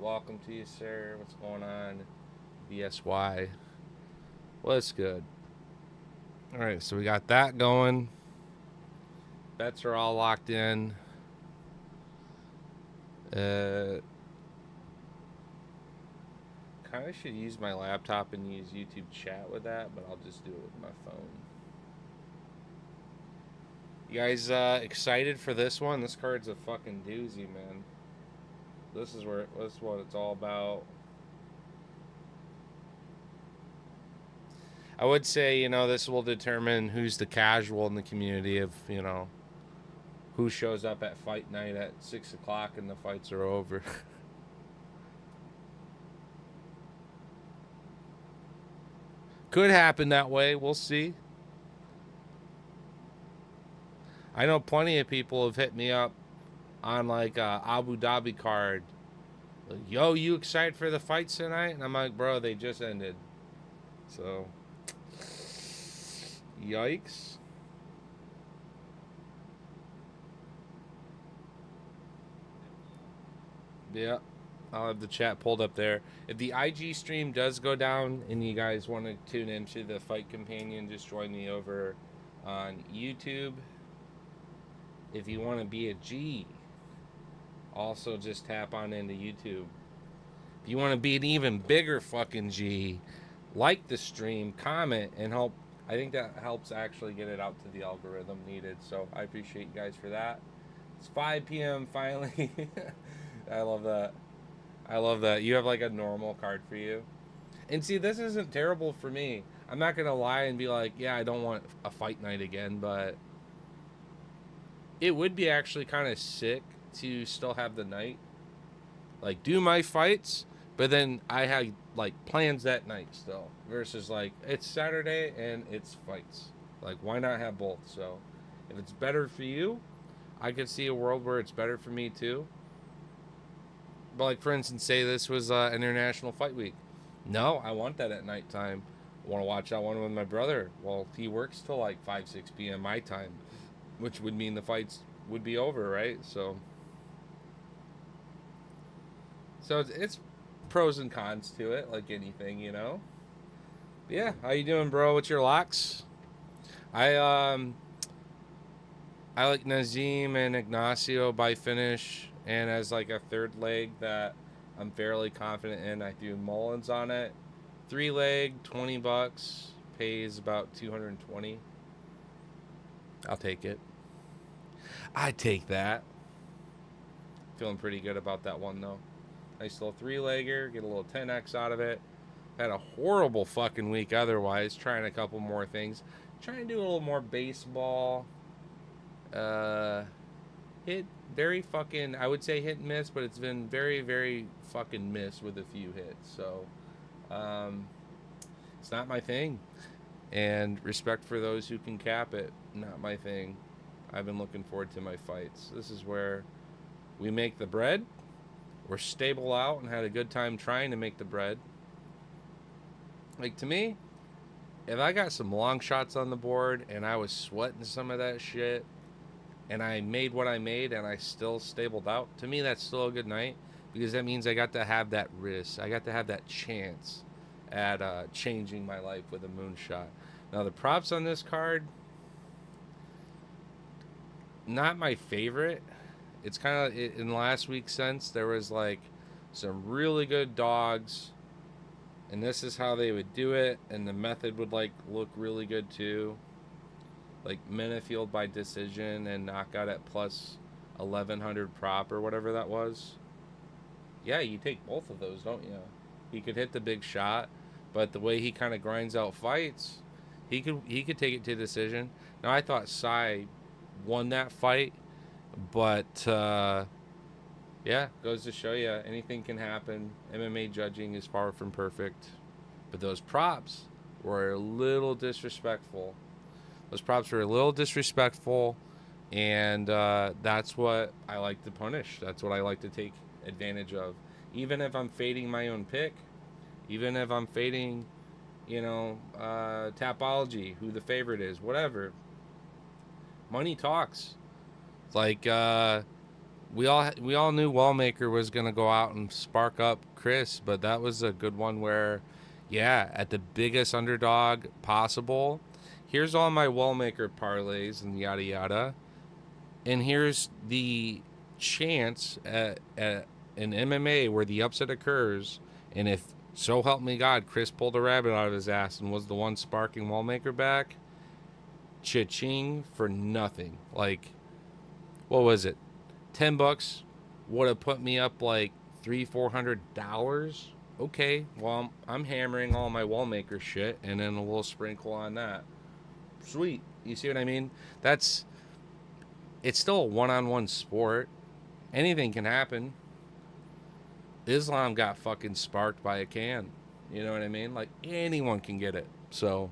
Welcome to you, sir. What's going on? BSY. What's good? All right, so we got that going. Bets are all locked in. Uh, kind of should use my laptop and use YouTube chat with that, but I'll just do it with my phone. You guys excited for this one? This card's a fucking doozy, man. This is what it's all about. I would say, this will determine who's the casual in the community of, who shows up at fight night at 6 o'clock and the fights are over. Could happen that way. We'll see. I know plenty of people have hit me up on like a Abu Dhabi card. Like, yo, you excited for the fights tonight? And I'm like, bro, they just ended. So, yikes. Yeah, I'll have the chat pulled up there. If the IG stream does go down and you guys want to tune into the Fight Companion, just join me over on YouTube. If you want to be a G, also just tap on into YouTube. If you want to be an even bigger fucking G, like the stream, comment, and help. I think that helps actually get it out to the algorithm needed. So I appreciate you guys for that. It's 5 p.m. finally. I love that. I love that. You have like a normal card for you. And see, this isn't terrible for me. I'm not going to lie and be like, yeah, I don't want a fight night again, but it would be actually kind of sick to still have the night. Like, do my fights, but then I have like plans that night still. Versus like, it's Saturday and it's fights. Like, why not have both? So, if it's better for you, I could see a world where it's better for me too. But like, for instance, say this was International Fight Week. No, I want that at nighttime. I want to watch that one with my brother. Well, he works till like 5, 6 p.m. my time, which would mean the fights would be over, right? So it's pros and cons to it, like anything. But yeah, how you doing, bro? What's your locks? I um I like Nazim and Ignacio by finish, and as like a third leg that I'm fairly confident in, I threw Mullins on it. 3 leg, $20, pays about 220. I'll take it. I take that. Feeling pretty good about that one though. Nice little 3-legger, get a little 10x out of it. Had a horrible fucking week otherwise. Trying a couple more things. Trying to do a little more baseball. Uh, hit very fucking, I would say hit and miss, but it's been very, very fucking miss with a few hits. So, um, it's not my thing. And respect for those who can cap it. Not my thing. I've been looking forward to my fights. This is where we make the bread. We're stable out and had a good time trying to make the bread. Like, to me, if I got some long shots on the board and I was sweating some of that shit and I made what I made and I still stabled out, to me that's still a good night because that means I got to have that risk. I got to have that chance at changing my life with a moonshot. Now the props on this card, not my favorite. It's kind of in last week's sense. There was like some really good dogs, and this is how they would do it, and the method would like look really good too. Like Minifield by decision and knockout at plus 1100 prop or whatever that was. Yeah, you take both of those, don't you? He could hit the big shot, but the way he kind of grinds out fights, he could take it to decision. Now I thought Sai won that fight, but yeah, goes to show you anything can happen. MMA judging is far from perfect, but those props were a little disrespectful. Those props were a little disrespectful, and that's what I like to punish. That's what I like to take advantage of. Even if I'm fading my own pick, even if I'm fading, Tapology, who the favorite is, whatever. Money talks. It's like we all knew Wallmaker was gonna go out and spark up Chris, but that was a good one where, yeah, at the biggest underdog possible. Here's all my Wallmaker parlays and yada yada, and here's the chance at an MMA where the upset occurs, and if so help me God, Chris pulled a rabbit out of his ass and was the one sparking Wallmaker back. Cha-ching for nothing. Like, what was it? $10 would have put me up like $300-400. Okay, well I'm hammering all my Wallmaker shit and then a little sprinkle on that. Sweet. You see what I mean? It's still a one-on-one sport. Anything can happen. Islam got fucking sparked by a can. You know what I mean? Like, anyone can get it. So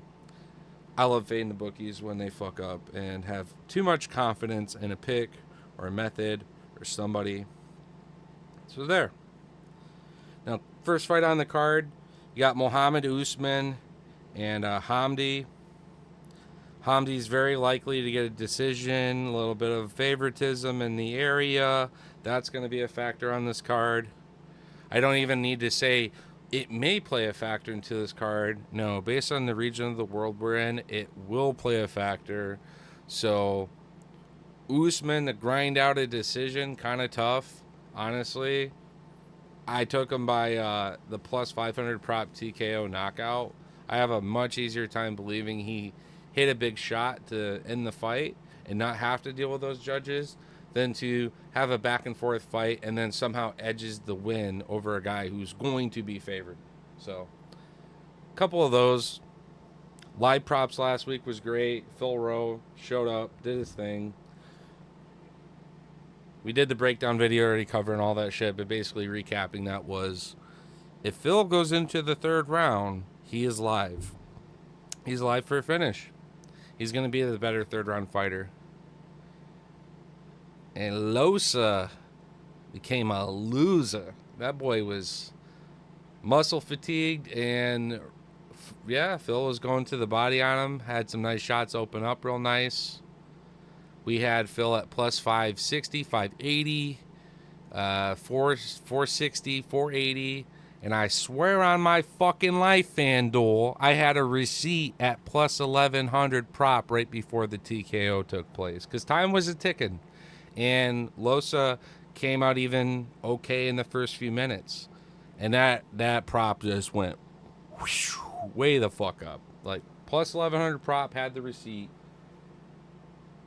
I love fading the bookies when they fuck up and have too much confidence in a pick or a method or somebody. So there. Now, first fight on the card, you got Mohammed Usman and Hamdi. Hamdi's very likely to get a decision, a little bit of favoritism in the area. That's going to be a factor on this card. I don't even need to say it may play a factor into this card. No, based on the region of the world we're in, it will play a factor. So, Usman to grind out a decision, kind of tough, honestly. I took him by the plus 500 prop TKO knockout. I have a much easier time believing he hit a big shot to end the fight and not have to deal with those judges than to have a back and forth fight and then somehow edges the win over a guy who's going to be favored. So, a couple of those. Live props last week was great. Phil Rowe showed up, did his thing. We did the breakdown video already covering all that shit, but basically recapping that was, if Phil goes into the third round, he is live. He's live for a finish. He's going to be the better third round fighter. And Losa became a loser. That boy was muscle fatigued, and yeah, Phil was going to the body on him. Had some nice shots open up real nice. We had Phil at plus 560, 580, 460, 480. And I swear on my fucking life, FanDuel, I had a receipt at plus 1100 prop right before the TKO took place. Because time was a ticking. And Losa came out even okay in the first few minutes. And that prop just went whoosh, way the fuck up. Like, plus 1100 prop, had the receipt.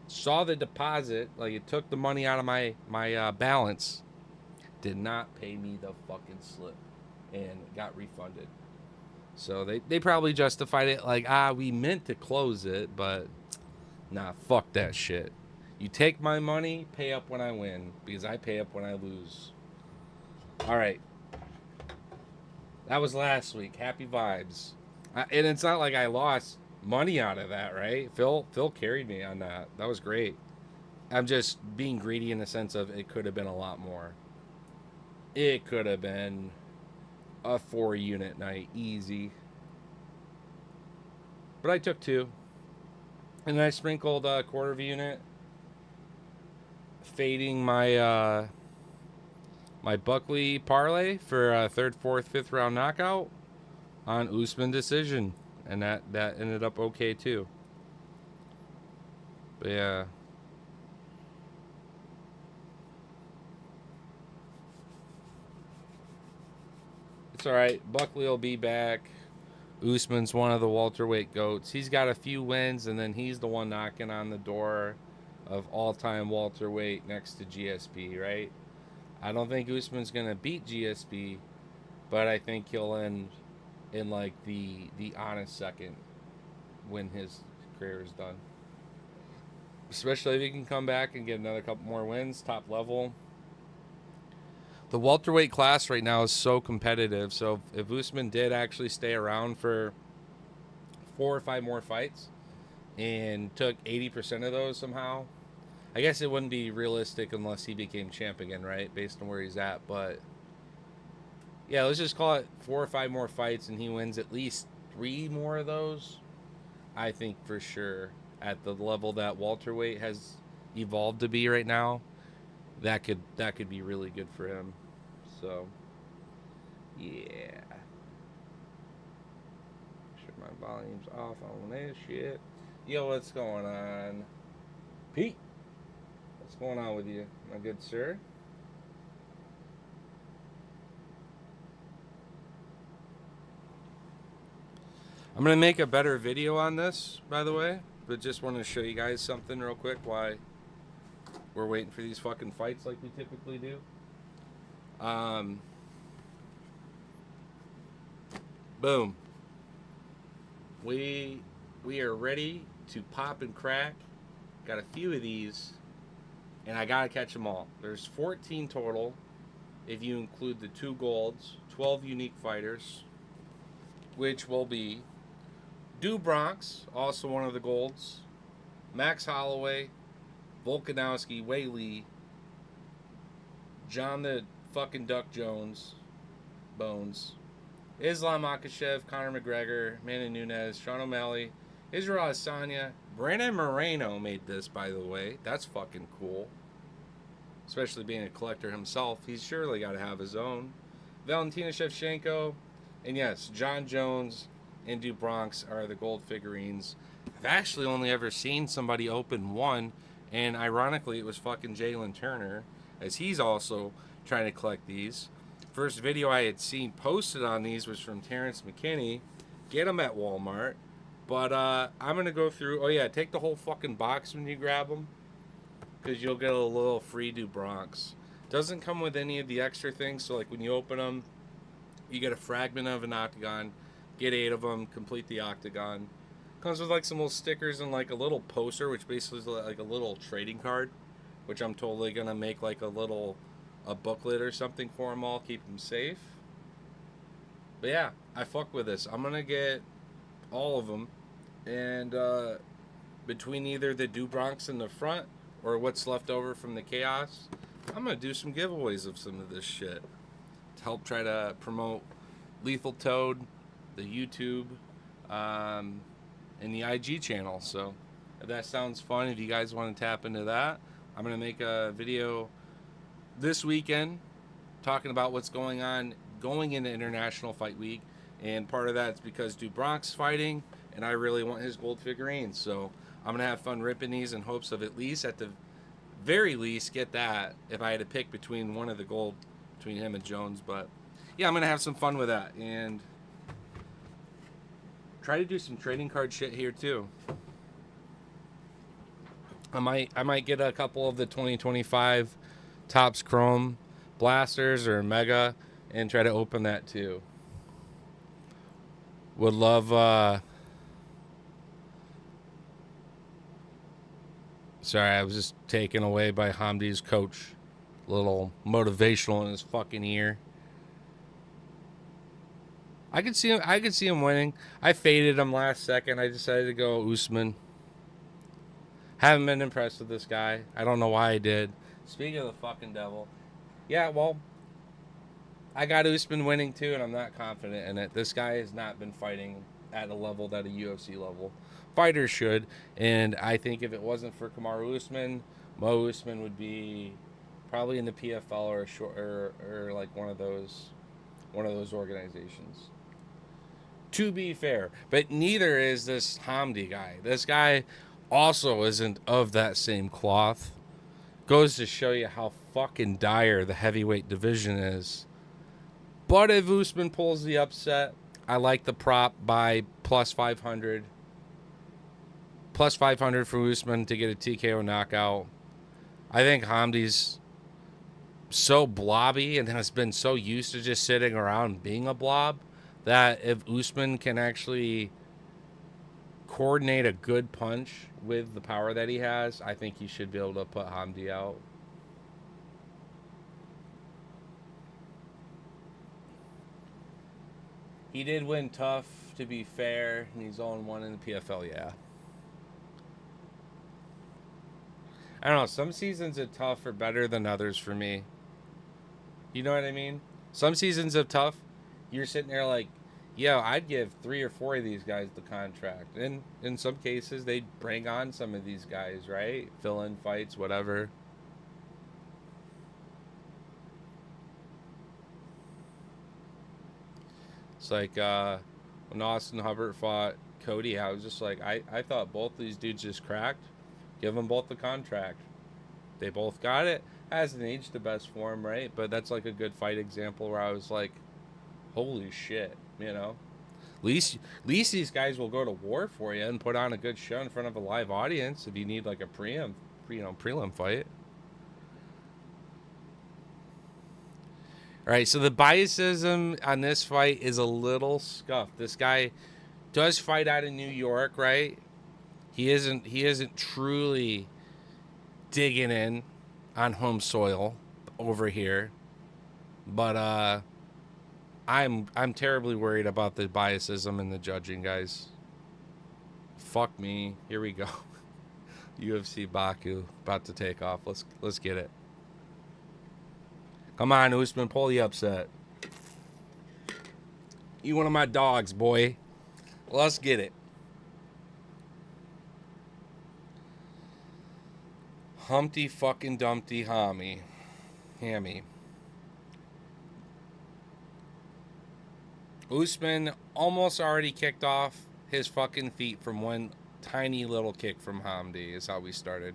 Saw the deposit, like it took the money out of my balance. Did not pay me the fucking slip. And got refunded. So they probably justified it like, we meant to close it, but nah, fuck that shit. You take my money, pay up when I win, because I pay up when I lose. All right. That was last week. Happy vibes. And it's not like I lost money out of that, right? Phil carried me on that. That was great. I'm just being greedy in the sense of it could have been a lot more. It could have been a 4-unit night, easy. But I took 2. And then I sprinkled a quarter of a unit, fading my my Buckley parlay for a 3rd, 4th, 5th round knockout on Usman decision. And that ended up okay too. But yeah. It's alright. Buckley will be back. Usman's one of the welterweight goats. He's got a few wins, and then he's the one knocking on the door of all-time welterweight next to GSP, right? I don't think Usman's going to beat GSP, but I think he'll end in like the honest second when his career is done. Especially if he can come back and get another couple more wins, top level. The welterweight class right now is so competitive. So if Usman did actually stay around for 4 or 5 more fights and took 80% of those somehow, I guess it wouldn't be realistic unless he became champ again, right? Based on where he's at. But yeah, let's just call it 4 or 5 more fights and he wins at least 3 more of those. I think for sure at the level that welterweight has evolved to be right now, that could be really good for him. So, yeah. Sure, my volume's off on this shit. Yo, what's going on, Pete? What's going on with you, my good sir? I'm gonna make a better video on this, by the way, but just want to show you guys something real quick. Why we're waiting for these fucking fights like we typically do. Boom. We are ready to pop and crack. Got a few of these, and I gotta catch them all. There's 14 total, if you include the 2 golds, 12 unique fighters, which will be Bronx, also one of the golds, Max Holloway, Volkanovski, Wei Lee, John the fucking Duck Jones, Bones, Islam Makhachev, Conor McGregor, Manny Nunes, Sean O'Malley, Israel Adesanya, Brandon Moreno made this, by the way. That's fucking cool. Especially being a collector himself. He's surely got to have his own. Valentina Shevchenko, and yes, John Jones and Bronx are the gold figurines. I've actually only ever seen somebody open one, and ironically, it was fucking Jalen Turner, as he's also trying to collect these. First video I had seen posted on these was from Terrence McKinney. Get them at Walmart. But I'm going to go through. Oh, yeah, take the whole fucking box when you grab them, because you'll get a little free Bronx. Doesn't come with any of the extra things, so like when you open them, you get a fragment of an octagon. Get 8 of them, complete the octagon. Comes with like some little stickers and like a little poster, which basically is like a little trading card, which I'm totally going to make like a booklet or something for them all, keep them safe. But yeah, I fuck with this. I'm going to get all of them, and between either the Bronx in the front or what's left over from the Chaos, I'm going to do some giveaways of some of this shit to help try to promote Lethal Toad, the YouTube, and the IG channel. So if that sounds fun, if you guys want to tap into that, I'm going to make a video this weekend talking about what's going on going into International Fight Week. And part of that's because Bronx fighting, and I really want his gold figurines. So I'm going to have fun ripping these in hopes of at least, at the very least, get that if I had to pick between one of the gold, between him and Jones. But yeah, I'm going to have some fun with that. And try to do some trading card shit here too. I might get a couple of the 2025 Topps Chrome Blasters or Mega and try to open that too. Would love sorry, I was just taken away by Hamdi's coach. A little motivational in his fucking ear. I could see him winning. I faded him last second. I decided to go Usman. Haven't been impressed with this guy. I don't know why I did. Speaking of the fucking devil. Yeah, well, I got Usman winning too, and I'm not confident in it. This guy has not been fighting at a level that a UFC level fighter should. And I think if it wasn't for Kamaru Usman, Mo Usman would be probably in the PFL or like one of those organizations. To be fair, but neither is this Hamdi guy. This guy also isn't of that same cloth. Goes to show you how fucking dire the heavyweight division is. But if Usman pulls the upset, I like the prop by plus 500. Plus 500 for Usman to get a TKO knockout. I think Hamdi's so blobby and has been so used to just sitting around being a blob that if Usman can actually coordinate a good punch with the power that he has, I think he should be able to put Hamdi out. He did win tough, to be fair, and he's 0-1 in the PFL, yeah. I don't know, some seasons of tough are better than others for me. You know what I mean? Some seasons of tough, you're sitting there like, yo, I'd give 3 or 4 of these guys the contract. And in some cases, they bring on some of these guys, right? Fill in fights, whatever. It's like when Austin Hubbard fought Cody, I was just like, I thought both these dudes just cracked. Give them both the contract. They both got it. Hasn't aged the best form, right? But that's like a good fight example where I was like, holy shit, you know? At least these guys will go to war for you and put on a good show in front of a live audience if you need like a prelim fight. All right, so the biasism on this fight is a little scuffed. This guy does fight out of New York, right? He isn't truly digging in on home soil over here. But I'm terribly worried about the biasism in the judging, guys. Fuck me. Here we go. UFC Baku about to take off. Let's get it. Come on, Usman, pull the upset. You one of my dogs, boy. Let's get it. Humpty fucking Dumpty Hammy. Usman almost already kicked off his fucking feet from one tiny little kick from Hamdi is how we started.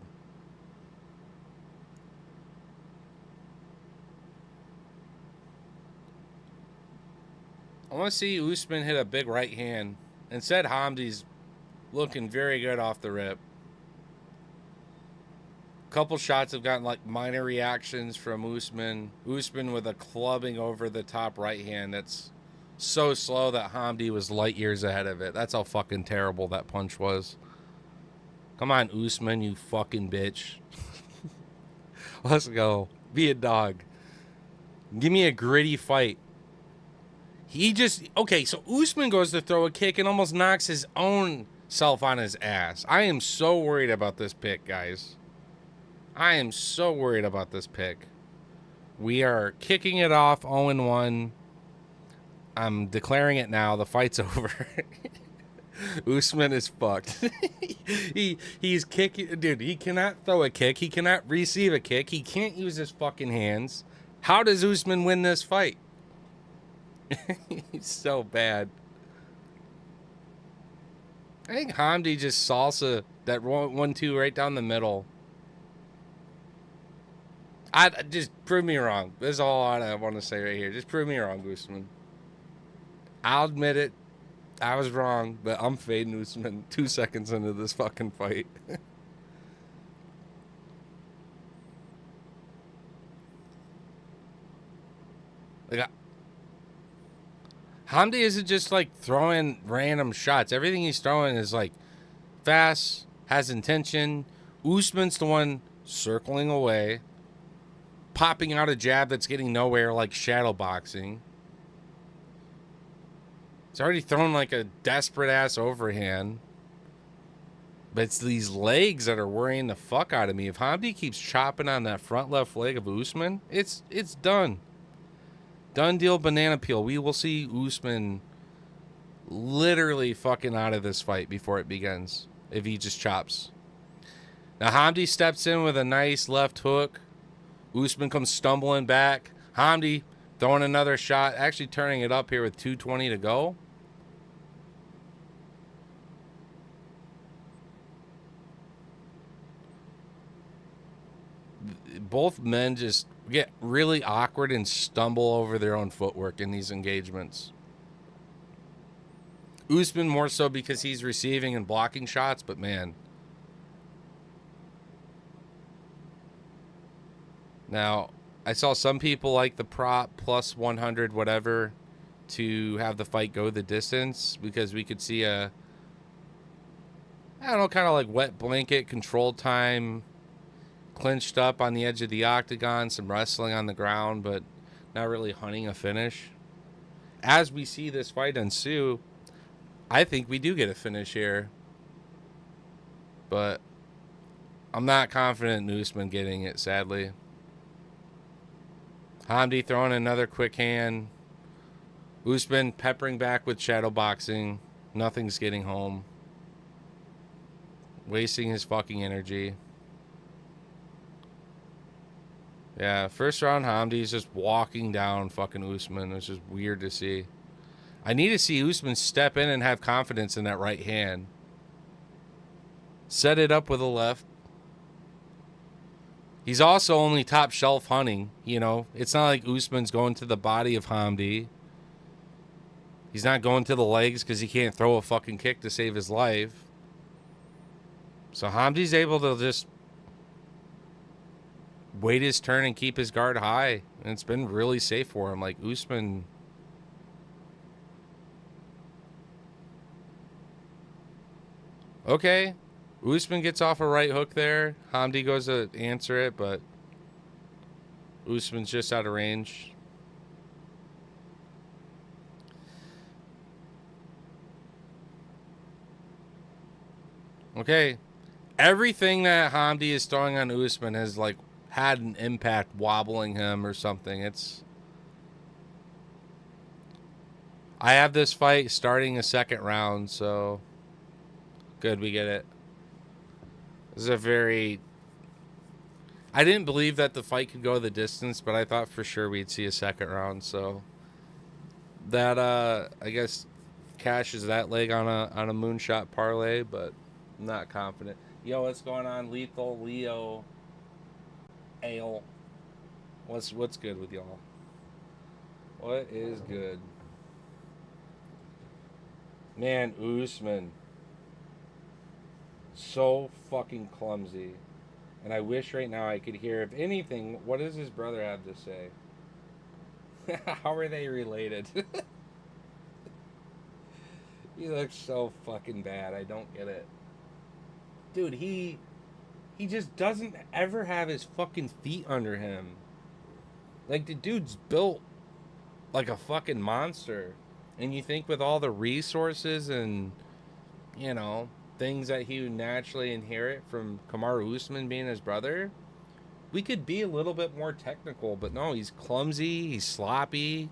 I want to see Usman hit a big right hand. Instead, Hamdi's looking very good off the rip. Couple shots have gotten like minor reactions from Usman. Usman with a clubbing over the top right hand that's so slow that Hamdi was light years ahead of it. That's how fucking terrible that punch was. Come on, Usman, you fucking bitch. Let's go. Be a dog. Give me a gritty fight. Okay, so Usman goes to throw a kick and almost knocks his own self on his ass. I am so worried about this pick, guys. I am so worried about this pick. We are kicking it off 0-1. I'm declaring it now. The fight's over. Usman is fucked. He's kicking. Dude, he cannot throw a kick. He cannot receive a kick. He can't use his fucking hands. How does Usman win this fight? He's so bad. I think Hamdi just salsa that 1-2 right down the middle. Just prove me wrong. That's all I want to say right here. Just prove me wrong, Usman. I'll admit it. I was wrong, but I'm fading Usman 2 seconds into this fucking fight. Like, Hamdi isn't just like throwing random shots. Everything he's throwing is like fast, has intention. Usman's the one circling away, popping out a jab that's getting nowhere, like shadow boxing. It's already thrown like a desperate ass overhand. But it's these legs that are worrying the fuck out of me. If Hamdi keeps chopping on that front left leg of Usman, it's done. Done deal, banana peel. We will see Usman literally fucking out of this fight before it begins. If he just chops. Now Hamdi steps in with a nice left hook. Usman comes stumbling back. Hamdi throwing another shot. Actually turning it up here with 2:20 to go. Both men just get really awkward and stumble over their own footwork in these engagements. Usman more so because he's receiving and blocking shots, but man. Now, I saw some people like the prop plus 100 whatever to have the fight go the distance because we could see a, I don't know, kind of like wet blanket, controlled time, clinched up on the edge of the octagon, some wrestling on the ground, but not really hunting a finish. As we see this fight ensue, I think we do get a finish here. But I'm not confident in Usman getting it, sadly. Hamdi throwing another quick hand. Usman peppering back with shadow boxing. Nothing's getting home. Wasting his fucking energy. Yeah, first round Hamdi's just walking down fucking Usman. It's just weird to see. I need to see Usman step in and have confidence in that right hand. Set it up with a left. He's also only top shelf hunting, you know. It's not like Usman's going to the body of Hamdi. He's not going to the legs because he can't throw a fucking kick to save his life. So Hamdi's able to just wait his turn and keep his guard high. And it's been really safe for him. Like, Usman... Okay. Usman gets off a right hook there. Hamdi goes to answer it, but Usman's just out of range. Okay. Everything that Hamdi is throwing on Usman has, like, had an impact wobbling him or something. I have this fight starting a second round, so good, we get it. This is a very... I didn't believe that the fight could go the distance, but I thought for sure we'd see a second round, so that I guess cashes that leg on a moonshot parlay, but I'm not confident. Yo, what's going on? Lethal, Leo, Ale. What's good with y'all? What is good? Man, Usman. So fucking clumsy. And I wish right now I could hear, if anything, what does his brother have to say? How are they related? He looks so fucking bad. I don't get it. Dude, he just doesn't ever have his fucking feet under him. Like, the dude's built like a fucking monster. And you think with all the resources and, you know, things that he would naturally inherit from Kamaru Usman being his brother, we could be a little bit more technical. But no, he's clumsy. He's sloppy.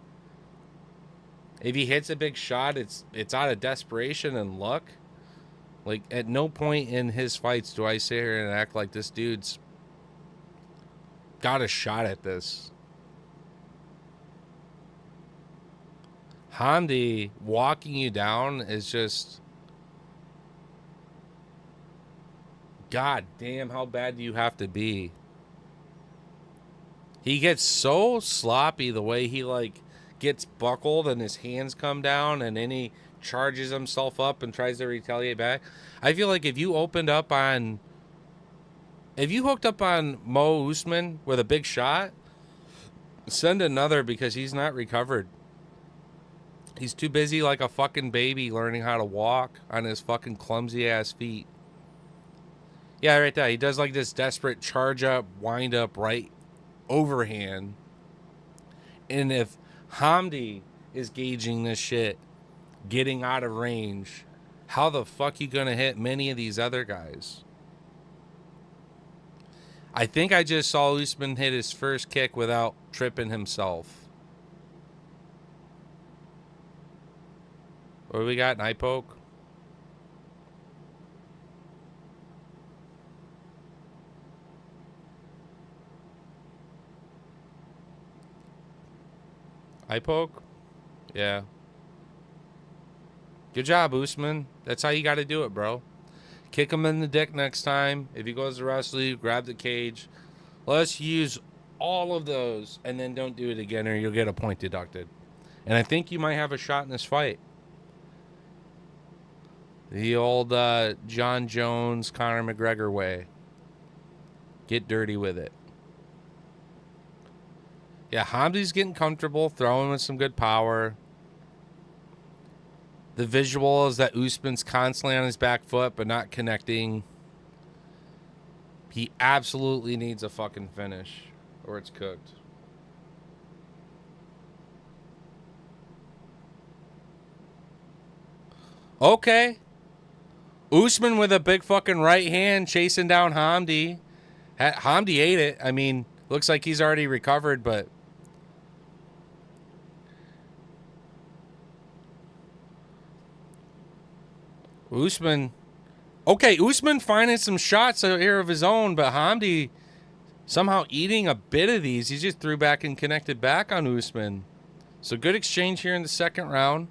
If he hits a big shot, it's out of desperation and luck. Like, at no point in his fights do I sit here and act like this dude's got a shot at this. Hamdi walking you down is just... God damn, how bad do you have to be? He gets so sloppy the way he, like, gets buckled and his hands come down and then he charges himself up and tries to retaliate back. I feel like if you hooked up on Mo Usman with a big shot, send another, because he's not recovered. He's too busy like a fucking baby learning how to walk on his fucking clumsy ass feet. Yeah, right there. He does like this desperate charge up, wind up, right overhand. And if Hamdi is gauging this shit, getting out of range, how the fuck you gonna hit many of these other guys? I think I just saw Usman hit his first kick without tripping himself. What do we got? An eye poke? Eye poke? Yeah. Good job, Usman. That's how you got to do it, bro. Kick him in the dick next time. If he goes to wrestle you, grab the cage. Let's use all of those, and then don't do it again or you'll get a point deducted. And I think you might have a shot in this fight. The old John Jones, Conor McGregor way. Get dirty with it. Yeah, Hamdi's getting comfortable, throwing with some good power. The visual is that Usman's constantly on his back foot, but not connecting. He absolutely needs a fucking finish, or it's cooked. Okay. Usman with a big fucking right hand chasing down Hamdi. Hamdi ate it. I mean, looks like he's already recovered, but... Usman... Okay, Usman finding some shots here of his own, but Hamdi somehow eating a bit of these. He just threw back and connected back on Usman. So good exchange here in the second round.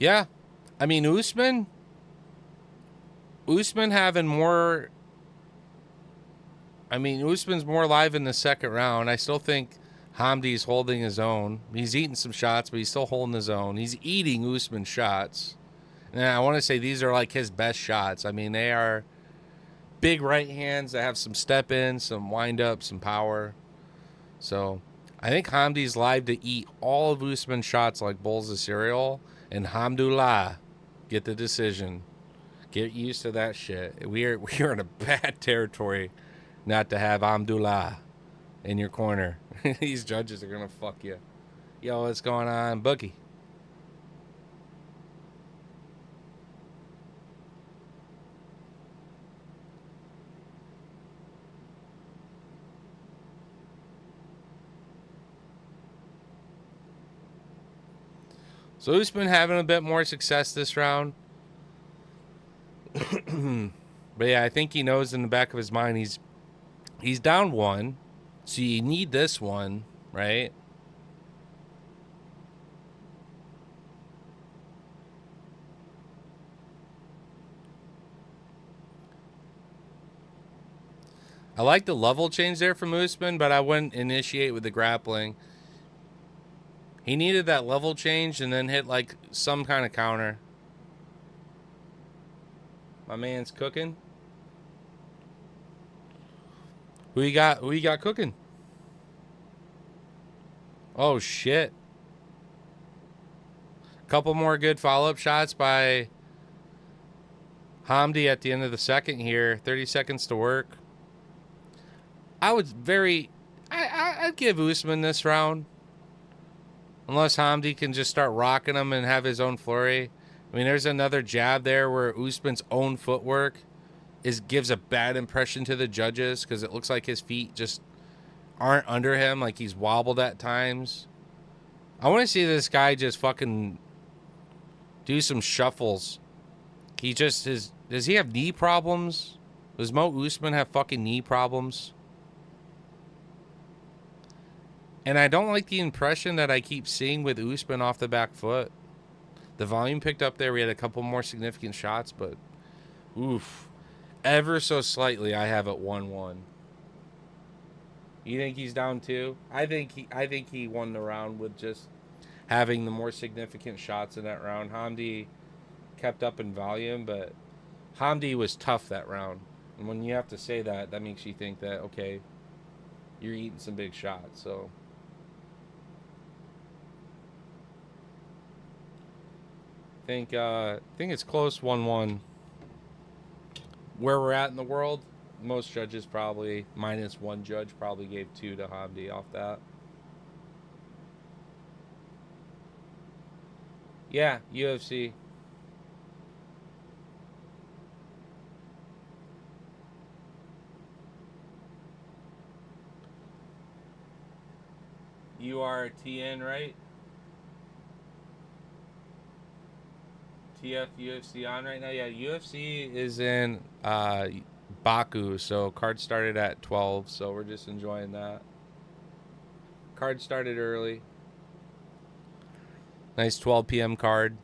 Yeah. I mean, Usman having more. I mean, Usman's more live in the second round. I still think Hamdi's holding his own. He's eating some shots, but he's still holding his own. He's eating Usman's shots. And I want to say these are like his best shots. I mean, they are big right hands that have some step in, some wind up, some power. So I think Hamdi's live to eat all of Usman's shots like bowls of cereal. And Hamdulillah, get the decision. Get used to that shit. We're in a bad territory not to have Hamdulillah in your corner. These judges are gonna fuck you. Yo, what's going on, Boogie? So who's been having a bit more success this round? But yeah, I think he knows in the back of his mind he's down one, so you need this one, right? I like the level change there from Usman, but I wouldn't initiate with the grappling. He needed that level change and then hit like some kind of counter. My man's cooking. Who you got? Who you got cooking? Oh shit! Couple more good follow-up shots by Hamdi at the end of the second here. 30 seconds to work. I'd give Usman this round. Unless Hamdi can just start rocking him and have his own flurry. I mean, there's another jab there where Usman's own footwork gives a bad impression to the judges because it looks like his feet just aren't under him, like he's wobbled at times. I want to see this guy just fucking do some shuffles. Does he have knee problems? Does Mo Usman have fucking knee problems? And I don't like the impression that I keep seeing with Usman off the back foot. The volume picked up there. We had a couple more significant shots, but oof. Ever so slightly, I have it 1-1. You think he's down two? I think he won the round with just having the more significant shots in that round. Hamdi kept up in volume, but Hamdi was tough that round. And when you have to say that, that makes you think that, okay, you're eating some big shots. So I think it's close 1-1. Where we're at in the world, most judges probably, minus one judge, probably gave 2 to Hamdi off that. Yeah, UFC. You are TN, right? TF UFC on right now. Yeah, UFC is in Baku, so card started at 12, so we're just enjoying that. Card started early. Nice 12 p.m. card.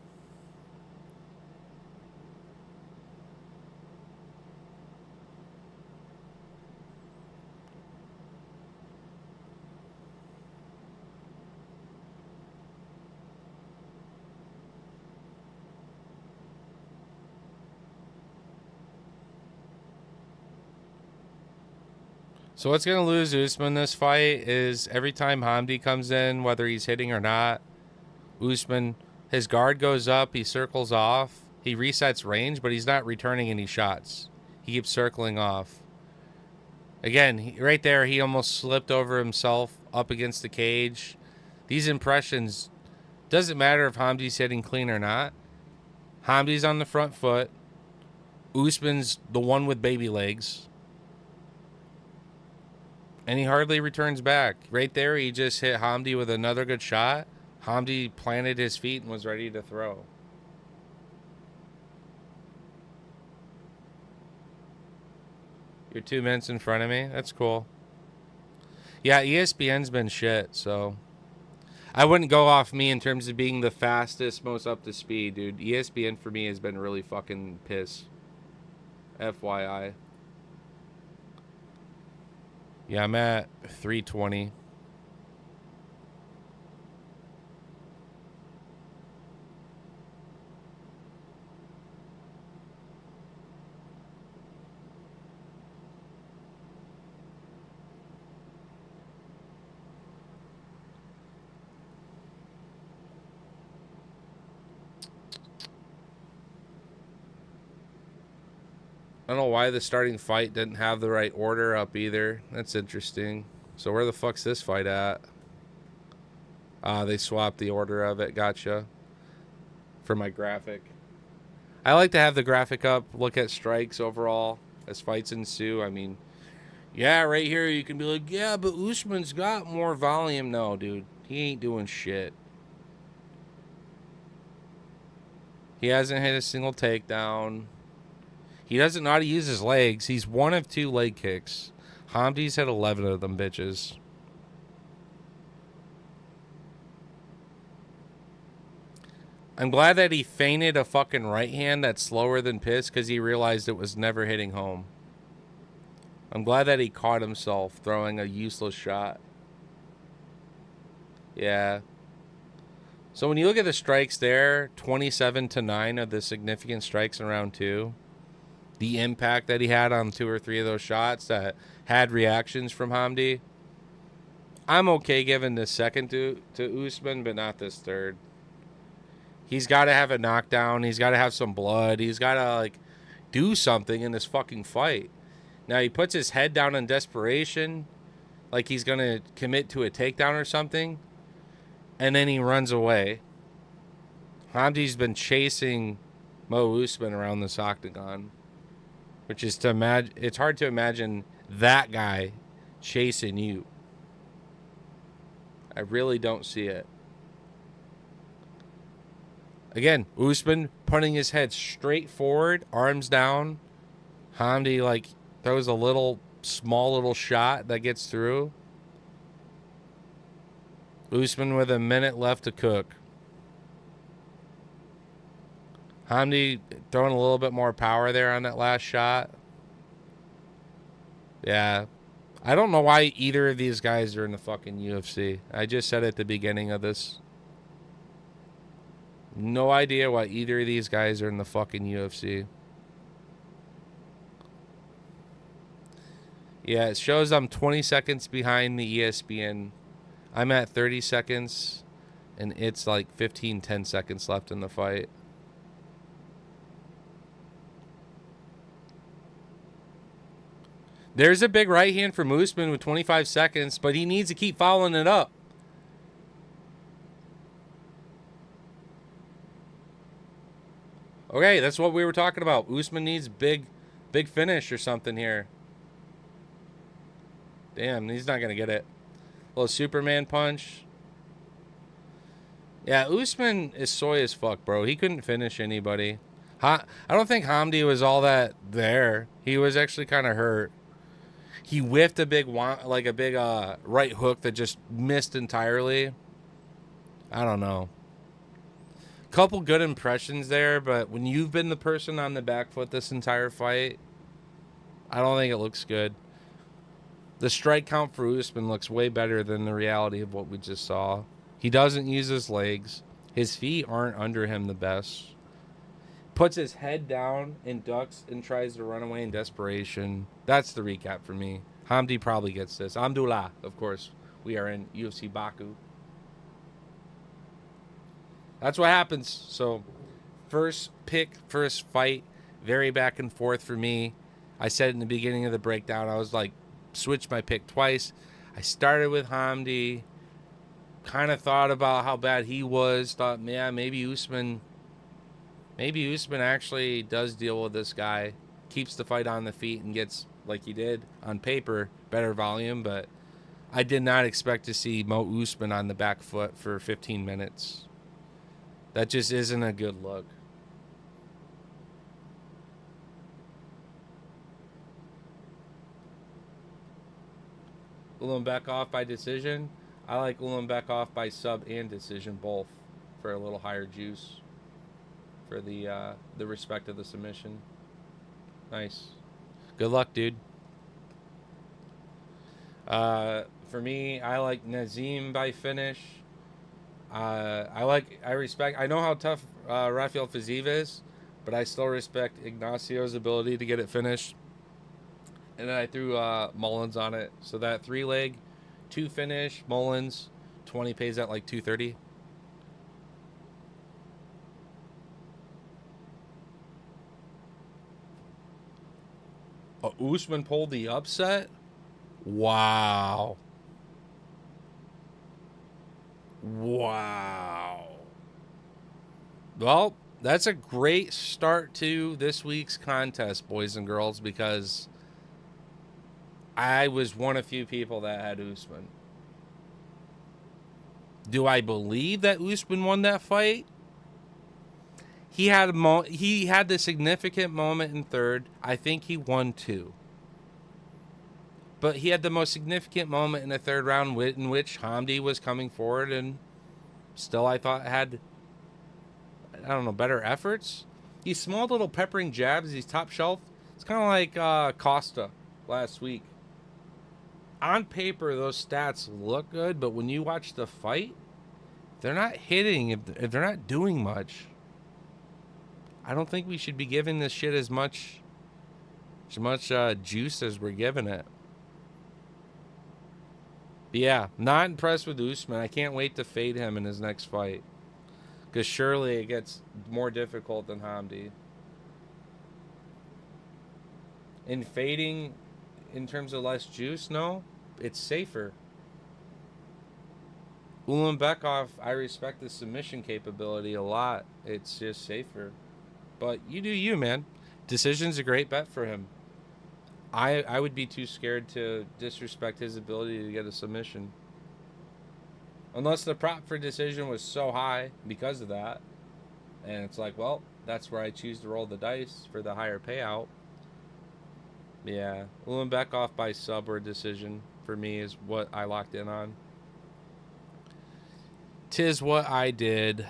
So what's going to lose Usman this fight is every time Hamdi comes in, whether he's hitting or not, Usman, his guard goes up, he circles off, he resets range, but he's not returning any shots. He keeps circling off. Again, right there, he almost slipped over himself up against the cage. These impressions, doesn't matter if Hamdi's hitting clean or not. Hamdi's on the front foot. Usman's the one with baby legs. And he hardly returns back. Right there, he just hit Hamdi with another good shot. Hamdi planted his feet and was ready to throw. You're 2 minutes in front of me? That's cool. Yeah, ESPN's been shit, so I wouldn't go off me in terms of being the fastest, most up to speed, dude. ESPN for me has been really fucking piss. FYI. Yeah, I'm at 320. I don't know why the starting fight didn't have the right order up either. That's interesting. So where the fuck's this fight at? They swapped the order of it. Gotcha. For my graphic. I like to have the graphic up, look at strikes overall as fights ensue. I mean, yeah, right here you can be like, yeah, but Usman's got more volume. No, dude. He ain't doing shit. He hasn't hit a single takedown. He doesn't know how to use his legs. He's one of 2 leg kicks. Hamdi's had 11 of them bitches. I'm glad that he feinted a fucking right hand that's slower than piss because he realized it was never hitting home. I'm glad that he caught himself throwing a useless shot. Yeah. So when you look at the strikes there, 27-9 of the significant strikes in round 2. The impact that he had on 2 or 3 of those shots that had reactions from Hamdi. I'm okay giving this second to Usman, but not this third. He's got to have a knockdown. He's got to have some blood. He's got to, like, do something in this fucking fight. Now, he puts his head down in desperation, like he's going to commit to a takedown or something, and then he runs away. Hamdi's been chasing Mo Usman around this octagon, which is to imagine. It's hard to imagine that guy chasing you. I really don't see it. Again, Usman putting his head straight forward, arms down. Hamdi, like, throws a small little shot that gets through. Usman with a minute left to cook. Hamdi throwing a little bit more power there on that last shot. Yeah. I don't know why either of these guys are in the fucking UFC. I just said at the beginning of this. No idea why either of these guys are in the fucking UFC. Yeah, it shows I'm 20 seconds behind the ESPN. I'm at 30 seconds, and it's like 10 seconds left in the fight. There's a big right hand from Usman with 25 seconds, but he needs to keep following it up. Okay, that's what we were talking about. Usman needs big finish or something here. Damn, he's not going to get it. A little Superman punch. Yeah, Usman is soy as fuck, bro. He couldn't finish anybody. I don't think Hamdi was all that there. He was actually kind of hurt. He whiffed a big right hook that just missed entirely. I don't know. Couple good impressions there, but when you've been the person on the back foot this entire fight, I don't think it looks good. The strike count for Usman looks way better than the reality of what we just saw. He doesn't use his legs. His feet aren't under him the best. Puts his head down and ducks and tries to run away in desperation. That's the recap for me. Hamdi probably gets this. Alhamdulillah, of course. We are in UFC Baku. That's what happens. So, first pick, first fight, very back and forth for me. I said in the beginning of the breakdown, I was like, switched my pick twice. I started with Hamdi. Kind of thought about how bad he was. Thought, yeah, maybe Usman actually does deal with this guy. Keeps the fight on the feet and gets, like he did on paper, better volume. But I did not expect to see Mo Usman on the back foot for 15 minutes. That just isn't a good look. Will him back off by decision? I like Ulanbek off by sub and decision both for a little higher juice for the respect of the submission. Nice. Good luck, dude. For me, I like Nazim by finish. I respect. I know how tough Rafael Fiziev is, but I still respect Ignacio's ability to get it finished. And then I threw Mullins on it, so that 3-leg, 2 finish Mullins, 20 pays at like 230. Usman pulled the upset. Wow. Wow. Well, that's a great start to this week's contest, boys and girls, because I was one of few people that had Usman. Do I believe that Usman won that fight? He had the significant moment in third. I think he won 2. But he had the most significant moment in the third round in which Hamdi was coming forward and still I thought had, I don't know, better efforts. These small little peppering jabs, these top shelf, it's kind of like Costa last week. On paper, those stats look good, but when you watch the fight, they're not hitting. If they're not doing much, I don't think we should be giving this shit as much juice as we're giving it. But yeah, not impressed with Usman. I can't wait to fade him in his next fight, because surely it gets more difficult than Hamdi. In fading, in terms of less juice, no, it's safer. Ulanbekov, I respect the submission capability a lot. It's just safer. But you do you, man. Decision's a great bet for him. I would be too scared to disrespect his ability to get a submission. Unless the prop for decision was so high because of that. And it's like, well, that's where I choose to roll the dice for the higher payout. Yeah, Ulanbekov by sub or decision for me is what I locked in on. 'Tis what I did.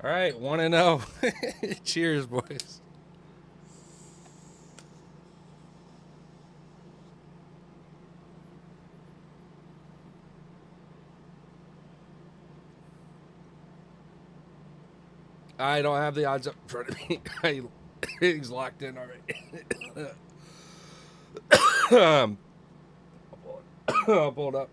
All right, 1-0. Cheers, boys. I don't have the odds up in front of me. He's locked in already. I'll pull it up.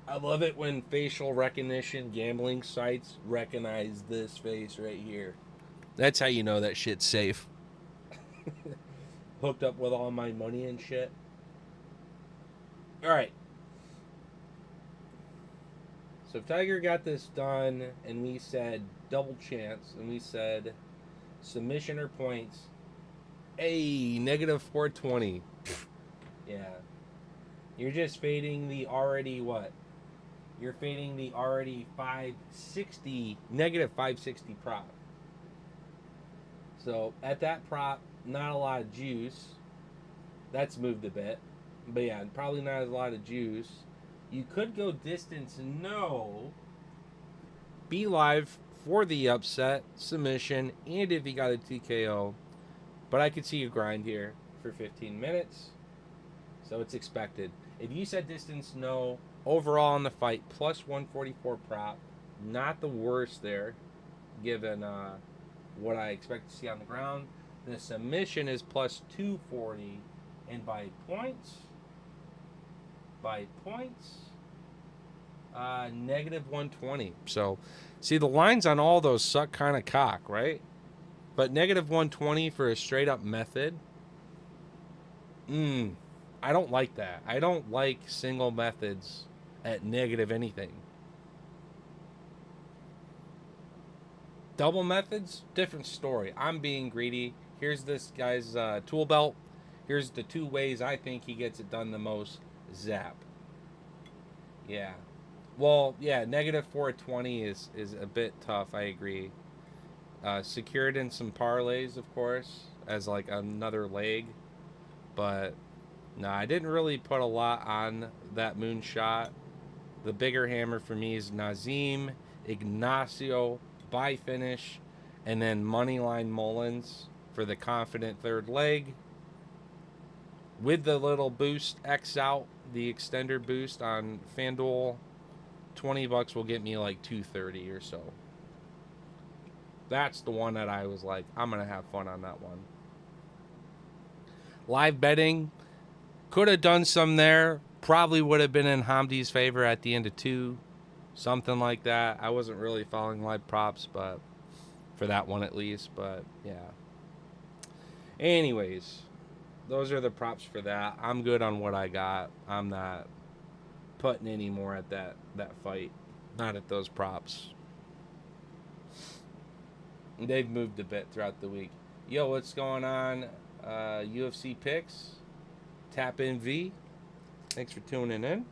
I love it when facial recognition gambling sites recognize this face right here. That's how you know that shit's safe. Hooked up with all my money and shit. All right. So if Tiger got this done and we said double chance and we said submission or points, hey, negative 420. Yeah. You're just fading the already what? You're fading the already 560, negative 560 prop. So at that prop, not a lot of juice. That's moved a bit. But yeah, probably not a lot of juice. You could go distance, no. Be live for the upset, submission, and if you got a TKO. But I could see you grind here for 15 minutes. So it's expected. If you said distance, no. Overall in the fight, plus 144 prop. Not the worst there, given what I expect to see on the ground. The submission is plus 240. And by points, negative 120. So, see, the lines on all those suck kind of cock, right? But negative 120 for a straight up method, I don't like that. I don't like single methods at negative anything. Double methods, different story. I'm being greedy. Here's this guy's tool belt. Here's the 2 ways I think he gets it done the most. Zap. Yeah. Well, yeah, negative 420 is a bit tough. I agree. Secured in some parlays, of course, as like another leg, but no, I didn't really put a lot on that moonshot. The bigger hammer for me is Nazim, Ignacio by finish, and then Moneyline Mullins for the confident third leg. With the little boost X out, the extender boost on FanDuel, $20 will get me like 230 or so. That's the one that I was like, I'm gonna have fun on that one. Live betting, could have done some there. Probably would have been in Hamdi's favor at the end of two. Something like that. I wasn't really following live props, but for that one at least. But yeah. Anyways, those are the props for that. I'm good on what I got. I'm not putting any more at that fight. Not at those props. They've moved a bit throughout the week. Yo, what's going on? UFC picks. Tap in V. Thanks for tuning in.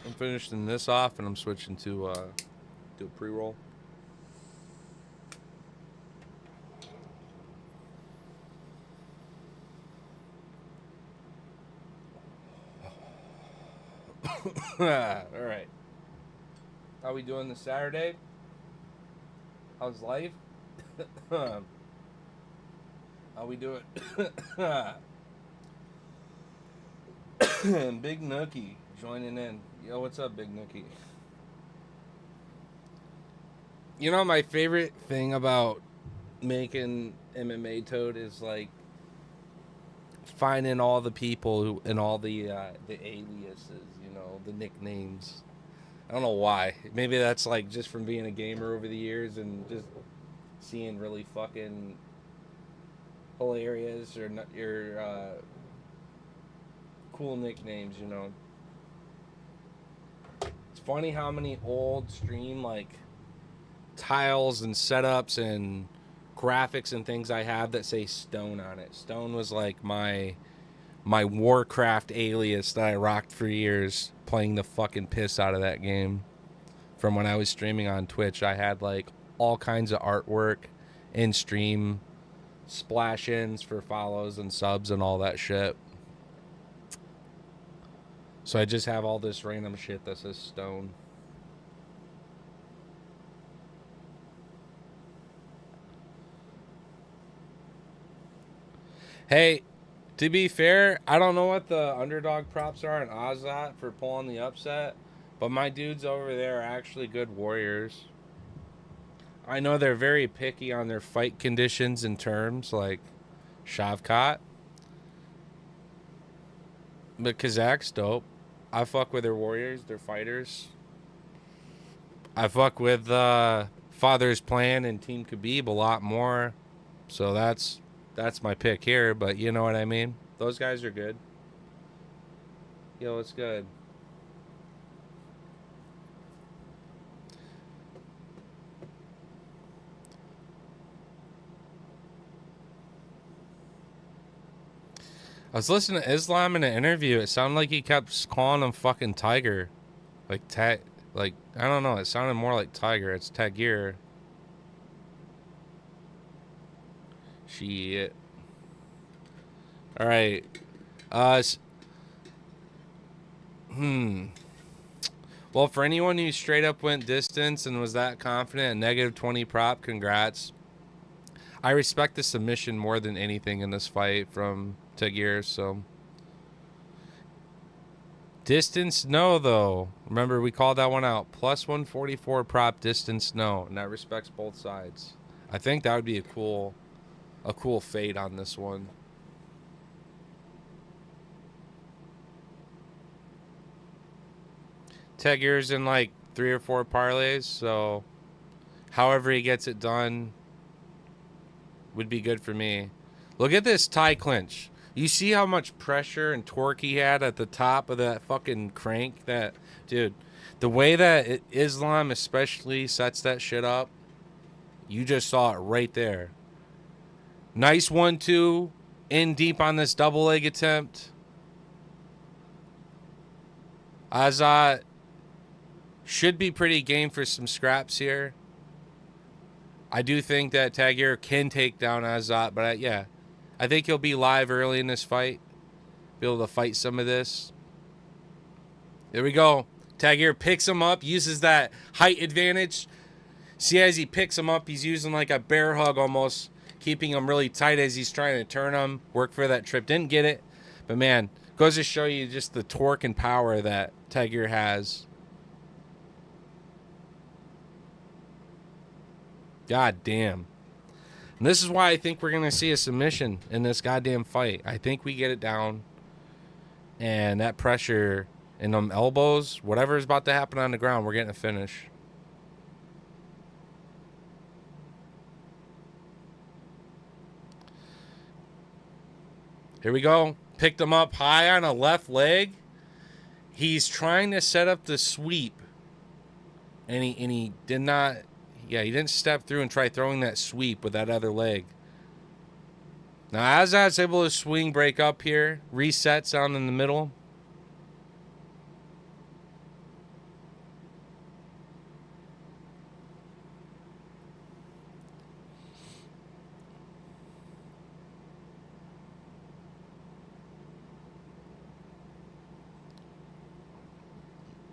I'm finishing this off and I'm switching to do a pre-roll. All right. How we doing this Saturday? How's life? How we doing? Big Nookie joining in. Yo, what's up, Big Nookie? You know, my favorite thing about making MMA Toad is like finding all the people who and all the aliases, you know, the nicknames. I don't know why. Maybe that's like just from being a gamer over the years and just seeing really fucking hilarious or your cool nicknames, you know. It's funny how many old stream like tiles and setups and graphics and things I have that say Stone on it. Stone was like my Warcraft alias that I rocked for years, playing the fucking piss out of that game. From when I was streaming on Twitch, I had like all kinds of artwork in stream, splash ins for follows and subs and all that shit. So I just have all this random shit that says Stone. Hey, to be fair, I don't know what the underdog props are in Ozat for pulling the upset, but my dudes over there are actually good warriors. I know they're very picky on their fight conditions and terms, like Shavkat. But Kazak's dope. I fuck with their warriors, their fighters. I fuck with Father's Plan and Team Khabib a lot more. So that's my pick here, but you know what I mean? Those guys are good. Yo, it's good. I was listening to Islam in an interview. It sounded like he kept calling him fucking Tiger. Like, like, I don't know. It sounded more like Tiger. It's Tagir. Shit. All right. Well, for anyone who straight up went distance and was that confident, negative 20 prop, congrats. I respect the submission more than anything in this fight from Tagir, so. Distance, no, though. Remember, we called that one out. Plus 144 prop, distance, no. And that respects both sides. I think that would be a cool fade on this one. Tagir's in like 3 or 4 parlays, so however he gets it done would be good for me. Look at this tie clinch. You see how much pressure and torque he had at the top of that fucking crank? That, dude, the way that Islam especially sets that shit up, you just saw it right there. Nice 1-2 in deep on this double leg attempt. Azat should be pretty game for some scraps here. I do think that Tagir can take down Azat, but yeah, I think he'll be live early in this fight. Be able to fight some of this. There we go. Tagir picks him up, uses that height advantage. See, as he picks him up, he's using like a bear hug almost, keeping him really tight as he's trying to turn him. Work for that trip. Didn't get it. But man, goes to show you just the torque and power that Tagir has. God damn. And this is why I think we're going to see a submission in this goddamn fight. I think we get it down. And that pressure and them elbows, whatever is about to happen on the ground, we're getting a finish. Here we go. Picked him up high on a left leg. He's trying to set up the sweep. And he did not... Yeah, he didn't step through and try throwing that sweep with that other leg. Now, Azat's able to swing, break up here. Resets down in the middle.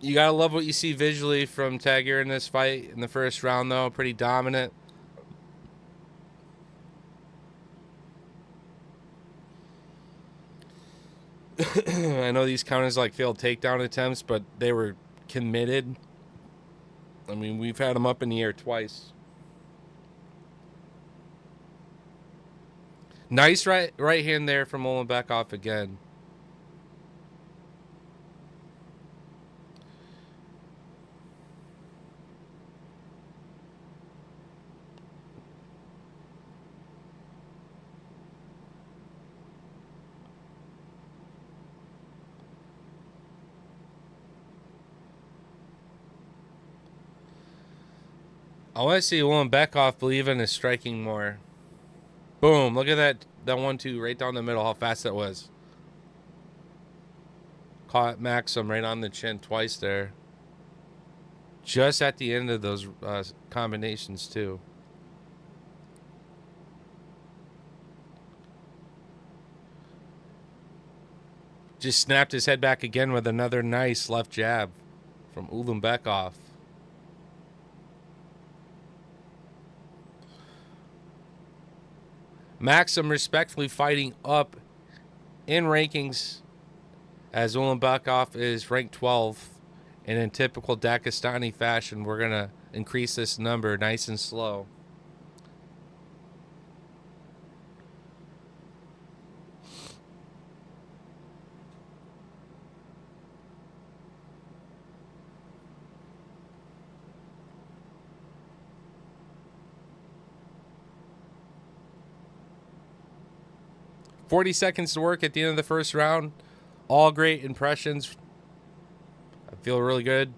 You gotta love what you see visually from Tagir in this fight. In the first round, though, pretty dominant. I know these count as like failed takedown attempts, but they were committed. I mean, we've had them up in the air twice. Nice right hand there from Ulanbekov again. I want to see Ulanbekov believe in his striking more. Boom. Look at that 1-2 right down the middle, how fast that was. Caught Maxim right on the chin twice there. Just at the end of those combinations, too. Just snapped his head back again with another nice left jab from Ulanbekov. Maxim respectfully fighting up in rankings as Ulanbekov is ranked 12th. And in typical Dagestani fashion, we're going to increase this number nice and slow. $40 seconds to work at the end of the first round. All great impressions. I feel really good.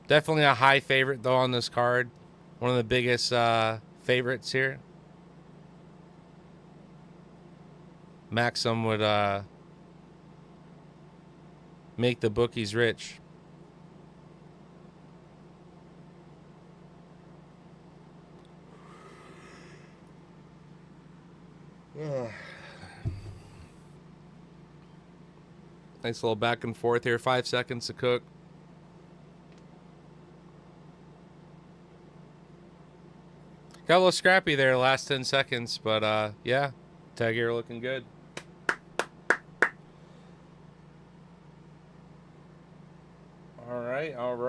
Definitely a high favorite, though, on this card. One of the biggest favorites here. Maxim would make the bookies rich. Nice little back and forth here. 5 seconds to cook. Got a little scrappy there last 10 seconds, but yeah, Tagir looking good. All right. I'm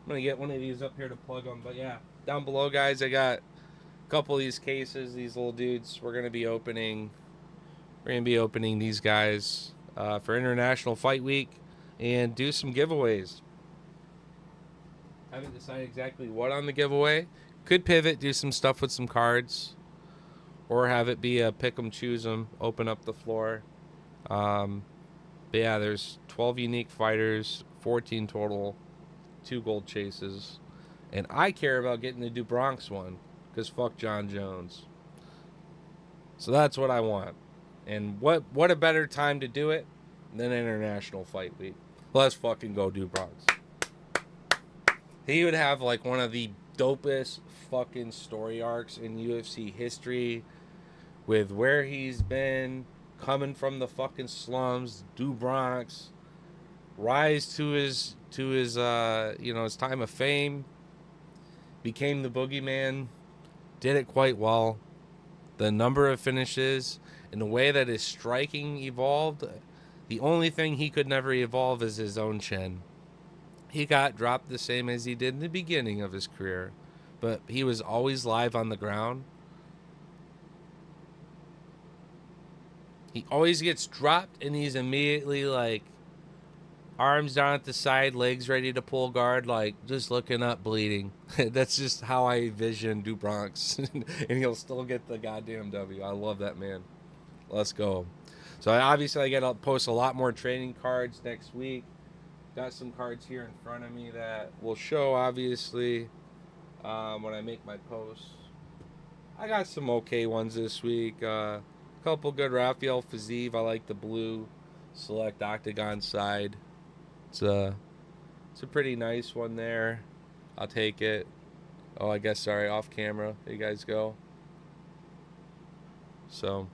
going to get one of these up here to plug them, but yeah, down below, guys, I got a couple of these cases, these little dudes. We're going to be opening these guys for International Fight Week and do some giveaways. Haven't decided exactly what on the giveaway. Could pivot, do some stuff with some cards, or have it be a pick 'em, choose 'em, open up the floor. But yeah, there's 12 unique fighters, 14 total, 2 gold chases. And I care about getting the Do Bronx one, because fuck John Jones. So that's what I want. And what a better time to do it than International Fight Week. Let's fucking go Do Bronx. He would have like one of the dopest fucking story arcs in UFC history, with where he's been, coming from the fucking slums, Do Bronx, rise to his his time of fame, became the boogeyman, did it quite well. The number of finishes and the way that his striking evolved, the only thing he could never evolve is his own chin. He got dropped the same as he did in the beginning of his career, but he was always live on the ground. He always gets dropped and he's immediately like arms down at the side, legs ready to pull guard, like just looking up, bleeding. That's just how I envision Do Bronx. And he'll still get the goddamn W. I love that man. Let's go. So obviously I got to post a lot more training cards next week. Got some cards here in front of me that will show, obviously, when I make my posts. I got some okay ones this week. Couple good Rafael Fiziev. I like the blue select octagon side. It's a pretty nice one there. I'll take it. Oh, I guess, sorry, off camera. There you guys go. So,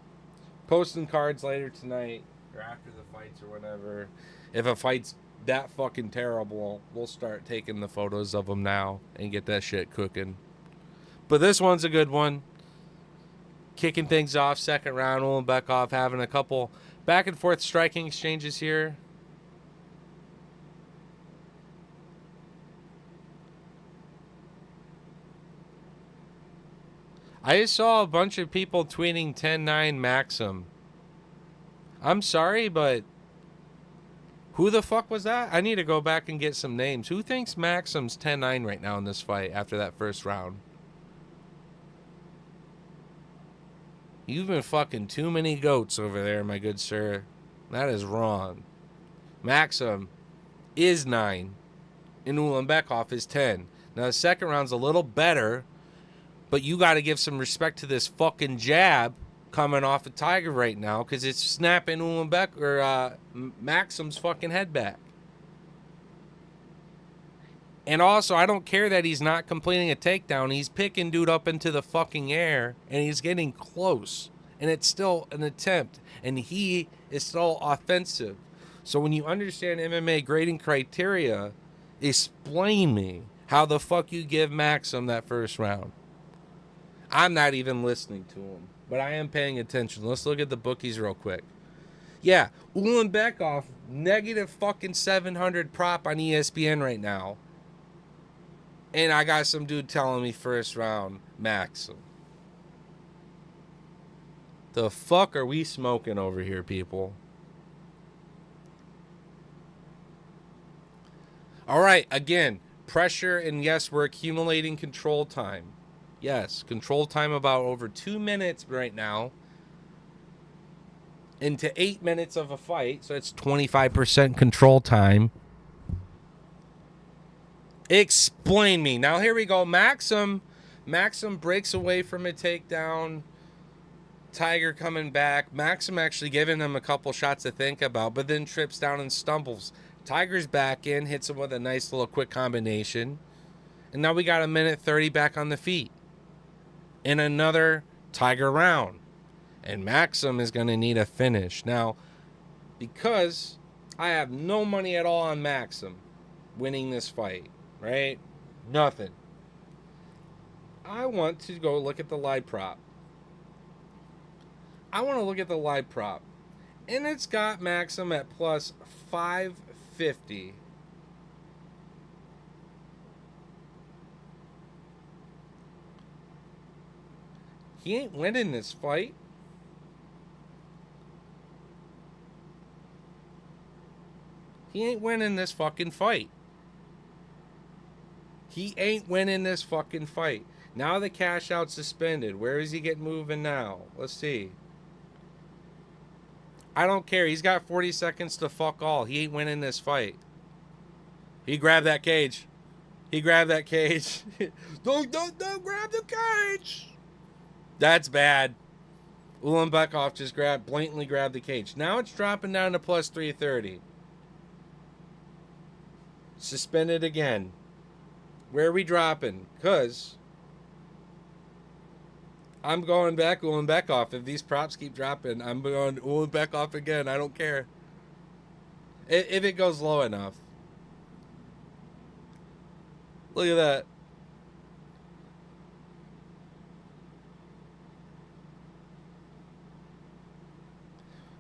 posting cards later tonight or after the fights or whenever. If a fight's that fucking terrible, we'll start taking the photos of them now and get that shit cooking. But this one's a good one. Kicking things off, second round, Ulanbekov having a couple back and forth striking exchanges here. I just saw a bunch of people tweeting 10-9 Maxim. I'm sorry, but who the fuck was that? I need to go back and get some names. Who thinks Maxim's 10-9 right now in this fight after that first round? You've been fucking too many goats over there, my good sir. That is wrong. Maxim is 9, and Ulanbekov is 10. Now, the second round's a little better, but you got to give some respect to this fucking jab coming off of Tiger right now, because it's snapping Maxim's fucking head back. And also, I don't care that he's not completing a takedown. He's picking dude up into the fucking air, and he's getting close. And it's still an attempt, and he is still offensive. So when you understand MMA grading criteria, explain me how the fuck you give Maxim that first round. I'm not even listening to him, but I am paying attention. Let's look at the bookies real quick. Yeah, Ulanbekov, negative fucking 700 prop on ESPN right now. And I got some dude telling me first round Maxim. The fuck are we smoking over here, people? All right, again, pressure, and yes, we're accumulating control time. Yes, control time about over 2 minutes right now into 8 minutes of a fight, so it's 25% control time. Explain me. Now, here we go. Maxim breaks away from a takedown. Tiger coming back. Maxim actually giving him a couple shots to think about, but then trips down and stumbles. Tiger's back in, hits him with a nice little quick combination. And now we got a minute 30 back on the feet. In another Tiger round. And Maxim is going to need a finish. Now, because I have no money at all on Maxim winning this fight, right? Nothing. I want to go look at the live prop. And it's got Maxim at plus 550. He ain't winning this fight. He ain't winning this fucking fight. Now the cash out suspended. Where is he getting moving now? Let's see. I don't care. He's got 40 seconds to fuck all. He ain't winning this fight. He grabbed that cage. He grabbed that cage. Don't grab the cage. That's bad. Ulanbekov just blatantly grabbed the cage. Now it's dropping down to plus 330. Suspended again. Where are we dropping? Because I'm going back Ulanbekov. If these props keep dropping, I'm going Ulanbekov again. I don't care. If it goes low enough. Look at that.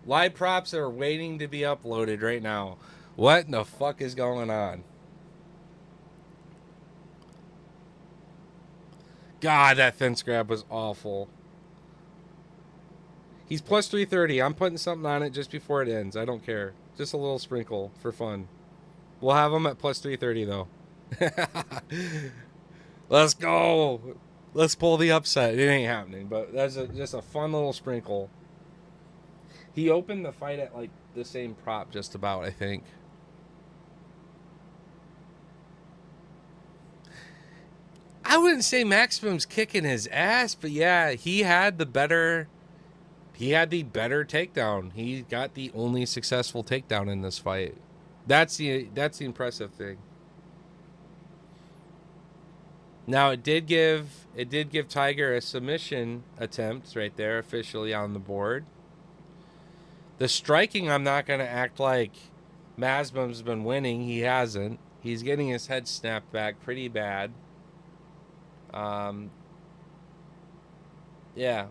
Live props are waiting to be uploaded right now. What in the fuck is going on? God, that fence grab was awful. He's plus 330. I'm putting something on it just before it ends. I don't care. Just a little sprinkle for fun. We'll have him at plus 330 though. Let's go. Let's pull the upset. It ain't happening, but that's just a fun little sprinkle. He opened the fight at like the same prop just about, I think. I wouldn't say Maximum's kicking his ass, but yeah, he had the better takedown. He got the only successful takedown in this fight. That's the impressive thing. Now it did give Tiger a submission attempt right there, officially on the board. The striking, I'm not going to act like Masbum's been winning. He hasn't. He's getting his head snapped back pretty bad. Yeah.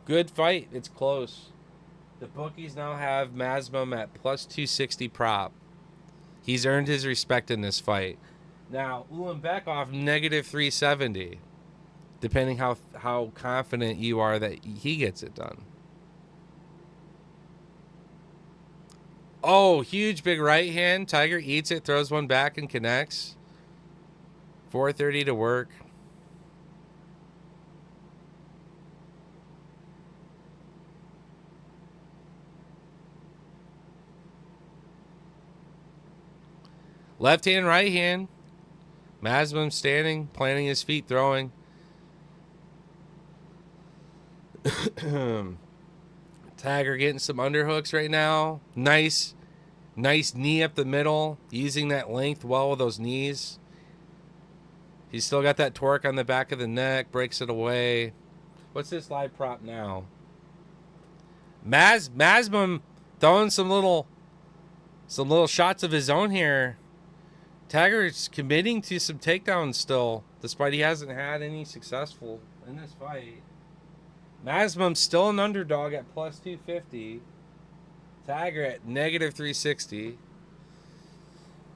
Good fight. It's close. The bookies now have Masbum at plus 260 prop. He's earned his respect in this fight. Now, Ulanbekov, negative 370. Depending how confident you are that he gets it done. Oh, huge big right hand. Tiger eats it, throws one back, and connects. 4:30 to work. Left hand, right hand. Masbum standing, planting his feet, throwing. Tiger getting some underhooks right now. Nice knee up the middle. Using that length well with those knees. He's still got that torque on the back of the neck. Breaks it away. What's this live prop now? Masbum throwing some little shots of his own here. Tiger's committing to some takedowns still, despite he hasn't had any successful in this fight. Masbum's still an underdog at plus 250. Tiger at negative 360.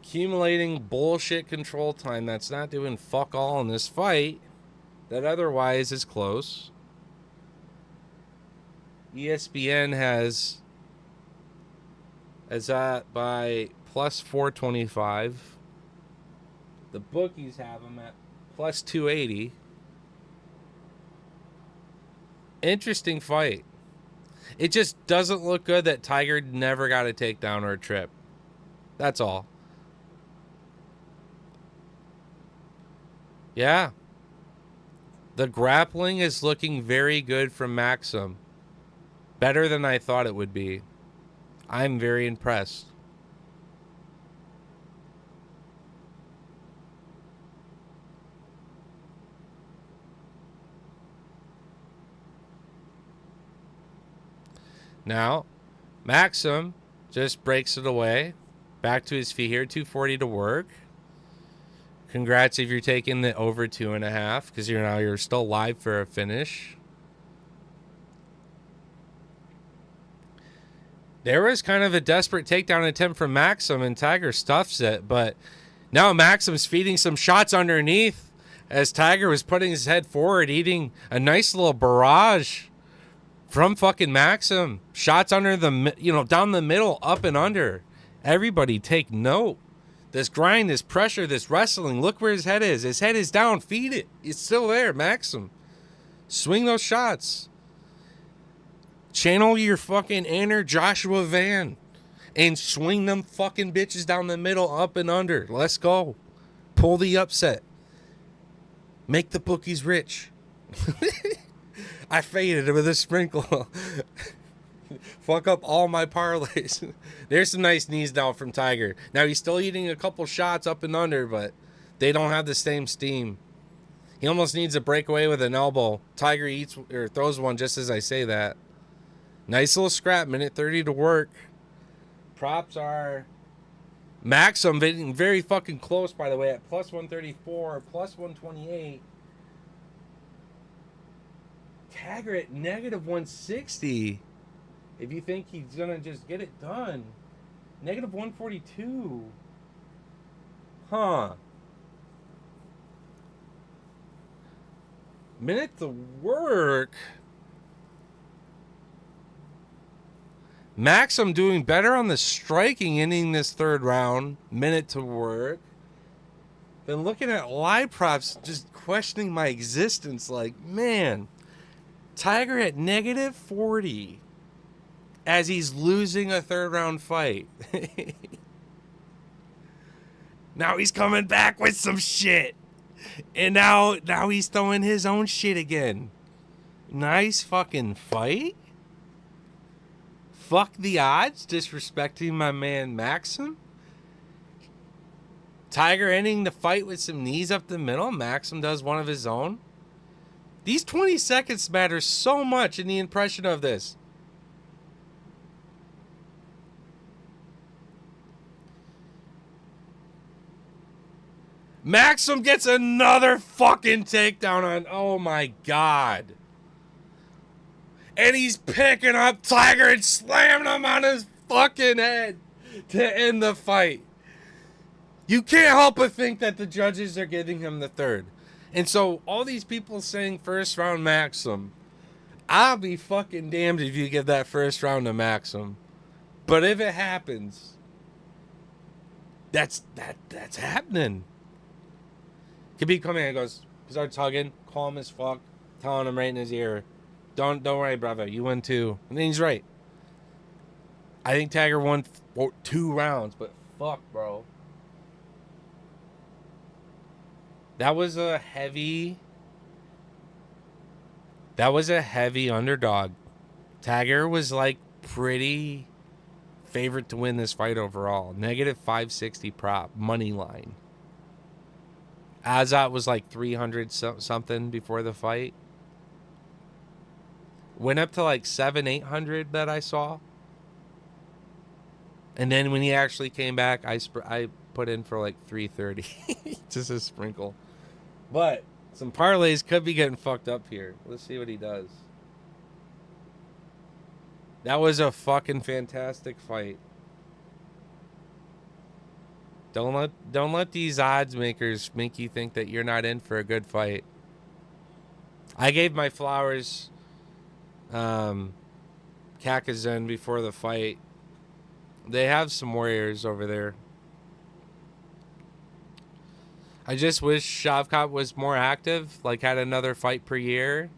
Accumulating bullshit control time that's not doing fuck all in this fight that otherwise is close. ESPN has that by plus 425. The bookies have him at plus 280. Interesting fight. It just doesn't look good that Tiger never got a takedown or a trip. That's all. Yeah. The grappling is looking very good from Maxim. Better than I thought it would be. I'm very impressed. Now, Maxim just breaks it away. Back to his feet here. 240 to work. Congrats if you're taking the over 2.5 because you're still live for a finish. There was kind of a desperate takedown attempt from Maxim and Tiger stuffs it, but now Maxim's feeding some shots underneath as Tiger was putting his head forward, eating a nice little barrage from fucking Maxim. Shots under the, down the middle, up and under. Everybody take note. This grind, this pressure, this wrestling. Look where his head is. His head is down. Feed it. It's still there. Maxim. Swing those shots. Channel your fucking inner Joshua Van. And swing them fucking bitches down the middle, up and under. Let's go. Pull the upset. Make the bookies rich. I faded with a sprinkle. Fuck up all my parlays. There's some nice knees down from Tiger. Now he's still eating a couple shots up and under, but they don't have the same steam. He almost needs a breakaway with an elbow. Tiger eats or throws one just as I say that. Nice little scrap. Minute 30 to work. Props are Maxim getting very fucking close, by the way, at plus 134, plus 128. Tiger at negative 160. If you think he's going to just get it done. Negative 142. Huh. Minute to work. Maxim doing better on the striking, ending this third round. Minute to work. Been looking at live props, just questioning my existence. Like, man, Tiger at negative 40 as he's losing a third round fight. Now he's coming back with some shit. And now he's throwing his own shit again. Nice fucking fight. Fuck the odds, disrespecting my man Maxim. Tiger ending the fight with some knees up the middle. Maxim does one of his own. These 20 seconds matter so much in the impression of this. Maxim gets another fucking takedown on. Oh my God. And he's picking up Tiger and slamming him on his fucking head to end the fight. You can't help but think that the judges are giving him the third. And so all these people saying first round Maxim, I'll be fucking damned if you give that first round to Maxim. But if it happens, that's happening. Khabib coming in and goes, starts hugging, calm as fuck, telling him right in his ear, Don't worry, brother. You win too. And then he's right. I think Tiger won 2 rounds, but fuck, bro. That was a heavy underdog. Tiger was like pretty favorite to win this fight overall. Negative 560 prop, money line. Azat was like 300 something before the fight. Went up to like 800 that I saw. And then when he actually came back, I put in for like 330. Just a sprinkle. But some parlays could be getting fucked up here. Let's see what he does. That was a fucking fantastic fight. Don't let these odds makers make you think that you're not in for a good fight. I gave my flowers Kakazin before the fight. They have some warriors over there. I just wish Shavkat was more active, like had another fight per year.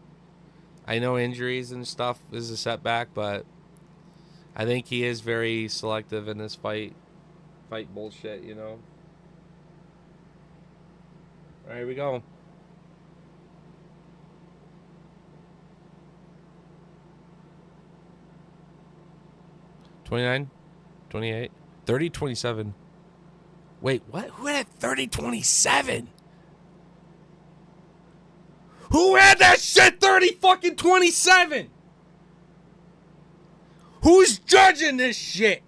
I know injuries and stuff is a setback, but I think he is very selective in this fight bullshit, you know. All right, here we go. $29, $28, $30, $27. Wait, what? Who had $30.27? Who had that shit $30.27? Who's judging this shit?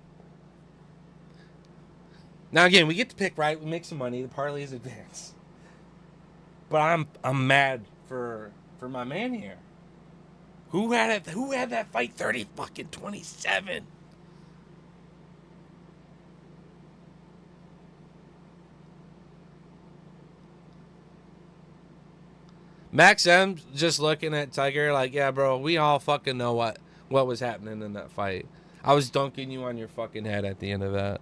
Now again, we get to pick right. We make some money. The parlay is advanced. But I'm mad for my man here. Who had it? Who had that fight $30.27? Max M just looking at Tiger like, yeah, bro, we all fucking know what was happening in that fight. I was dunking you on your fucking head at the end of that.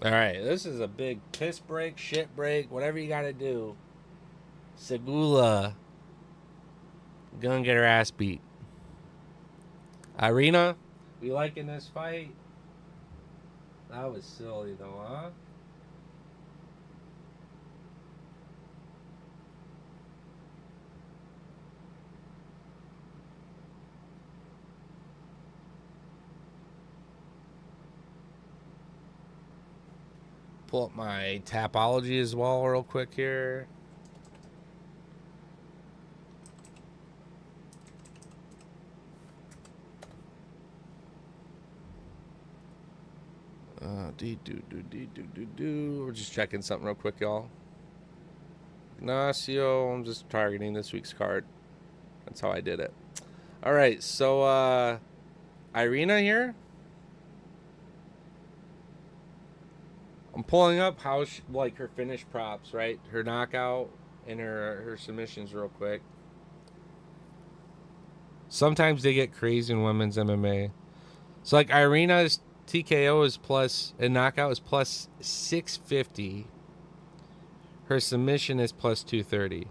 All right, this is a big piss break, shit break, whatever you got to do. Segula gonna get her ass beat. Irina, we liking this fight? That was silly though, huh? Pull up my Tapology as well real quick here. We're just checking something real quick, y'all. Ignacio, I'm just targeting this week's card. That's how I did it. All right, so Irina here. I'm pulling up how she, like her finished props, right? Her knockout and her submissions real quick. Sometimes they get crazy in women's MMA. So like Irina's TKO is plus and knockout is plus 650. Her submission is plus 230.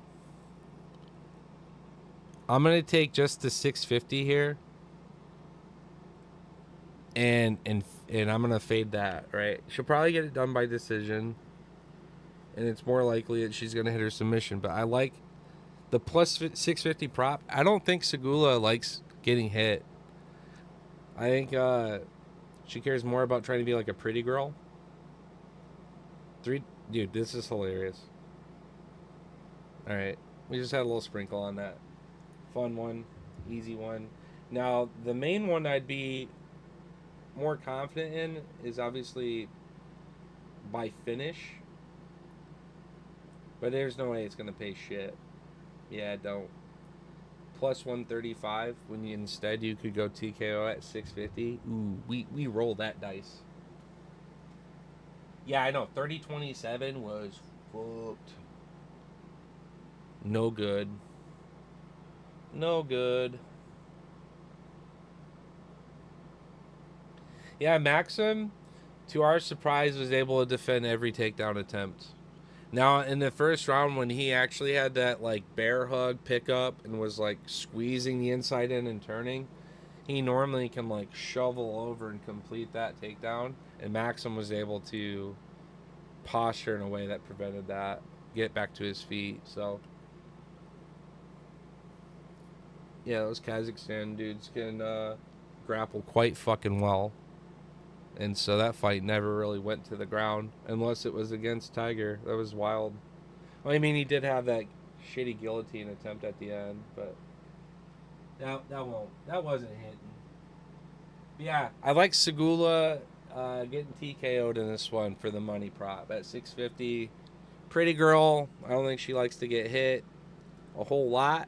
I'm gonna take just the 650 here, and I'm gonna fade that. Right, she'll probably get it done by decision, and it's more likely that she's gonna hit her submission. But I like the plus 650 prop. I don't think Segula likes getting hit. I think she cares more about trying to be like a pretty girl. Dude, this is hilarious. All right, we just had a little sprinkle on that. Fun one, easy one. Now the main one I'd be more confident in is obviously by finish, but there's no way it's gonna pay shit. Yeah, don't. Plus 135 when you instead you could go TKO at 650. Ooh, we roll that dice. Yeah, I know. 30-27 was fucked. No good. No good. Yeah, Maxim, to our surprise, was able to defend every takedown attempt. Now, in the first round, when he actually had that like bear hug pickup and was like squeezing the inside in and turning, he normally can like shovel over and complete that takedown. And Maxim was able to posture in a way that prevented that, get back to his feet. So, yeah, those Kazakhstan dudes can grapple quite fucking well. And so that fight never really went to the ground unless it was against Tiger. That was wild. Well, I mean, he did have that shitty guillotine attempt at the end, but that wasn't hitting. But yeah, I like Segula getting TKO'd in this one for the money prop at 650. Pretty girl. I don't think she likes to get hit a whole lot.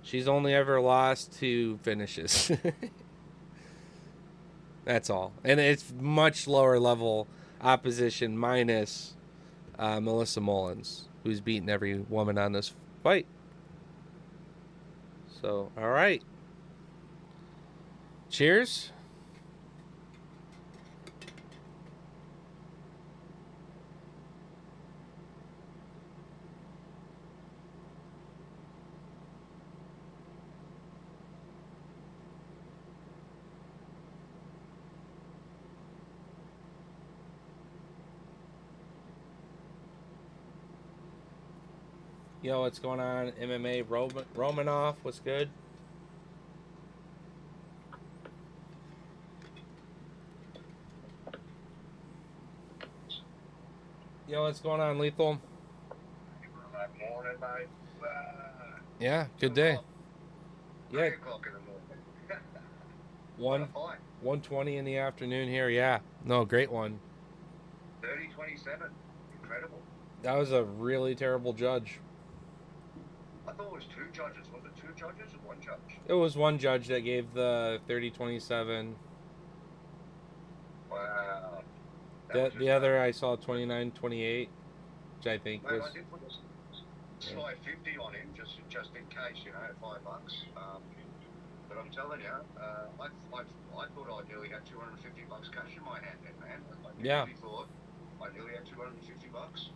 She's only ever lost 2 finishes. That's all. And it's much lower level opposition minus Melissa Mullins, who's beaten every woman on this fight. So, all right. Cheers. Yo, what's going on? MMA Romanov, what's good? Yo, what's going on, Lethal? Morning, mate. Yeah, good day. Yeah. 3 o'clock in the morning. 1:20 in the afternoon here. Yeah. No, great one. 30-27. Incredible. That was a really terrible judge. I thought it was 2 judges. Was it 2 judges or 1 judge? It was one judge that gave the 30-27. Wow. The other I saw 29-28, which I think Mate, was. I did put a slide 50 on him just in case, $5. But I'm telling you, I thought I nearly had $250 cash in my hand then, man. I Yeah. really thought I nearly had $250.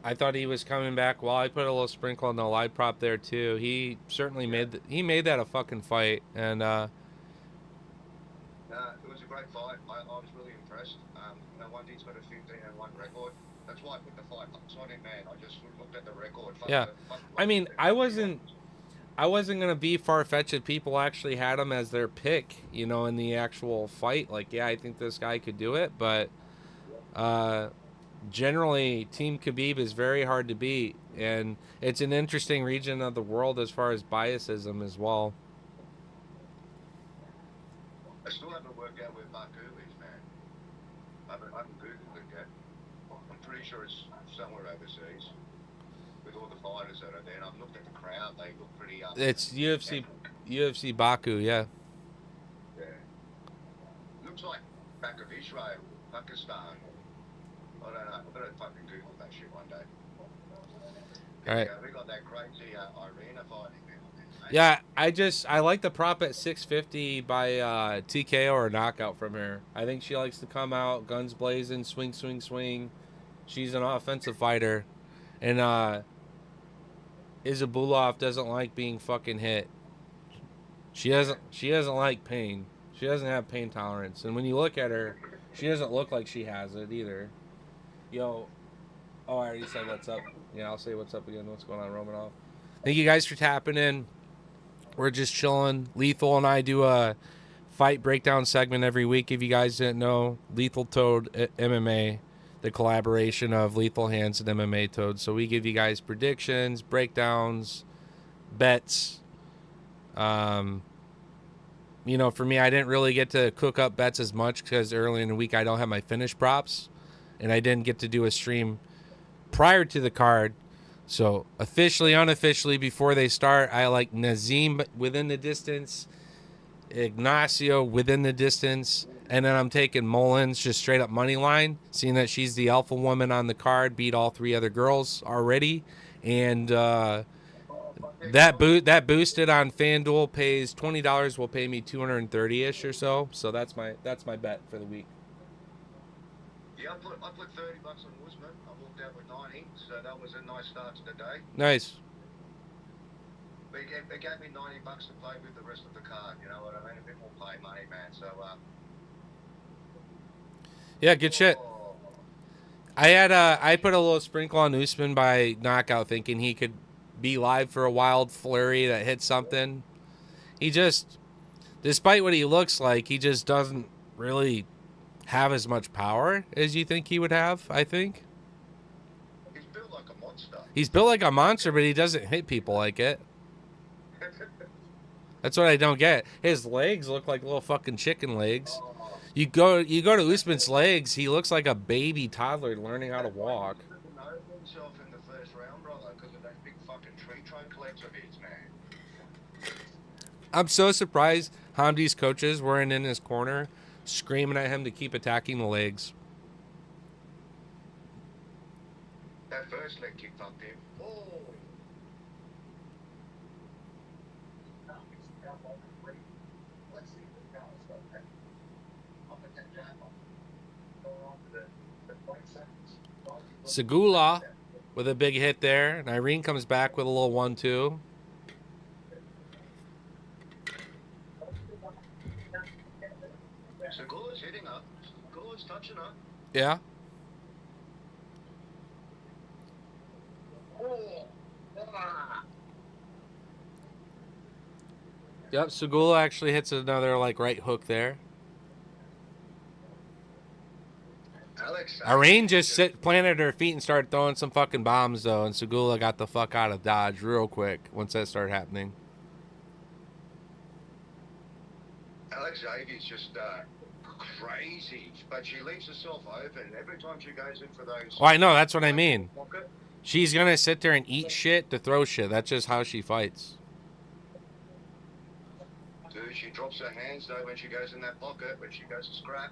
I thought he was coming back. Well, I put a little sprinkle on the live prop there too. He certainly he made that a fucking fight, and It was a great fight. I was really impressed. One dude's got a 15-1 record. That's why I put the $5 on him, man. I just looked at the record. Yeah. I mean, I wasn't gonna be far fetched if people actually had him as their pick, you know, in the actual fight. Like, yeah, I think this guy could do it, but generally, Team Khabib is very hard to beat, and it's an interesting region of the world as far as biasism as well. I still haven't worked out where Baku is, man. I haven't Googled it yet. I'm pretty sure it's somewhere overseas with all the fighters that are there. And I've looked at the crowd; they look pretty. It's UFC Baku, yeah. Yeah. Looks like back of Israel, Pakistan. I don't know. I'm gonna fucking Google that shit one day. All right. We got that crazy arena fighting there. Yeah, I like the prop at 650 by TKO or knockout from her. I think she likes to come out, guns blazing, swing, swing, swing. She's an offensive fighter. And Isabulov doesn't like being fucking hit. She doesn't like pain. She doesn't have pain tolerance. And when you look at her, she doesn't look like she has it either. Yo, oh, I already said what's up. Yeah, I'll say what's up again. What's going on, Romanov? Thank you guys for tapping in. We're just chilling. Lethal and I do a fight breakdown segment every week. If you guys didn't know, Lethal Toad MMA, the collaboration of Lethal Hands and MMA Toad. So we give you guys predictions, breakdowns, bets. You know, for me, I didn't really get to cook up bets as much because early in the week I don't have my finished props, and I didn't get to do a stream prior to the card. So officially, unofficially, before they start, I like Nazim within the distance, Ignacio within the distance, and then I'm taking Mullins just straight up money line, seeing that she's the alpha woman on the card, beat all three other girls already, and that boosted on FanDuel pays $20 will pay me $230-ish or so. So that's my bet for the week. Yeah, I put $30 on Usman. I walked out with 90, so that was a nice start to the day. Nice. But it gave me $90 to play with the rest of the card. You know what I mean? A bit more play money, man. So yeah, good shit. I put a little sprinkle on Usman by knockout, thinking he could be live for a wild flurry that hits something. He just, despite what he looks like, he just doesn't really have as much power as you think he would have, I think. He's built like a monster. He's built like a monster, but he doesn't hit people like it. That's what I don't get. His legs look like little fucking chicken legs. You go to Usman's legs, he looks like a baby toddler learning how to walk. Himself in the first round, brother, because of that big fucking tree trunk legs of his, man. I'm so surprised Hamdi's coaches weren't in his corner screaming at him to keep attacking the legs. That first leg kick fucked him. Oh. Segula with a big hit there, and Irene comes back with a little 1-2. Segula's hitting up. Segula's touching up. Yeah. Oh. Yep, Segula actually hits another like right hook there. Irene just planted her feet and started throwing some fucking bombs though, and Segula got the fuck out of Dodge real quick once that started happening. Alex Xavier's just crazy, but she leaves herself open every time she goes in for those. Oh, I know, that's what I mean. She's gonna sit there and eat shit to throw shit. That's just how she fights. Dude, she drops her hands though when she goes in that pocket, when she goes to scrap.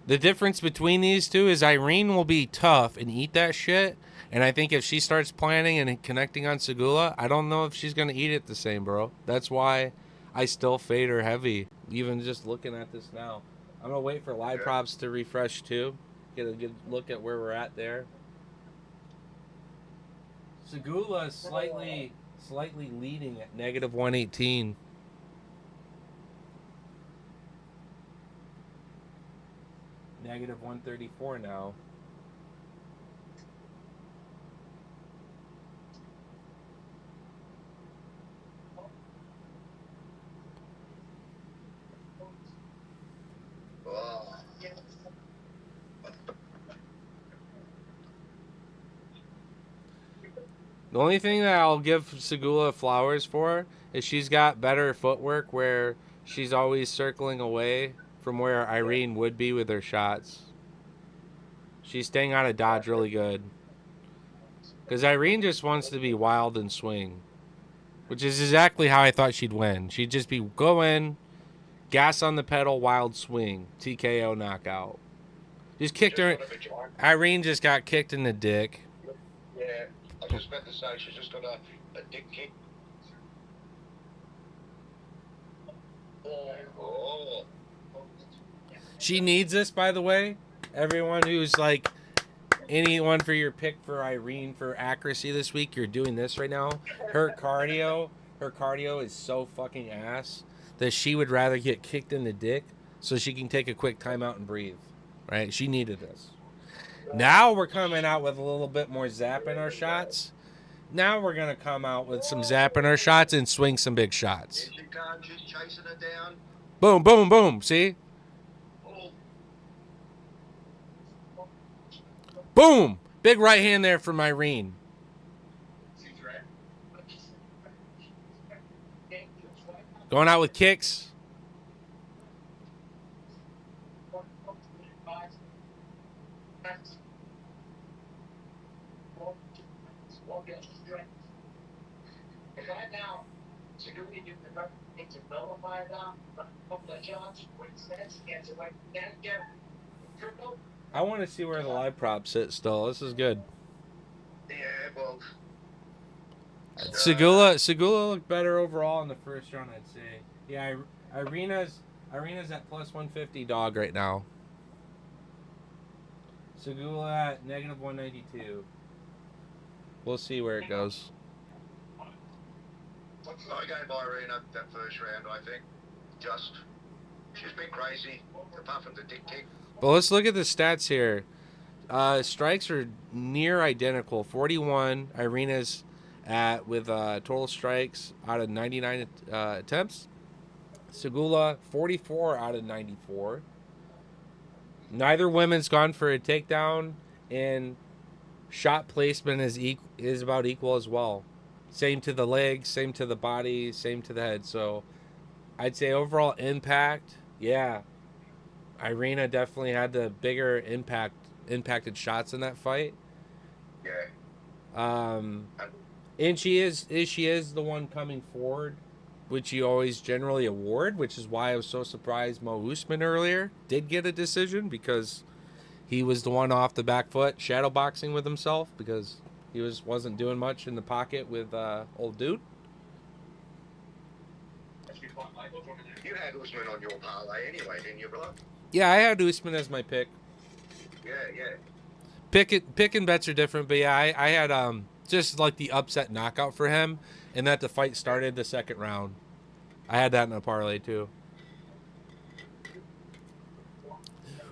The difference between these two is Irene will be tough and eat that shit. And I think if she starts planning and connecting on Segula, I don't know if she's going to eat it the same, bro. That's why I still fade her heavy, even just looking at this now. I'm going to wait for live props to refresh too. Get a good look at where we're at there. Segula is slightly leading at negative 118. Negative 134 now. The only thing that I'll give Segula flowers for is she's got better footwork where she's always circling away from where Irene would be with her shots. She's staying out of dodge really good. Because Irene just wants to be wild and swing. Which is exactly how I thought she'd win. She'd just be go in, gas on the pedal, wild swing, TKO knockout. Just kicked her. Irene just got kicked in the dick. Yeah, I was just about to say she's just got a dick kick. Oh. She needs this, by the way. Everyone who's like, anyone for your pick for Irene for accuracy this week, you're doing this right now. Her cardio is so fucking ass that she would rather get kicked in the dick so she can take a quick timeout and breathe. Right? She needed this. Now we're coming out with a little bit more zap in our shots. Now we're going to come out with some zap in our shots and swing some big shots. Here she comes, she's chasing her down. Boom, boom, boom. See? Oh. Boom! Big right hand there from Irene. Going out with kicks. I want to see where the live prop sits still. This is good. Yeah, well. Segula looked better overall in the first round, I'd say. Yeah, Irena's at plus 150 dog right now. Segula at negative 192. We'll see where it goes. I gave Irene that first round, I think. She's been crazy, apart from the dick kick. But let's look at the stats here. Strikes are near identical. 41 Irena's at with total strikes out of 99 attempts. Segula 44 out of 94. Neither woman's gone for a takedown, and shot placement is about equal as well. Same to the legs, same to the body, same to the head. So I'd say overall impact, yeah. Irena definitely had the bigger impacted shots in that fight. Yeah. And she is the one coming forward, which you always generally award, which is why I was so surprised Mo Usman earlier did get a decision, because he was the one off the back foot shadowboxing with himself because he wasn't doing much in the pocket with old dude. You had Usman on your parlay anyway, didn't you, brother? Yeah, I had Usman as my pick. Yeah. Pick and bets are different, but yeah, I had just like the upset knockout for him, and that the fight started the second round. I had that in a parlay too.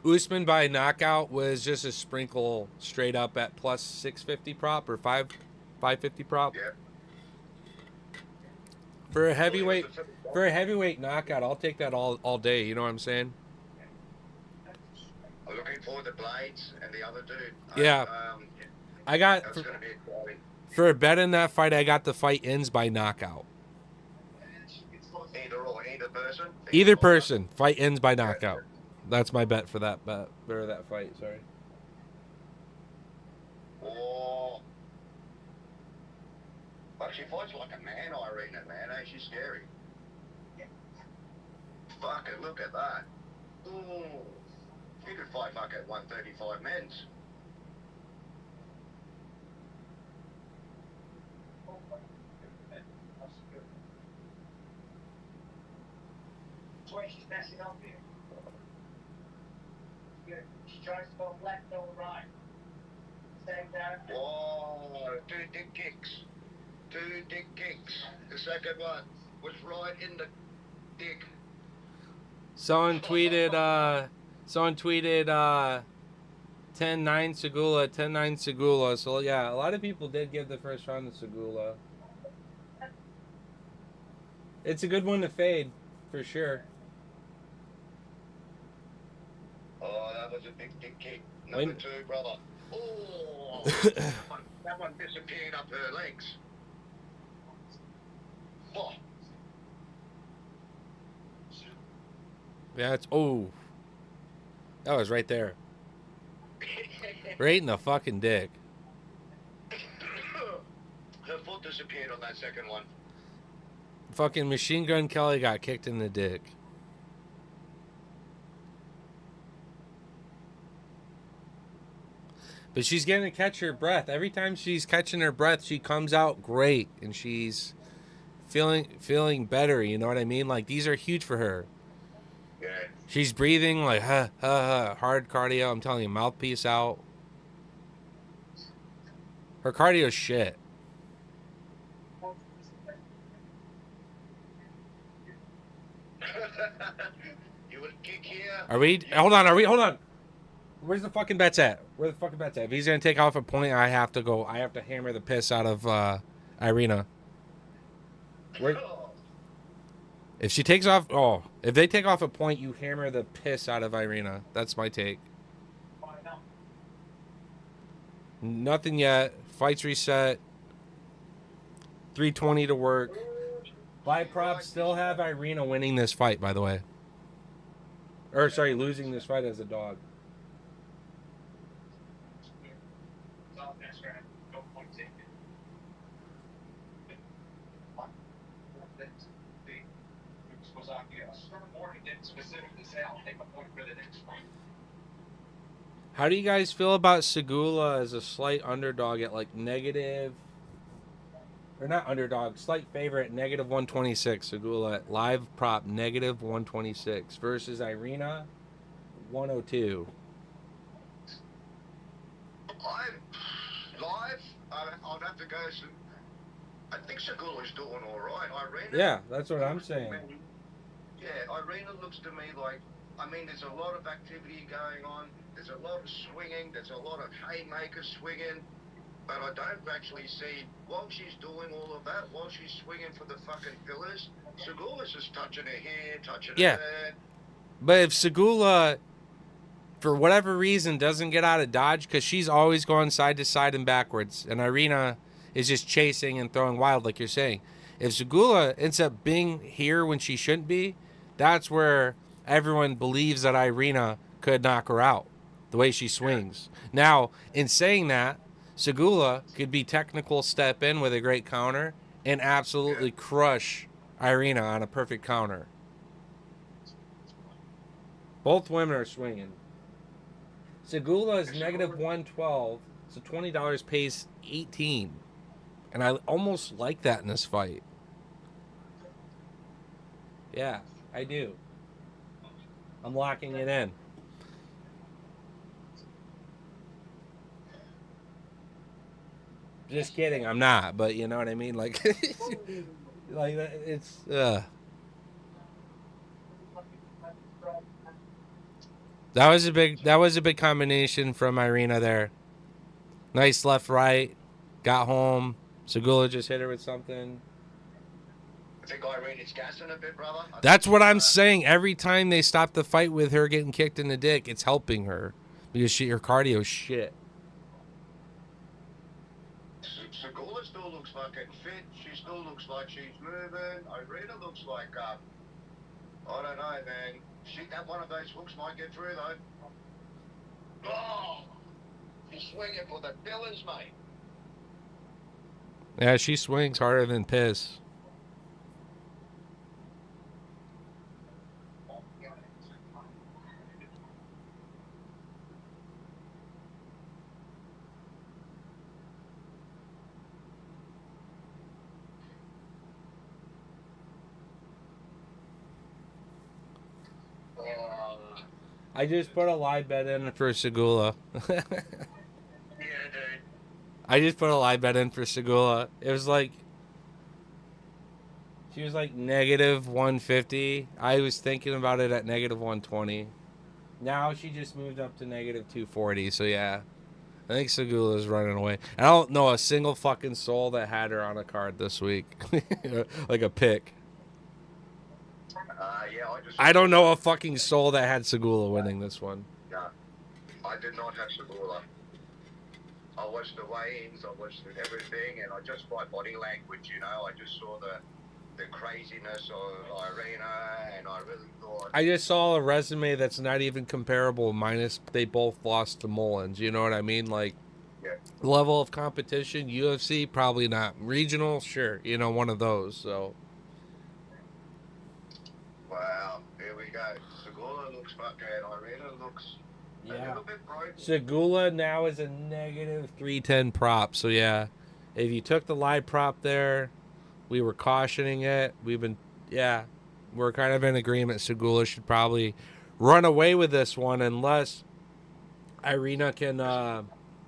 Usman by knockout was just a sprinkle straight up at plus 650 prop or 550 prop. Yeah. For a heavyweight knockout, I'll take that all day. You know what I'm saying? I'm looking forward to Blades and the other dude. Yeah. I got for a bet in that fight. I got the fight ends by knockout. Either person. Fight ends by knockout. That's my bet for that bet or that fight. Sorry. Oh. But she fights like a man, Irene, man. Eh? She's scary. Fucking look at that. Ooh. He could fight fucking 135 men's. She's messing up here. She tries to go left or right. Stay down. Whoa, 2 dick kicks. 2 dick kicks. The second one was right in the dick. Someone tweeted 10-9 Segula, 10-9 Segula. So yeah, a lot of people did give the first round to Segula. It's a good one to fade, for sure. Oh, that was a big dick kick. Number 2, brother. Oh, that one disappeared up her legs. Oh. Yeah, it's that was right there, right in the fucking dick. Her foot disappeared on that second one. Fucking Machine Gun Kelly got kicked in the dick. But she's getting to catch her breath. Every time she's catching her breath, she comes out great, and she's feeling better. You know what I mean? Like, these are huge for her. Yeah. She's breathing like hard cardio. I'm telling you, mouthpiece out. Her cardio's shit. You would kick here. Hold on. Where's the fucking bets at? Where the fucking bets at? If he's gonna take off a point, I have to go. I have to hammer the piss out of Irina. If she takes off, if they take off a point, you hammer the piss out of Irina. That's my take. Nothing yet. Fights reset. 320 to work. Buy props still have Irina winning this fight, by the way. Or sorry, losing this fight as a dog. How do you guys feel about Segula as a slight underdog at like negative, or not underdog, slight favorite, negative 126? Segula at live prop negative 126 versus Irina 102. I'd have to go. I think Segula's doing all right. Irina. Yeah, that's what I'm saying. Yeah, Irina looks to me like, I mean, there's a lot of activity going on. There's a lot of swinging. There's a lot of haymakers swinging. But I don't actually see, while she's doing all of that, while she's swinging for the fucking pillars, Segula's just touching her here, touching her there. But if Segula, for whatever reason, doesn't get out of dodge, because she's always going side to side and backwards, and Irina is just chasing and throwing wild, like you're saying. If Segula ends up being here when she shouldn't be, that's where everyone believes that Irina could knock her out, the way she swings. Now, in saying that, Segula could be technical step in with a great counter and absolutely crush Irina on a perfect counter. Both women are swinging. Segula is negative 112, so $20 pays 18. And I almost like that in this fight. Yeah, I do. I'm locking it in. Just kidding, I'm not, but you know what I mean? Like, like it's, That was a big combination from Irina there. Nice left, right, got home. Segula just hit her with something. I think Irina's gassing a bit, brother. That's what I'm saying. Every time they stop the fight with her getting kicked in the dick, it's helping her because her cardio's shit. Segula still looks fucking fit. She still looks like she's moving. Irina looks like, I don't know, man. That one of those hooks might get through, though. Oh! She's swinging for the pillars, mate. Yeah, she swings harder than piss. I just put a live bet in for Segula. Yeah, dude. I just put a live bet in for Segula. It was like she was like negative 150. I was thinking about it at negative 120. Now she just moved up to negative 240. So yeah, I think Segula's running away. I don't know a single fucking soul that had her on a card this week, like a pick. Yeah, I just. I don't know a fucking soul that had Segula winning this one. Yeah, I did not have Sabula. I watched the weigh-ins, I watched everything, and I just by body language, you know, I just saw the craziness of Irina, and I really thought. I just saw a resume that's not even comparable. Minus they both lost to Mullins. You know what I mean? Like Yeah. level of competition, UFC probably not. Regional, sure. You know, one of those. So Wow, here we go. Segula looks fucking. Irina looks a little bit broken. Segula now is a negative 310 prop. So yeah, if you took the live prop there, we were cautioning it. We're kind of in agreement. Segula should probably run away with this one unless Irina can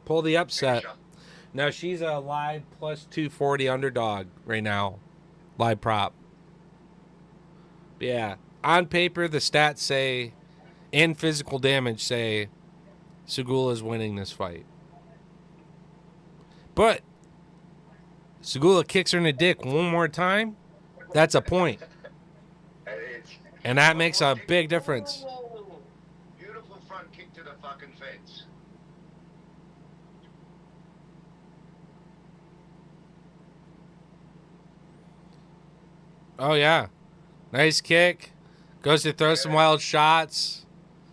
pull the upset. Finisher. Now she's a live plus 240 underdog right now, live prop. Yeah, on paper the stats say, and physical damage say, Segula's winning this fight. But Segula kicks her in the dick one more time. That's a point, It is. and that makes a big difference. Beautiful front kick to the fucking fence. Oh yeah, nice kick. Goes to throw some wild shots.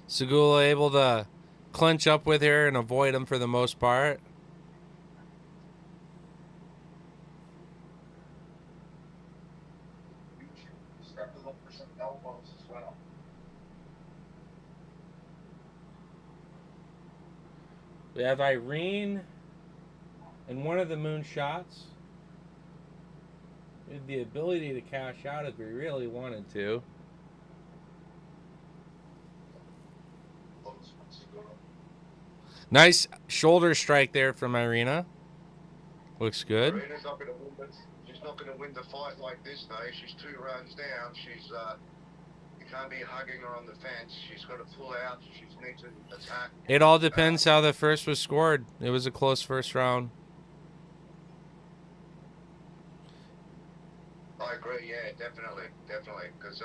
Segula able to clinch up with her and avoid him for the most part. Start to look for some elbows as well. We have Irene in one of the moon shots. We have the ability to cash out if we really wanted to. Nice shoulder strike there from Irina. Looks good. Irina's not going to win this. She's not going to win the fight like this, though. She's 2 rounds down. You can't be hugging her on the fence. She's got to pull out. She needs to attack. It all depends how the first was scored. It was a close first round. I agree, yeah, definitely. Because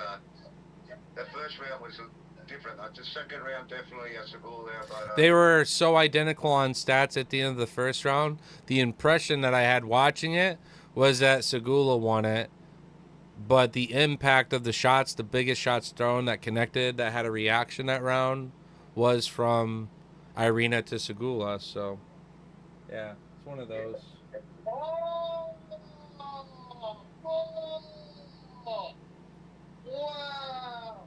the first round was different. The second round, definitely, that's a goal there. But, They were so identical on stats at the end of the first round. The impression that I had watching it was that Segula won it. But the impact of the shots, the biggest shots thrown that connected, that had a reaction that round, was from Irina to Segula. So, yeah, it's one of those. Oh! Wow!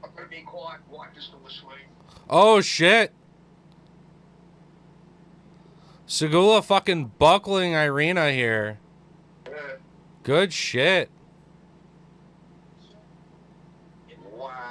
I'm going to be quiet, wipe this to sleep. Oh, shit. Segula fucking buckling Irina here. Yeah. Good shit. Wow.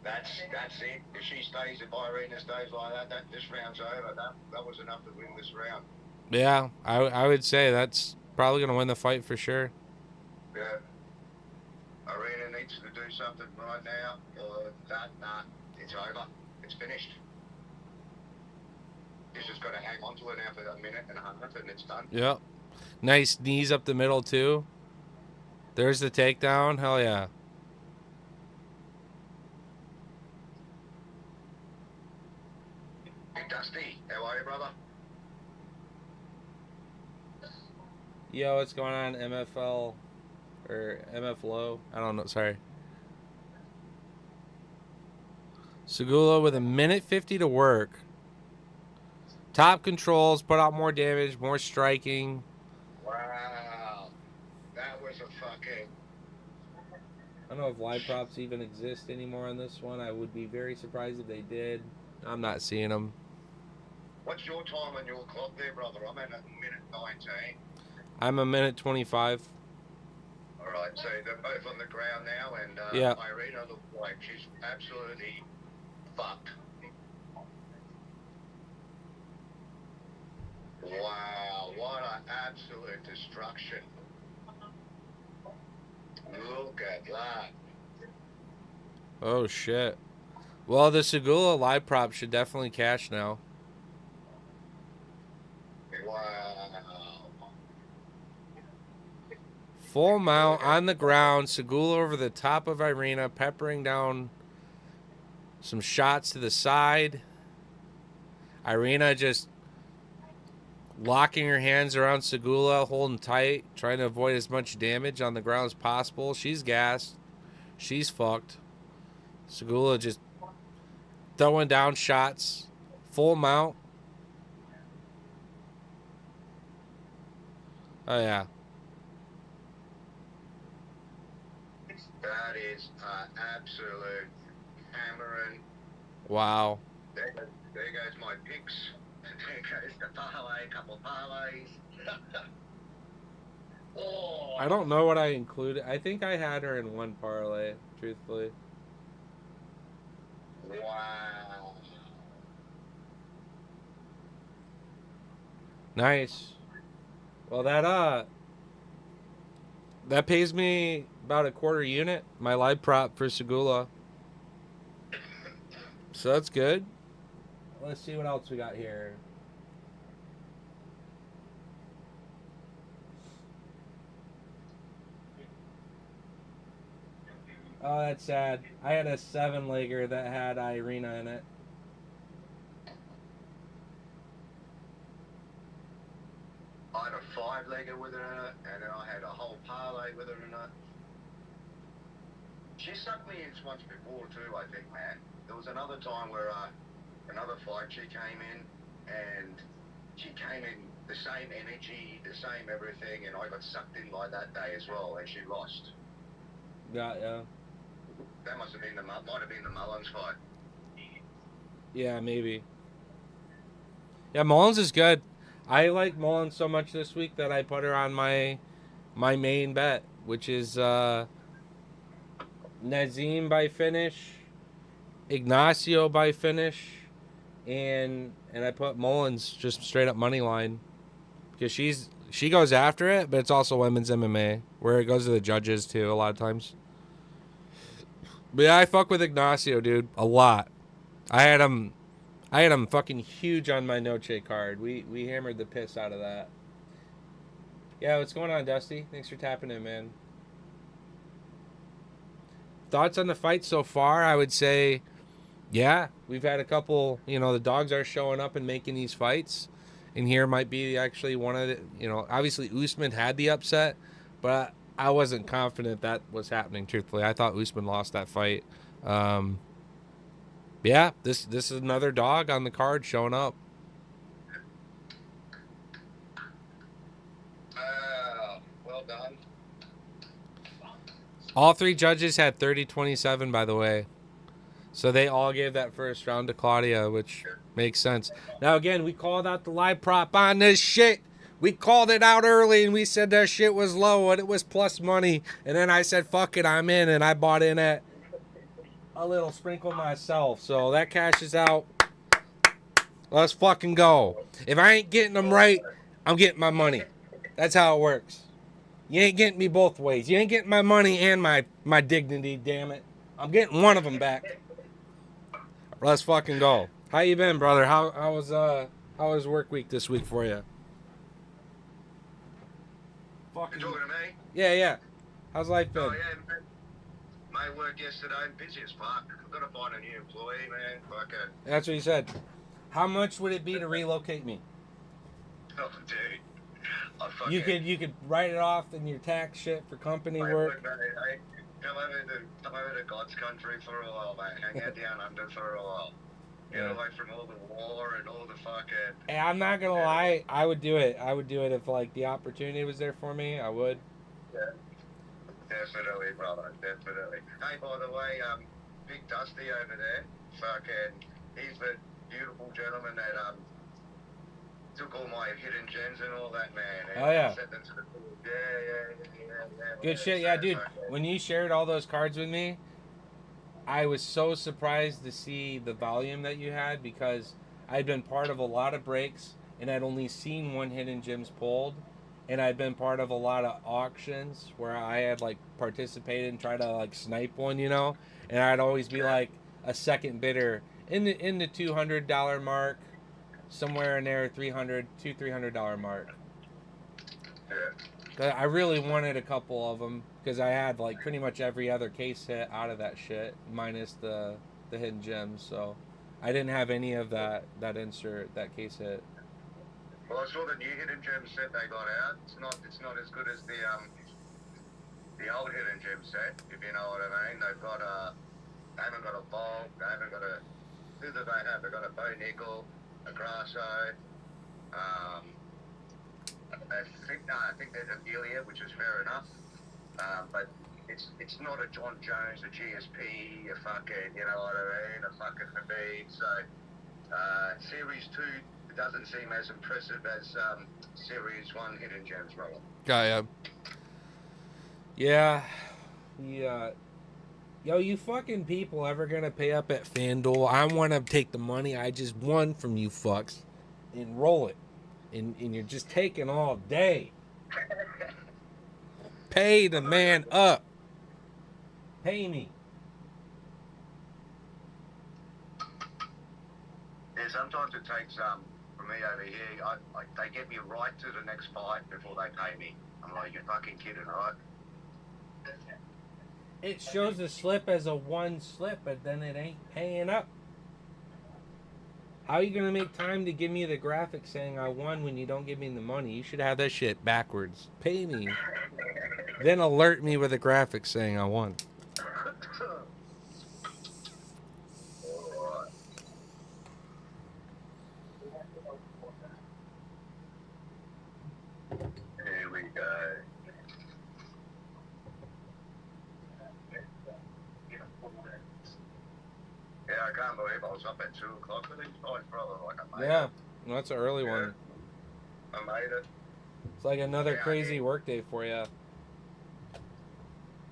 That's it. If she stays, if Irina stays like that, this round's over. That was enough to win this round. Yeah, I would say that's probably going to win the fight for sure. Yeah. Irina needs to do something right now. Nah, it's over. It's finished. She's just got to hang on to it now for a minute and a half, and it's done. Yep. Nice knees up the middle, too. There's the takedown. Hell yeah. Hey, Dusty, how are you, brother? Yo, what's going on? MFL or MF Low? I don't know. Sorry. Segula with 1:50 to work. Top controls, put out more damage, more striking. Wow. That was a fucking... I don't know if live props even exist anymore on this one. I would be very surprised if they did. I'm not seeing them. What's your time on your clock there, brother? I'm at 1:19. I'm a minute 25. All right, so they're both on the ground now, and Yeah. Irina looks like she's absolutely fucked. Wow, what an absolute destruction. Look at that. Oh, shit. Well, the Segula live prop should definitely cash now. Wow. Full mount on the ground. Segula over the top of Irina, peppering down some shots to the side. Irina just locking her hands around Segula, holding tight, trying to avoid as much damage on the ground as possible. She's gassed. She's fucked. Segula just throwing down shots. Full mount. Oh, yeah. That is absolute hammering. Wow. There goes my picks. There goes the parlay, couple parlays. Oh. I don't know what I included. I think I had her in one parlay, truthfully. Wow. Nice. Well, that pays me about a quarter unit, my live prop for Segula. So that's good. Let's see what else we got here. Oh, that's sad. I had a 7-legger that had Irina in it. I had a 5-legger with her in it, and then I had a whole parlay with her in it. She sucked me in once before too, I think, man. There was another time where another fight she came in, and she came in the same energy, the same everything, and I got sucked in by that day as well, and she lost. Yeah. That might have been the Mullins fight. Yeah, maybe. Yeah, Mullins is good. I like Mullins so much this week that I put her on my main bet, which is Nazim by finish, Ignacio by finish, and I put Mullins just straight up money line because she goes after it, but it's also women's MMA where it goes to the judges too a lot of times. But yeah, I fuck with Ignacio, dude, a lot. I had him fucking huge on my Noche card. We hammered the piss out of that. Yeah, what's going on, Dusty? Thanks for tapping in, man. Thoughts on the fight so far? I would say, yeah, we've had a couple. The dogs are showing up and making these fights, and here might be actually one of the. Obviously Usman had the upset, but I wasn't confident that was happening. Truthfully, I thought Usman lost that fight. Yeah, this is another dog on the card showing up. Well done. All three judges had 30-27, by the way. So they all gave that first round to Claudia, which makes sense. Now, again, we called out the live prop on this shit. We called it out early, and we said that shit was low, and it was plus money. And then I said, fuck it, I'm in, and I bought in at a little sprinkle myself. So that cashes out. Let's fucking go. If I ain't getting them right, I'm getting my money. That's how it works. You ain't getting me both ways. You ain't getting my money and my dignity, damn it. I'm getting one of them back. Let's fucking go. How you been, brother? How was work week this week for you? Fucking. You talking to me? Yeah. How's life been? Oh yeah, man. My work yesterday, busy as fuck. I've got to find a new employee, man. Fucking. That's what he said. How much would it be to relocate me? Oh, dude. You could write it off in your tax shit for company work. Come over to God's country for a while, mate. Hang out down under for a while. Get away from all the war and all the fucking. Hey, I'm not gonna lie. I would do it. I would do it if the opportunity was there for me. I would. Yeah. Definitely, brother. Definitely. Hey, by the way, Big Dusty over there, fucking, he's the beautiful gentleman that took all my hidden gems and all that, man. And Oh, yeah. sent them to the pool. Yeah. Good shit, yeah, dude. When you shared all those cards with me, I was so surprised to see the volume that you had because I'd been part of a lot of breaks and I'd only seen one hidden gems pulled, and I'd been part of a lot of auctions where I had like participated and tried to like snipe one, you know, and I'd always be like a second bidder in the $200 mark, somewhere in there, $300 mark. Yeah. I really wanted a couple of them because I had like pretty much every other case hit out of that shit, minus the hidden gems. So I didn't have any of that insert, that case hit. Well, I saw the new hidden gem set they got out. It's not as good as the old hidden gem set, if you know what I mean. They haven't got a bulk, they haven't got a, who do they have? They've got a bow nickel, a grasso, I think there's a Delia, which is fair enough. But it's not a John Jones, a GSP, a fucking, you know what I mean, a fucking Habib. So Series 2 doesn't seem as impressive as Series 1 hidden gems, brother. Yeah. Yo, you fucking people ever gonna pay up at FanDuel? I want to take the money I just won from you fucks and roll it. And you're just taking all day. Pay the man up. Pay me. Yeah, sometimes it takes, for me over here, they get me right to the next fight before they pay me. I'm like, you're fucking kidding, right? It shows the slip as a one slip, but then it ain't paying up. How are you going to make time to give me the graphic saying I won when you don't give me the money? You should have that shit backwards. Pay me. Then alert me with a graphic saying I won. Here we go. Yeah, I can't believe I was up at 2 o'clock for these fights, brother. Like, I made it. Well, that's an early one. I made it. It's like another crazy work day for you.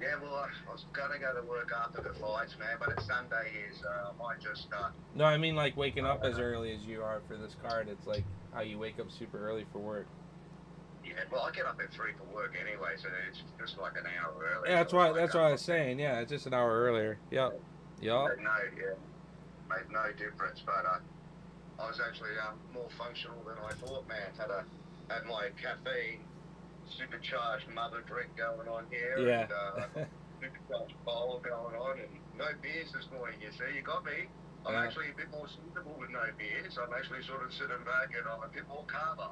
Yeah, well, I was going to go to work after the fights, man, but it's Sunday here, so I might just... No, I mean like waking up as early as you are for this card. It's like how you wake up super early for work. Yeah, well, I get up at 3 for work anyway, so it's just like an hour early. Yeah, that's so what I was saying. Yeah, it's just an hour earlier. Yep. Made no difference, but I was actually more functional than I thought, man. Had my caffeine supercharged mother drink going on here, Yeah. and supercharged bowl going on, and no beers this morning. You see, you got me. I'm actually a bit more suitable with no beers. I'm actually sort of sitting back and I'm a bit more calmer.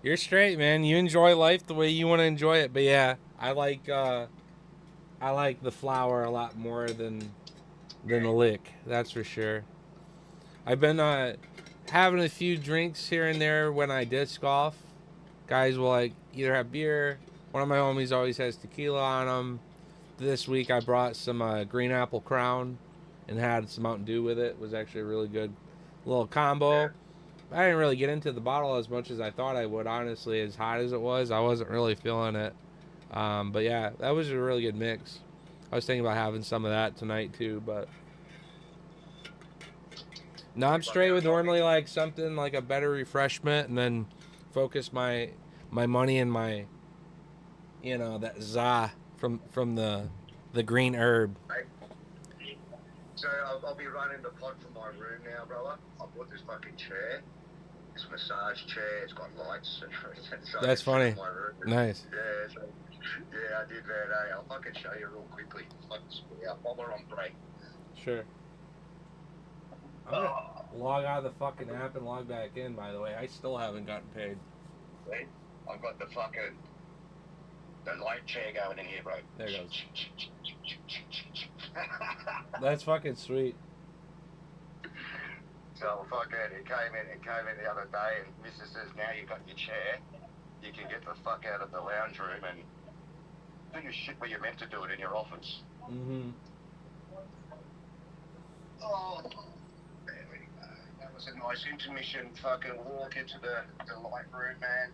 You're straight, man. You enjoy life the way you want to enjoy it. But yeah, I like the flower a lot more than the lick. That's for sure. I've been having a few drinks here and there when I disc golf. Guys will like either have beer. One of my homies always has tequila on them. This week I brought some green apple crown and had some Mountain Dew with it. It was actually a really good little combo. Yeah. I didn't really get into the bottle as much as I thought I would, honestly. As hot as it was, I wasn't really feeling it. But yeah, that was a really good mix. I was thinking about having some of that tonight too, but no, I'm straight with normally like something like a better refreshment, and then focus my money and my, you know, that za from the green herb. So I'll be running the pod from my room now, brother. I bought this fucking chair, this massage chair. It's got lights and everything. So That's funny. My room. Nice. Yeah, I did that. I'll fucking show you real quickly. While we're on break. Sure. I'm gonna log out of the fucking app and log back in, by the way. I still haven't gotten paid. Wait, I've got the light chair going in here, bro. There it goes. That's fucking sweet. So fucking, it came in the other day, and Mrs. says, now you've got your chair, you can get the fuck out of the lounge room and do your shit where you're meant to do it in your office. Mm-hmm. Oh, there we go. That was It's a nice intermission fucking walk into the light room, man.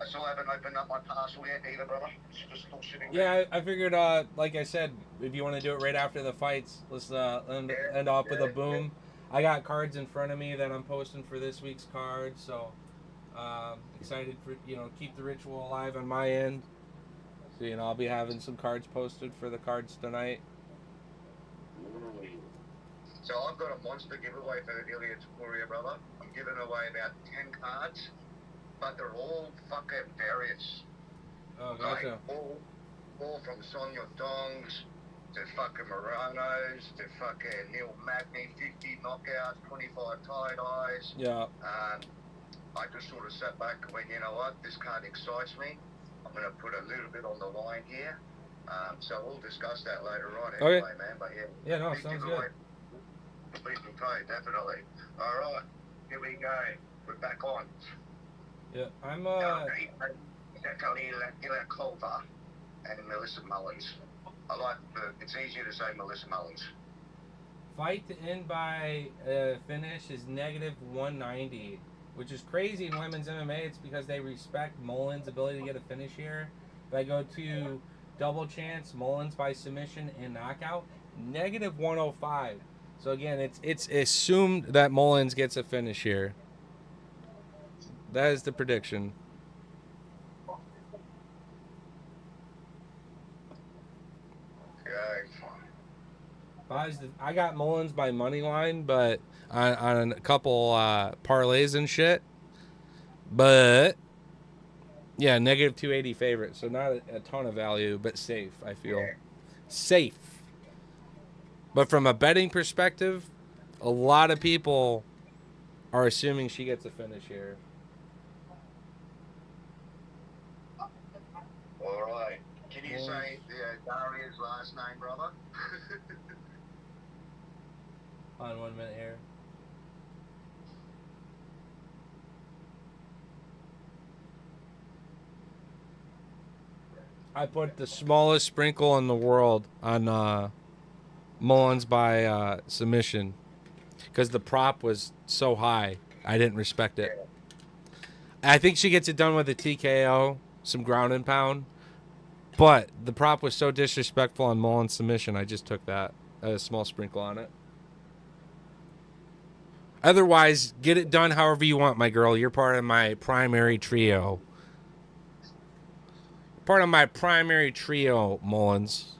I still haven't opened up my parcel yet either, brother. It's just still sitting there. Yeah, I figured, like I said, if you want to do it right after the fights, let's end off with a boom. I got cards in front of me that I'm posting for this week's card, so excited for, keep the ritual alive on my end. So, I'll be having some cards posted for the cards tonight. So I've got a monster giveaway for Ilya Tapuria, brother. I'm giving away about 10 cards, but they're all fucking various. Oh, gotcha. Like, all from Sonia Dongs to fucking Moronos to fucking Neil Magny, 50 knockouts, 25 tie-dyes. Yeah. I just sort of sat back and went, you know what, this card excites me. I'm going to put a little bit on the line here. So we'll discuss that later on anyway, Okay. man. But yeah, no, sounds good. Please pay, definitely. All right, here we go. We're back on. Yeah, I'm Ila Culver and Melissa Mullins. It's easier to say Melissa Mullins. Fight to end by finish is -190, which is crazy in women's MMA. It's because they respect Mullins' ability to get a finish here. If I go to double chance, Mullins by submission and knockout, -105. So again, it's assumed that Mullins gets a finish here. That is the prediction. I got Mullins by money line, but on a couple parlays and shit. But yeah, -280 favorite, so not a ton of value, but safe. I feel safe. But from a betting perspective, a lot of people are assuming she gets a finish here. All right. Can you say Daria's last name, brother? On 1 minute here. I put the smallest sprinkle in the world on Mullins by submission because the prop was so high. I didn't respect it. I think she gets it done with a TKO, some ground and pound. But the prop was so disrespectful on Mullins' submission, I just took that. A small sprinkle on it. Otherwise, get it done however you want, my girl. You're part of my primary trio. Part of my primary trio, Mullins.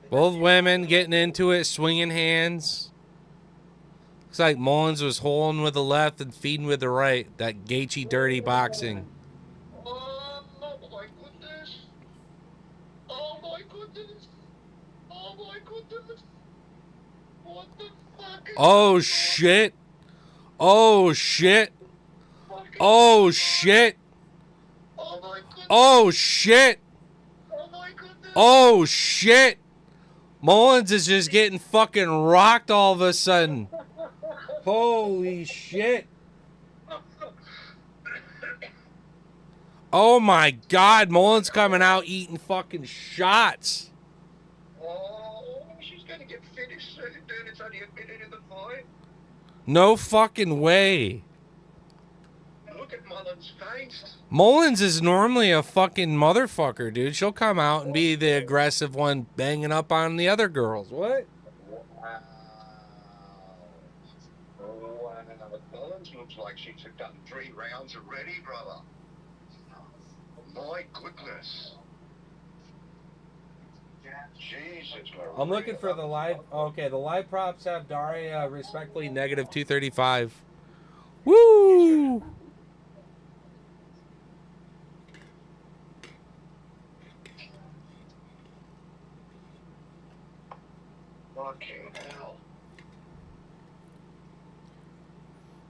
Both women getting into it, swinging hands. Looks like Mullins was holding with the left and feeding with the right. That Gaethje dirty boxing. Oh my goodness! Oh my goodness! Oh my goodness! What the fuck? Oh shit! Oh shit! Oh shit! Oh my goodness! Oh shit! Oh my goodness! Oh shit! Mullins is just getting fucking rocked all of a sudden. Holy shit. Oh my god, Mullins coming out eating fucking shots. Oh, she's gonna get finished soon, dude. It's only a minute in the fight. No fucking way. Look at Mullins' face. Mullins is normally a fucking motherfucker, dude. She'll come out and be the aggressive one banging up on the other girls. What? Wow. Wow. Mullins looks like she's done 3 rounds already, brother. My goodness. Jesus, Maria. I'm looking for the live. Okay, the live props have Daria respectfully -235. Woo! Fucking hell.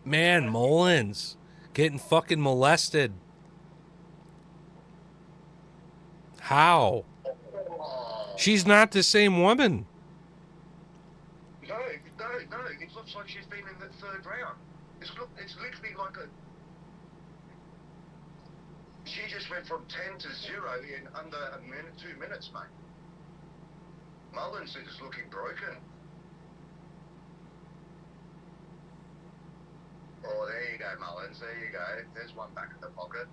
Man, Mullins getting fucking molested. How? She's not the same woman. No. It looks like she's been in the 3rd round. It's literally like a... She just went from 10 to 0 in under a minute, 2 minutes, mate. Mullins is looking broken. Oh, there you go, Mullins. There you go. There's one back in the pocket.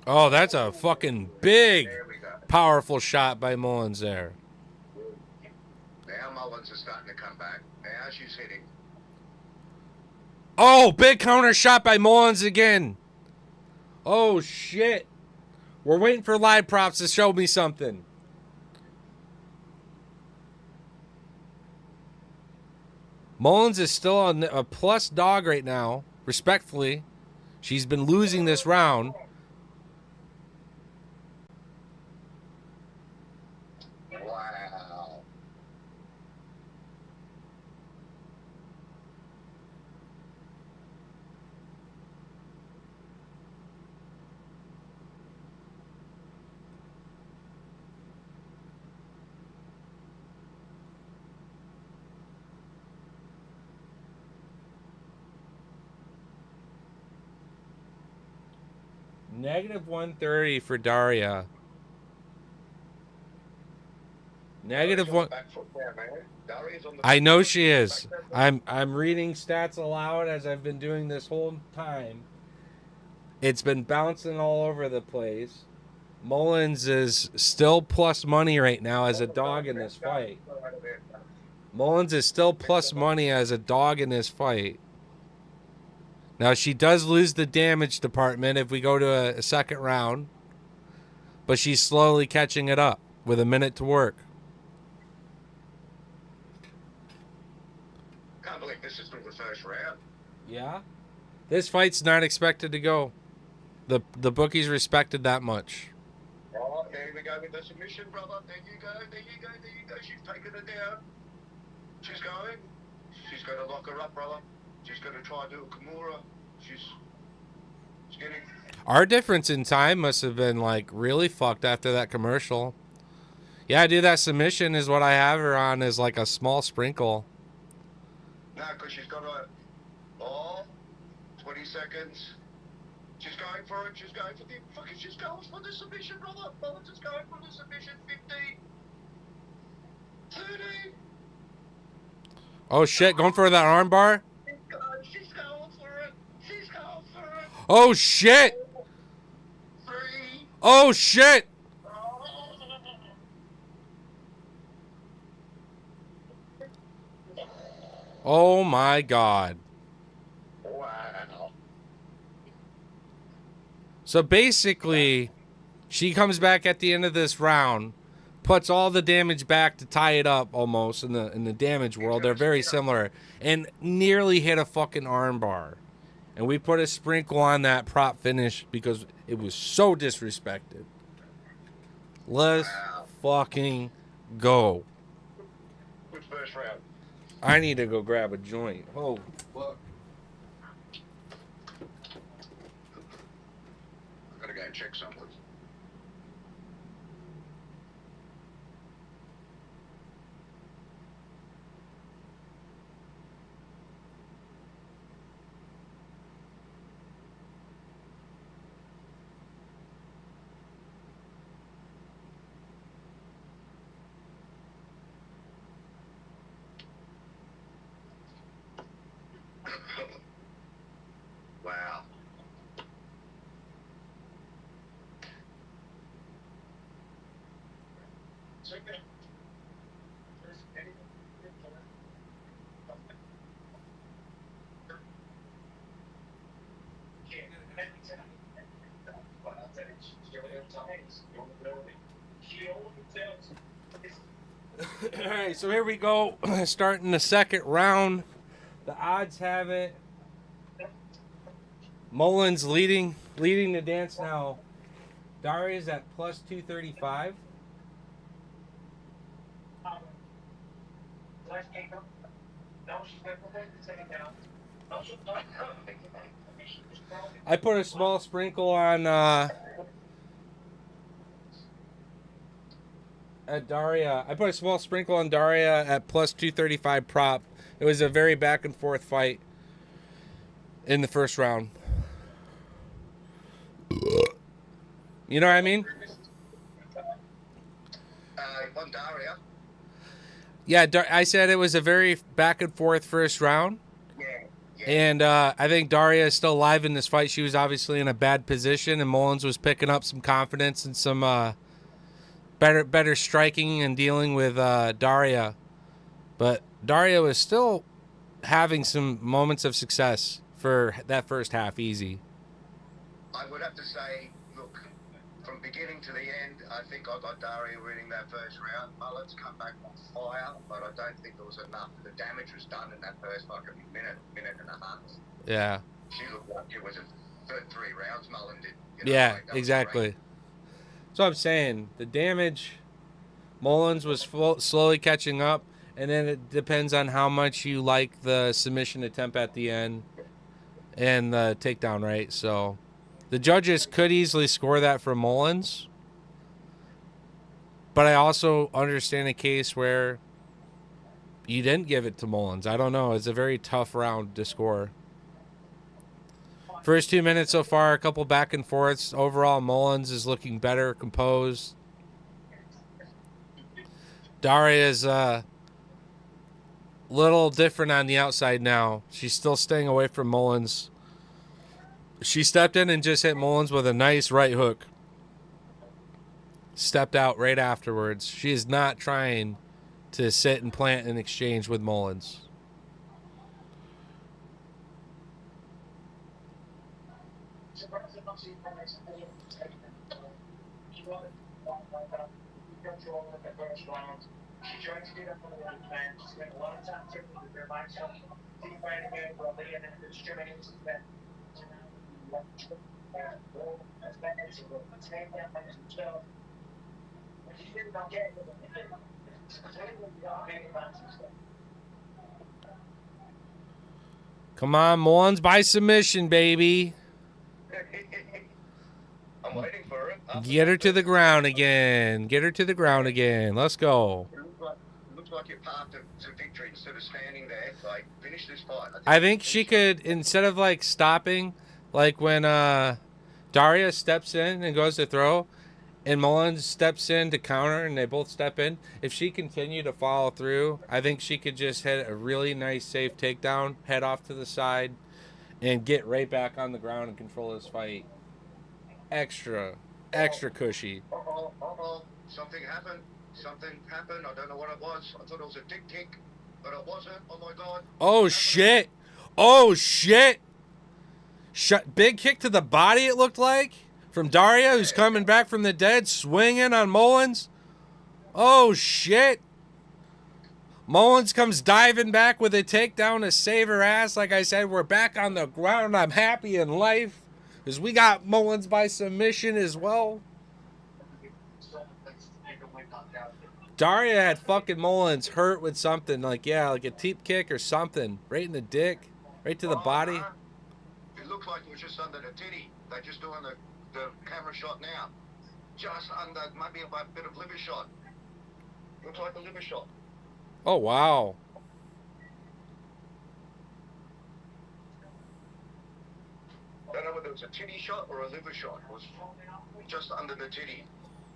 Oh, that's a fucking big, There we go. powerful shot by Mullins there. Now Mullins is starting to come back. Now she's hitting. Oh, big counter shot by Mullins again. Oh, shit. We're waiting for live props to show me something. Mullins is still a plus dog right now, respectfully. She's been losing this round. Wow. Negative 130 for Daria. Negative one. Back foot there, man. Daria's on the I know she is. I'm reading stats aloud as I've been doing this whole time. It's been bouncing all over the place. Mullins is still plus money right now as a dog in this fight. Mullins is still plus money as a dog in this fight. Now, she does lose the damage department if we go to a second round. But she's slowly catching it up with a minute to work. Can't believe this is still the first round. Yeah? This fight's not expected to go. The bookies respected that much. Oh, there we go with the submission, brother. There you go, there you go, there you go. She's taking it down. She's going. She's going to lock her up, brother. She's going to try and do a Kimura. She's getting... Our difference in time must have been, like, really fucked after that commercial. Yeah, dude, that submission is what I have her on is like a small sprinkle. No, because she's got a... Oh, 20 seconds. She's going for it. She's going for the... Fucking, she's going for the submission, brother. Mullins is going for the submission. 15. 30. Oh, shit, going for that armbar? She's going for it. She's going for it. Oh, shit. 3. Oh, shit. Oh, my God. Wow. So basically, she comes back at the end of this round, puts all the damage back to tie it up almost in the damage world. They're very similar. And nearly hit a fucking armbar. And we put a sprinkle on that prop finish because it was so disrespected. Let's fucking go. Good first round. I need to go grab a joint. Oh, fuck. Gotta go and check something. Wow. All right, so here we go. Starting the second round. The odds have it. Mullins leading the dance now. Daria's at plus 235. I put a small sprinkle on at Daria. I put a small sprinkle on Daria at plus 235 prop. It was a very back and forth fight in the first round. You know what I mean? One Daria. Yeah, I said it was a very back and forth first round. Yeah. Yeah. And I think Daria is still alive in this fight. She was obviously in a bad position, and Mullins was picking up some confidence and some better striking and dealing with Daria. But Daria was still having some moments of success for that first half easy. I would have to say, look, from beginning to the end, I think I got Daria winning that first round. Mullins come back on fire, but I don't think there was enough. The damage was done in that first fucking minute and a half. Yeah. She looked like it was a third 3 rounds. Mullins did. Yeah, exactly. So I'm saying the damage, Mullins was slowly catching up, and then it depends on how much you like the submission attempt at the end and the takedown, right? So the judges could easily score that for Mullins, but I also understand a case where you didn't give it to Mullins. I don't know. It's a very tough round to score. First 2 minutes so far, a couple back and forths. Overall, Mullins is looking better, composed. Daria is a little different on the outside now. She's still staying away from Mullins. She stepped in and just hit Mullins with a nice right hook. Stepped out right afterwards. She is not trying to sit and plant an exchange with Mullins. She tried to get up on the one plan. She spent a lot of time training with her myself. She tried to go for a lead and then it's trimming into that. Come on, Mullins by submission, baby. I'm waiting for it. Get her to the ground again. Get her to the ground again. Let's go. It looks like you're path to victory instead of standing there. Like, finish this fight. I think she could, instead of like stopping, like when Daria steps in and goes to throw, and Mullins steps in to counter, and they both step in. If she continued to follow through, I think she could just hit a really nice, safe takedown, head off to the side, and get right back on the ground and control this fight. Extra cushy. Something happened. I don't know what it was. I thought it was a dick kick, but it wasn't. Oh my god. Oh shit. Oh shit. Big kick to the body, it looked like, from Daria, who's coming back from the dead, swinging on Mullins. Oh shit. Mullins comes diving back with a takedown to save her ass. Like I said, we're back on the ground. I'm happy in life because we got Mullins by submission as well. Daria had fucking Mullins hurt with something, like a teep kick or something, right in the dick, right to the body. It looks like it was just under the titty. They're just doing the camera shot now. Just under, maybe a bit of liver shot. Looks like a liver shot. Oh, wow. I don't know whether it was a titty shot or a liver shot. It was just under the titty,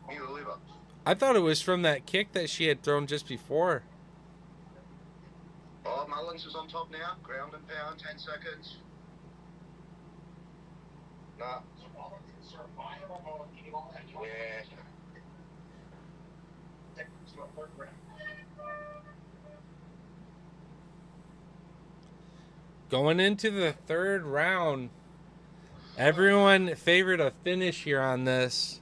near the liver. I thought it was from that kick that she had thrown just before. Oh, Mullins is on top now. Ground and pound, 10 seconds. Nah. Yeah. Going into the third round, everyone favored a finish here on this.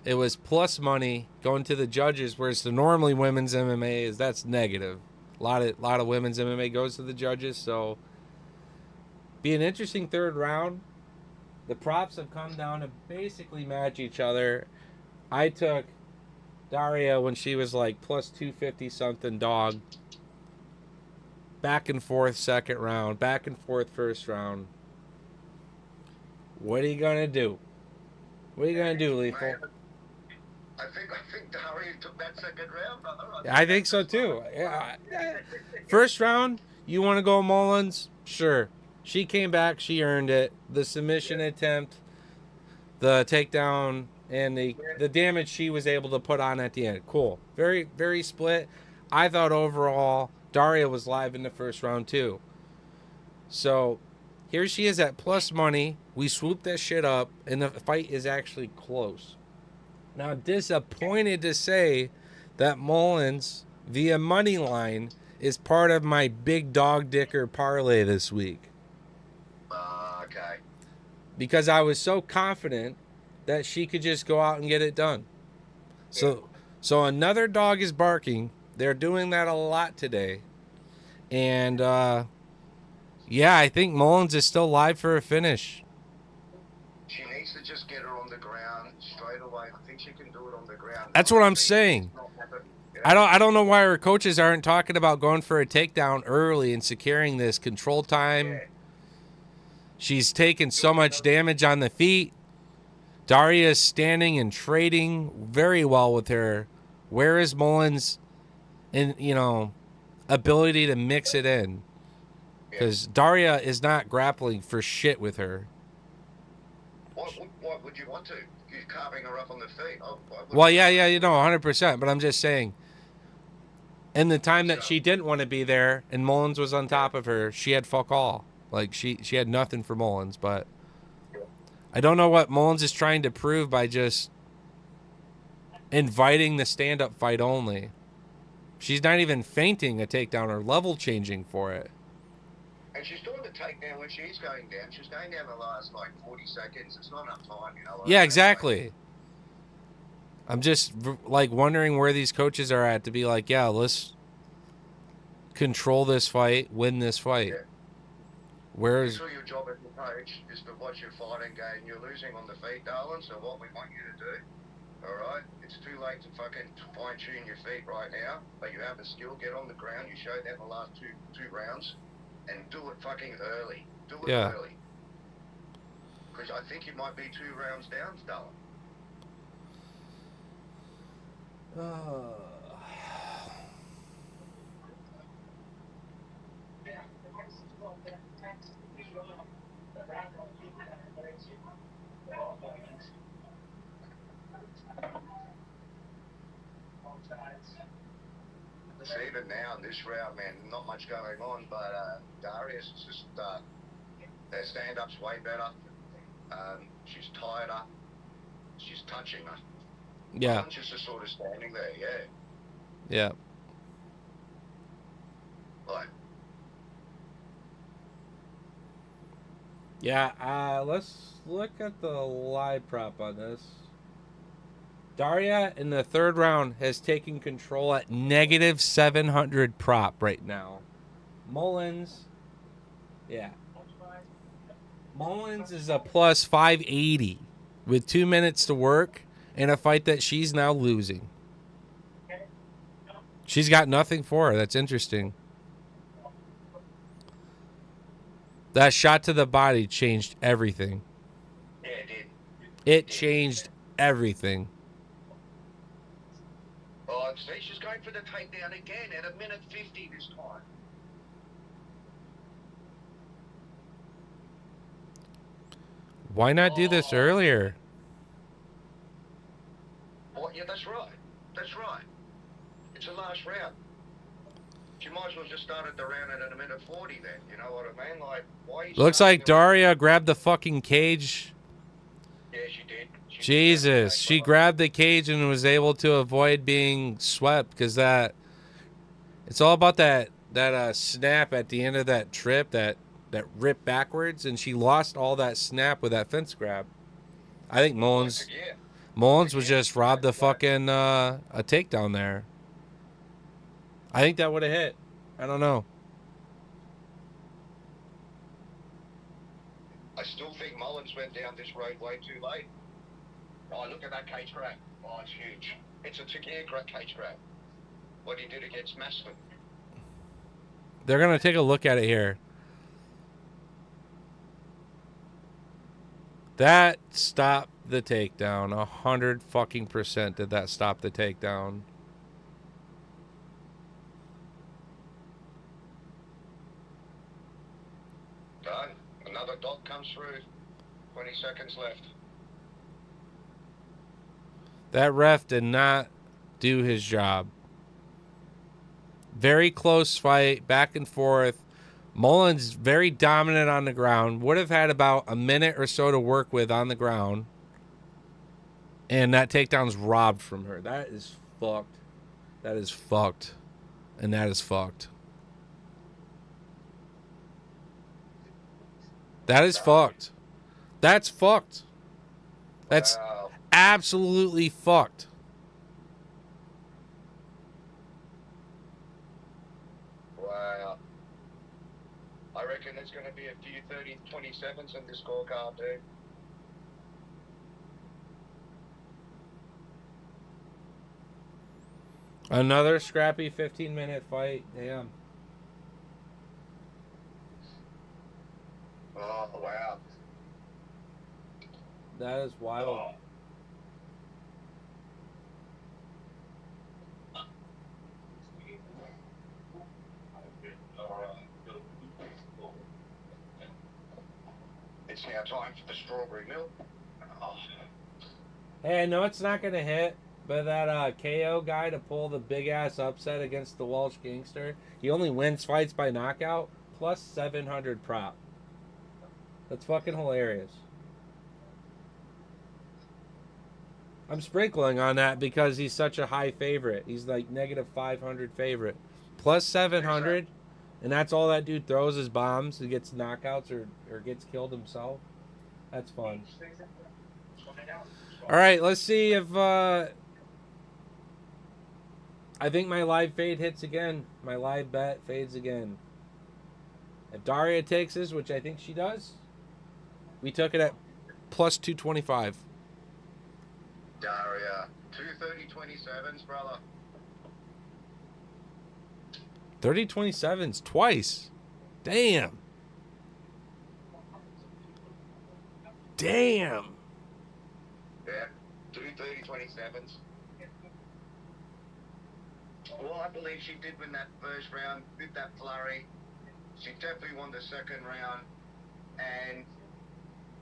It was plus money going to the judges, whereas the normally women's MMA that's negative. A lot of women's MMA goes to the judges, so be an interesting third round. The props have come down to basically match each other. I took Daria when she was like plus 250 something dog. Back and forth second round, back and forth first round. What are you gonna do? What are you gonna do, Lethal? I think Daria took that second round, brother. I think so too. Yeah. First round, you want to go Mullins? Sure. She came back. She earned it. The submission attempt, the takedown and the damage she was able to put on at the end. Cool. Very, very split. I thought overall Daria was live in the first round too. So here she is at plus money. We swooped that shit up, and the fight is actually close. Now, disappointed to say that Mullins via money line is part of my big dog dicker parlay this week. Okay. Because I was so confident that she could just go out and get it done. So another dog is barking. They're doing that a lot today. And yeah, I think Mullins is still live for a finish. She needs to just get her on the ground straight away. I think she can do it on the ground. That's what I'm saying. I don't know why her coaches aren't talking about going for a takedown early and securing this control time. Yeah. She's taken so much damage on the feet. Daria is standing and trading very well with her. Where is Mullins' ability to mix it in? Because Daria is not grappling for shit with her. What would you want to? You're carving her up on the feet. Well, yeah, 100%. But I'm just saying, in the time that she didn't want to be there and Mullins was on top of her, she had fuck all. Like, she had nothing for Mullins. But I don't know what Mullins is trying to prove by just inviting the stand-up fight only. She's not even feinting a takedown or level changing for it. And she's doing the takedown when she's going down. She's going down the last, 40 seconds. It's not enough time, Yeah, exactly. I'm just, wondering where these coaches are at to be like, yeah, let's control this fight, win this fight. Yeah. Where's... So your job as a coach is to watch your fighting game. You're losing on the feet, darling, so what we want you to do, all right? It's too late to fucking fine-tune your feet right now, but you have the skill. Get on the ground. You showed that in the last two rounds. And do it fucking early. Do it early. Because I think you might be 2 rounds down, darling. See, even now in this round, man, not much going on, but Darius is just, their stand-up's way better. She's tired her. She's touching her. Yeah. She's just sort of standing there, yeah. Yeah. Like. Yeah, let's look at the live prop on this. Daria in the third round has taken control at negative 700 prop right now. Mullins, yeah. Mullins is a plus 580 with 2 minutes to work in a fight that she's now losing. She's got nothing for her. That's interesting. That shot to the body changed everything. Yeah, it did. It changed everything. Oh, see, she's going for the takedown again at 1:50 this time. Why not do this earlier? Oh, yeah, that's right. That's right. It's the last round. She might as well just started the round at 1:40 then. You know what I mean? Like, why? Looks like Daria grabbed the fucking cage. Yeah, she did. Jesus, she grabbed the cage and was able to avoid being swept because it's all about that snap at the end of that trip that rip backwards, and she lost all that snap with that fence grab. I think Mullins was just robbed the fucking a takedown there. I think that would have hit. I don't know. I still think Mullins went down this road way too late. Oh, look at that cage grab. Oh, it's huge. It's a Tegea cage grab. What he did against Maston. They're going to take a look at it here. That stopped the takedown. 100% did that stop the takedown. Done. Another dot comes through. 20 seconds left. That ref did not do his job. Very close fight, back and forth. Mullins very dominant on the ground. Would have had about a minute or so to work with on the ground. And that takedown's robbed from her. That is fucked. That is fucked. And that is fucked. That is fucked. That's fucked. That's Wow. absolutely fucked. Wow. I reckon there's going to be a few 30-27s in this scorecard, dude. Another scrappy 15-minute fight. Damn. Oh, wow. That is wild. It's now time for the strawberry milk. Oh. Hey, I know it's not going to hit, but that KO guy to pull the big-ass upset against the Welsh Gangster, he only wins fights by knockout, plus 700 prop. That's fucking hilarious. I'm sprinkling on that because he's such a high favorite. He's like negative 500 favorite. Plus 700, and that's all that dude throws is bombs. He gets knockouts or gets killed himself. That's fun. All right, let's see if... I think my live fade hits again. My live bet fades again. If Daria takes this, which I think she does, we took it at plus 225. Daria. 230-27s, brother. 30-27s twice. Damn. Damn. Yeah. 230-27s. Well, I believe she did win that first round with that flurry. She definitely won the second round. And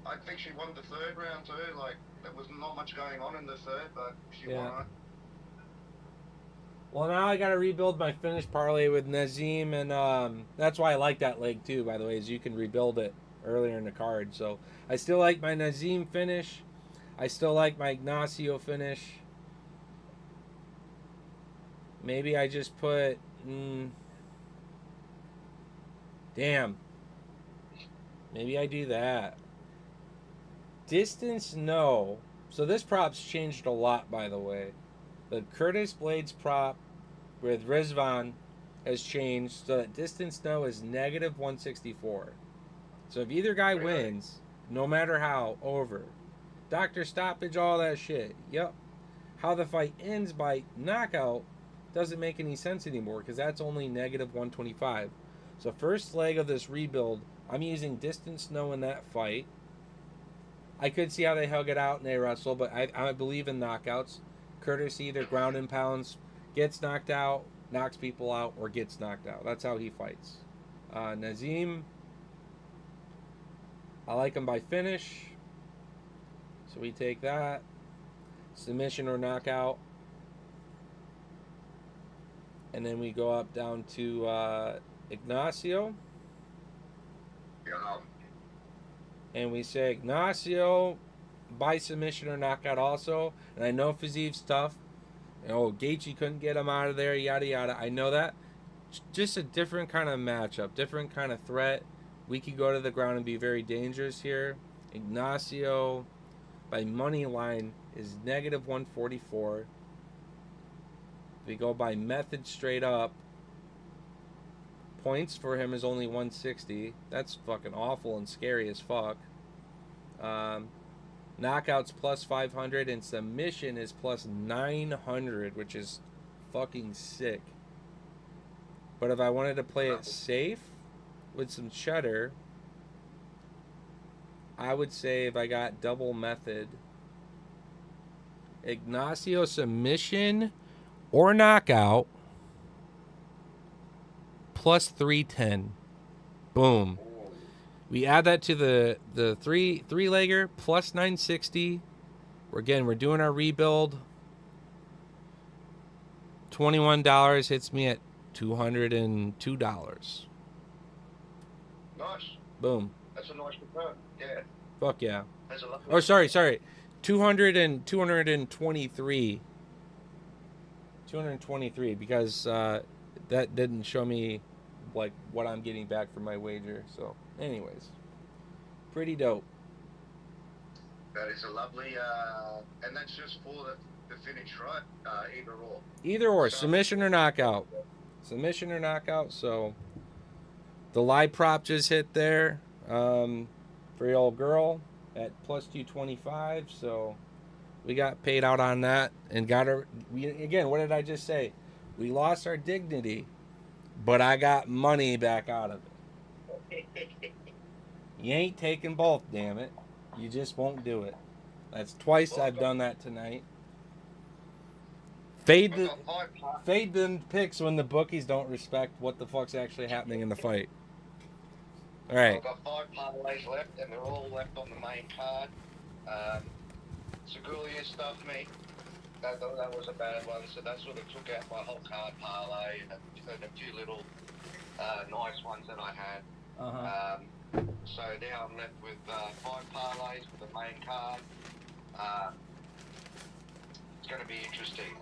I think she won the third round too. Like, there was not much going on in the third, but she won it. Well, now I got to rebuild my finish parlay with Nazim, and that's why I like that leg too, by the way, is you can rebuild it earlier in the card. So I still like my Nazim finish. I still like my Ignacio finish. Maybe I just put... damn. Maybe I do that. Distance, no. So this prop's changed a lot, by the way. The Curtis Blades prop with Rizvan has changed so that distance no is negative 164. So if either guy wins, no matter how, over. Doctor stoppage, all that shit. Yep. How the fight ends by knockout doesn't make any sense anymore because that's only negative 125. So first leg of this rebuild, I'm using distance no in that fight. I could see how they hug it out and they wrestle, but I believe in knockouts. Curtis either ground and pounds, gets knocked out, knocks people out, or gets knocked out. That's how he fights. Nazim, I like him by finish. So we take that. Submission or knockout. And then we go up down to Ignacio. Yeah. And we say Ignacio by submission or knockout also. And I know Fiziv's tough. Gaethje couldn't get him out of there, yada, yada. I know that. Just a different kind of matchup, different kind of threat. We could go to the ground and be very dangerous here. Ignacio by money line is negative 144. If we go by method straight up, points for him is only 160. That's fucking awful and scary as fuck. Knockouts plus 500 and submission is plus 900, which is fucking sick. But if I wanted to play it safe with some cheddar, I would say if I got double method, Ignacio submission or knockout plus 310. Boom. We add that to the three-legger plus 960. We're doing our rebuild. $21 hits me at $202. Nice. Boom. That's a nice return. Yeah. Fuck yeah. That's a lovely. Oh, sorry. 223. 223 because that didn't show me like what I'm getting back from my wager. So, anyways, pretty dope. That is a lovely, and that's just for the finish, right? Either or. Either or, submission or knockout. Submission or knockout. So, the live prop just hit there for your old girl at plus 225. So, we got paid out on that and got her. Again, what did I just say? We lost our dignity, but I got money back out of it. You ain't taking both, damn it. You just won't do it. That's twice I've done that tonight. Fade the picks when the bookies don't respect what the fuck's actually happening in the fight. All right. I've got 5 parlays left, and they're all left on the main card. Segulia stuffed me. That was a bad one, so that sort of took out my whole card parlay and a few little nice ones that I had. So now I'm left with 5 parlays for the main card. It's going to be interesting.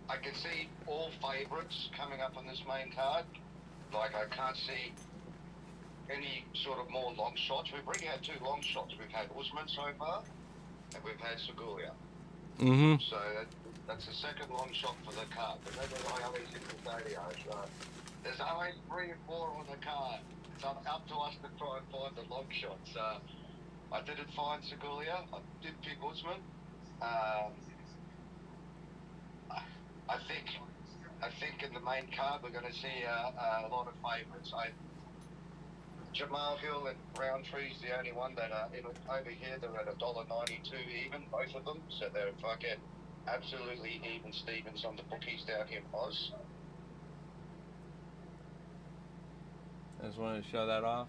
I can see all favourites coming up on this main card. Like, I can't see any sort of more long shots. We've already had 2 long shots. We've had Usman so far, and we've had Segulia. Mm-hmm. So that's the second long shot for the card. But that's what I always in the videos. There's always 3 or 4 on the card. It's up to us to try and find the long shots. I didn't find Segulia. I did pick Usman. I think in the main card we're going to see a lot of favourites. Jamal Hill and Roundtree is the only one that over here they're at $1.92 even, both of them. So they're fucking absolutely even Stevens on the bookies down here in Oz. I just wanted to show that off.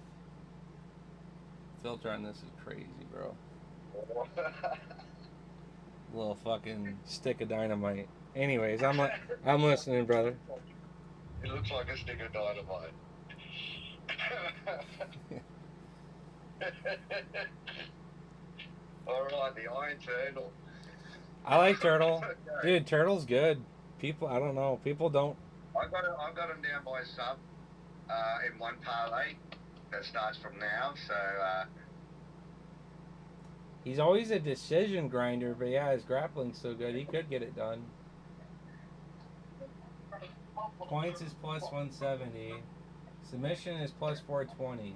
Filter on this is crazy, bro. Little fucking stick of dynamite. Anyways, I'm listening, brother. It looks like a stick of dynamite. Alright, the Iron Turtle. I like Turtle. Dude, Turtle's good. People, I don't know. People don't. I've got him down by sub in 1 parlay that starts from now, so He's always a decision grinder, but yeah, his grappling's so good. He could get it done. Points is plus 170. Submission is plus 420.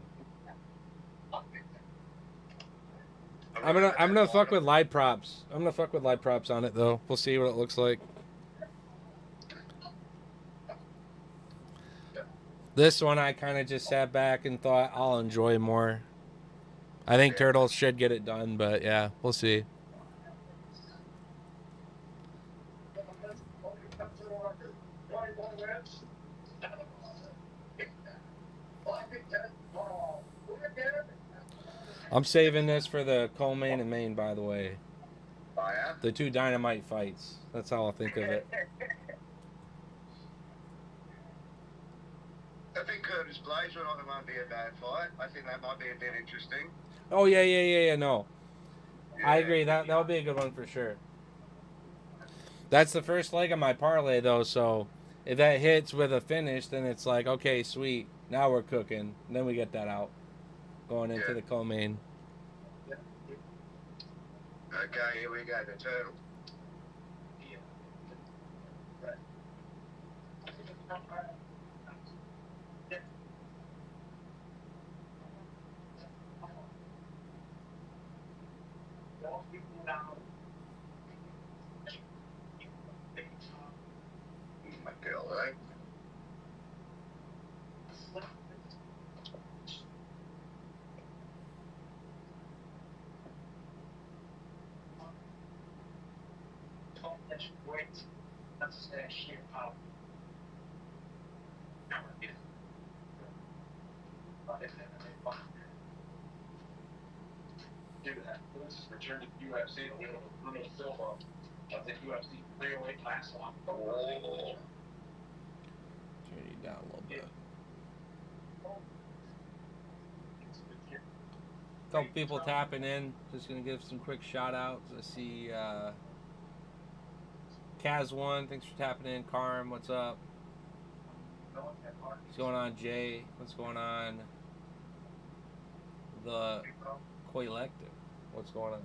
I'm gonna fuck with live props. I'm gonna fuck with live props on it though. We'll see what it looks like. This one I kind of just sat back and thought I'll enjoy more. I think Turtles should get it done, but yeah, we'll see. I'm saving this for the co-main and main, by the way. Oh, yeah? The 2 dynamite fights. That's how I'll think of it. I think Curtis Blades might be a bad fight. I think that might be a bit interesting. Oh, yeah, no. Yeah. I agree. That'll be a good one for sure. That's the first leg of my parlay, though, so if that hits with a finish, then it's like, okay, sweet. Now we're cooking. Then we get that out. Going into the co-main. Okay, here we go, the Turtle. My girl, right? That's great. That's sheer power. Do that. Let's return to UFC. A little silver. of the UFC flyweight class one. Oh. Turn you down a little bit. Couple people tapping in. Just gonna give some quick shout outs. I see Kaz1, thanks for tapping in. Karm, what's up? What's going on, Jay? What's going on? The Collective. What's going on?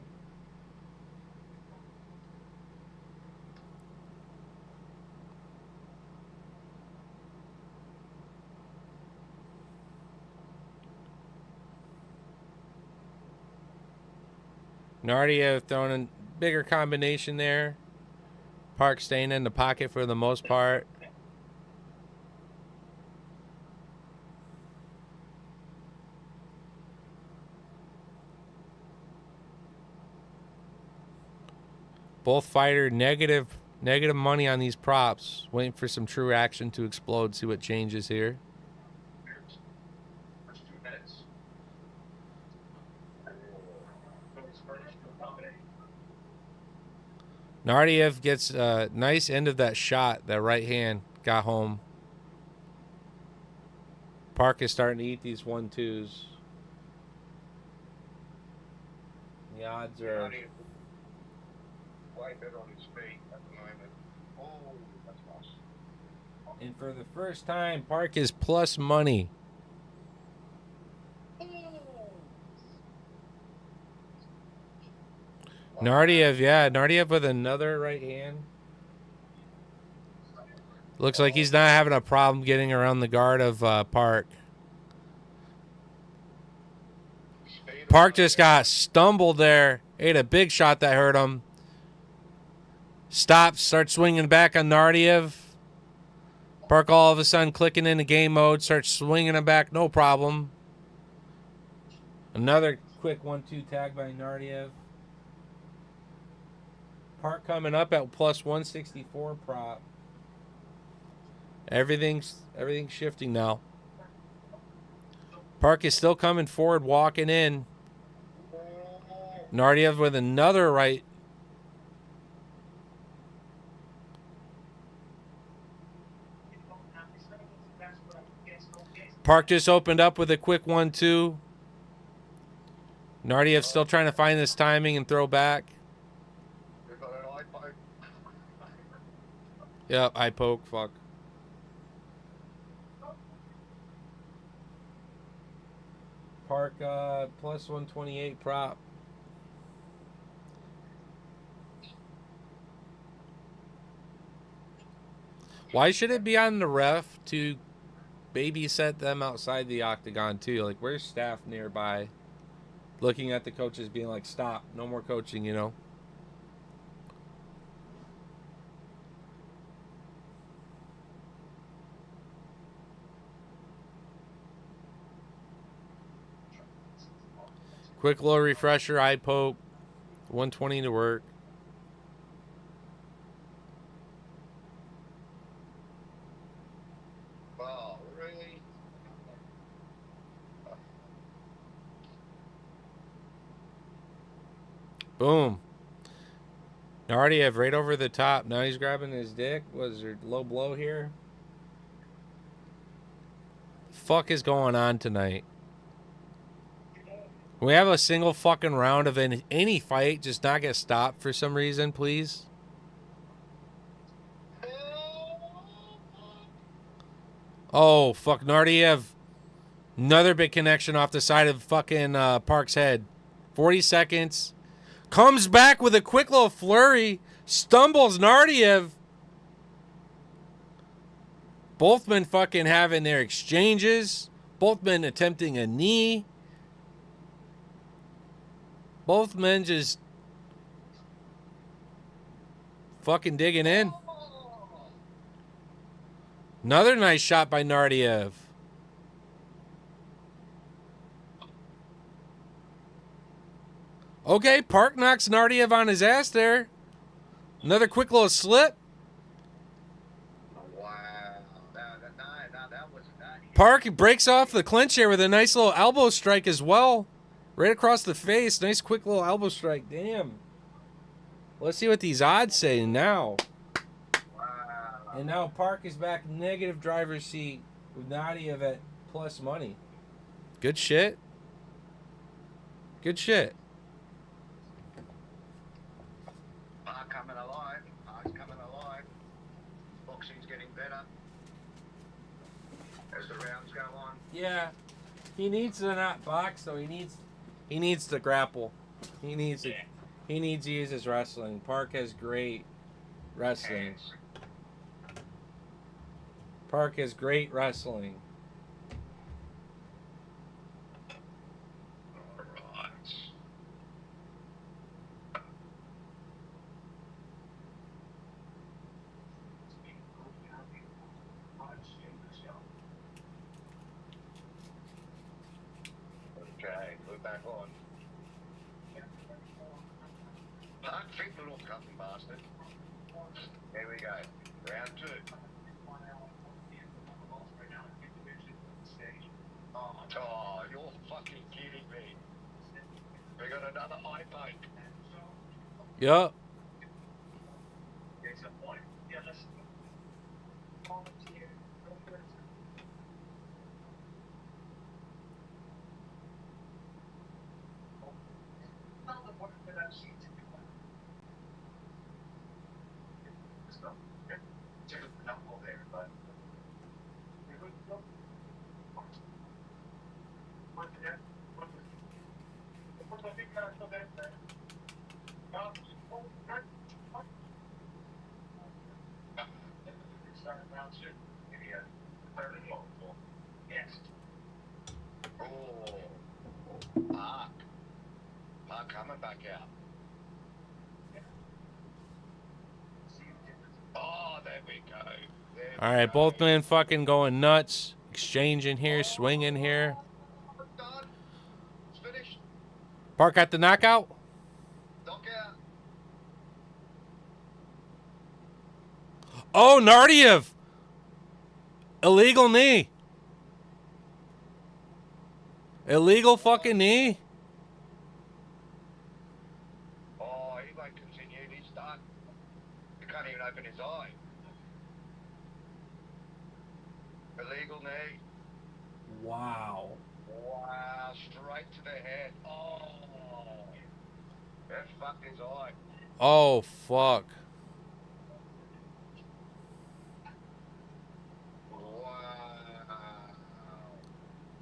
Nardia throwing a bigger combination there. Park staying in the pocket for the most part. Both fighter negative money on these props. Waiting for some true action to explode. See what changes here. First 2 minutes. Nardiev gets a nice end of that shot. That right hand got home. Park is starting to eat these 1-2s. The odds are... Way better on his feet at the moment. Oh, that's nice. And for the first time, Park is plus money. Nardiev, yeah. Nardiev with another right hand. Looks like he's not having a problem getting around the guard of Park. Park just got stumbled there. Ate a big shot that hurt him. Stops, starts swinging back on Nardiev. Park all of a sudden clicking into game mode, starts swinging him back, no problem. Another quick 1-2 tag by Nardiev. Park coming up at plus 164 prop. Everything's shifting now. Park is still coming forward, walking in. Nardiev with another right. Park just opened up with a quick 1-2. Nardiev still trying to find this timing and throw back. Yep, eye poke, fuck. Park plus 128 prop. Why should it be on the ref to babysit them outside the octagon too? Like, where's staff nearby looking at the coaches being like, stop, no more coaching, you know? Quick little refresher, eye poke, 120 to work. Wow, really? Boom. Nardiev right over the top. Now he's grabbing his dick. Was there low blow here? Fuck is going on tonight? We have a single fucking round of any fight just not get stopped for some reason, please. Oh, fuck. Nardiev. Another big connection off the side of fucking Park's head. 40 seconds. Comes back with a quick little flurry. Stumbles Nardiev. Both men fucking having their exchanges. Both men attempting a knee. Both men just fucking digging in. Another nice shot by Nardiev. Okay, Park knocks Nardiev on his ass there. Another quick little slip. Wow. That was nice. Park breaks off the clinch here with a nice little elbow strike as well. Right across the face. Nice quick little elbow strike. Damn. Let's see what these odds say now. Wow. And now Park is back negative driver's seat with Nadia at plus money. Good shit. Good shit. Park coming alive. Park's coming alive. Boxing's getting better as the rounds go on. Yeah. He needs to not box though. He needs to grapple. He needs to use his wrestling. Park has great wrestling. Hands. Park has great wrestling. Alright. Okay, we're back on. Park, fit little cutting bastard. There we go. Round 2. Oh, you're fucking kidding me. We got another eye bite. Yup. Oh, Park coming back out. Oh, there we go. All right, both men fucking going nuts, exchanging here, swinging here. Done. It's finished. Park got the knockout. Knockout. Oh, Nardiev. Illegal knee. Illegal fucking knee. Oh, he won't continue. He's done. He can't even open his eye. Illegal knee. Wow. Wow, straight to the head. Oh, that fucked his eye. Oh, fuck. Wow.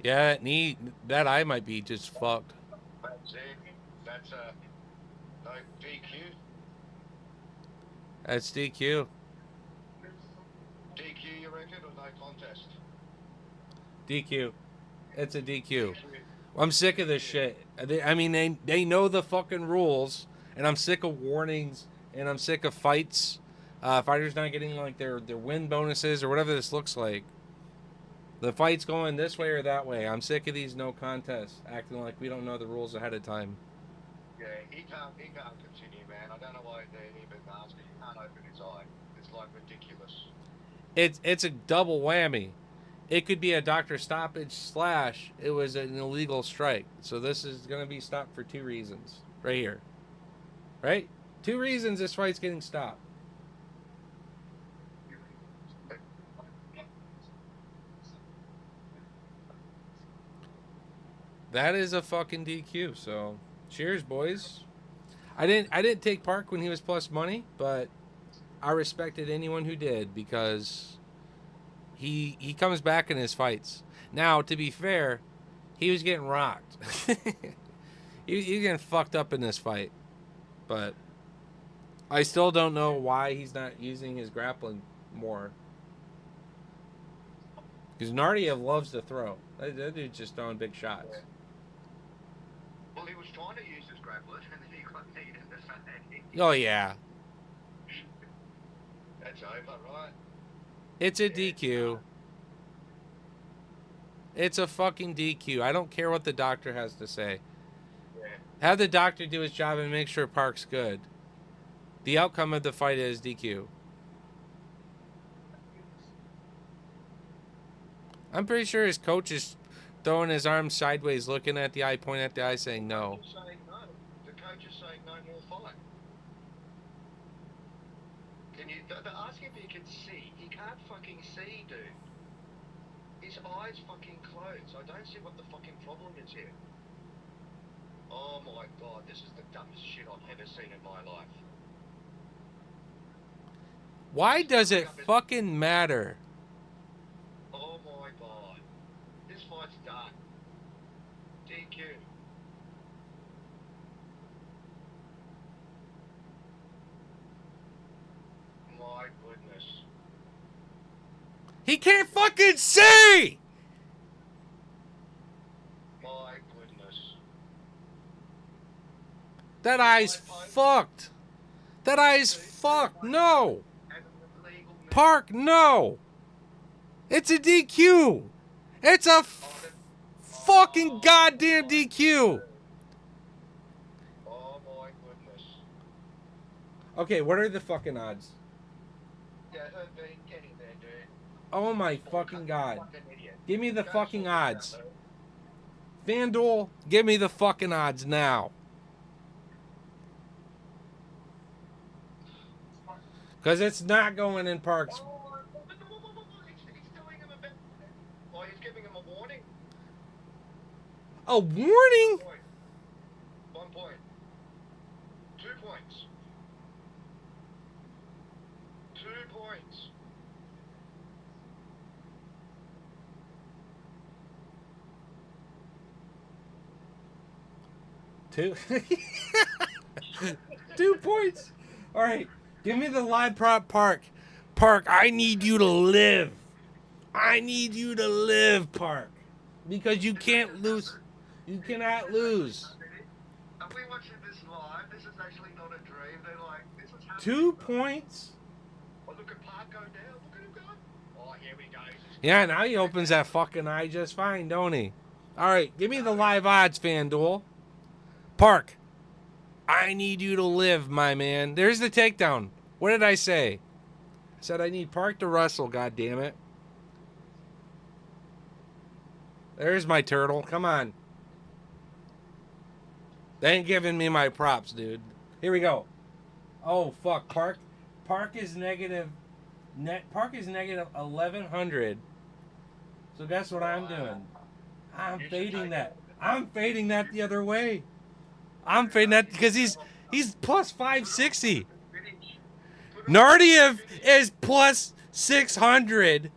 Yeah, that knee, that eye might be just fucked. That's it. That's a no DQ. That's DQ. DQ, you reckon, or no contest? DQ. It's a DQ. I'm sick of this shit. I mean, they know the fucking rules, and I'm sick of warnings, and I'm sick of fights. Fighters not getting like their win bonuses or whatever this looks like. The fight's going this way or that way. I'm sick of these no contests, acting like we don't know the rules ahead of time. Yeah, he can't continue, man. I don't know why they're even asking. He can't open his eye. It's like ridiculous. It's a double whammy. It could be a doctor stoppage / it was an illegal strike. So this is going to be stopped for 2 reasons. Right here. Right? 2 reasons this fight's getting stopped. That is a fucking DQ. So, cheers, boys. I didn't take Park when he was plus money, but I respected anyone who did because he comes back in his fights. Now, to be fair, he was getting rocked. he was getting fucked up in this fight. But I still don't know why he's not using his grappling more. Because Nardiev loves to throw. That dude's just throwing big shots. Yeah. Well, he was trying to use his grappler, and then he got kneed in the face. Oh, yeah. That's over, right? It's a DQ. It's a fucking DQ. I don't care what the doctor has to say. Yeah. Have the doctor do his job and make sure Park's good. The outcome of the fight is DQ. I'm pretty sure his coach is throwing his arms sideways, looking at the eye, pointing at the eye, saying no. Saying no. The coach is saying no more fight. Can you? They're asking if he can see. He can't fucking see, dude. His eyes fucking closed. I don't see what the fucking problem is here. Oh my god, this is the dumbest shit I've ever seen in my life. Why does it fucking matter? Oh my god. This fight's done. DQ. My goodness. He can't fucking see! My goodness. That eye's fucked. That eye's fucked. No. Park, no. It's a DQ. It's a fucking goddamn DQ. Oh my goodness. Okay, what are the fucking odds? Yeah, get in there, dude. Oh my fucking god. Fucking idiot. Give me the Go fucking sort this odds. out, dude. FanDuel, give me the fucking odds now. Because it's not going in Parks. He's telling him about. Oh, he's giving him a warning. A warning? 1 point. 2 points. 2 points. Two. 2 points. All right. Give me the live prop, Park. Park, I need you to live. I need you to live, Park. Because you can't lose. You cannot lose. Are we watching this live? This is actually not a dream. They're like, this is happening. 2 points? Oh, look at Park go down. Look at him go. Oh, here we go. Yeah, now he opens that fucking eye just fine, don't he? All right, give me the live odds, FanDuel. Park, I need you to live, my man. There's the takedown. What did I say? I said I need Park to wrestle, God damn it. There's my turtle. Come on. They ain't giving me my props, dude. Here we go. Oh, fuck. Park is negative. Park is negative 1,100. So guess what I'm doing? I'm fading that. I'm fading that the other way. I'm fading that because he's plus 560. Nardiev is plus 600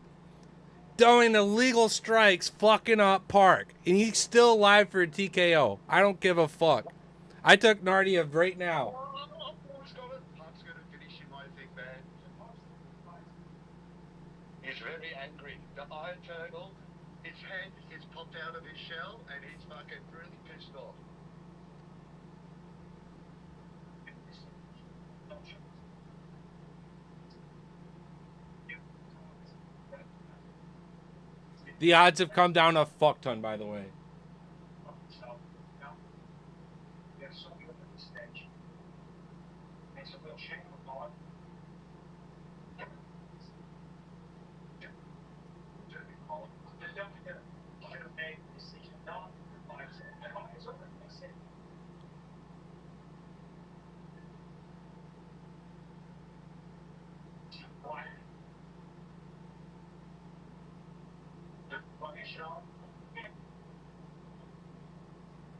doing illegal strikes, fucking up Park. And he's still alive for a TKO. I don't give a fuck. I took Nardiev right now. Park's got it. Park's going to finish him, I think, man. He's very angry. The iron turtle, his head is popped out of his shell, and he's fucking really pissed off. The odds have come down a fuck ton, by the way.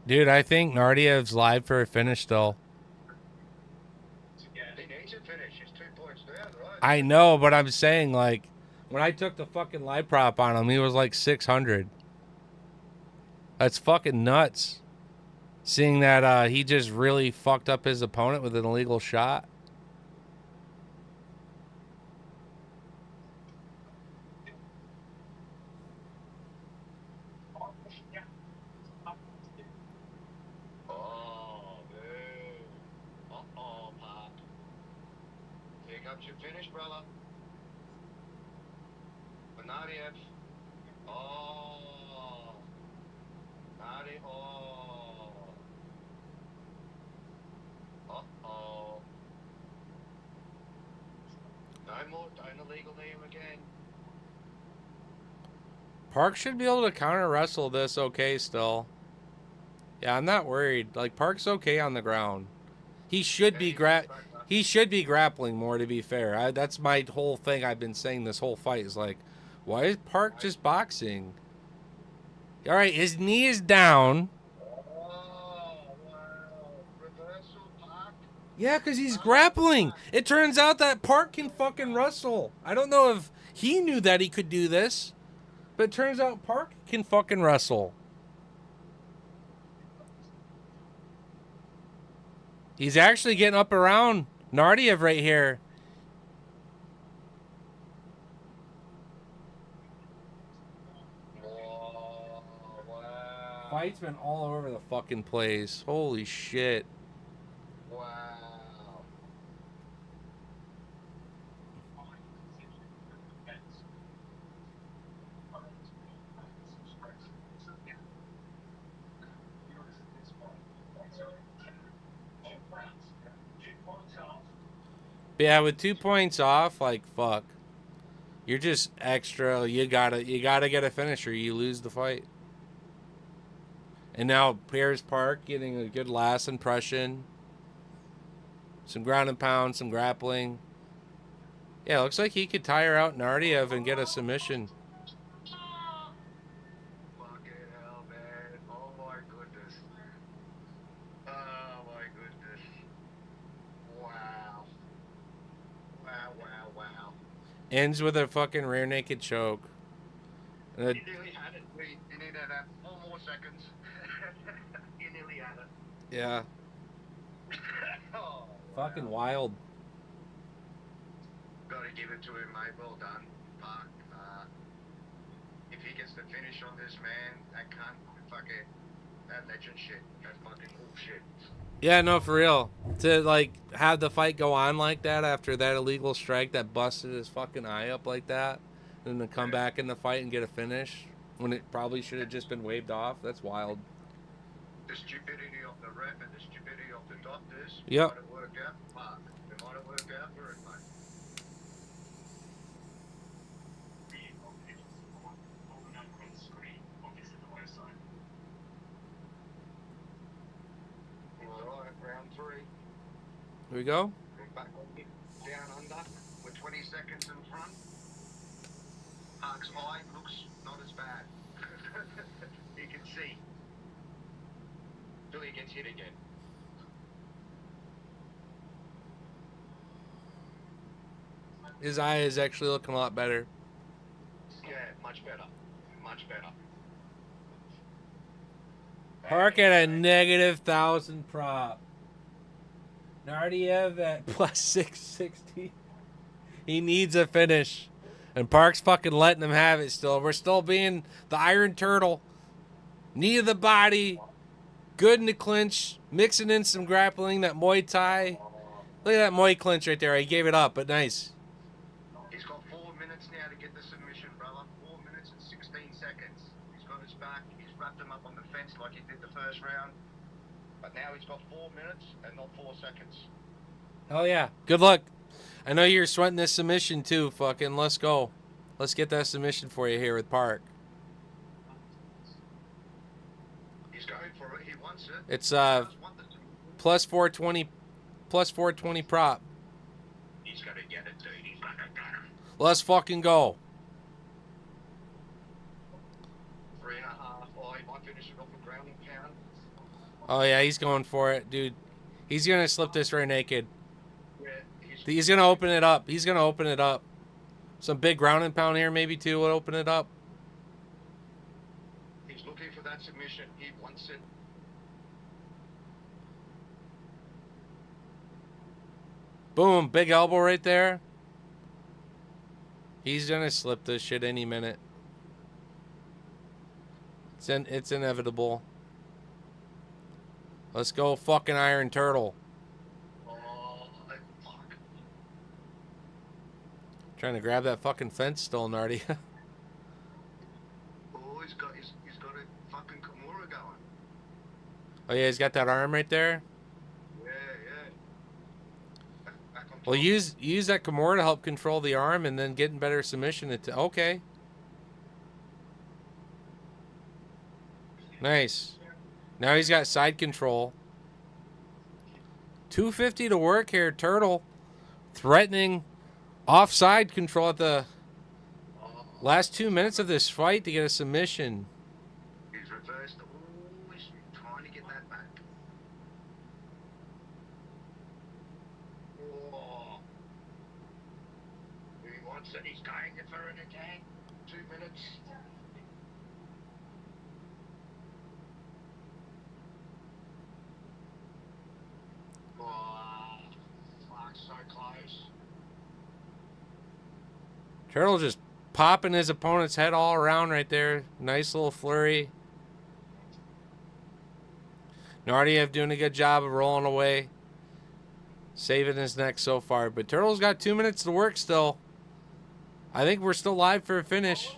Dude, I think Nardiev's live for a finish still. He needs a finish. He's 2 points down, right? I know, but I'm saying, like, when I took the fucking live prop on him, he was like 600. That's fucking nuts. Seeing that he just really fucked up his opponent with an illegal shot. Oh, dude. Uh-oh, Park. Here comes your finish, brother. Fanatic. Oh. Fanatic. Oh. Uh-oh. No more. Don't illegal knee him again. Park should be able to counter wrestle this okay still. Yeah, I'm not worried. Like, Park's okay on the ground. He should be He should be grappling more, to be fair. That's my whole thing I've been saying this whole fight is like, why is Park just boxing? All right, his knee is down. Oh, wow. Reversal, Park. Yeah, because he's grappling. It turns out that Park can fucking wrestle. I don't know if he knew that he could do this, but it turns out Park can fucking wrestle. He's actually getting up around Nardiev right here. Whoa, wow. Fight's been all over the fucking place. Holy shit. Wow. But yeah, with 2 points off, like fuck. You're just extra. You gotta get a finisher. You lose the fight. And now Piers Park getting a good last impression. Some ground and pound, some grappling. Yeah, looks like he could tire out Nardiev and get a submission. Fucking hell, man. Oh my goodness. Oh my goodness. Wow. Wow, wow, wow. Ends with a fucking rear naked choke. You nearly had it. You needed 4 more seconds. You nearly had it. Yeah, Oh, fucking wow. wild. Gotta give it to him, mate. Well done, Park. If he gets the finish on this, man, that cunt, fucking, that legend shit. That fucking bullshit. Yeah, no, for real. To like have the fight go on like that after that illegal strike that busted his fucking eye up like that, and then to come back in the fight and get a finish when it probably should have just been waved off. That's wild. The stupidity of the ref and the stupidity of the doctors. Yep. Might have worked out for Park. It might have worked out for it, mate. Alright, round 3. Here we go. We're back down under. We're 20 seconds in front. Park's eye looks not as bad. You can see. Till he gets hit again. His eye is actually looking a lot better. Yeah, much better. Much better. Park at a negative 1,000 prop. Nardiev at plus 660. He needs a finish. And Park's fucking letting him have it still. We're still being the Iron Turtle. Knee of the body. Good in the clinch. Mixing in some grappling. That Muay Thai. Look at that Muay clinch right there. He gave it up, but nice. He's got 4 minutes now to get the submission, brother. 4 minutes and 16 seconds. He's got his back. He's wrapped him up on the fence like he did the first round. But now he's got 4 minutes and not 4 seconds. Oh, yeah. Good luck. I know you're sweating this submission, too. Fucking let's go. Let's get that submission for you here with Park. He's going for it. He wants it. It's He does want the submission. plus 420 prop. He's going to get it, dude. He's going to get it. Let's fucking go. 3.5. Oh, he might finish it off a ground and pound. Oh, yeah, he's going for it, dude. He's going to slip this rear naked. Yeah, He's going to open it up. He's going to open it up. Some big ground and pound here maybe, too, will open it up. he's looking for that submission. He wants it. Boom, big elbow right there. He's going to slip this shit any minute. It's inevitable. Let's go fucking Iron Turtle. Oh, fuck. Trying to grab that fucking fence still, Nardi. Oh, he's got a fucking Kimura going. Oh, yeah, he's got that arm right there. Yeah, yeah. Back on Well, top. use that Kimura to help control the arm and then getting better submission. Okay. Nice. Now he's got side control. 250 to work here. Turtle threatening offside control at the last 2 minutes of this fight to get a submission. He's reversed. Oh, he's trying to get that back. Oh. He wants it. He's going for an attack. 2 minutes. Oh, fuck, so close. Turtle just popping his opponent's head all around right there. Nice little flurry. Nardiev doing a good job of rolling away. Saving his neck so far. But Turtle's got 2 minutes to work still. I think we're still live for a finish. A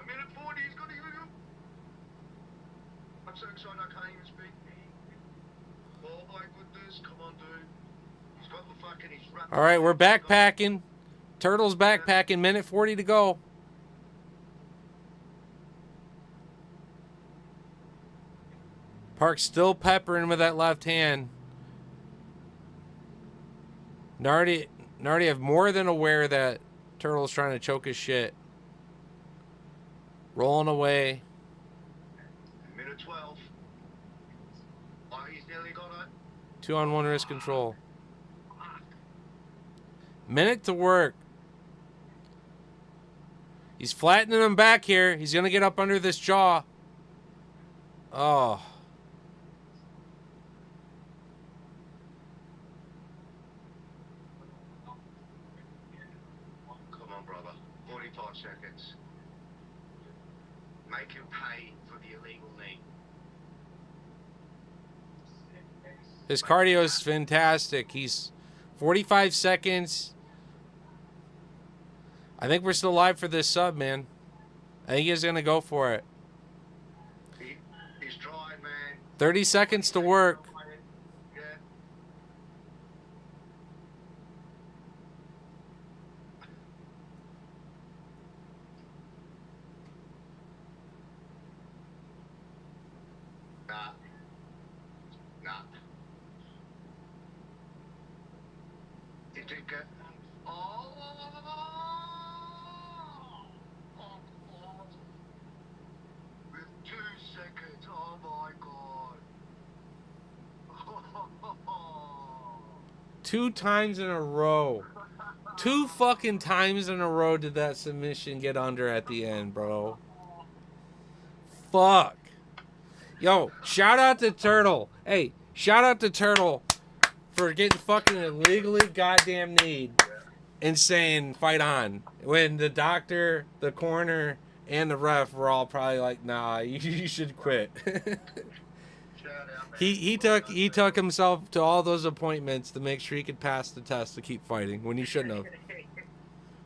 minute 40, he's got to give it up. I'm so excited I can't even speak. Oh my goodness, come on, dude. He's got the fucking, he's wrapped. All right, we're backpacking. Turtle's backpacking. Minute 40 to go. Park's still peppering with that left hand. Nardiev more than aware that Turtle's trying to choke his shit. Rolling away. Minute 12. Oh, he's nearly got it. 2-on-1 wrist control. Minute to work. He's flattening him back here. He's going to get up under this jaw. Oh. Come on, brother. 45 seconds. Make him pay for the illegal knee. His cardio is fantastic. He's 45 seconds. I think we're still live for this sub, man. I think he's going to go for it. He's trying, man. 30 seconds to work. Yeah. Nah. He did get. Oh. With 2 seconds. Oh my god. 2 times in a row. 2 fucking times in a row did that submission get under at the end, bro. Fuck. Yo, shout out to Turtle. Hey, shout out to Turtle for getting fucking illegally goddamn kneed and saying fight on. When the doctor, the coroner, and the ref were all probably like, nah, you should quit. He took himself to all those appointments to make sure he could pass the test to keep fighting when he shouldn't have.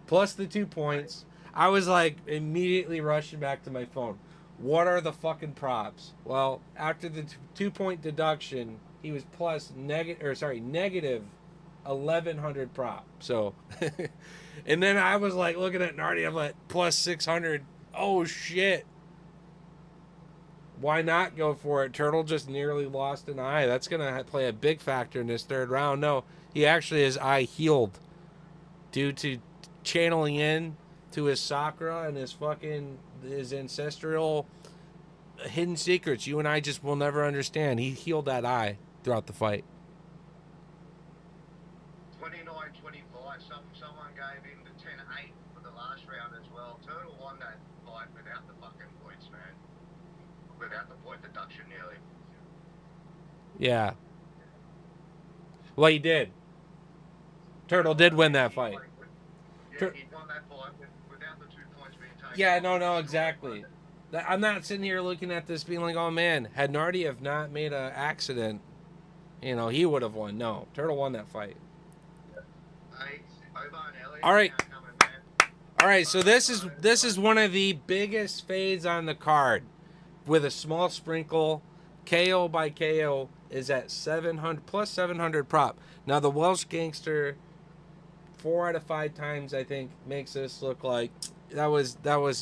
Plus the 2 points. I was like immediately rushing back to my phone. What are the fucking props? Well, after the 2-point deduction, he was negative 1,100 prop. So, and then I was like looking at Nardi. I'm like plus 600. Oh shit. Why not go for it? Turtle just nearly lost an eye. That's going to play a big factor in this third round. No, he actually, his eye healed due to channeling in to his chakra and his ancestral hidden secrets you and I just will never understand. He healed that eye throughout the fight. 29-25. Someone gave him the 10-8 for the last round as well. Turtle won that fight without the fucking points, man. Without the point deduction, nearly. Yeah. Well, he did. Turtle did win that fight. Yeah, he won that fight without the 2 points being taken. Yeah, no, exactly. I'm not sitting here looking at this being like, oh man, had Nardiev not made an accident, he would have won. No, Turtle won that fight. Hey, over on Ellie. All right. Coming, man. All right, so this is one of the biggest fades on the card, with a small sprinkle. KO by KO is at 700 plus 700 prop. Now the Welsh Gangster, 4 out of 5 times I think makes this look like that was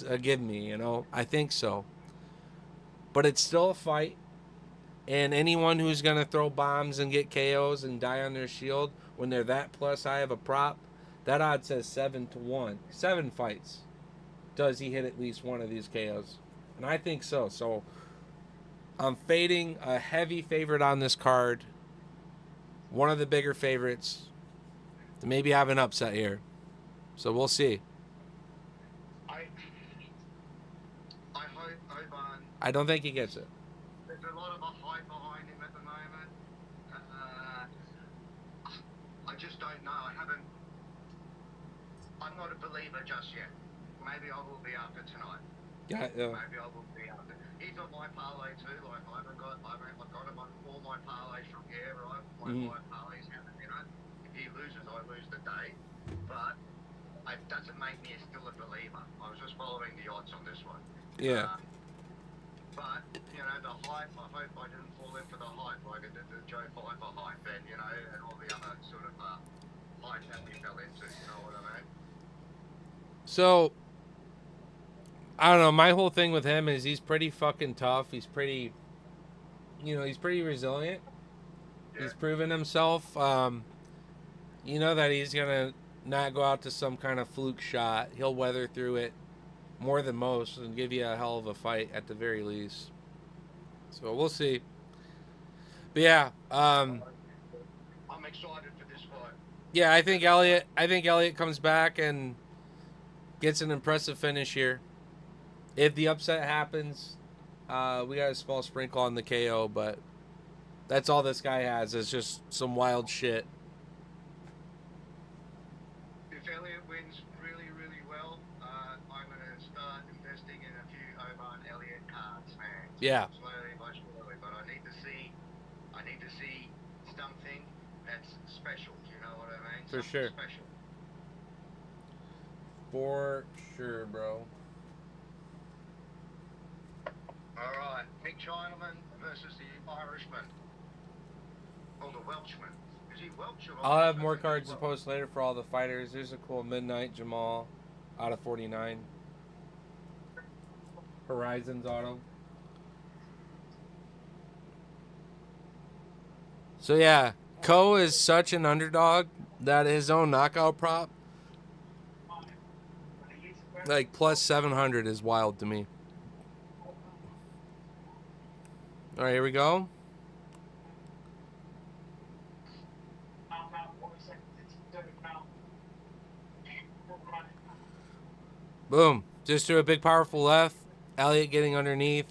a give me. I think so, but it's still a fight. And anyone who's going to throw bombs and get KOs and die on their shield when they're that plus high of a prop, that odd says 7-1. 7 fights. Does he hit at least one of these KOs? And I think so. So I'm fading a heavy favorite on this card. One of the bigger favorites to maybe have an upset here. So we'll see. I hope Oban. I don't think he gets it. There's a lot of a hype behind him at the moment. I just don't know. I'm not a believer just yet. Maybe I will be after tonight. Yeah. Maybe I will be after. He's on my parlay too. Like I've got him on all my parlays from here, right? My parlays happen. You know, if he loses, I lose the day. But it doesn't make me still a believer. I was just following the odds on this one. Yeah. But, you know, the hype, I hope I didn't fall in for the hype, like I did the Joe Piper hype and, you know, and all the other sort of hype that we fell into, you know what I mean? So, I don't know. My whole thing with him is he's pretty fucking tough. He's pretty, he's pretty resilient. Yeah. He's proven himself. You know that he's going to not go out to some kind of fluke shot. He'll weather through it more than most and give you a hell of a fight at the very least. So we'll see. But yeah, I'm excited for this fight. Yeah, I think Elliott comes back and gets an impressive finish here. If the upset happens, we got a small sprinkle on the KO, but that's all this guy has is just some wild shit. If Elliott wins really, really well, I'm going to start investing in a few Oban Elliott cards, man. Yeah. Slowly by slowly, but I need to see something that's special. You know what I mean? For something sure. Special. For sure, bro. All right, Big Chinaman versus the Irishman. Or the Welshman. Is he Welsh or I'll have more cards to post later for all the fighters. There's a cool Midnight Jamal out of 49. Horizons auto. So yeah, Ko is such an underdog that his own knockout prop, like plus 700, is wild to me. All right, here we go. Boom. Just threw a big, powerful left. Elliott getting underneath.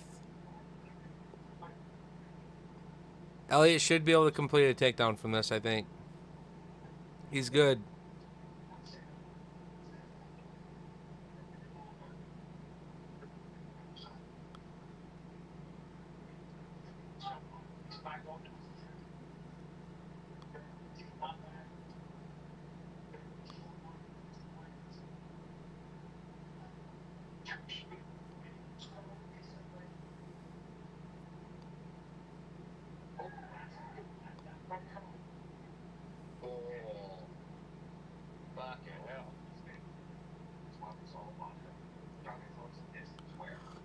Elliott should be able to complete a takedown from this, I think. He's good.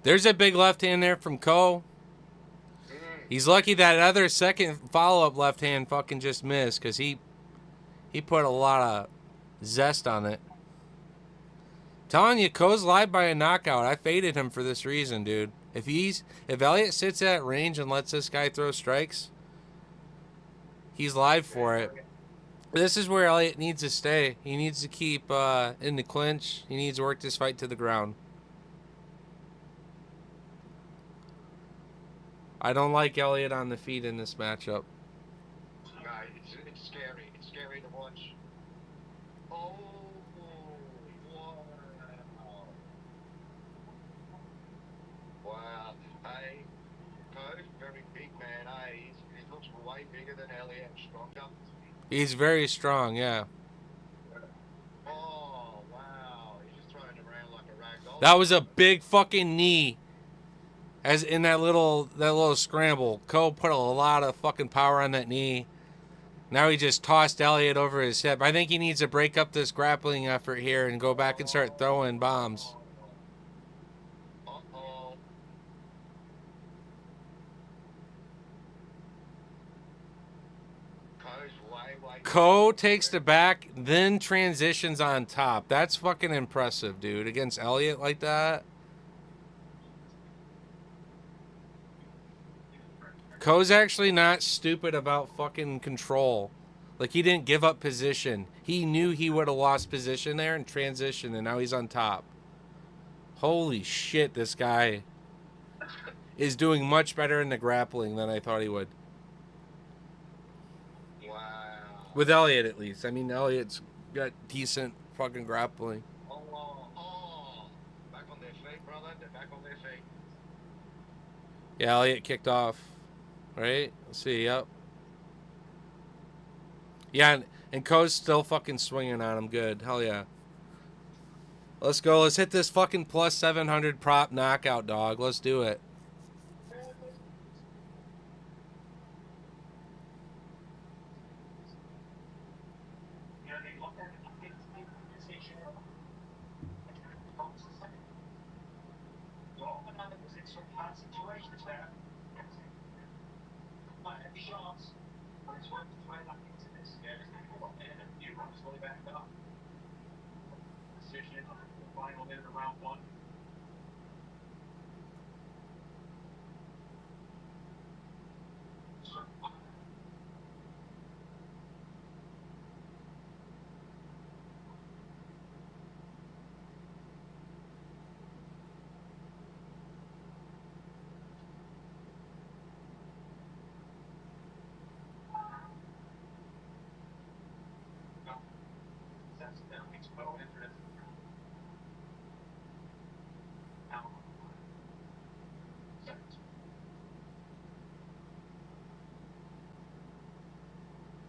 There's a big left hand there from Ko. He's lucky that other second follow-up left hand fucking just missed because he put a lot of zest on it. Telling you, Ko's live by a knockout. I faded him for this reason, dude. If Elliott sits at range and lets this guy throw strikes, he's live for it. This is where Elliott needs to stay. He needs to keep in the clinch. He needs to work this fight to the ground. I don't like Elliott on the feet in this matchup. No, it's scary. It's scary to watch. Oh, wow. Wow. Hey, Ko, very big man, eh? He looks way bigger than Elliott, stronger. He's very strong, yeah. Oh, wow. He's just throwing him around like a rag doll. That was a big fucking knee. As in that little scramble, Ko put a lot of fucking power on that knee. Now he just tossed Elliott over his hip. I think he needs to break up this grappling effort here and go back and start throwing bombs. Uh-oh. way. Ko takes the back, then transitions on top. That's fucking impressive, dude. Against Elliott like that. Ko's actually not stupid about fucking control. Like, he didn't give up position. He knew he would have lost position there and transition, and now he's on top. Holy shit, this guy is doing much better in the grappling than I thought he would. Wow. With Elliott, at least. I mean, Elliott's got decent fucking grappling. Oh. Back on their feet, brother. They're back on their feet. Yeah, Elliott kicked off. Right? Let's see, yep. Yeah, and Ko's still fucking swinging on him good. Hell yeah. Let's go. Let's hit this fucking plus 700 prop knockout, dog. Let's do it. You know, they look at it, they position. Well, another was in some hard situations there. Might have shots, but it's worth throwing back into this. Yeah, and you run slowly back up. Position, final minute of round one.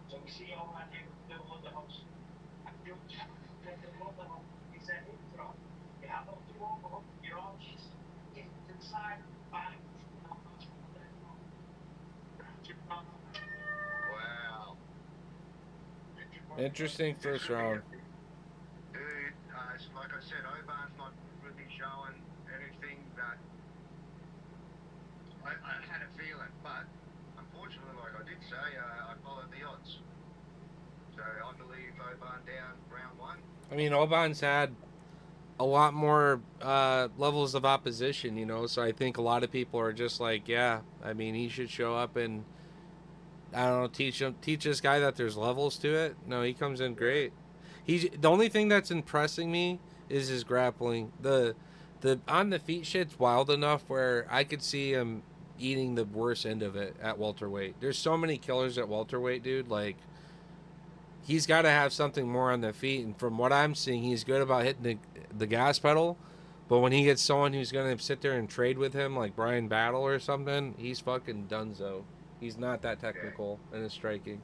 So we see all that here, the house. I feel that the house is that intro. You have to do all your own inside, back. Wow. Interesting first round. Dude, like I said, Oban's not really showing anything that I had a feeling, but unfortunately, like I did say, I followed the odds. So I believe Oban down round one. I mean, Oban's had a lot more levels of opposition, you know, so I think a lot of people are just like, yeah, I mean, he should show up and, I don't know, teach this guy that there's levels to it. No, he comes in great. The only thing that's impressing me is his grappling. The on the feet shit's wild enough where I could see him eating the worst end of it at welterweight. There's so many killers at welterweight, dude. Like, he's got to have something more on the feet. And from what I'm seeing, he's good about hitting the gas pedal. But when he gets someone who's going to sit there and trade with him, like Brian Battle or something, he's fucking donezo. He's not that technical in his striking.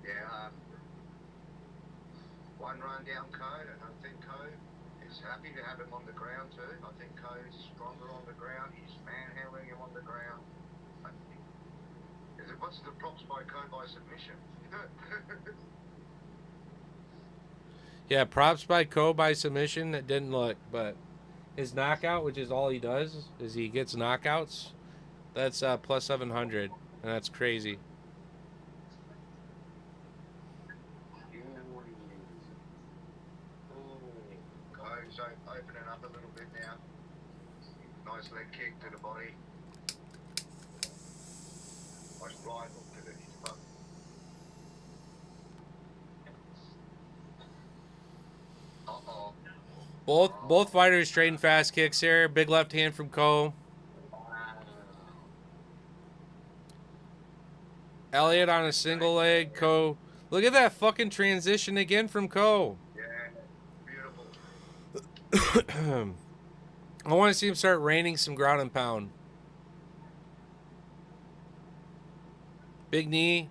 Yeah. One run down Code, and I think Code is happy to have him on the ground too. I think Code's stronger on the ground. He's manhandling him on the ground. What's the props by Code by submission? Yeah, props by Ko by submission. That didn't look, but his knockout, which is all he does, is he gets knockouts. That's plus 700, and that's crazy. Code's opening up a little bit now. Nice leg kick to the body. Nice right hook to the hip. Both fighters trading fast kicks here. Big left hand from Ko. Elliott on a single leg. Ko. Look at that fucking transition again from Ko. Yeah, beautiful. I want to see him start raining some ground and pound. Big knee.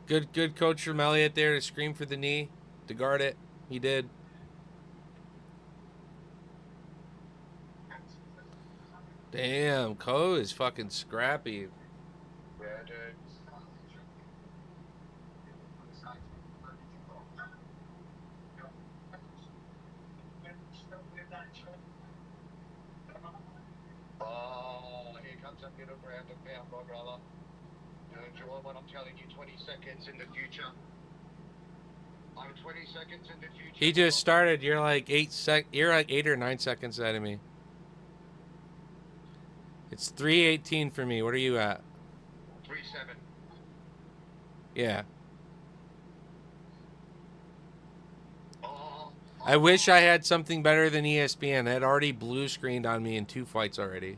Good coach from Elliott there to scream for the knee, to guard it. He did. Damn, Ko is fucking scrappy. Yeah, dude. Oh, here comes a bit of ground and pound, my brother. enjoy what I'm telling you. 20 seconds in the future. I'm 20 seconds in the future. He just started. You're like 8 or 9 seconds ahead of me. It's 3:18 for me. What are you at? 3-7. Yeah. Oh, I wish I had something better than ESPN. They had already blue screened on me in 2 fights already.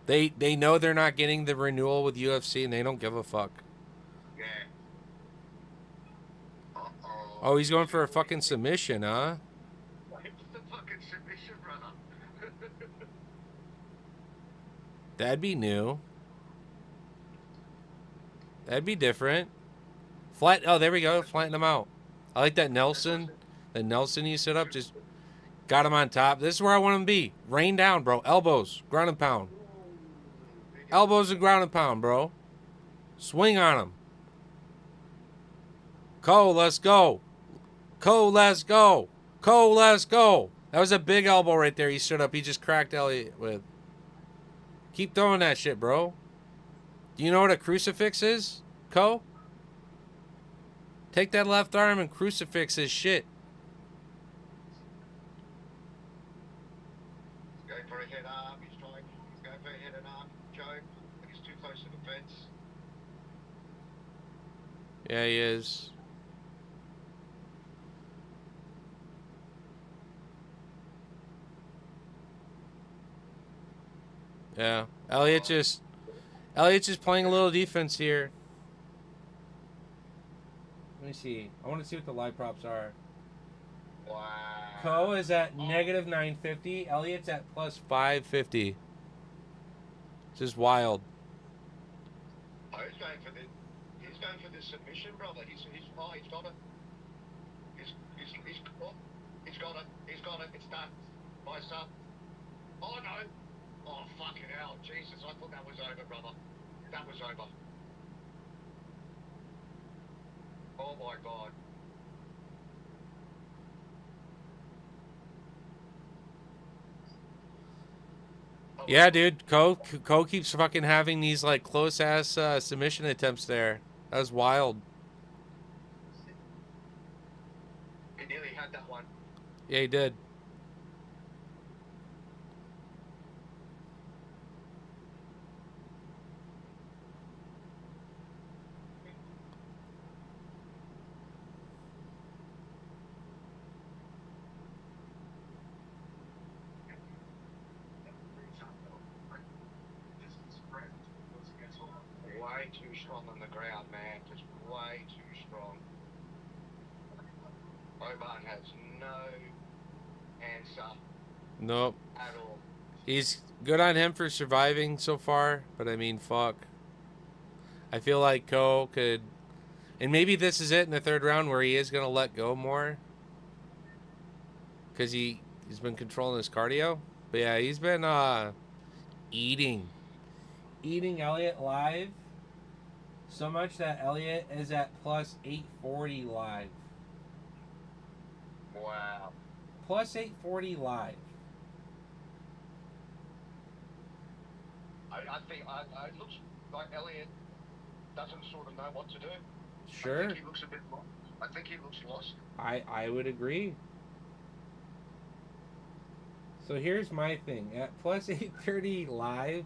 They know they're not getting the renewal with UFC and they don't give a fuck. yeah. Uh-oh. Oh, he's going for a fucking submission, huh? It's the fucking submission, brother. That'd be new. That'd be different. Flat. Oh, there we go. Flatten him out. I like that Nelson. The Nelson you set up just got him on top. This is where I want him to be. Rain down, bro. Elbows. Ground and pound. Elbows and ground and pound, bro. Swing on him. Cole, let's go. Cole, let's go. Cole, let's go. That was a big elbow right there. He stood up. He just cracked Elliot with. Keep throwing that shit, bro. Do you know what a crucifix is, Cole? Take that left arm and crucifix his shit. He's going for a head arm. He's going for a head and arm. Joe, but he's too close to the fence. Yeah, he is. Yeah. Elliot's just playing a little defense here. Let me see. I want to see what the live props are. Wow. Ko is at negative 950. Elliot's at plus 550. Just wild. Oh, he's going for the submission, brother. He's got it. He's got it. It's done. Nice up. Oh no. Oh fucking hell. Jesus, I thought that was over, brother. That was over. Oh my god. Oh, Yeah, dude. Ko keeps fucking having these like close ass submission attempts there. That was wild. he nearly had that one. Yeah, he did. Way too strong on the ground, man. Just way too strong. Oban has no answer Nope. at all. He's good on him for surviving so far, but I mean, fuck. I feel like Ko could, and maybe this is it in the third round where he is gonna let go more, because he's been controlling his cardio. But yeah, he's been eating Elliot live so much that Elliot is at plus 840 live. Wow. Plus 840 live. I think it looks like Elliot doesn't sort of know what to do. Sure. I think he looks a bit lost. I think he looks lost. I would agree. So here's my thing. At plus 830 live,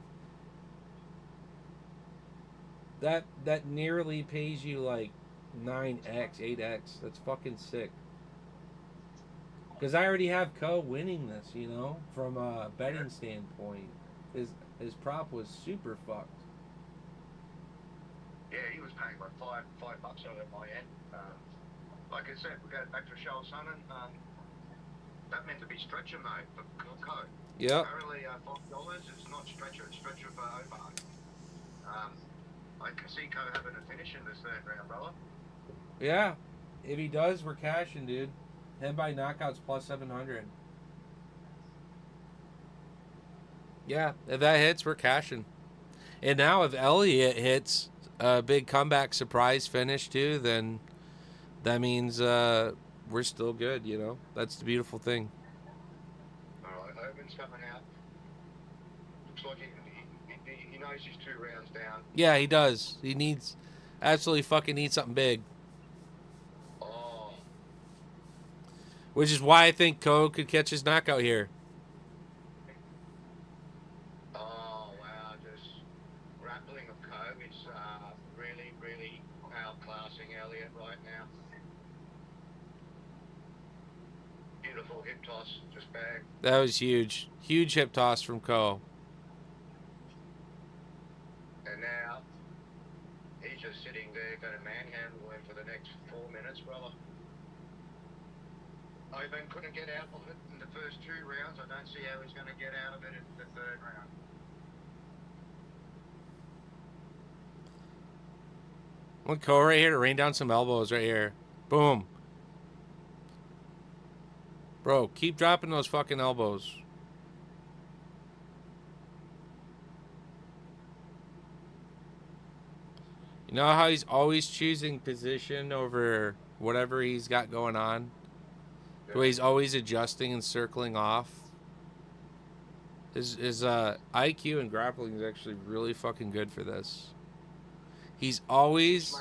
that nearly pays you like 9x, 8x. That's fucking sick. Because I already have Ko winning this, you know, from a betting standpoint. His prop was super fucked. Yeah, he was paying like $5 over at my end. Like I said, we go back to Charles Sonnen. That meant to be stretcher mode for Ko. Yep. Apparently, $5 is not stretcher; it's stretcher for Oban. I can see Ko having a finish in this third round, brother. Yeah. If he does, we're cashing, dude. Head by knockouts plus 700. Yeah, if that hits, we're cashing. And now if Elliot hits a big comeback surprise finish too, then that means we're still good, you know? That's the beautiful thing. All right, Oban's coming out. Looks like he knows he's 2 rounds down. Yeah, he does. He absolutely fucking needs something big. Oh, Which is why I think Ko could catch his knockout here. oh wow, just grappling of Cove. It's really, really outclassing Elliot right now. Beautiful hip toss, just bang. That was huge. Huge hip toss from Ko. And now he's just sitting there, going to manhandle him for the next 4 minutes, brother. Oban couldn't get out of it in the first 2 rounds. I don't see how he's going to get out of it in the 3rd round. I want Ko right here to rain down some elbows right here. Boom. Bro, keep dropping those fucking elbows. You know how he's always choosing position over whatever he's got going on? The way he's always adjusting and circling off. His IQ and grappling is actually really fucking good for this. He's always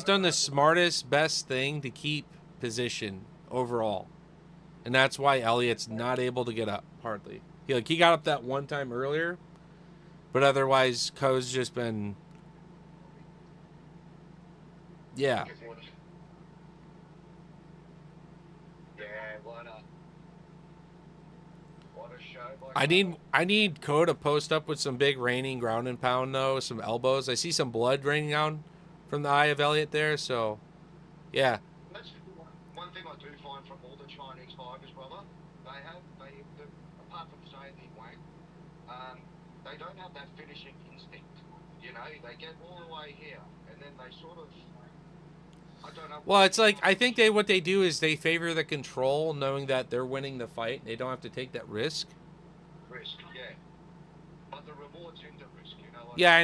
done the smartest, best thing to keep position overall. And that's why Elliot's not able to get up, hardly. He got up that one time earlier, but otherwise, Ko's just been... Yeah. Yeah, what a show. I need Ko to post up with some big raining ground and pound, though, some elbows. I see some blood raining down from the eye of Elliot there, so... Yeah. That's one thing I do find from all the Chinese fighters, brother. Apart from saying the Wang, they don't have that finishing instinct. You know, they get all the way here, and then they sort of, I don't know. Well, it's like, I think what they do is they favor the control, knowing that they're winning the fight. They don't have to take that risk. Risk, yeah. But the reward's in the risk, you know. Yeah, I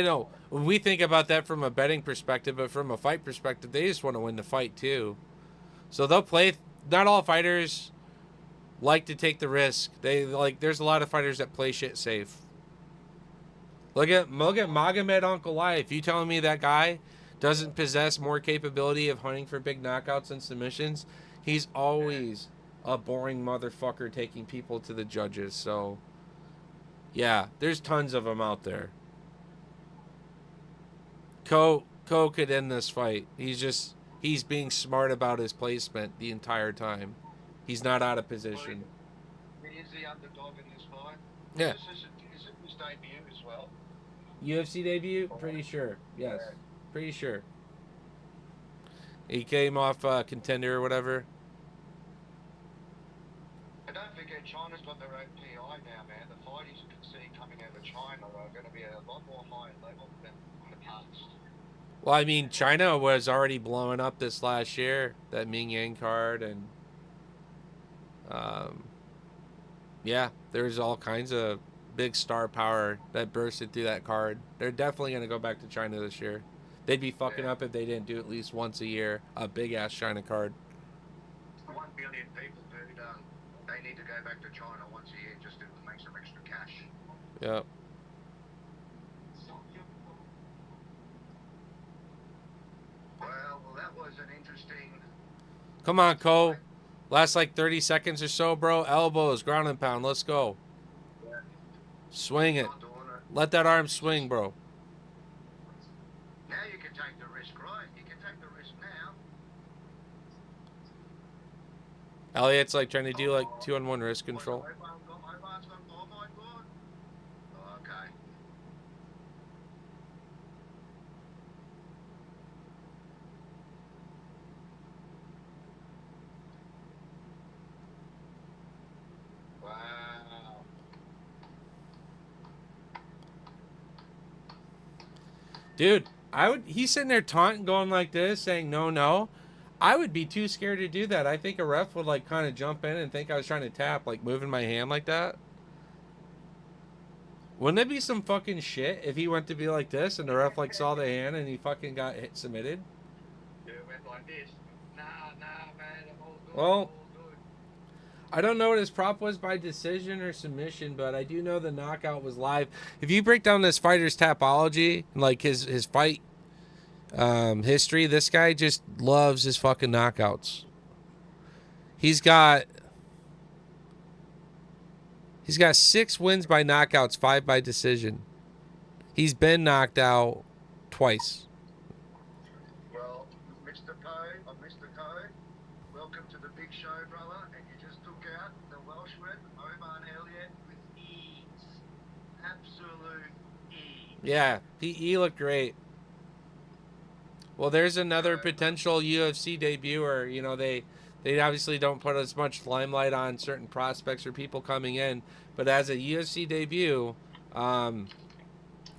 know. When we think about that from a betting perspective, but from a fight perspective, they just want to win the fight too. So they'll play. Not all fighters like to take the risk. There's a lot of fighters that play shit safe. Look at Magomed Ankalaev. You telling me that guy doesn't possess more capability of hunting for big knockouts and submissions? He's always a boring motherfucker taking people to the judges. So, yeah, there's tons of them out there. Ko could end this fight. He's being smart about his placement the entire time. He's not out of position. He is the underdog in this fight. Yeah. Is it his debut as well? UFC debut? Pretty sure. Yes. Pretty sure. He came off Contender or whatever. And don't forget, China's got their own PI now, man. The fights you can see coming out of China are going to be a lot more high level than in the past. Well, I mean, China was already blowing up this last year. That Ming Yang card and... yeah, there's all kinds of big star power that bursted through that card. They're definitely going to go back to China this year. They'd be fucking up if they didn't do at least once a year a big-ass China card. 1 billion people, dude. They need to go back to China once a year just to make some extra cash. Yep. Well, that was an interesting... Come on, Ko. Last like 30 seconds or so, bro. Elbows, ground and pound. Let's go. Swing it. Let that arm swing, bro. Now you can take the risk, right? You can take the risk now. Elliot's like trying to do like 2-on-1 wrist control. Oh my god. Okay. Wow. Dude, he's sitting there taunting, going like this, saying no, no. I would be too scared to do that. I think a ref would like kind of jump in and think I was trying to tap, like moving my hand like that. Wouldn't it be some fucking shit if he went to be like this and the ref like saw the hand and he fucking got submitted? Yeah, went like this. Nah, man, I'm all good. Well, all good. I don't know what his prop was by decision or submission, but I do know the knockout was live. If you break down this fighter's topology, like his fight history, this guy just loves his fucking knockouts. He's got 6 wins by knockouts, 5 by decision. He's been knocked out twice. Well, Mr. Coe, welcome to the big show, brother. And you just took out the Welshman, Oman Elliott, with ease. Absolute ease. Yeah, he looked great. Well, there's another potential UFC debuter. You know, they obviously don't put as much limelight on certain prospects or people coming in, but as a UFC debut,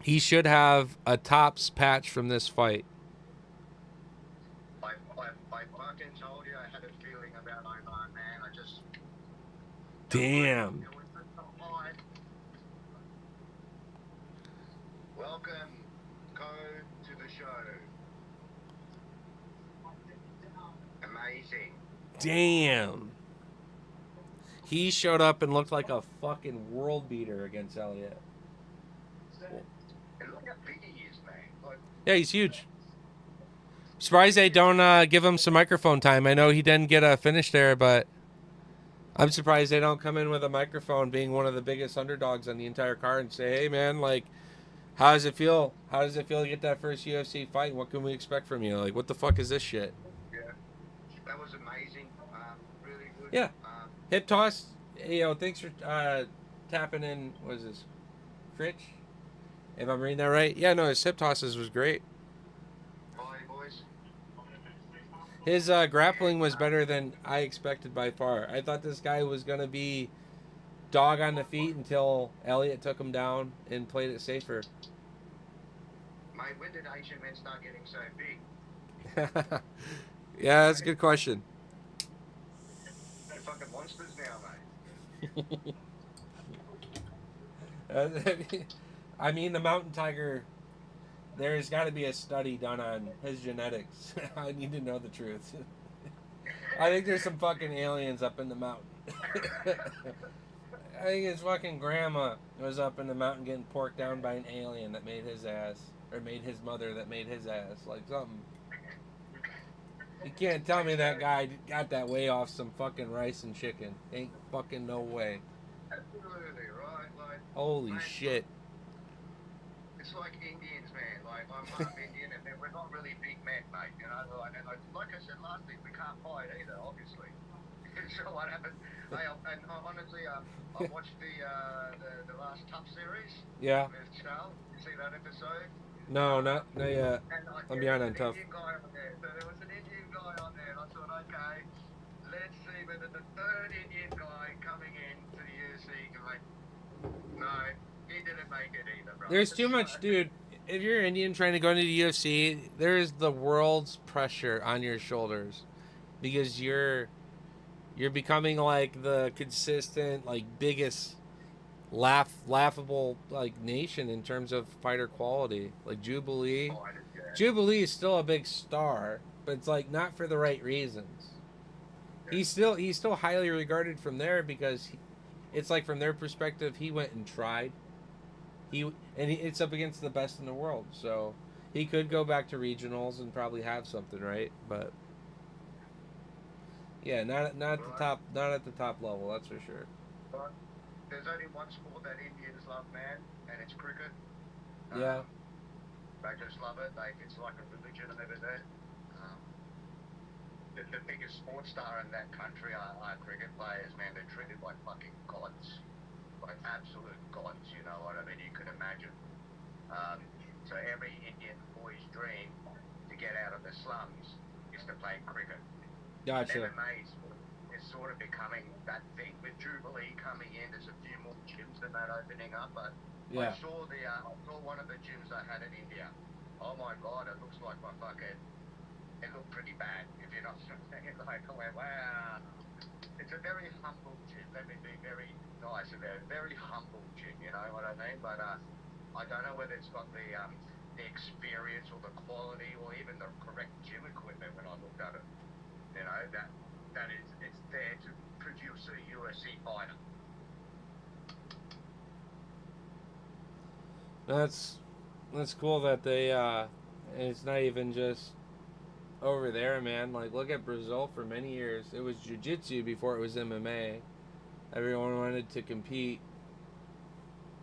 he should have a tops patch from this fight. I fucking told you I had a feeling about Oman, man. I just... Damn. It was just a hype. Welcome, Coe, to the show. Amazing. Damn. He showed up and looked like a fucking world beater against Elliott. And look how big he is, man. Like, Yeah, he's huge. Surprised they don't give him some microphone time. I know he didn't get a finish there, but I'm surprised they don't come in with a microphone, being one of the biggest underdogs on the entire card, and say, "Hey, man, like, how does it feel? How does it feel to get that first UFC fight? What can we expect from you? Like, what the fuck is this shit?" yeah, that was amazing. Really good. Yeah. Hip toss. You know, thanks for tapping in. What is this? Critch? If I'm reading that right. Yeah, no, his hip tosses was great. Bye, boys. His grappling was better than I expected by far. I thought this guy was going to be dog on the feet until Elliott took him down and played it safer. Mate, when did Asian men start getting so big? Yeah, that's a good question. They're fucking monsters now, mate. I mean, the mountain tiger, there's got to be a study done on his genetics. I need to know the truth. I think there's some fucking aliens up in the mountain. I think his fucking grandma was up in the mountain getting porked down by an alien that made his ass. Or made his mother that made his ass. Like something. You can't tell me that guy got that way off some fucking rice and chicken. Ain't fucking no way. Absolutely, right? Like, Holy mate, shit. It's like Indians, man. Like, I'm half Indian, and we're not really big men, mate. You know, and like I said last week, we can't fight either, obviously. So what happened? Hey, and honestly, I watched the last Tough series. Yeah. With Charles. You see that episode? No, not yet. And I'm behind on Tough. Indian guy on there. So there was an Indian guy on there, and I thought, okay, let's see whether the third Indian guy coming in to the UFC can make. No, he didn't make it either, bro. There's too much, dude. If you're Indian trying to go into the UFC, there is the world's pressure on your shoulders because you're becoming like the consistent, like biggest laughable like nation in terms of fighter quality. Like Jubilee is still a big star, but it's like not for the right reasons. He's still highly regarded from there because it's like from their perspective he went and tried. It's up against the best in the world, so he could go back to regionals and probably have something, right? But yeah, not at the top level, that's for sure. But there's only one sport that Indians love, man, and it's cricket. Yeah. They just love it. It's like a religion over there. The biggest sports star in that country are cricket players, man. They're treated like fucking gods. Like absolute gods, you know what I mean? You can imagine. So every Indian boy's dream to get out of the slums is to play cricket. Gotcha. MMA is sort of becoming that thing with Jubilee coming in. There's a few more gyms than that opening up, but Yeah. I saw one of the gyms I had in India. Oh my god, it looks like my fucking. It looked pretty bad, if you're not saying. Like, I went, wow. It's a very humble gym. Let me be very nice about it. Very humble gym, you know what I mean? But I don't know whether it's got the experience or the quality or even the correct gym equipment when I looked at it. You know, it's there to introduce a UFC fighter. That's cool that they and it's not even just over there, man. Like, look at Brazil. For many years it was jiu-jitsu before it was MMA. Everyone wanted to compete.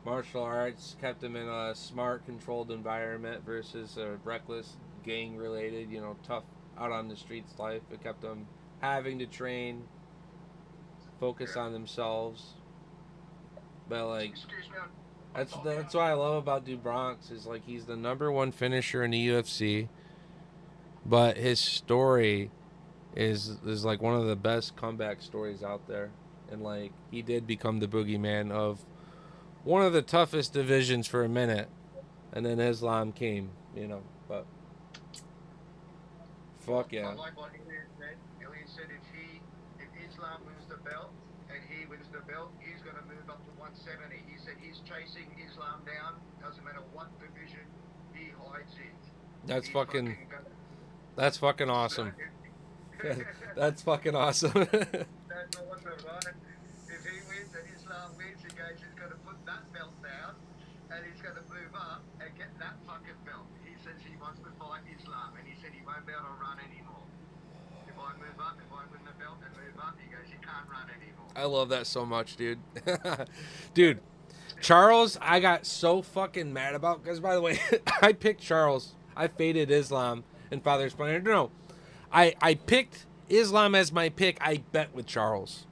Martial arts kept them in a smart, controlled environment versus a reckless, gang-related, tough out on the streets life. It kept them having to train, focus on themselves. But like, Excuse me. that's what I love about Dubronx is like he's the number one finisher in the UFC, but his story is like one of the best comeback stories out there. And like he did become the boogeyman of one of the toughest divisions for a minute, and then Islam came, But fuck yeah. I like what Ilya said. Ilya said if Islam wins the belt and he wins the belt, he's going to move up to 170. He said he's chasing Islam down. Doesn't matter what division he hides in. That's He's fucking. gonna- That's fucking awesome. That's fucking awesome. That's awesome, right? If he wins and Islam wins, he goes, he's going to put that belt down and he's going to move up and get that fucking belt. He says he wants to fight Islam and he said he won't be able to run anymore. If I move up, if I win the belt and move up, he goes, you can't run anymore. I love that so much, dude. Dude, Charles, I got so fucking mad about because, by the way, I picked Charles. I faded Islam and Father's Plan. No, I picked Islam as my pick. I bet with Charles.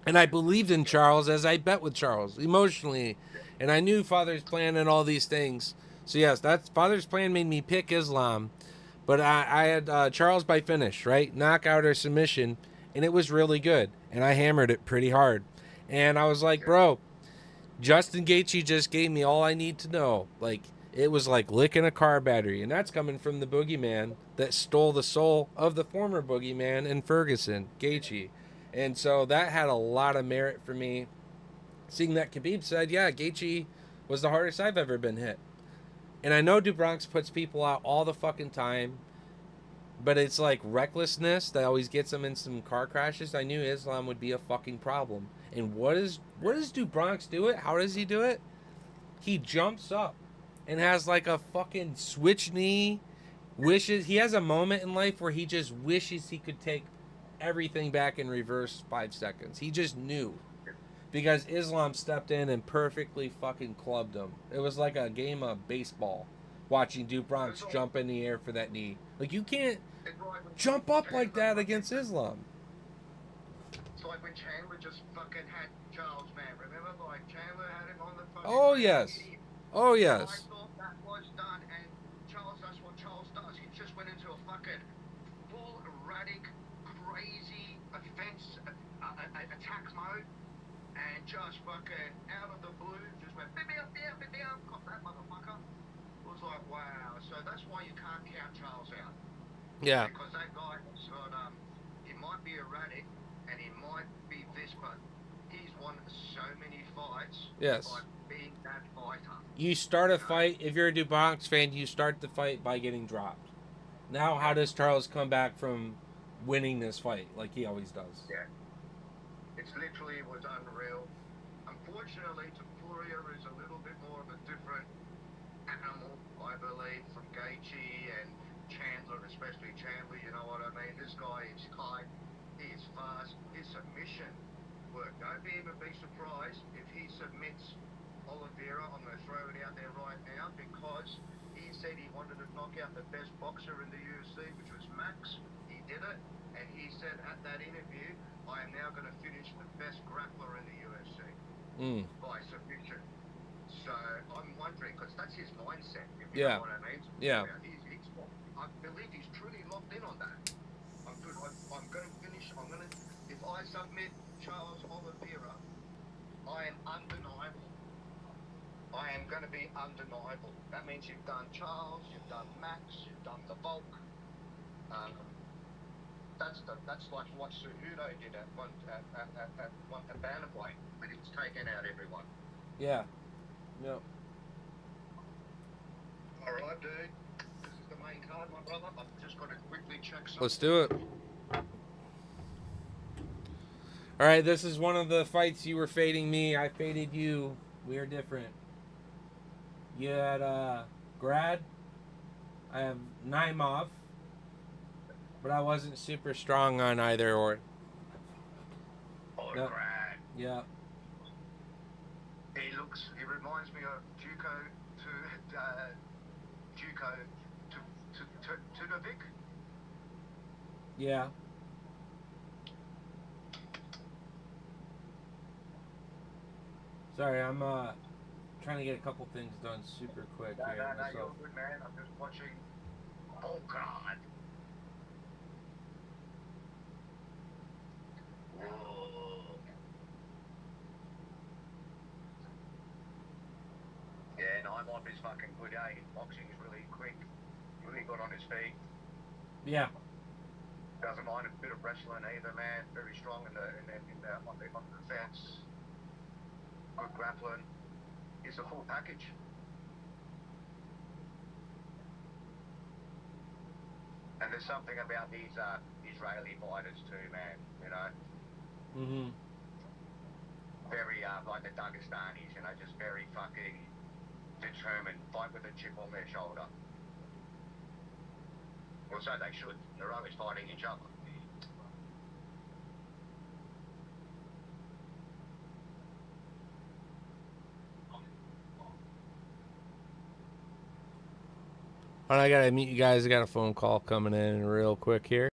And I believed in Charles as I bet with Charles emotionally. And I knew Father's Plan and all these things. So, yes, that's Father's Plan made me pick Islam. But I had Charles by finish, right? Knockout or submission. And it was really good. And I hammered it pretty hard. And I was like, bro, Justin Gaethje just gave me all I need to know. Like, it was like licking a car battery. And that's coming from the boogeyman that stole the soul of the former boogeyman in Ferguson, Gaethje. And so that had a lot of merit for me. Seeing that Khabib said, yeah, Gaethje was the hardest I've ever been hit. And I know Dubronx puts people out all the fucking time. But it's like recklessness that always gets him in some car crashes. I knew Islam would be a fucking problem. And what does Dubronx do it? How does he do it? He jumps up and has like a fucking switch knee. He has a moment in life where he just wishes he could take everything back in reverse 5 seconds. He just knew. Because Islam stepped in and perfectly fucking clubbed him. It was like a game of baseball. Watching Dubronx jump in the air for that knee. Like, you can't jump up like that against Islam. It's like when Chandler just fucking had Charles, man. Remember, like Chandler had him on the fucking. Oh, yes. Oh, yes. I thought that was done, and Charles, that's what Charles does. He just went into a fucking full erratic, crazy attack mode, and just fucking out of the blue, just went bam, caught that motherfucker. It was like, wow. So that's why you can't count Charles out. Yeah. Because that guy has got, he might be erratic and he might be this, but he's won so many fights. Yes. By being that fighter. You start a fight, if you're a Dubronx fan, you start the fight by getting dropped. Now, how does Charles come back from winning this fight like he always does? Yeah. It's literally was unreal. Unfortunately, Tapuria is a little bit more of a different animal, I believe, from Gaethje and Chandler, especially Chandler, you know what I mean? This guy is tight, he is fast, his submission work. Don't even be surprised if he submits Oliveira. I'm going to throw it out there right now because he said he wanted to knock out the best boxer in the UFC, which was Max. He did it, and he said at that interview, I am now going to finish the best grappler in the UFC by submission. So I'm wondering, because that's his mindset, if you know what I mean. Yeah. I believe he's truly locked in on that. I'm going to finish. If I submit Charles Oliveira, I am undeniable. I am going to be undeniable. That means you've done Charles, you've done Max, you've done the Volk. That's like what Cejudo did at bantamweight when he was taking out everyone. Yeah. Yep. All right, dude. This is the main card, my brother. I've just got to quickly check something. Let's do it. All right, this is one of the fights you were fading me. I faded you. We are different. You had Grad. I have Naimov, but I wasn't super strong on either or. Oh, No. Grad. Yeah. He reminds me of Duco to Novik. Yeah. Sorry, I'm trying to get a couple things done super quick No, here. no, myself. you're good, man. I'm just watching. Oh, God. Whoa. Yeah, Naimov is fucking good, eh? Boxing is really quick. Really good on his feet. Yeah. Doesn't mind a bit of wrestling either, man. Very strong on the fence. Good grappling. He's a full package. And there's something about these Israeli fighters too, man. You know, Mm-hmm. very like the Dagestanis. You know, just very fucking determined. Fight with a chip on their shoulder. Well, so they should. They're always fighting each other. All right, I gotta meet you guys. I got a phone call coming in real quick here.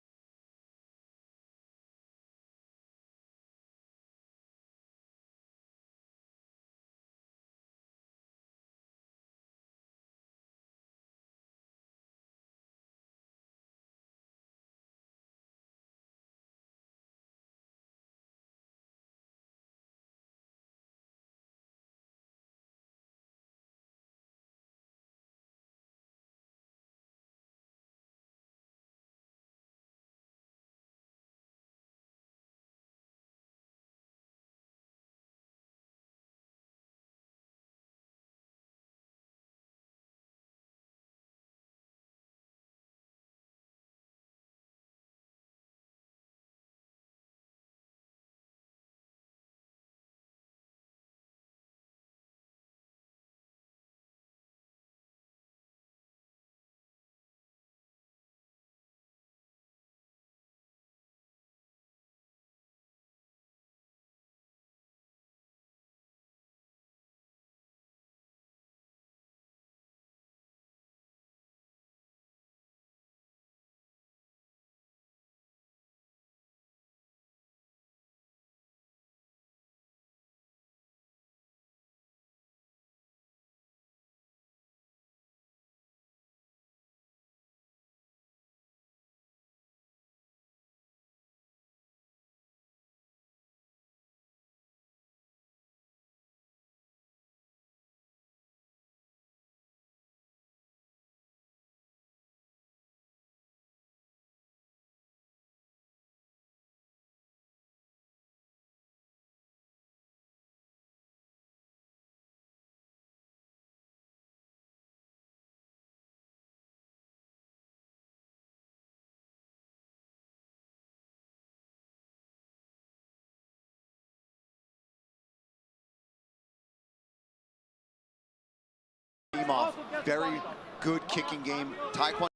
Off. Very good kicking game. Taekwondo.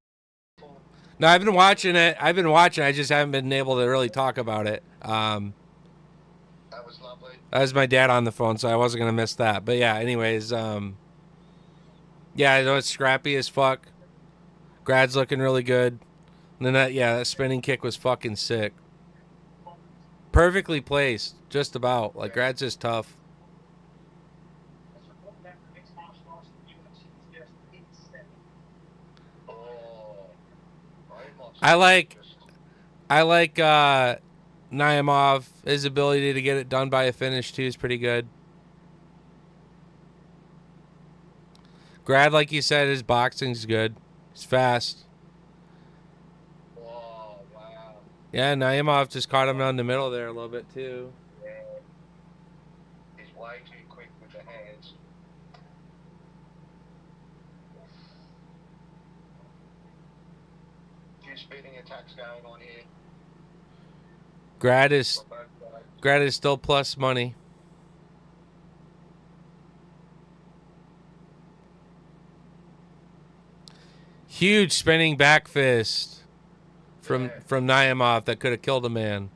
No, I've been watching it. I just haven't been able to really talk about it. That was lovely. That was my dad on the phone, so I wasn't gonna miss that. But yeah, anyways, yeah, I know it's scrappy as fuck. Grad's looking really good. And then that spinning kick was fucking sick. Perfectly placed, just about. Like Grad's just tough. Oh, I like Naimov. His ability to get it done by a finish too is pretty good. Grad, like you said, his boxing's good. He's fast. Oh, wow. Yeah, Naimov just caught him down the middle there a little bit too. Yeah. He's way too quick with the hands. Few spinning attacks going on here. Grad is from both sides. Grad is still plus money. Huge spinning back fist from Naimov that could have killed a man.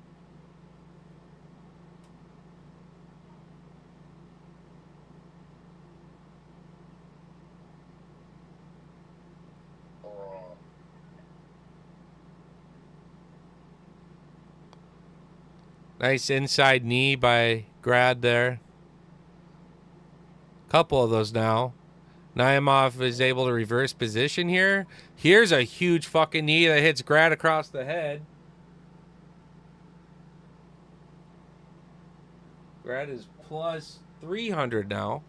Oh, Nice inside knee by Grad there. Couple of those now. Naimov is able to reverse position here. Here's a huge fucking knee that hits Grad across the head. Grad is plus 300 now.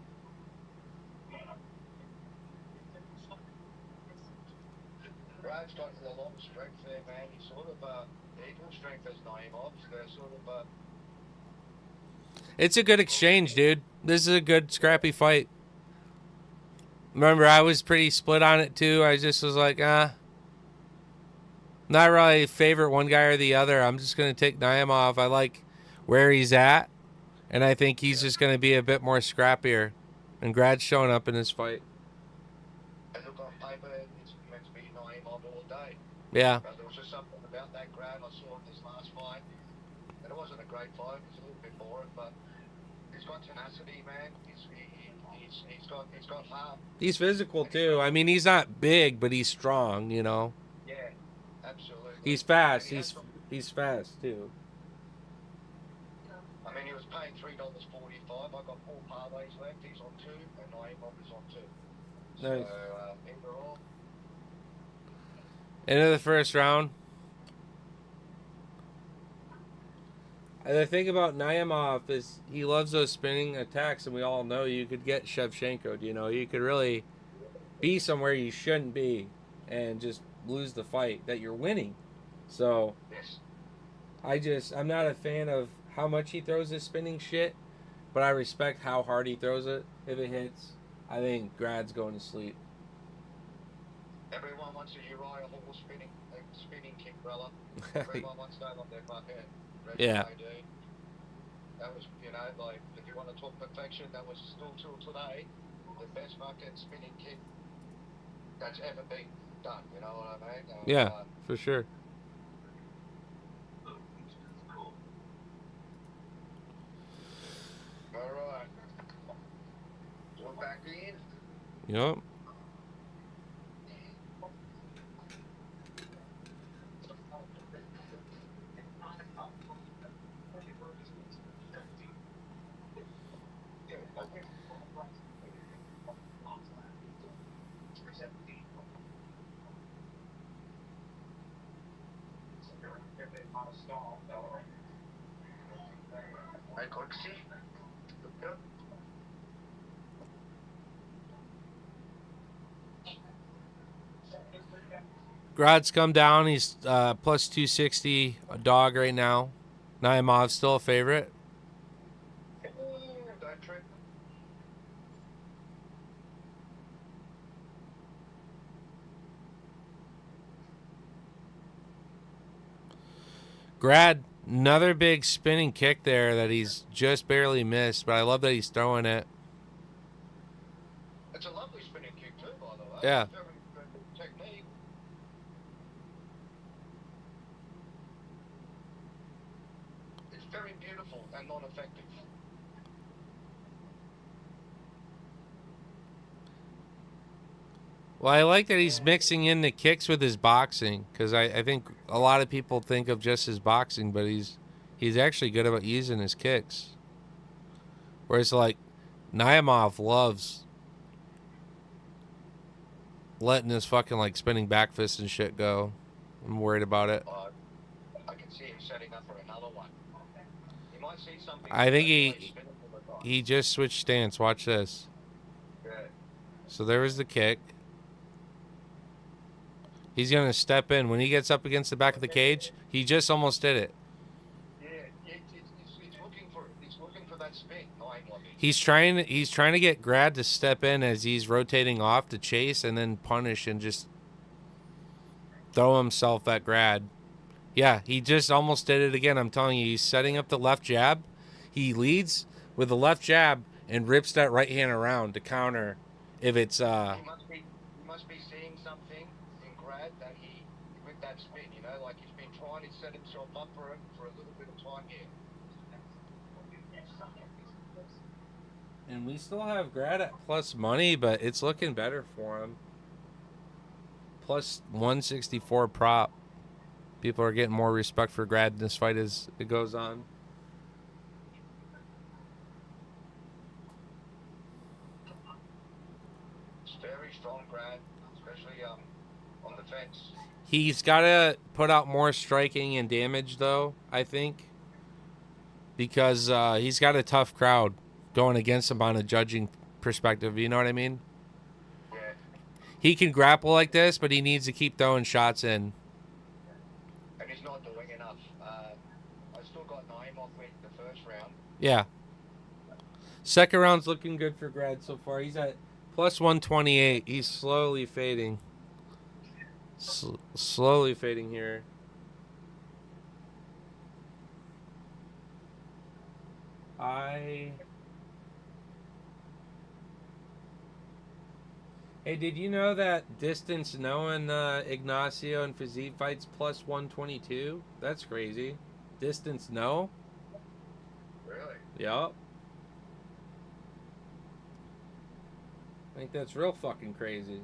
Brad's got a lot of strength there, man. He's sort of equal strength as Naimov. They're sort of It's a good exchange, dude. This is a good scrappy fight. Remember, I was pretty split on it too. I just was like, not really favorite one guy or the other. I'm just going to take Naimov. I like where he's at, and I think he's just going to be a bit more scrappier. And Grad's showing up in this fight. and look on paper, it's meant to be Naimov all day. Yeah. But there was just something about that Grad I saw in this last fight. And it wasn't a great fight. It's a little bit boring, but he's got tenacity, man. He's got heart. He's physical too. I mean, he's not big, but he's strong, you know. Yeah, absolutely. He's fast. And he has He's fast too. I mean, he was paying $3.45. I got 4 parlays left. He's on 2, and Naimov is on 2. Nice. So, either or. End of the first round. And the thing about Naimov is he loves those spinning attacks, and we all know you could get Shevchenko'd. You know, you could really be somewhere you shouldn't be and just lose the fight that you're winning. So Yes. I'm not a fan of how much he throws his spinning shit, but I respect how hard he throws it. If it hits, I think Grad's going to sleep. Everyone wants a Uriah Hall spinning kick, brother. Everyone wants that on their bucket. Yeah. That was, you know, like, if you want to talk perfection, that was still till today the best fucking spinning kick that's ever been done. You know what I mean? Yeah, for sure. All right. We're back in. Yep. Hey, Coxie. Yep. Grad's come down. He's plus 260 a dog right now. Naimov's still a favorite. Don't trip. Grad, another big spinning kick there that he's just barely missed, but I love that he's throwing it. It's a lovely spinning kick too, by the way. Yeah. It's very good technique. It's very beautiful and non-effective. Well, I like that he's mixing in the kicks with his boxing, because I think a lot of people think of just his boxing, but he's actually good about using his kicks. Whereas, like, Naimov loves letting his fucking, like, spinning back fist and shit go. I'm worried about it. I can see him setting up for another one. He might see something. I think he he just switched stance. Watch this. Yeah. So there was the kick. He's going to step in. When he gets up against the back of the cage, he just almost did it. Yeah, he's looking for that spin. Naimov is. He's trying to get Grad to step in as he's rotating off to chase and then punish and just throw himself at Grad. Yeah, he just almost did it again. I'm telling you, he's setting up the left jab. He leads with the left jab and rips that right hand around to counter if it's He must be seeing something in Grad that he with that spin, you know, like he's been trying to set himself up for it for a little bit of time here. and we still have Grad at plus money, but it's looking better for him. Plus 164 prop. People are getting more respect for Grad in this fight as it goes on. It's very strong Grad, especially on the fence. He's got to put out more striking and damage, though, I think, because he's got a tough crowd going against him on a judging perspective. You know what I mean? Yeah. He can grapple like this, but he needs to keep throwing shots in. And he's not doing enough. I still got Naimov with the first round. Yeah. Second round's looking good for Grad so far. He's at plus 128. He's slowly fading. Slowly fading here. Hey, did you know that distance no and Ignacio and Fiziev fights plus 122? That's crazy. Distance no? Really? Yup. I think that's real fucking crazy.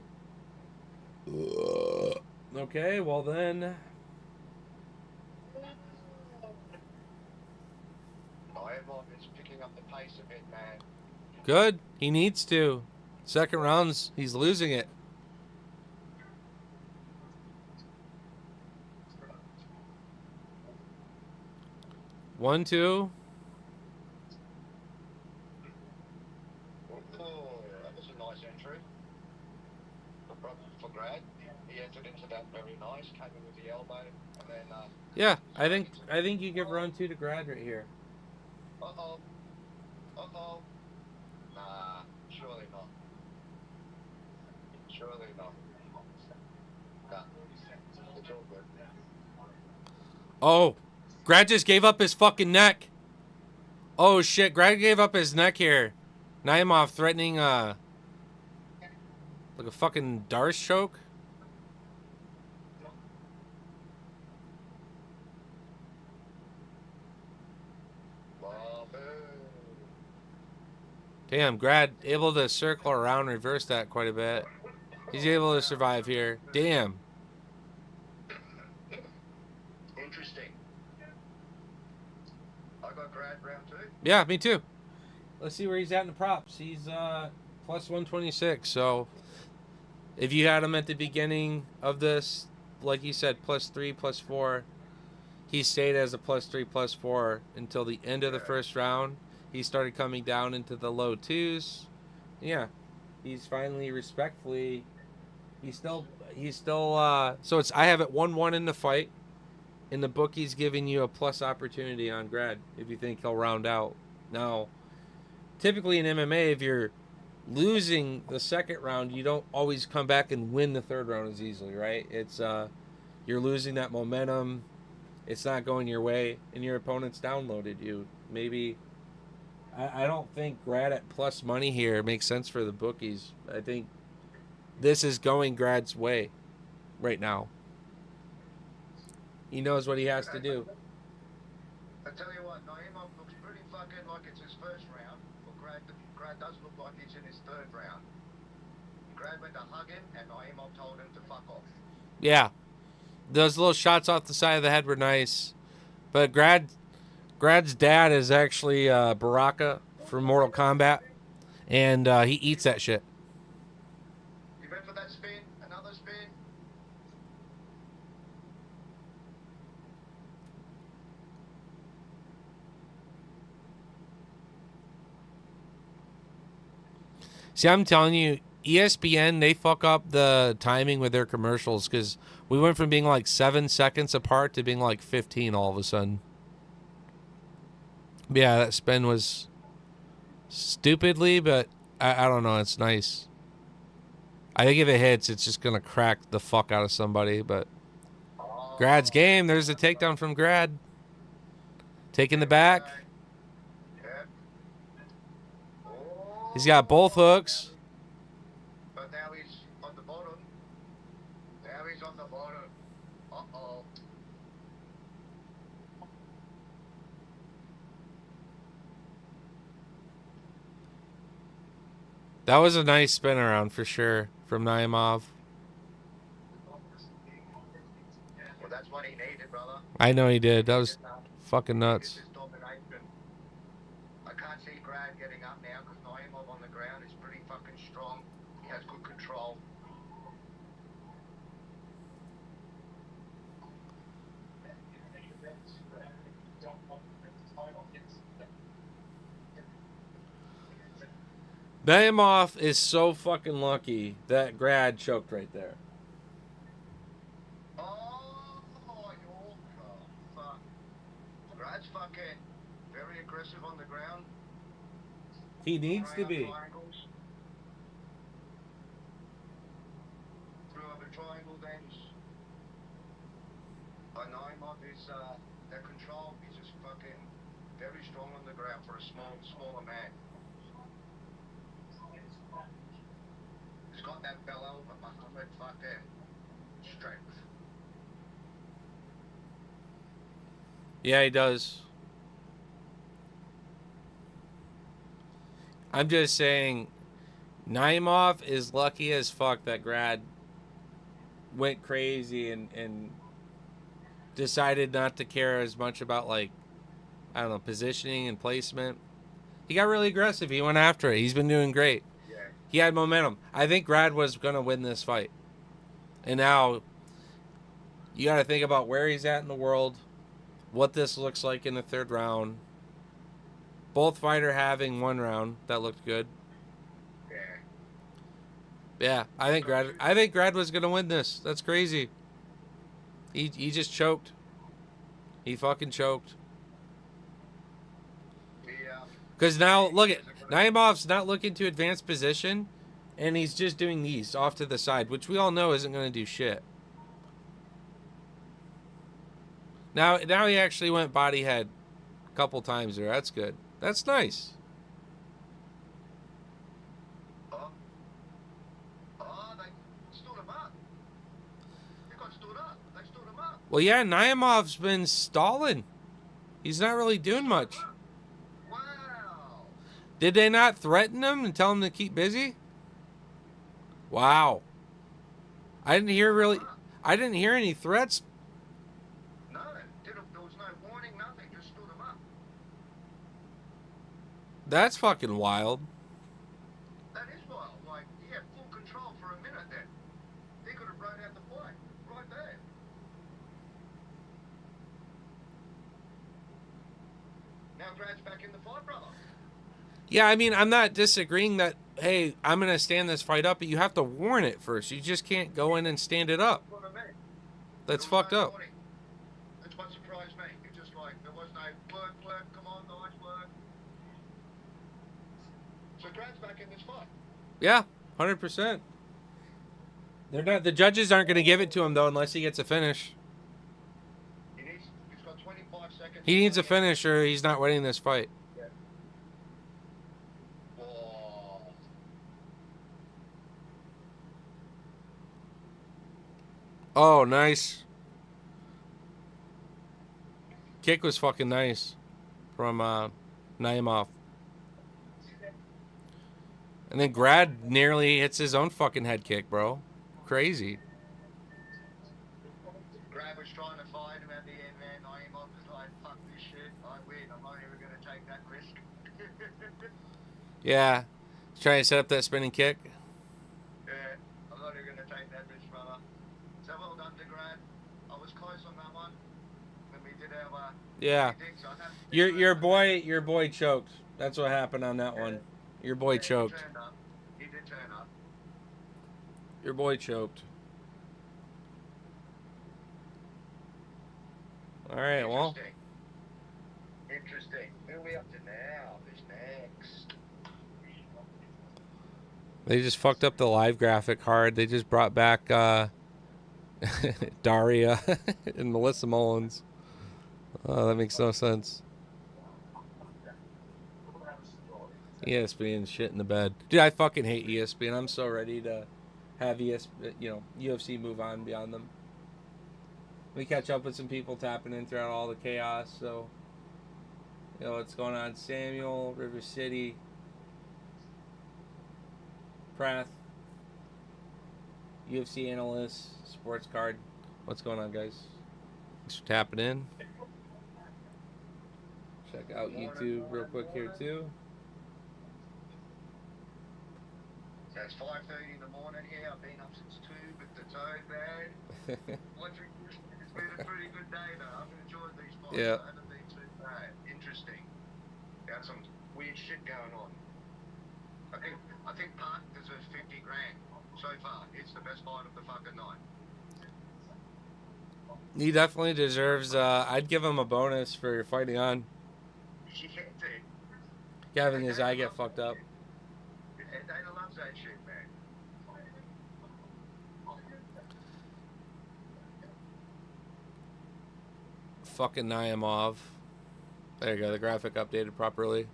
Okay, well then. Naimov is picking up the pace a bit, man. Good. He needs to. Second rounds, he's losing it. One, two. Oh, that was a nice entry. For Grad, he entered into that very nice, came in with the elbow, and then. Yeah, I think you give round two to Grad right here. Uh-oh. Uh-oh. Nah, surely not. Surely not. Nah, it's all good. Oh, Grad just gave up his fucking neck. Oh shit, Grad gave up his neck here. Naimov threatening like a fucking Darce choke. Damn, Grad able to circle around, reverse that quite a bit. He's able to survive here. Damn. Interesting. I got Grad round two. Yeah, me too. Let's see where he's at in the props. He's plus 126. So if you had him at the beginning of this, like you said, plus 3, plus 4, he stayed as a plus 3, plus 4 until the end of the first round. He started coming down into the low 2s. Yeah, he's finally respectfully. He's still. So it's. I have it 1-1 in the fight. In the book, he's giving you a plus opportunity on Grad if you think he'll round out. Now, typically in MMA, if you're losing the second round, you don't always come back and win the third round as easily, right? It's you're losing that momentum. It's not going your way, and your opponent's downloaded you. Maybe. I don't think Grad at plus money here makes sense for the bookies. I think this is going Grad's way right now. He knows what he has to do. I tell you what, Naimov looks pretty fucking like it's his first round. But Grad does look like he's in his third round. Grad went to hug him, and Naimov told him to fuck off. Yeah. Those little shots off the side of the head were nice. But Grad's dad is actually Baraka from Mortal Kombat. And he eats that shit. You went for that spin? Another spin? See, I'm telling you, ESPN, they fuck up the timing with their commercials because we went from being like 7 seconds apart to being like 15 all of a sudden. Yeah, that spin was stupidly, but I don't know. It's nice. I think if it hits, it's just going to crack the fuck out of somebody, but... Oh, Grad's game. There's a takedown from Grad. Taking the back. Yep. Oh. He's got both hooks. But now he's on the bottom. Now he's on the bottom. Uh-oh. That was a nice spin around for sure from Naimov. Well, that's what he needed, brother. I know he did. That was fucking nuts. This is domination. I can't see Grad getting up now because Naimov on the ground is pretty fucking strong. He has good control. Naimov is so fucking lucky that Grad choked right there. Oh, fuck. Grad's fucking very aggressive on the ground. He needs to be. Triangles. Through other triangle then. Naimov is their control. He's just fucking very strong on the ground for a smaller man. He's got that bellow, but Muhammad fucking strength. Yeah, he does. I'm just saying, Naimov is lucky as fuck that Grad went crazy and decided not to care as much about, like, I don't know, positioning and placement. He got really aggressive. He went after it. He's been doing great. Yeah. He had momentum. I think Grad was going to win this fight. And now you got to think about where he's at in the world, what this looks like in the third round. Both fighter having one round that looked good. Yeah. Yeah, I think Grad was going to win this. That's crazy. He just choked. He fucking choked. Because now, look at, Naimov's not looking to advance position, and he's just doing these off to the side, which we all know isn't going to do shit. Now he actually went body head a couple times there. That's good. That's nice. They stood him up. They got stood up. They stood him up. Well, yeah, Naimov's been stalling. He's not really doing much. Wow. Did they not threaten him and tell him to keep busy? Wow. I didn't hear any threats. No, there was no warning, nothing. Just stood him up. That's fucking wild. That is wild. Like, he had full control for a minute then. He could have rode out the fight right there. Now Brad's back in the fight, brother. Yeah, I mean, I'm not disagreeing that, hey, I'm going to stand this fight up, but you have to warn it first. You just can't go in and stand it up. That's what I mean. That's There was fucked no up. warning. That's what surprised me. It just like, there was no work, come on, nice work. So Brad's back in this fight. Yeah, 100%. They're not. The judges aren't going to give it to him, though, unless he gets a finish. He's got 25 seconds. He needs a finish or he's not winning this fight. Whoa. Oh, nice. Kick was fucking nice from Naimov. And then Grad nearly hits his own fucking head kick, bro. Crazy. Grab was trying to fight him at the end, man. Naimov was like, fuck this shit. I win. I'm not even going to take that risk. Yeah. He's trying to set up that spinning kick. Yeah, I'm not even going to take that risk, brother. So well done to Grad. I was close on that one. When we did our... Yeah. thing, so I had to Your boy choked. That's what happened on that one. Your boy choked. He did turn up. Your boy choked. All right, well. Interesting. Who are we up to now? Who's next? They just fucked up the live graphic hard. They just brought back Daria and Melissa Mullins. Oh, that makes no sense. ESPN shit in the bed. Dude, I fucking hate ESPN. I'm so ready to have UFC move on beyond them. We catch up with some people tapping in throughout all the chaos. So, what's going on? Samuel, River City, Prath, UFC Analyst, Sports Card. What's going on, guys? Thanks for tapping in. Check out YouTube real quick here, too. So it's 5:30 in the morning here. I've been up since 2 with the toe bad. It's been a pretty good day, though. I've enjoyed these fights. Yeah. I haven't been too bad. Interesting. Got some weird shit going on. I think Park deserves 50 grand so far. It's the best fight of the fucking night. He definitely deserves. I'd give him a bonus for fighting on. Yeah, dude. Having his eye get fucked up. Dana loves that shit, man. Fucking Naimov. There you go. The graphic updated properly.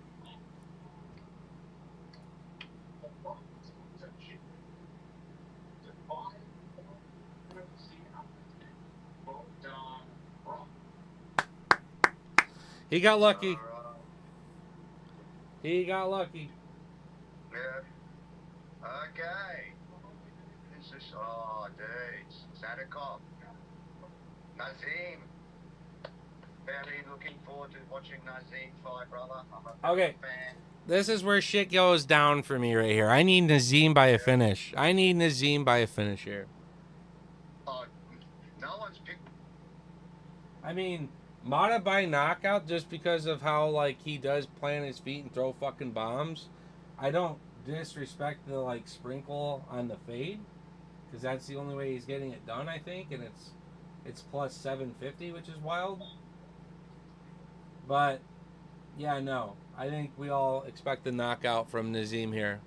He got lucky. He got lucky. Yeah. Okay. This is, oh, dude. Sadikov. Nazim. Very looking forward to watching Nazim fight, brother. I'm a big fan. This is where shit goes down for me right here. I need Nazim by a finish. I need Nazim by a finish here. No one's picked. I mean, Mata by knockout just because of how, like, he does plant his feet and throw fucking bombs. I don't disrespect the, like, sprinkle on the fade, because that's the only way he's getting it done, I think, and it's plus 750, which is wild. But, yeah, no. I think we all expect the knockout from Nazim here.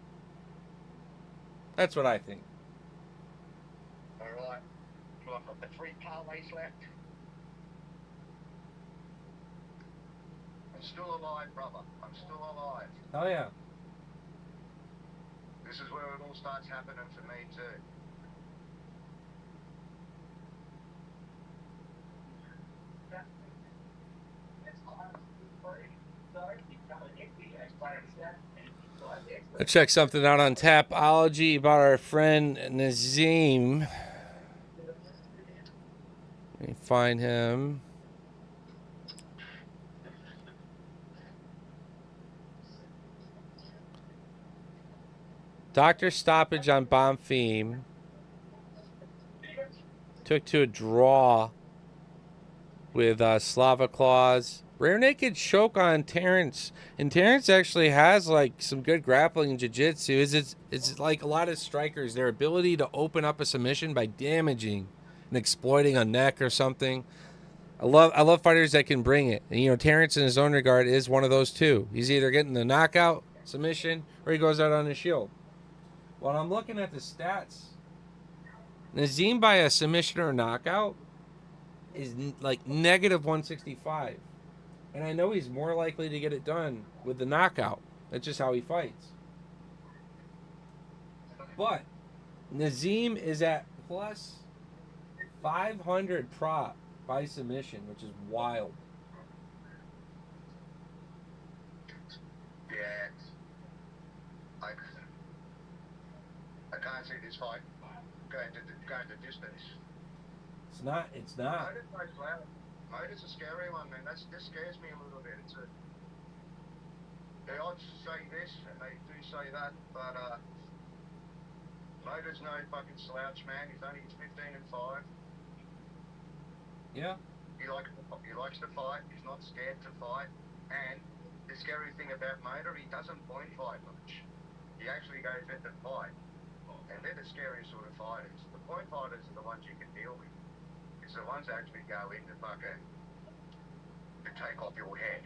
That's what I think. All right. Well, I've got the 3 parlays left. I'm still alive, brother. I'm still alive. Oh, yeah. This is where it all starts happening for me, too. Let's check something out on Tapology about our friend Nazim. Let me find him. Doctor stoppage on Bonfim. Took to a draw with Slava Claus. Rare naked choke on Terrence. And Terrence actually has like some good grappling and jiu-jitsu. It's like a lot of strikers, their ability to open up a submission by damaging and exploiting a neck or something. I love fighters that can bring it. And Terrence in his own regard is one of those too. He's either getting the knockout, submission, or he goes out on his shield. When I'm looking at the stats, Nazim by a submission or knockout is like negative 165. And I know he's more likely to get it done with the knockout. That's just how he fights. But Nazim is at plus 500 prop by submission, which is wild. Yeah. I can't see this fight going to distance. It's not. Motor's a scary one, man. This scares me a little bit. The odds say this and they do say that, but Motor's no fucking slouch, man. He's 15-5. Yeah. He likes to fight. He's not scared to fight. And the scary thing about Motor, he doesn't point fight much. He actually goes in to fight. And they're the scariest sort of fighters. The point fighters are the ones you can deal with. It's the ones that actually go in to fucking to take off your head.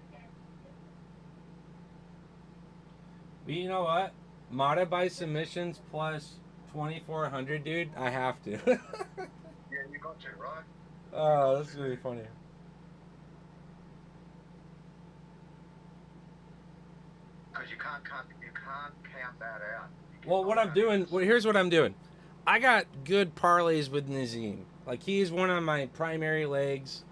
But you know what? Mata by submissions plus 2,400, dude. I have to. Yeah, You got to, right? Oh, that's really funny. Because you can't count that out. Well, what I'm doing, here's what I'm doing. I got good parlays with Nazim. Like, he's one of my primary legs.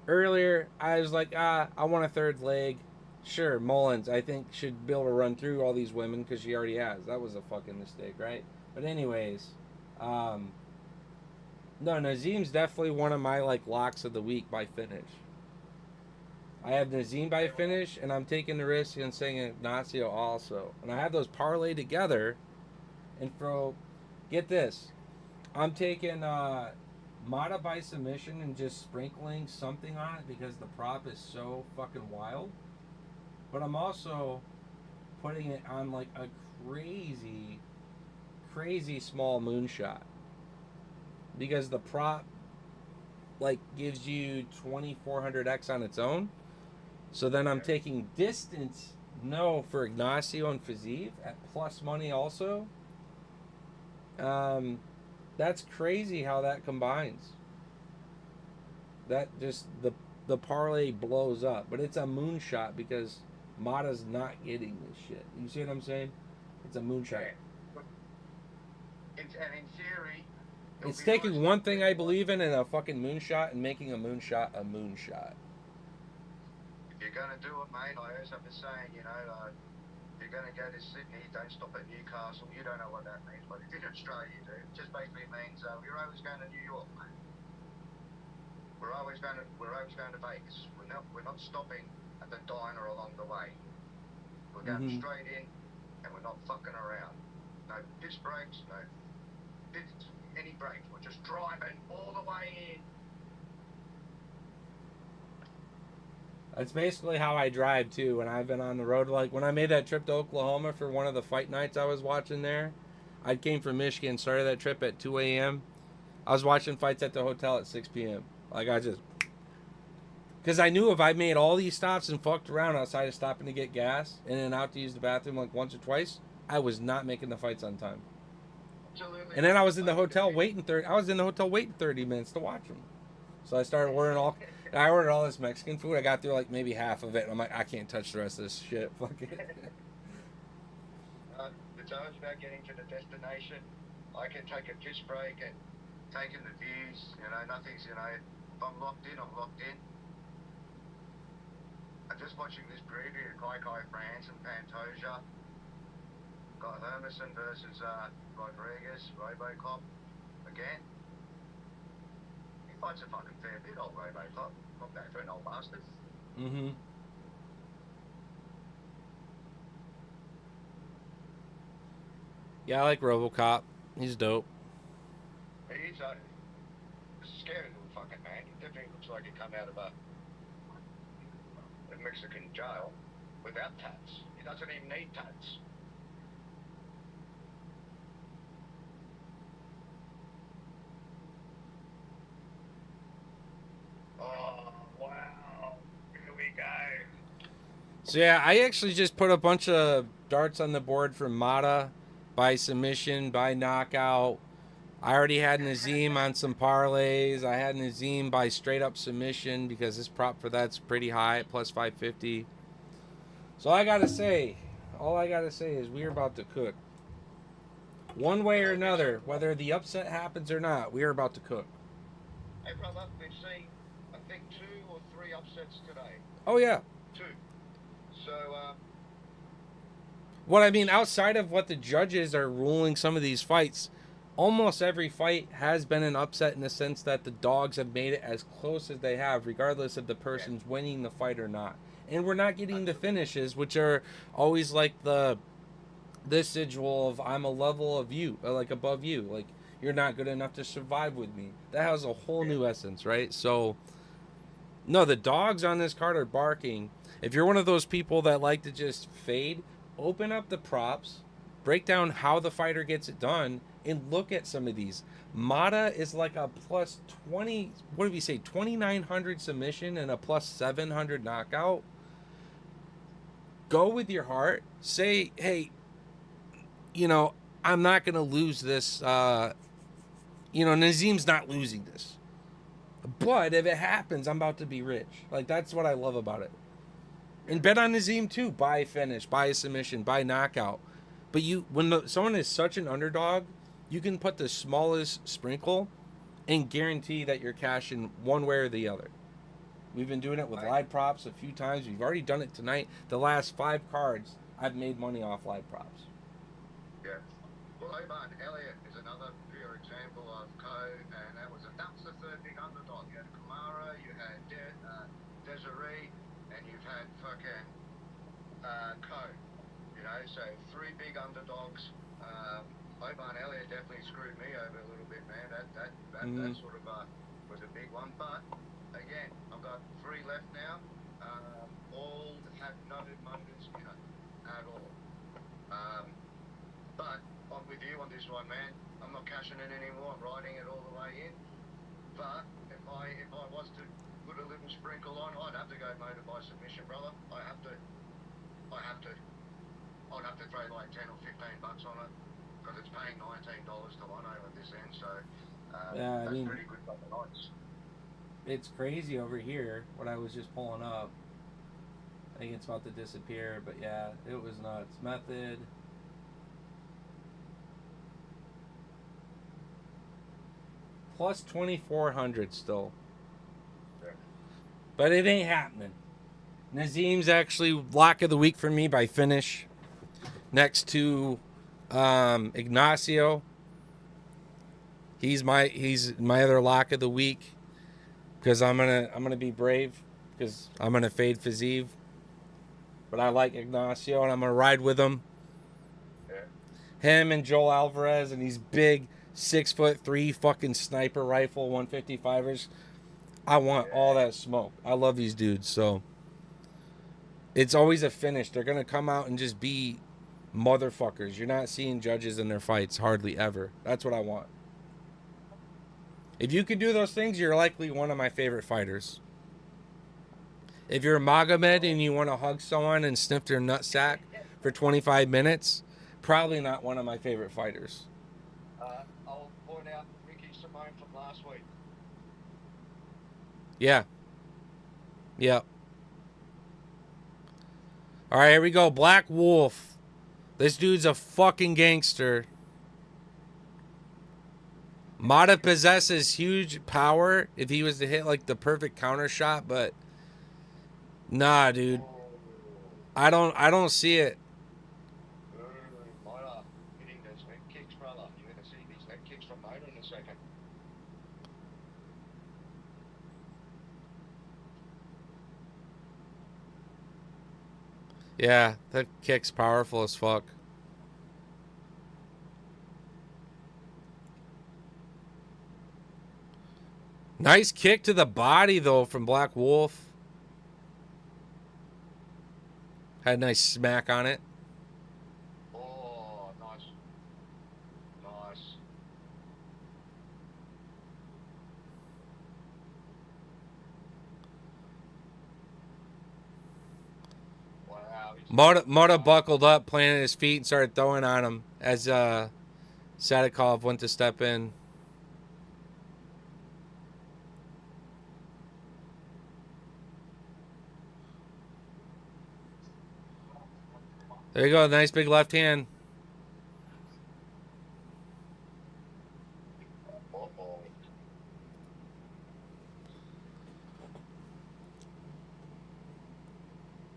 Earlier, I was like, I want a third leg. Sure, Mullins, I think, should be able to run through all these women because she already has. That was a fucking mistake, right? But anyways, no, Nazim's definitely one of my, like, locks of the week by finish. I have Nazim by finish, and I'm taking the risk and saying Ignacio also. And I have those parlay together. And get this, I'm taking Mata by submission and just sprinkling something on it because the prop is so fucking wild. But I'm also putting it on like a crazy, crazy small moonshot because the prop like gives you 2400x on its own. So then I'm taking distance no for Ignacio and Fazeev at plus money also. That's crazy how that combines. That just the parlay blows up, but it's a moonshot because Mata's not getting this shit. You see what I'm saying? It's a moonshot. And in theory, it's taking one thing I believe in a fucking moonshot and making a moonshot a moonshot. If you're gonna do it, mate, I heard something saying, you know, if you're gonna go to Sydney, don't stop at Newcastle. You don't know what that means, but if in Australia you do, it just basically means we're always going to New York, mate. We're always going to Vegas. We're not stopping at the diner along the way. We're going straight in, and we're not fucking around. No piss breaks, no any breaks. We're just driving all the way in. That's basically how I drive too when I've been on the road. Like when I made that trip to Oklahoma for one of the fight nights I was watching there. I came from Michigan, started that trip at 2 a.m. I was watching fights at the hotel at 6 p.m. Like I just... Because I knew if I made all these stops and fucked around outside of stopping to get gas in and out to use the bathroom like once or twice, I was not making the fights on time. Absolutely. And then I was in the hotel waiting 30 minutes to watch them. So I started ordering I ordered all this Mexican food. I got through like maybe half of it. And I'm like, I can't touch the rest of this shit. Fuck it. It's always about getting to the destination. I can take a piss break and take in the views. You know, nothing's, you know, if I'm locked in, I'm locked in. I'm just watching this preview of Kai France and Pantoja. Got Hermanson versus Rodriguez, Robocop again. He fights a fucking fair bit, old Robocop. Not that for an old bastard. Mm-hmm. Yeah, I like RoboCop. He's dope. He's a scary little fucking man. He definitely looks like he come out of a Mexican jail without tats. He doesn't even need tats. Oh, wow. Here we go. So yeah, I actually just put a bunch of darts on the board for Mata by submission, by knockout. I already had Nazim on some parlays. I had Nazim by straight up submission because this prop for that's pretty high at plus 550. So all I gotta say is we're about to cook. One way or another, whether the upset happens or not, we're about to cook. Hey brother, we've seen I think 2 or 3 upsets today. Oh yeah. 2. So what I mean, outside of what the judges are ruling some of these fights, almost every fight has been an upset in the sense that the dogs have made it as close as they have, regardless of the person's winning the fight or not. And we're not getting the finishes, which are always like this residual of I'm a level of you, like above you. Like, you're not good enough to survive with me. That has a whole new essence, right? So, no, the dogs on this card are barking. If you're one of those people that like to just fade, open up the props, break down how the fighter gets it done, and look at some of these. Mata is like a plus 20, what did we say, 2,900 submission and a plus 700 knockout. Go with your heart. Say, hey, you know, I'm not going to lose this you know, Nazim's not losing this. But if it happens, I'm about to be rich. Like, that's what I love about it. And bet on Nazim too. Buy finish, buy a submission, buy knockout. But someone is such an underdog, you can put the smallest sprinkle and guarantee that you're cashing one way or the other. We've been doing it with live props a few times. We've already done it tonight. The last 5 cards, I've made money off live props. Yeah. Well, Oban Elliott is another pure example of code, and that was the third big underdog. You had Kamara, you had Desiree, and you've had fucking code. You know, so 3 big underdogs. Oban Elliott definitely screwed me over a little bit, man. That sort of was a big one. But again, I've got 3 left now. All have noted motors in it at all. But I'm with you on this one, man. I'm not cashing in anymore. I'm riding it all the way in. But if I was to put a little sprinkle on, I'd have to go motor by submission, brother. I'd have to throw like 10 or 15 bucks on it because it's paying $19 to one over this end. So Yeah, I that's mean, pretty good fucking odds. it's crazy over here. What I was just pulling up. I think it's about to disappear, but yeah, it was nuts. Method. Plus 2,400 still. But it ain't happening. Nazim's actually lock of the week for me by finish. Next to Ignacio. He's my other lock of the week. Because I'm gonna be brave. Because I'm gonna fade Fazeev. But I like Ignacio and I'm gonna ride with him. Yeah. Him and Joel Alvarez and these big 6'3" fucking sniper rifle 155ers. I want all that smoke. I love these dudes, so it's always a finish. They're gonna come out and just be motherfuckers. You're not seeing judges in their fights hardly ever. That's what I want. If you can do those things, you're likely one of my favorite fighters. If you're a Magomed and you want to hug someone and sniff their nutsack for 25 minutes, probably not one of my favorite fighters. I'll point out Ricky Simone from last week. Yeah. Yep. All right, here we go. Black Wolf. This dude's a fucking gangster. Mata possesses huge power if he was to hit like the perfect counter shot, but nah, dude. I don't see it. Mota hitting those head kicks, brother. You're going to see these head kicks from Mota in a second. Yeah, that kick's powerful as fuck. Nice kick to the body, though, from Black Wolf. Had a nice smack on it. Oh, nice. Nice. Wow. Mota buckled up, planted his feet, and started throwing on him as Sadikov went to step in. There you go, nice big left hand. Uh-oh.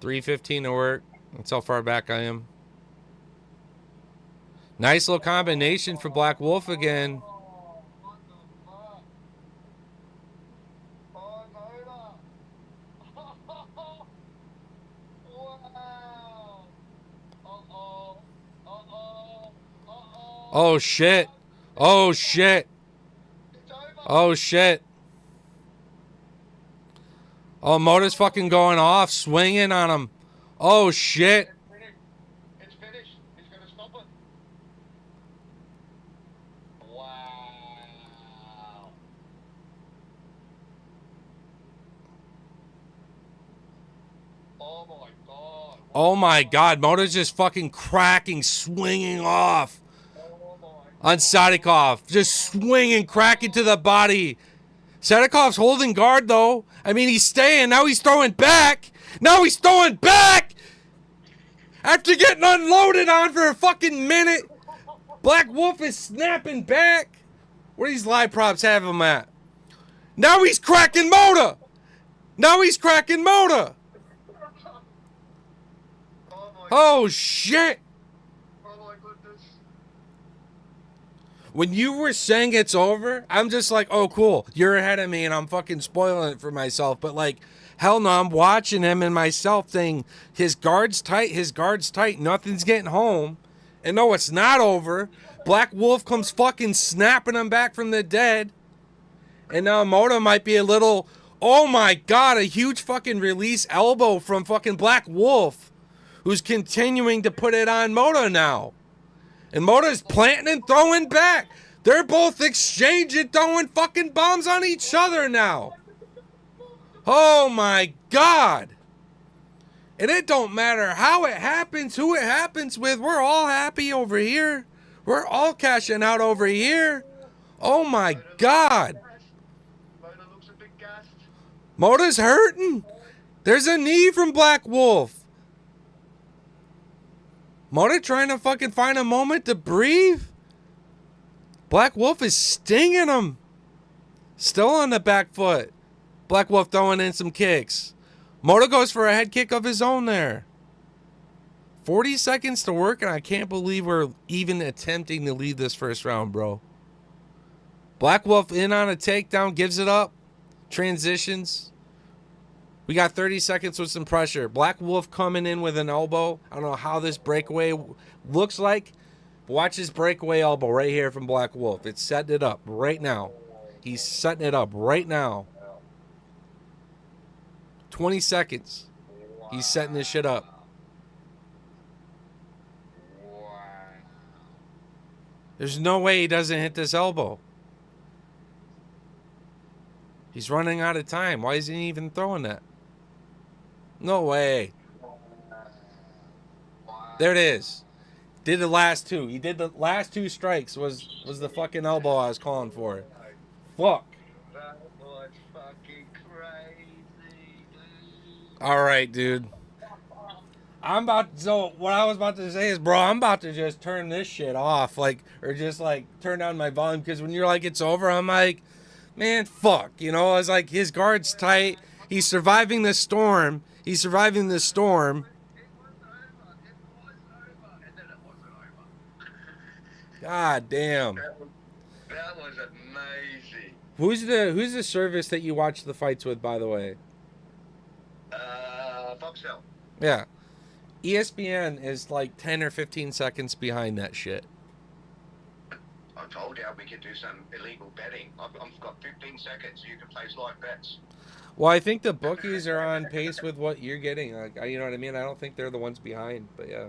315 to work. That's how far back I am. Nice little combination for Black Wolf again. Oh, what the fuck? Oh, Mota. Wow. Uh-oh. Uh-oh. Uh-oh. Oh, shit. Oh, shit. It's over. Oh, shit. Oh, Mota's fucking going off, swinging on him. Oh, shit. It's finished. He's going to stop it. Wow. Oh, my God. Oh, my God. Mota's just fucking cracking, swinging off. Oh, my on Sadikov. Just swinging, cracking to the body. Sadikov's holding guard, though. I mean, he's staying. Now he's throwing back. Now he's throwing back! After getting unloaded on for a fucking minute. Black Wolf is snapping back. Where these live props have him at? Now he's cracking Moda. Now he's cracking Moda. Oh, shit. Oh my goodness. When you were saying it's over, I'm just like, oh, cool. You're ahead of me, and I'm fucking spoiling it for myself. But, like, hell no, I'm watching him and myself saying, his guard's tight, nothing's getting home. And no, it's not over. Black Wolf comes fucking snapping him back from the dead. And now Moda might be a little, oh my God, a huge fucking release elbow from fucking Black Wolf, who's continuing to put it on Moda now. And Moda's planting and throwing back. They're both exchanging, throwing fucking bombs on each other now. Oh my God. And it don't matter how it happens, who it happens with. We're all happy over here. We're all cashing out over here. Oh my God. Moda looks a bit gassed. Moda's hurting. There's a knee from Black Wolf. Moda trying to fucking find a moment to breathe. Black Wolf is stinging him. Still on the back foot. Black Wolf throwing in some kicks. Moda goes for a head kick of his own there. 40 seconds to work, and I can't believe we're even attempting to lead this first round, bro. Black Wolf in on a takedown, gives it up. Transitions. We got 30 seconds with some pressure. Black Wolf coming in with an elbow. I don't know how this breakaway looks like. But watch this breakaway elbow right here from Black Wolf. It's setting it up right now. He's setting it up right now. 20 seconds. He's setting this shit up. There's no way he doesn't hit this elbow. He's running out of time. Why isn't he even throwing that? No way. There it is. Did the last two. He did the last two strikes was the fucking elbow I was calling for. Fuck. That was fucking crazy, dude. All right, dude. So what I was about to say is, bro, I'm about to just turn this shit off, like, or just like turn down my volume, because when you're like it's over, I'm like, man, fuck, you know. I was like, his guard's tight. He's surviving the storm. He's surviving the storm. It was over. And then it wasn't over. God damn. That was amazing. Who's the service that you watch the fights with, by the way? Foxtel. Yeah. ESPN is like 10 or 15 seconds behind that shit. I told you we could do some illegal betting. I've got 15 seconds so you can place live bets. Well, I think the bookies are on pace with what you're getting. Like, you know what I mean? I don't think they're the ones behind, but yeah.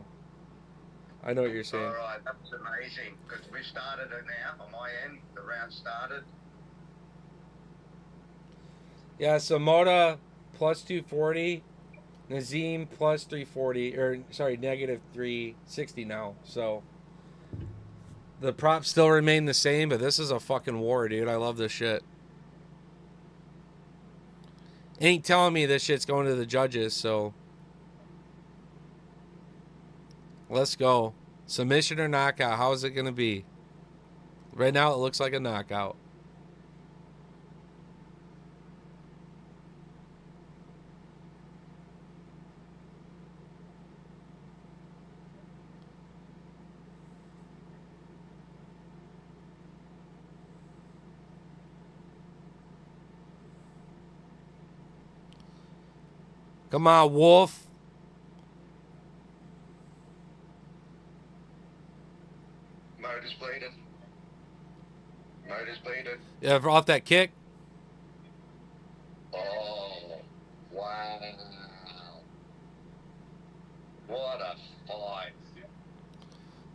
I know what you're saying. All right, that was amazing because we started it now on my end. The round started. Yeah, so Moda plus 240, Nazim plus 340, or sorry, negative 360 now. So the props still remain the same, but this is a fucking war, dude. I love this shit. Ain't telling me this shit's going to the judges, so let's go. Submission or knockout? How is it going to be? Right now, it looks like a knockout. Come on, Wolf. Motor's bleeding. Motor's bleeding. Yeah, off that kick. Oh, wow. What a fight.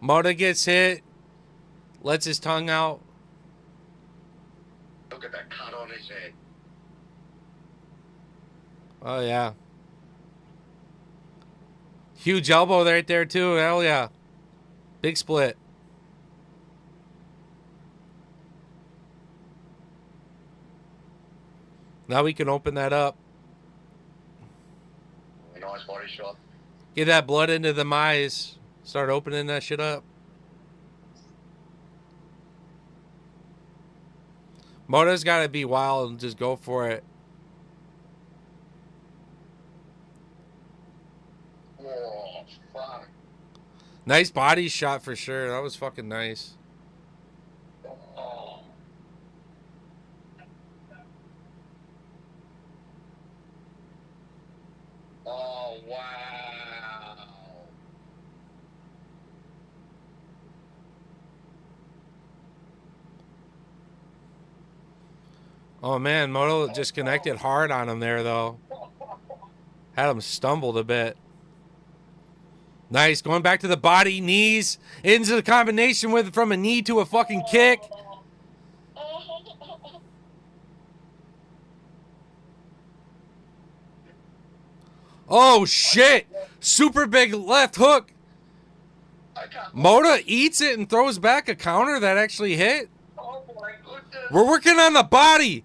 Moda gets hit. Lets his tongue out. Look at that cut on his head. Oh, yeah. Huge elbow right there, too. Hell yeah. Big split. Now we can open that up. Nice body shot. Get that blood into the eyes. Start opening that shit up. Moto's got to be wild and just go for it. Whoa, fuck. Nice body shot for sure. That was fucking nice. Oh. Oh, wow. Oh man, Moto just connected hard on him there though. Had him stumbled a bit. Nice, going back to the body, knees, into the combination with from a knee to a fucking kick. Oh shit! Super big left hook. Mota eats it and throws back a counter that actually hit. Oh my goodness. We're working on the body.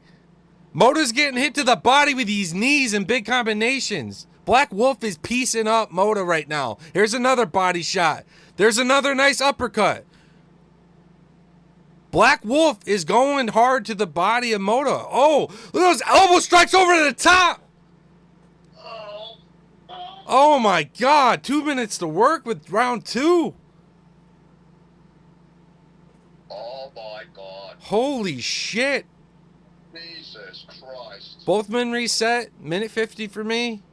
Mota's getting hit to the body with these knees and big combinations. Black Wolf is piecing up Mota right now. Here's another body shot. There's another nice uppercut. Black Wolf is going hard to the body of Mota. Oh, look at those elbow strikes over the top. Oh my God, 2 minutes to work with round 2. Oh my God. Holy shit. Jesus Christ. Both men reset. Minute 50 for me.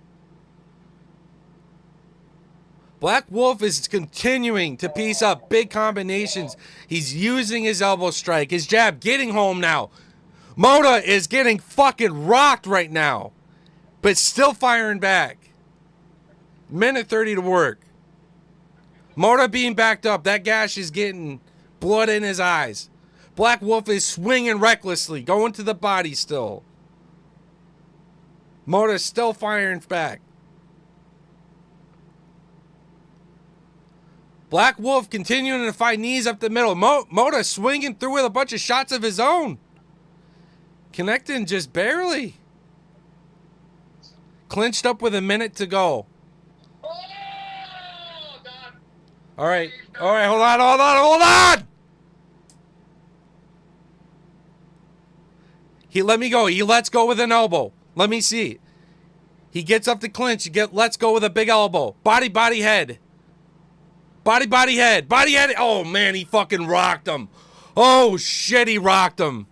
Black Wolf is continuing to piece up big combinations. He's using his elbow strike, his jab, getting home now. Mota is getting fucking rocked right now, but still firing back. Minute 30 to work. Mota being backed up. That gash is getting blood in his eyes. Black Wolf is swinging recklessly, going to the body still. Mota still firing back. Black Wolf continuing to fight knees up the middle. Mota swinging through with a bunch of shots of his own. Connecting just barely. Clinched up with a minute to go. All right, hold on. He let me go. He lets go with an elbow. Let me see. He gets up to clinch. Let's go with a big elbow. Body, head. Body, head. Body, head. Oh, man, he fucking rocked him. Oh, shit, he rocked him.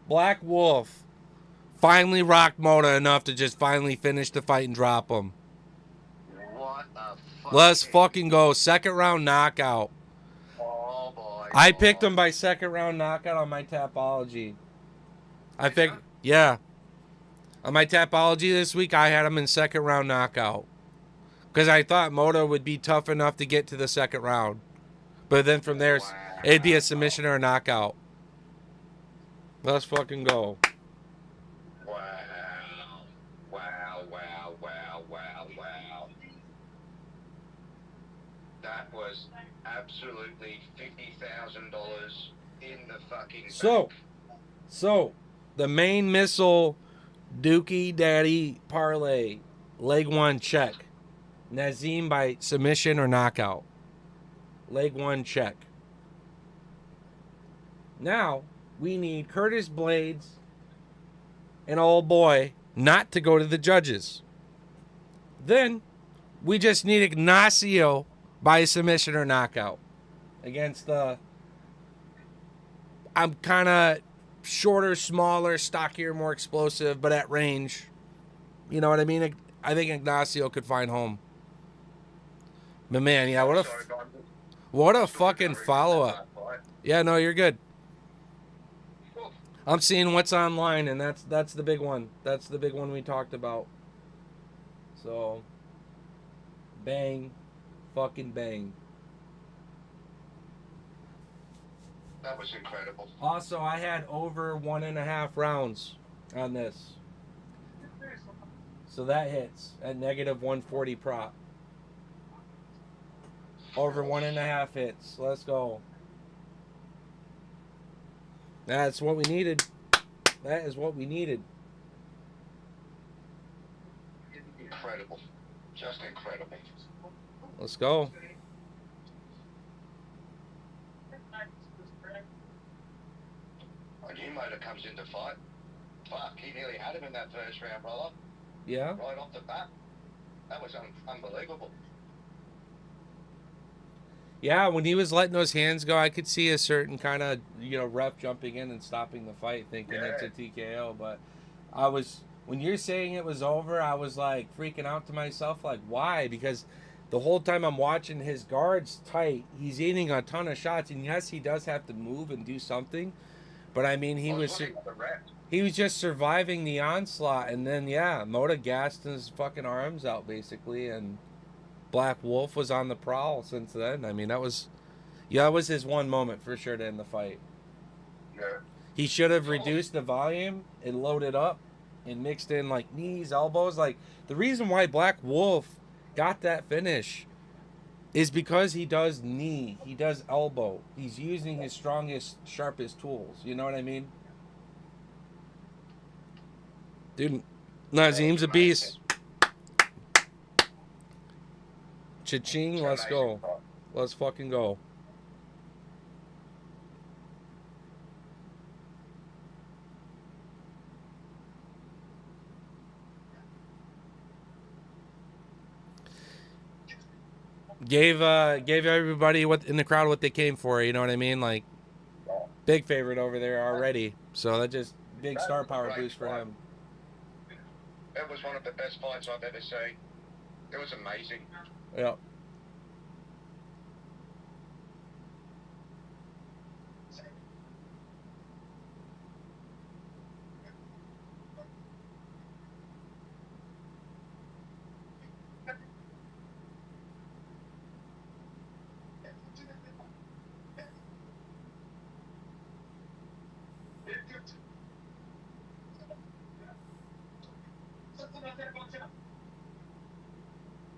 Black Wolf finally rocked Mota enough to just finally finish the fight and drop him. What the fuck? Let's fucking go. Second round knockout. Oh boy. I picked him by second round knockout on my Tapology. Yeah. On my Tapology this week, I had him in second round knockout. Because I thought Mota would be tough enough to get to the second round. But then from there, it'd be a submission or a knockout. Let's fucking go. That was absolutely $50,000 in the fucking So, bank. the main missile Dookie Daddy parlay, leg 1 check. Nazim by submission or knockout. Leg 1 check. Now, we need Curtis Blades and old boy not to go to the judges. Then, we just need Ignacio by submission or knockout. Against the... I'm kind of shorter, smaller, stockier, more explosive, but at range. You know what I mean? I think Ignacio could find home. But man, yeah, what a fucking follow-up. Yeah, no, you're good. I'm seeing what's online, and that's the big one. That's the big one we talked about. So, bang, fucking bang. That was incredible. Also, I had over 1.5 rounds on this. So that hits at negative 140 prop. Over 1.5 hits. Let's go. That's what we needed. That is what we needed. Incredible. Just incredible. Let's go. A new motor comes into fight. Fuck, he nearly had him in that first round, brother. Yeah. Right off the bat. That was unbelievable. Yeah, when he was letting those hands go, I could see a certain kind of, ref jumping in and stopping the fight, thinking it's a TKO. But when you're saying it was over, I was like freaking out to myself, like, why? Because the whole time I'm watching his guards tight, he's eating a ton of shots, and yes, he does have to move and do something. But I mean, he was just surviving the onslaught, and then Moda gassed his fucking arms out basically, and Black Wolf was on the prowl since then. I mean, that was his one moment for sure to end the fight. Yeah. He should have reduced the volume and loaded up and mixed in like knees, elbows. Like the reason why Black Wolf got that finish is because he does knee, he does elbow. He's using his strongest, sharpest tools. You know what I mean? Dude, Nazim's a beast. Cha-ching, let's go. Let's fucking go. Gave everybody in the crowd what they came for, you know what I mean? Like big favorite over there already. So that just big star power boost for him. It was one of the best fights I've ever seen. It was amazing. Yeah.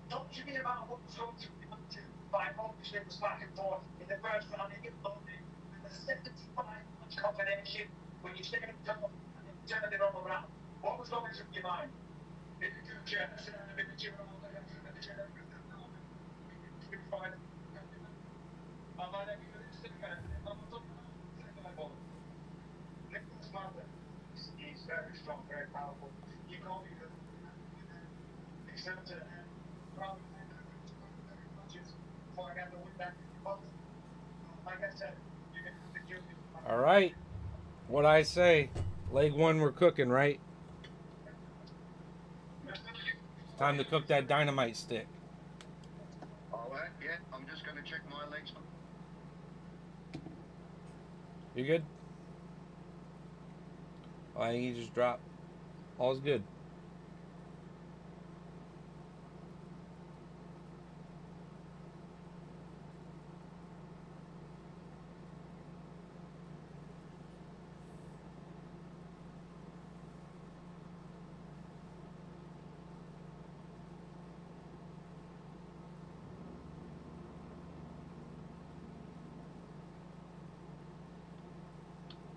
Talk to me about what was going to five obviously it was back and forth in the first round it loaded with a 75-punch combination when you stayed up top and then turned it all around. What was going through your mind? In the future, in the chair, Nicholas Mother is very strong, very powerful. You can't even accept it. All right. What I say, leg one, we're cooking, right? Time to cook that dynamite stick. All right, yeah, I'm just going to check my legs. You good? Oh, I think he just dropped. All's good.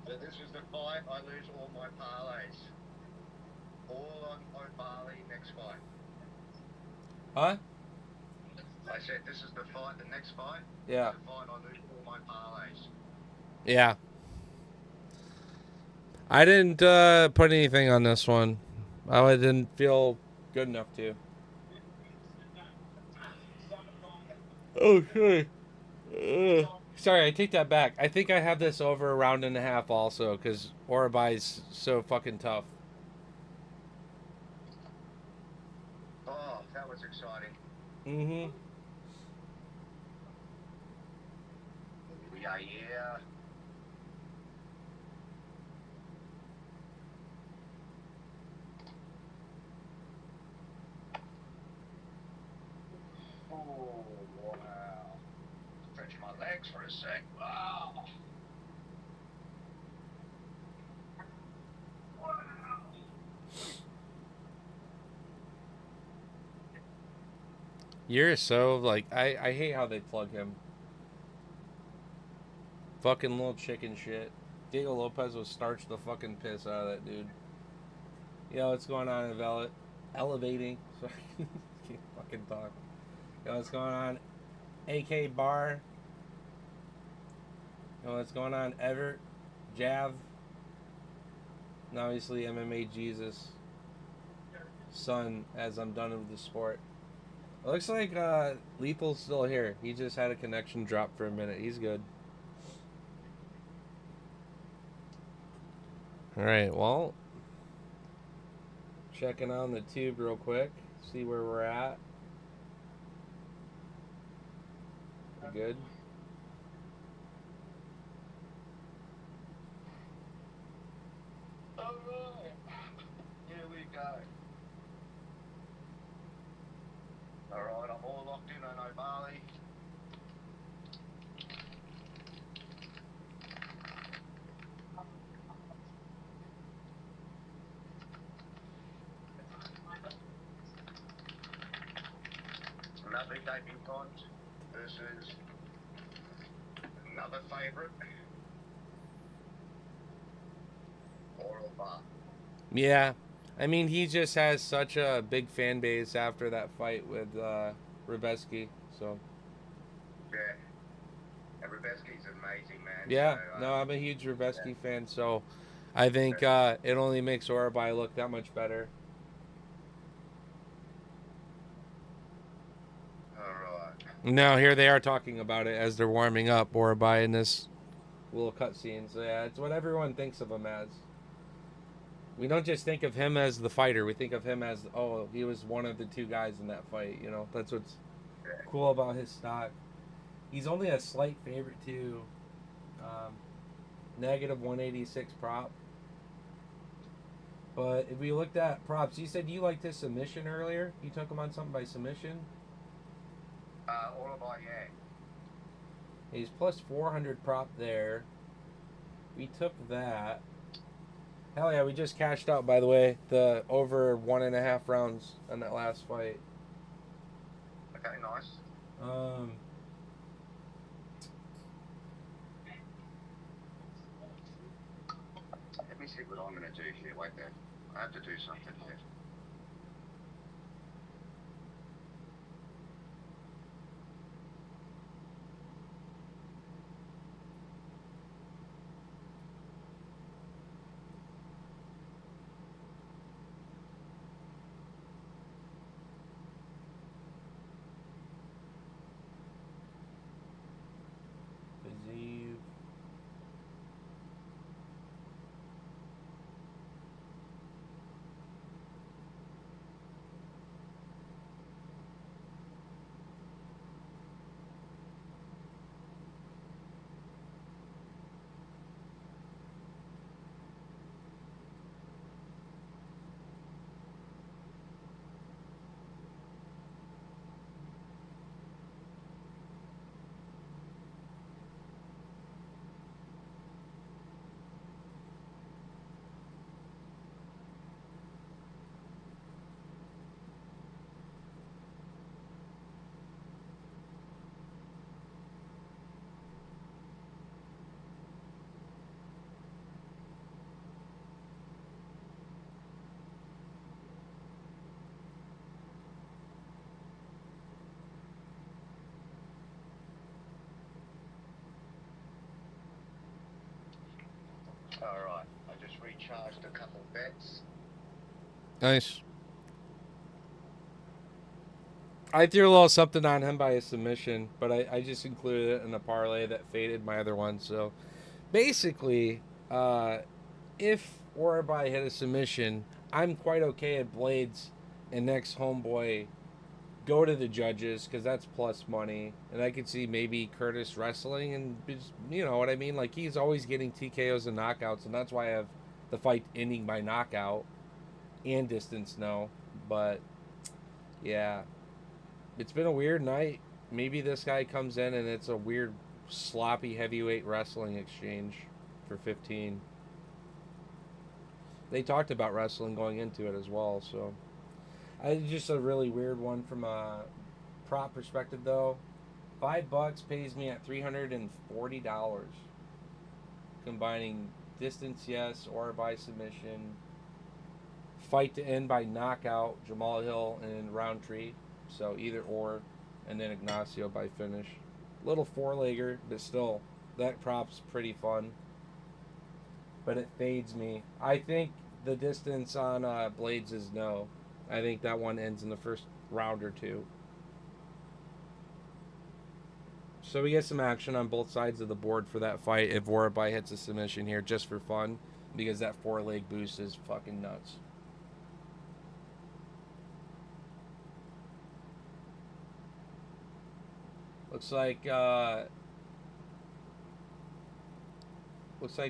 So this is the fight. I lose all my parlays. All on O'Barley next fight. Huh? I said this is the fight. The next fight. Yeah. The fight. I lose all my parlays. Yeah. I didn't put anything on this one. I didn't feel good enough to. Oh, sorry. Sorry, I take that back. I think I have this over a round and a half also because Orabai's so fucking tough. Oh, that was exciting. Mm-hmm. Yeah. Oh, wow. Stretch my legs for a sec. Wow. You're so, like, I hate how they plug him. Fucking little chicken shit. Diego Lopez will starch the fucking piss out of that dude. Yo, what's going on, Elevating. Sorry, can't fucking talk. Yo, what's going on, AK Bar? Yo, what's going on, Everett? Jav? And obviously MMA Jesus. Son, as I'm done with the sport. It looks like Lethal's still here. He just had a connection drop for a minute. He's good. Alright, well, checking on the tube real quick. See where we're at. You good? Alright. Here we go. Alright, I'm all locked in on O'Malley. Another debutant versus another favourite. Oral Bar. Yeah. I mean, he just has such a big fan base after that fight with Rubeski. So. Yeah. And Rubeski's amazing, man. Yeah. So, No, I'm a huge Rubeski fan, so I think it only makes Orabai look that much better. Now here they are talking about it as they're warming up, Orabai in this little cutscene. So yeah, it's what everyone thinks of him as. We don't just think of him as the fighter. We think of him as, oh, he was one of the two guys in that fight. You know, that's what's cool about his stock. He's only a slight favorite too. Negative 186 prop. But if we looked at props, you said you liked his submission earlier. You took him on something by submission. All about, yeah. He's plus 400 prop there. We took that. Hell yeah, we just cashed out, by the way, the over 1.5 rounds on that last fight. Okay, nice. Let me see what I'm going to do here. Wait there. I have to do something here. Alright, I just recharged a couple bets. Nice. I threw a little something on him by a submission, but I just included it in a parlay that faded my other one. So basically, if Orabai hit a submission, I'm quite okay at Blades and next Homeboy go to the judges because that's plus money. And I could see maybe Curtis wrestling and, you know what I mean? Like, he's always getting TKOs and knockouts, and that's why I have the fight ending by knockout and distance no. But, yeah. It's been a weird night. Maybe this guy comes in and it's a weird, sloppy heavyweight wrestling exchange for 15. They talked about wrestling going into it as well, so just a really weird one from a prop perspective, though. $5 pays me at $340, combining Distance, yes, or by submission. Fight to end by knockout, Jamal Hill and Roundtree. So either or. And then Ignacio by finish. Little four-legger, but still, that prop's pretty fun. But it fades me. I think the distance on Blades is no. I think that one ends in the first round or two. So we get some action on both sides of the board for that fight if Vorabai hits a submission here just for fun, because that four-leg boost is fucking nuts. Looks like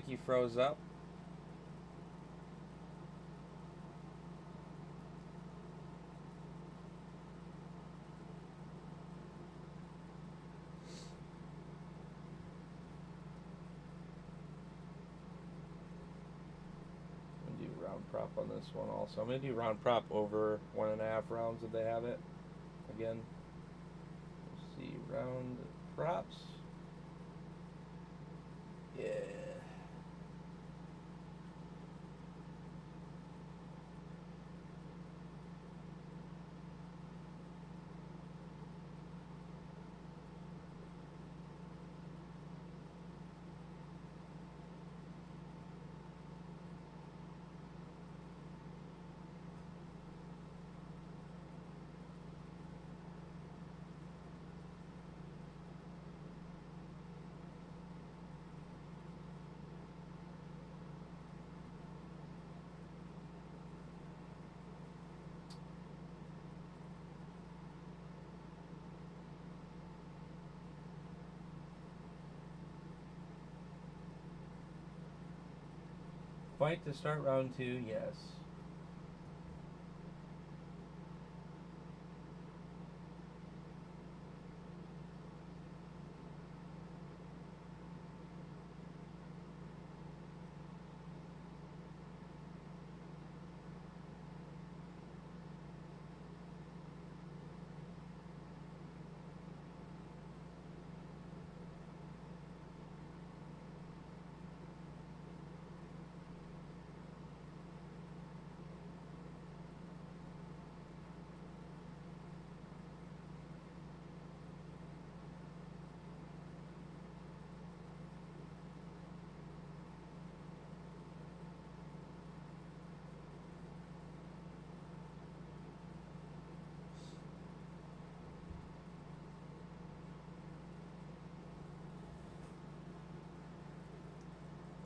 he froze up. Prop on this one also. I'm going to do round prop over 1.5 rounds if they have it. Again, let's see, round props. Yeah. Fight to start round 2, yes.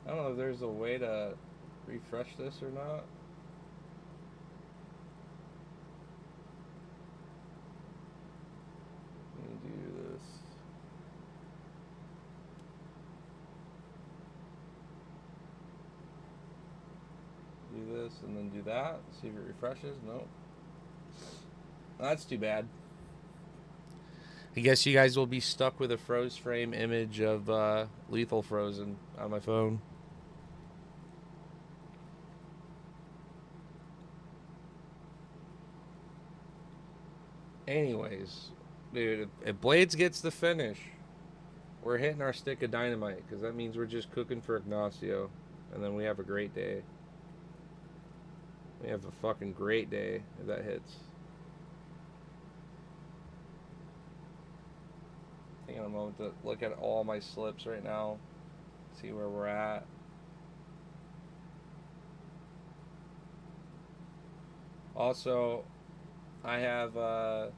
I don't know if there's a way to refresh this or not. Let me do this. Do this and then do that. See if it refreshes. Nope. That's too bad. I guess you guys will be stuck with a froze frame image of Lethal Frozen on my phone. Anyways, dude, if Blades gets the finish, we're hitting our stick of dynamite, because that means we're just cooking for Ignacio, and then we have a great day. We have a fucking great day if that hits. Taking a moment to look at all my slips right now, see where we're at. Also, I have a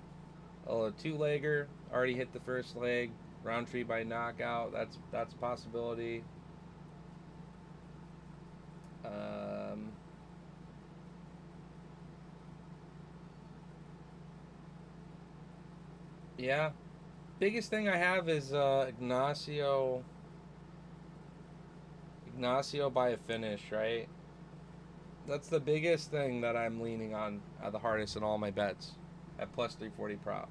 two-legger, already hit the first leg, Roundtree by knockout. That's a possibility. Yeah, biggest thing I have is Ignacio by a finish, right? That's the biggest thing that I'm leaning on the hardest in all my bets at plus 340 prop.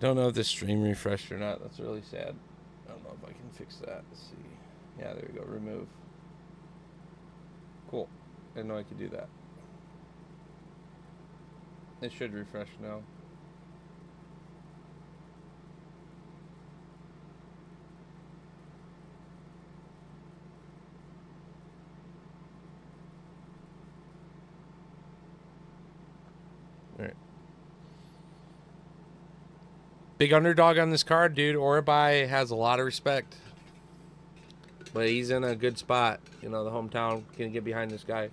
don't know if the stream refreshed or not. That's really sad. I don't know if I can fix that. Let's see. Yeah, there we go. Remove. Cool. Didn't know I could do that. It should refresh now. All right. Big underdog on this card, dude. Orabai has a lot of respect. But he's in a good spot. You know, the hometown can get behind this guy.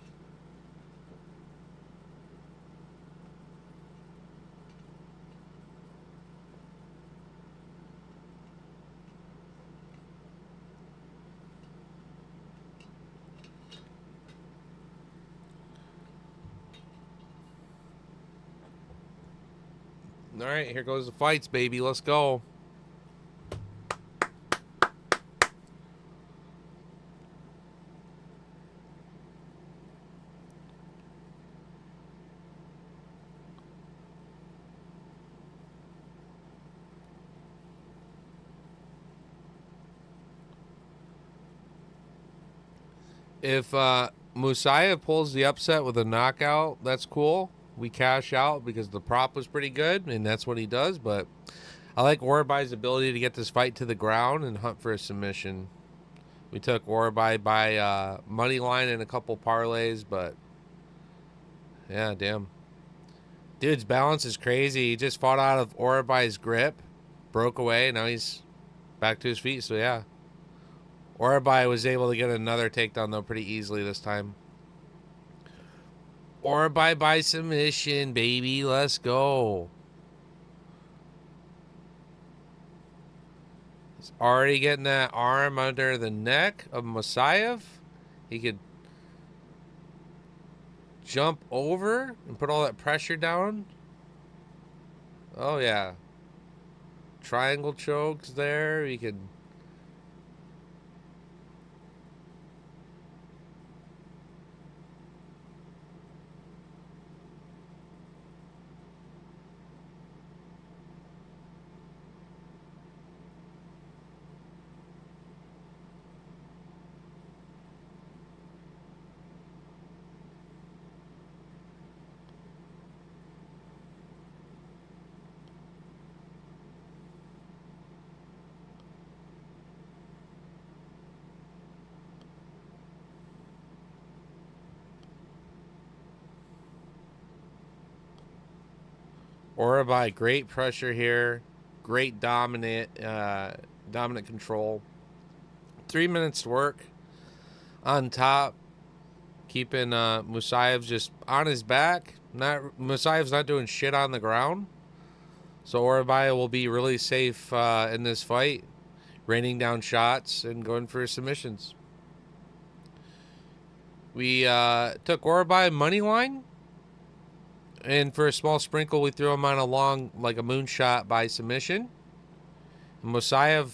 All right, here goes the fights, baby. Let's go. If Musayev pulls the upset with a knockout, that's cool. We cash out because the prop was pretty good, and that's what he does. But I like Orabai's ability to get this fight to the ground and hunt for a submission. We took Orabai by money line and a couple parlays, but yeah, damn. Dude's balance is crazy. He just fought out of Orabai's grip, broke away. Now he's back to his feet. So yeah, Orabai was able to get another takedown though pretty easily this time. Orabai by submission, baby. Let's go. He's already getting that arm under the neck of Musayev. He could jump over and put all that pressure down. Oh, yeah. Triangle chokes there. He could... Orabai, great pressure here. Great dominant control. 3 minutes to work on top. Keeping Musayev just on his back. Musayev's not doing shit on the ground. So Orabai will be really safe in this fight. Raining down shots and going for submissions. We took Orabai money line. And for a small sprinkle, we threw him on a long, like a moonshot by submission. Musayev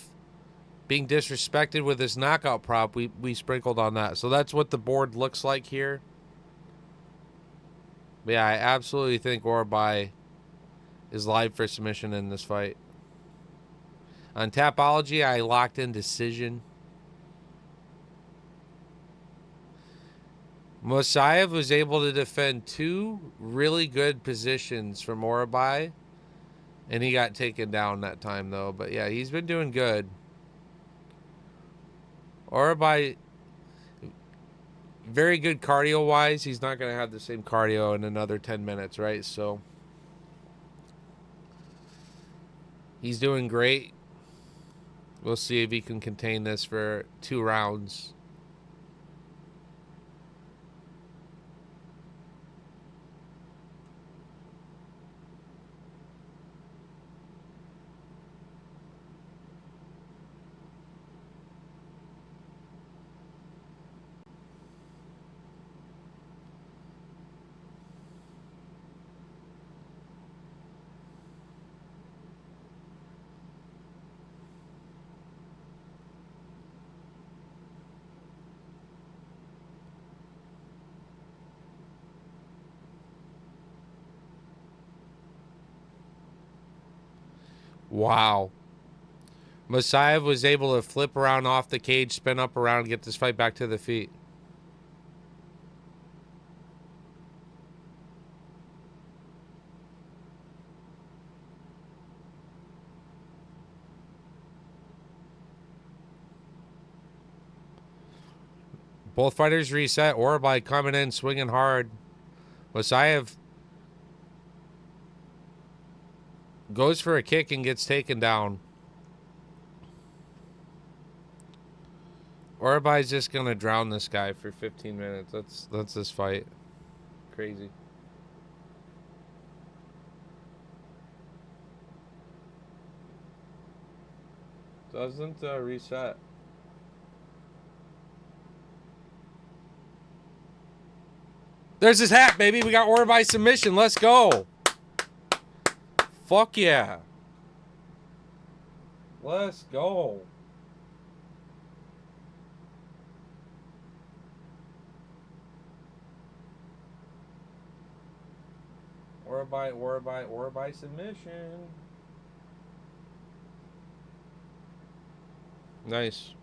being disrespected with his knockout prop, we sprinkled on that. So that's what the board looks like here. But yeah, I absolutely think Orabai is live for submission in this fight. On Tapology, I locked in decision. Musayev was able to defend 2 really good positions from Orabai. And he got taken down that time, though. But yeah, he's been doing good. Orabai, very good cardio-wise. He's not going to have the same cardio in another 10 minutes, right? So he's doing great. We'll see if he can contain this for 2 rounds. Wow. Masayev was able to flip around off the cage, spin up around, and get this fight back to the feet. Both fighters reset. Orabai coming in, swinging hard. Masayev goes for a kick and gets taken down. Orabai's just gonna drown this guy for 15 minutes. That's this fight. Crazy. Doesn't reset. There's his hat, baby. We got Orabai submission. Let's go. Fuck yeah. Let's go. Orabai submission. Nice.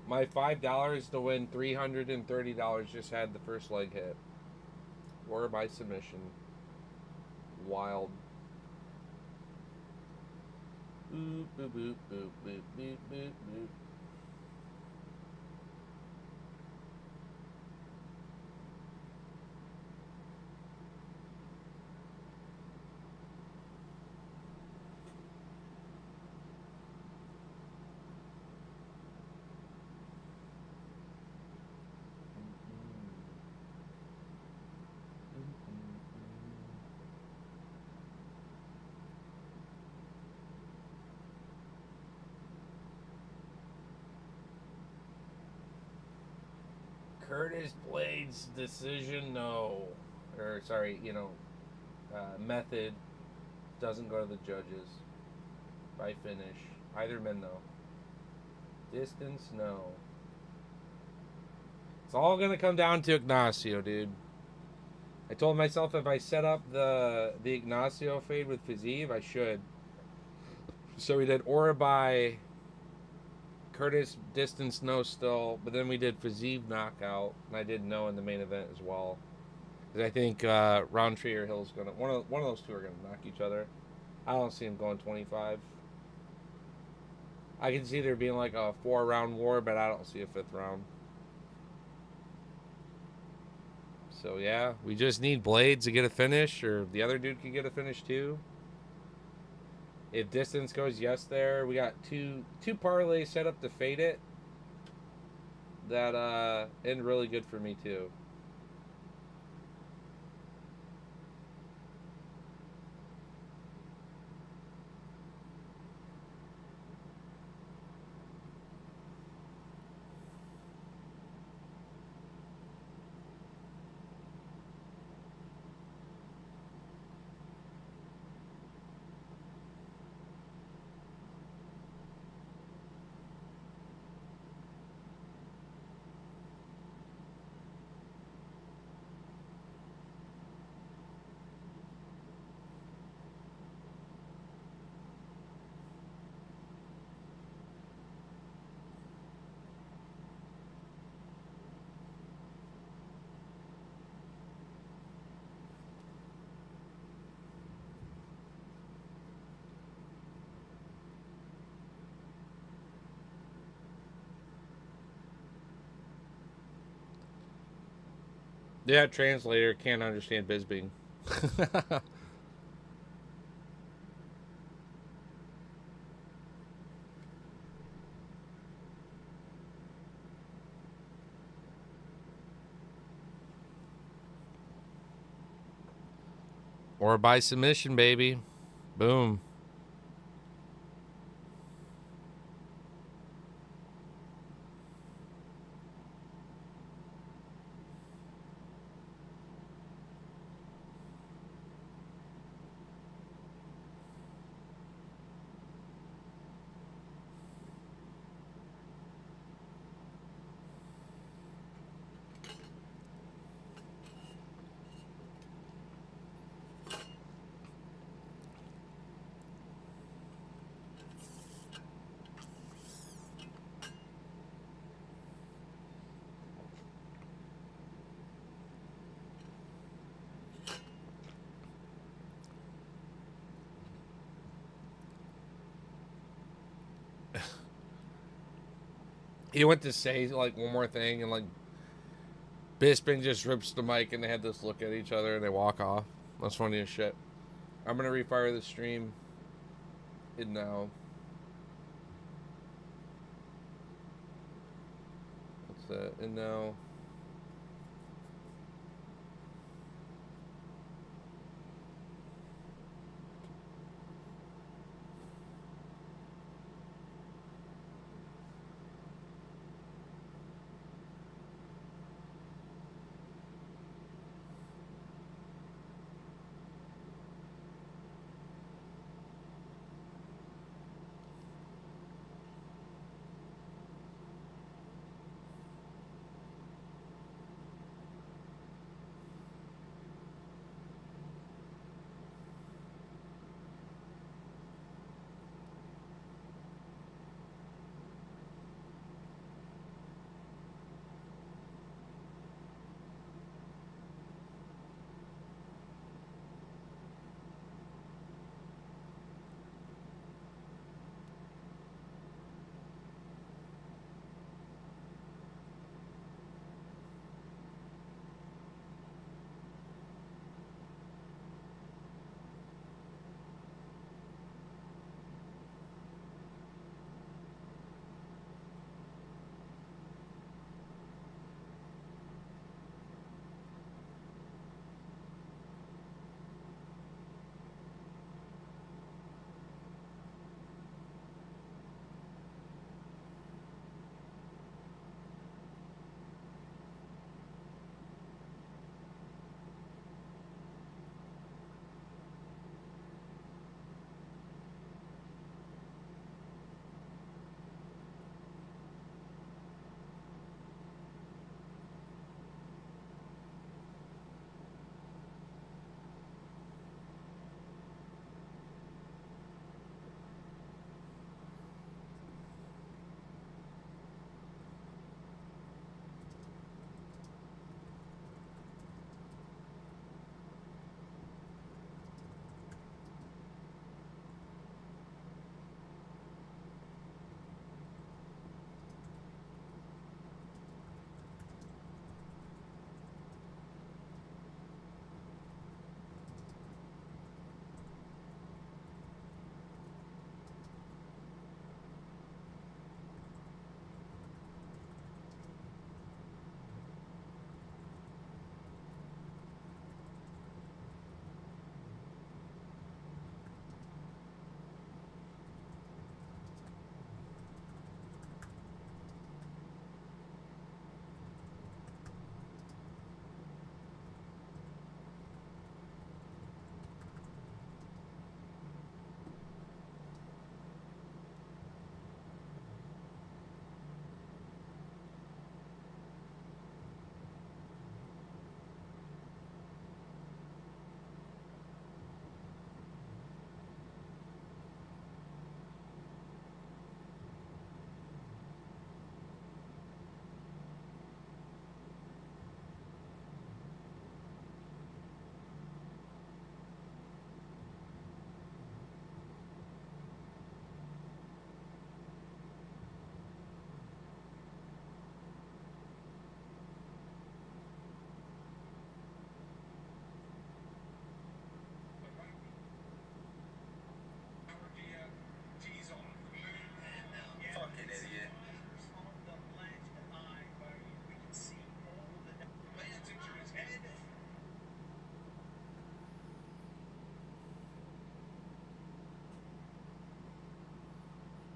My $5 to win $330 just had the first leg hit. Or by submission. Wild. Boop, boop, boop, boop, boop, boop, boop, boop. Curtis Blades decision, no. Or, sorry, method doesn't go to the judges. By finish. Either men, though. Distance, no. It's all going to come down to Ignacio, dude. I told myself if I set up the Ignacio fade with Fazeev, I should. So we did Orabai, Curtis distance no still, but then we did Fazeev knockout, and I did no in the main event as well. Because I think Roundtree or Hill's gonna one of those two are gonna knock each other. I don't see him going 25. I can see there being like a 4-round war, but I don't see a 5th round. So yeah, we just need Blades to get a finish, or the other dude can get a finish too. If distance goes yes there, we got two parlays set up to fade it. That end really good for me too. Yeah, translator can't understand Bisbing. Or by submission, baby. Boom. he went to say like one more thing, and like Bisping just rips the mic, and they had this look at each other, and they walk off. That's funny as shit. I'm gonna refire the stream. It now. What's that? And now.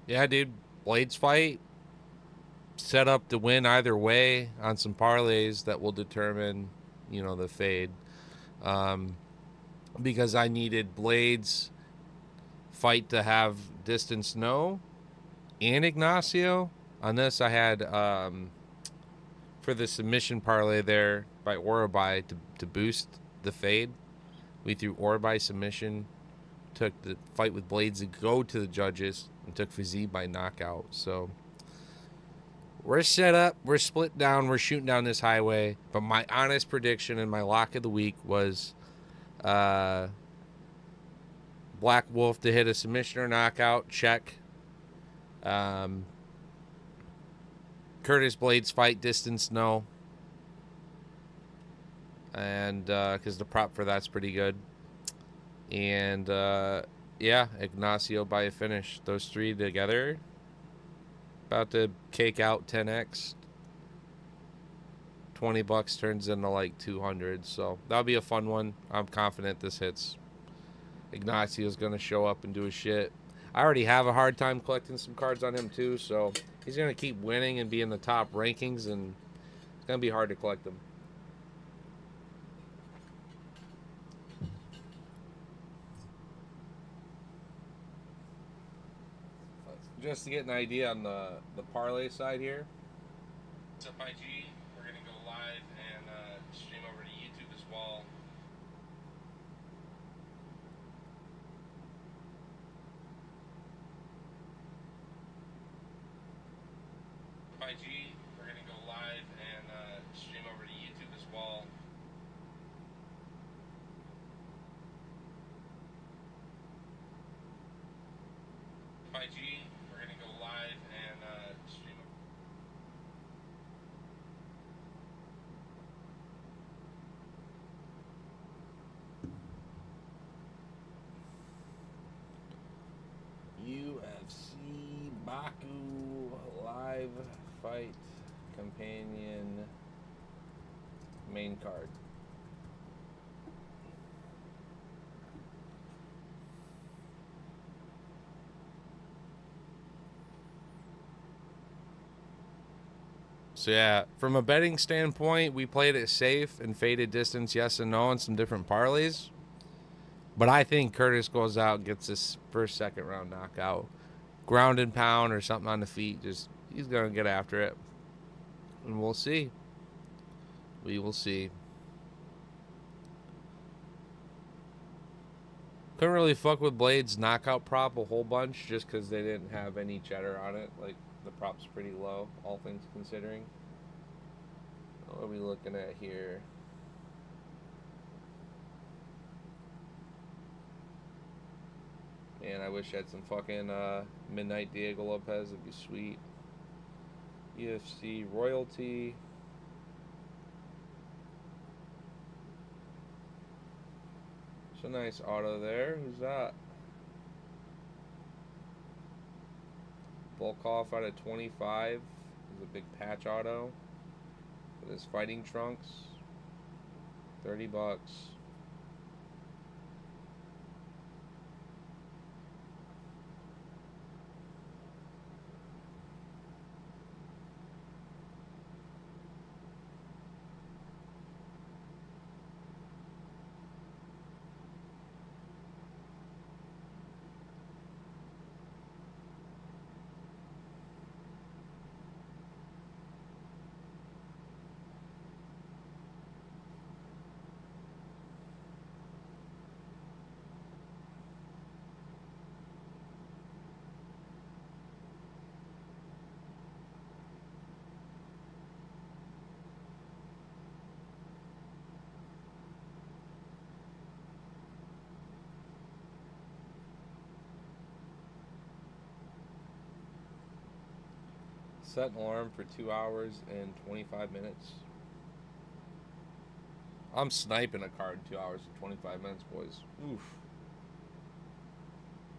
Yeah, dude. Blades fight. Set up to win either way on some parlays that will determine, the fade. Because I needed Blades fight to have distance no and Ignacio. On this, I had for the submission parlay there by Orabai to boost the fade. We threw Orabai submission, took the fight with Blades to go to the judges, and took Fizzy by knockout. So we're set up, we're split down, we're shooting down this highway. But my honest prediction and my lock of the week was Black Wolf to hit a submission or knockout, check. Curtis Blades fight distance, no. And because the prop for that's pretty good. And yeah, Ignacio by a finish. Those three together, about to cake out 10x. $20 turns into like 200. So that'll be a fun one. I'm confident this hits. Ignacio's gonna show up and do his shit. I already have a hard time collecting some cards on him too, so he's gonna keep winning and be in the top rankings, and it's gonna be hard to collect them. Just to get an idea on the parlay side here. What's up, IG? We're gonna go live and stream over to YouTube as well. IG, we're gonna go live and stream over to YouTube as well. IG, we're gonna go live and stream. UFC Baku live fight companion main card. So yeah, from a betting standpoint, we played it safe and faded distance, yes and no, and some different parlays. But I think Curtis goes out and gets this first, second round knockout. Ground and pound or something on the feet. Just he's going to get after it. And we'll see. We will see. Couldn't really fuck with Blade's knockout prop a whole bunch just because they didn't have any cheddar on it. Like, the prop's pretty low, all things considering. What are we looking at here? Man, I wish I had some fucking Midnight Diego Lopez. It'd be sweet. UFC Royalty. It's a nice auto there. Who's that? Volkov out of 25. Is a big patch auto. With his fighting trunks. $30. Set an alarm for 2 hours and 25 minutes. I'm sniping a card in 2 hours and 25 minutes, boys. Oof.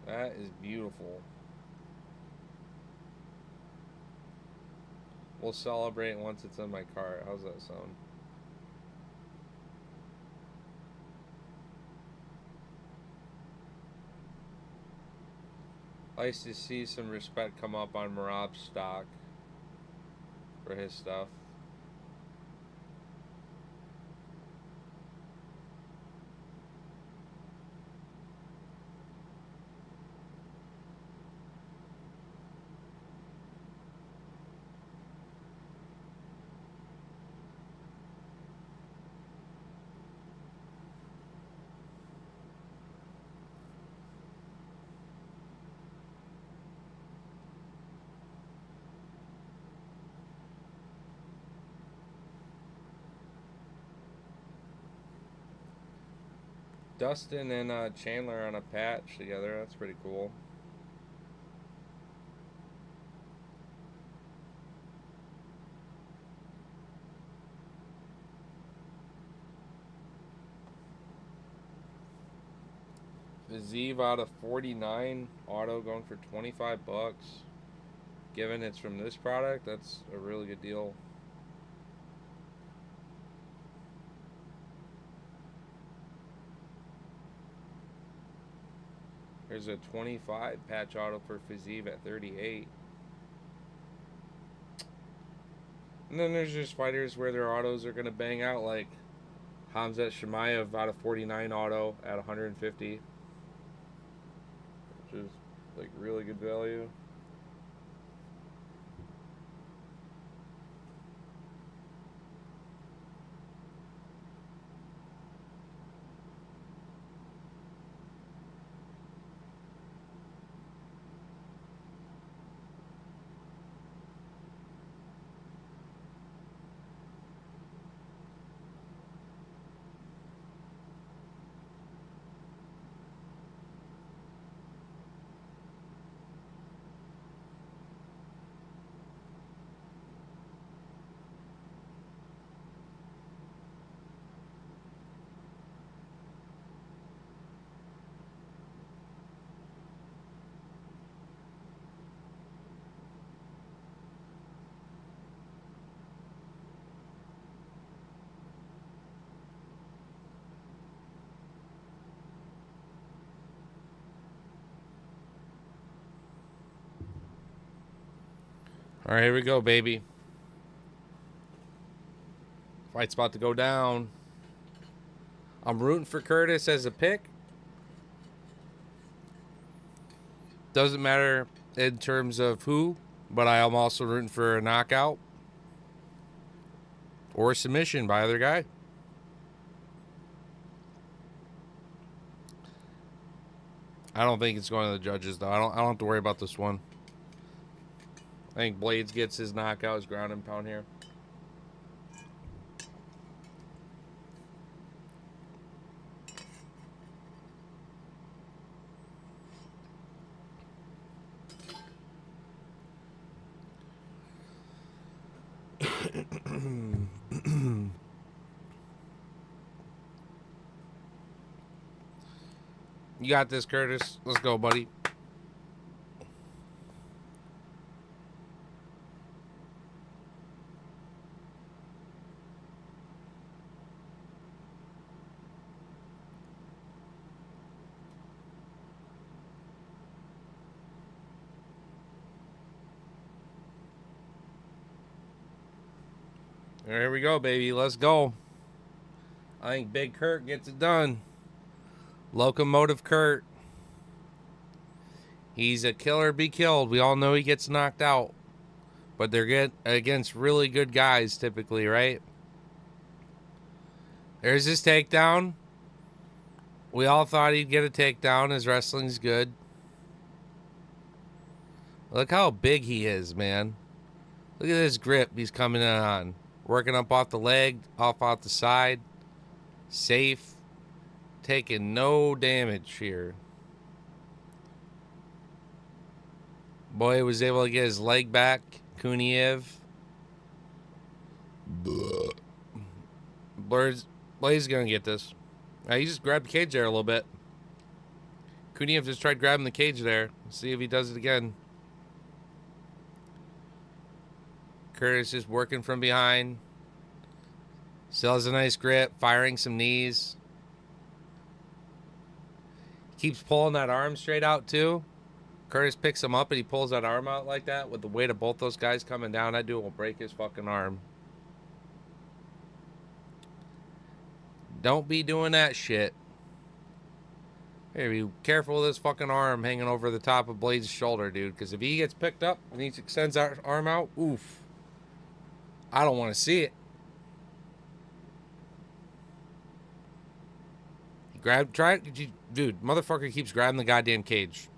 That is beautiful. We'll celebrate once it's in my cart. How's that sound? Nice to see some respect come up on Marab's stock for his stuff. Dustin and Chandler on a patch together. That's pretty cool. Zeev out of 49 auto going for 25 bucks. Given it's from this product, that's a really good deal. There's a 25 patch auto for Fazeev at 38. And then there's just fighters where their autos are going to bang out, like Hamzat Shemaev out of 49 auto at 150. Which is like really good value. All right, here we go, baby. Fight's about to go down. I'm rooting for Curtis as a pick. Doesn't matter in terms of who, but I am also rooting for a knockout or a submission by either guy. I don't think it's going to the judges, though. I don't have to worry about this one. I think Blades gets his knockout, his ground and pound here. You got this, Curtis. Let's go, buddy. Here we go, baby. Let's go. I think Big Kurt gets it done. Locomotive Kurt. He's a killer, be killed. We all know he gets knocked out. But they're good against really good guys typically, right? There's his takedown. We all thought he'd get a takedown. His wrestling's good. Look how big he is, man. Look at this grip he's coming in on. Working up off the leg, off the side. Safe. Taking no damage here. Boy was able to get his leg back. Kuniev. Blaze is going to get this. He just grabbed the cage there a little bit. Kuniev just tried grabbing the cage there. See if he does it again. Curtis just working from behind. Still has a nice grip. Firing some knees. Keeps pulling that arm straight out too. Curtis picks him up and he pulls that arm out like that with the weight of both those guys coming down. That dude will break his fucking arm. Don't be doing that shit. Hey, be careful with this fucking arm hanging over the top of Blade's shoulder, dude. Because if he gets picked up and he extends that arm out, oof. I don't want to see it. Dude, motherfucker keeps grabbing the goddamn cage.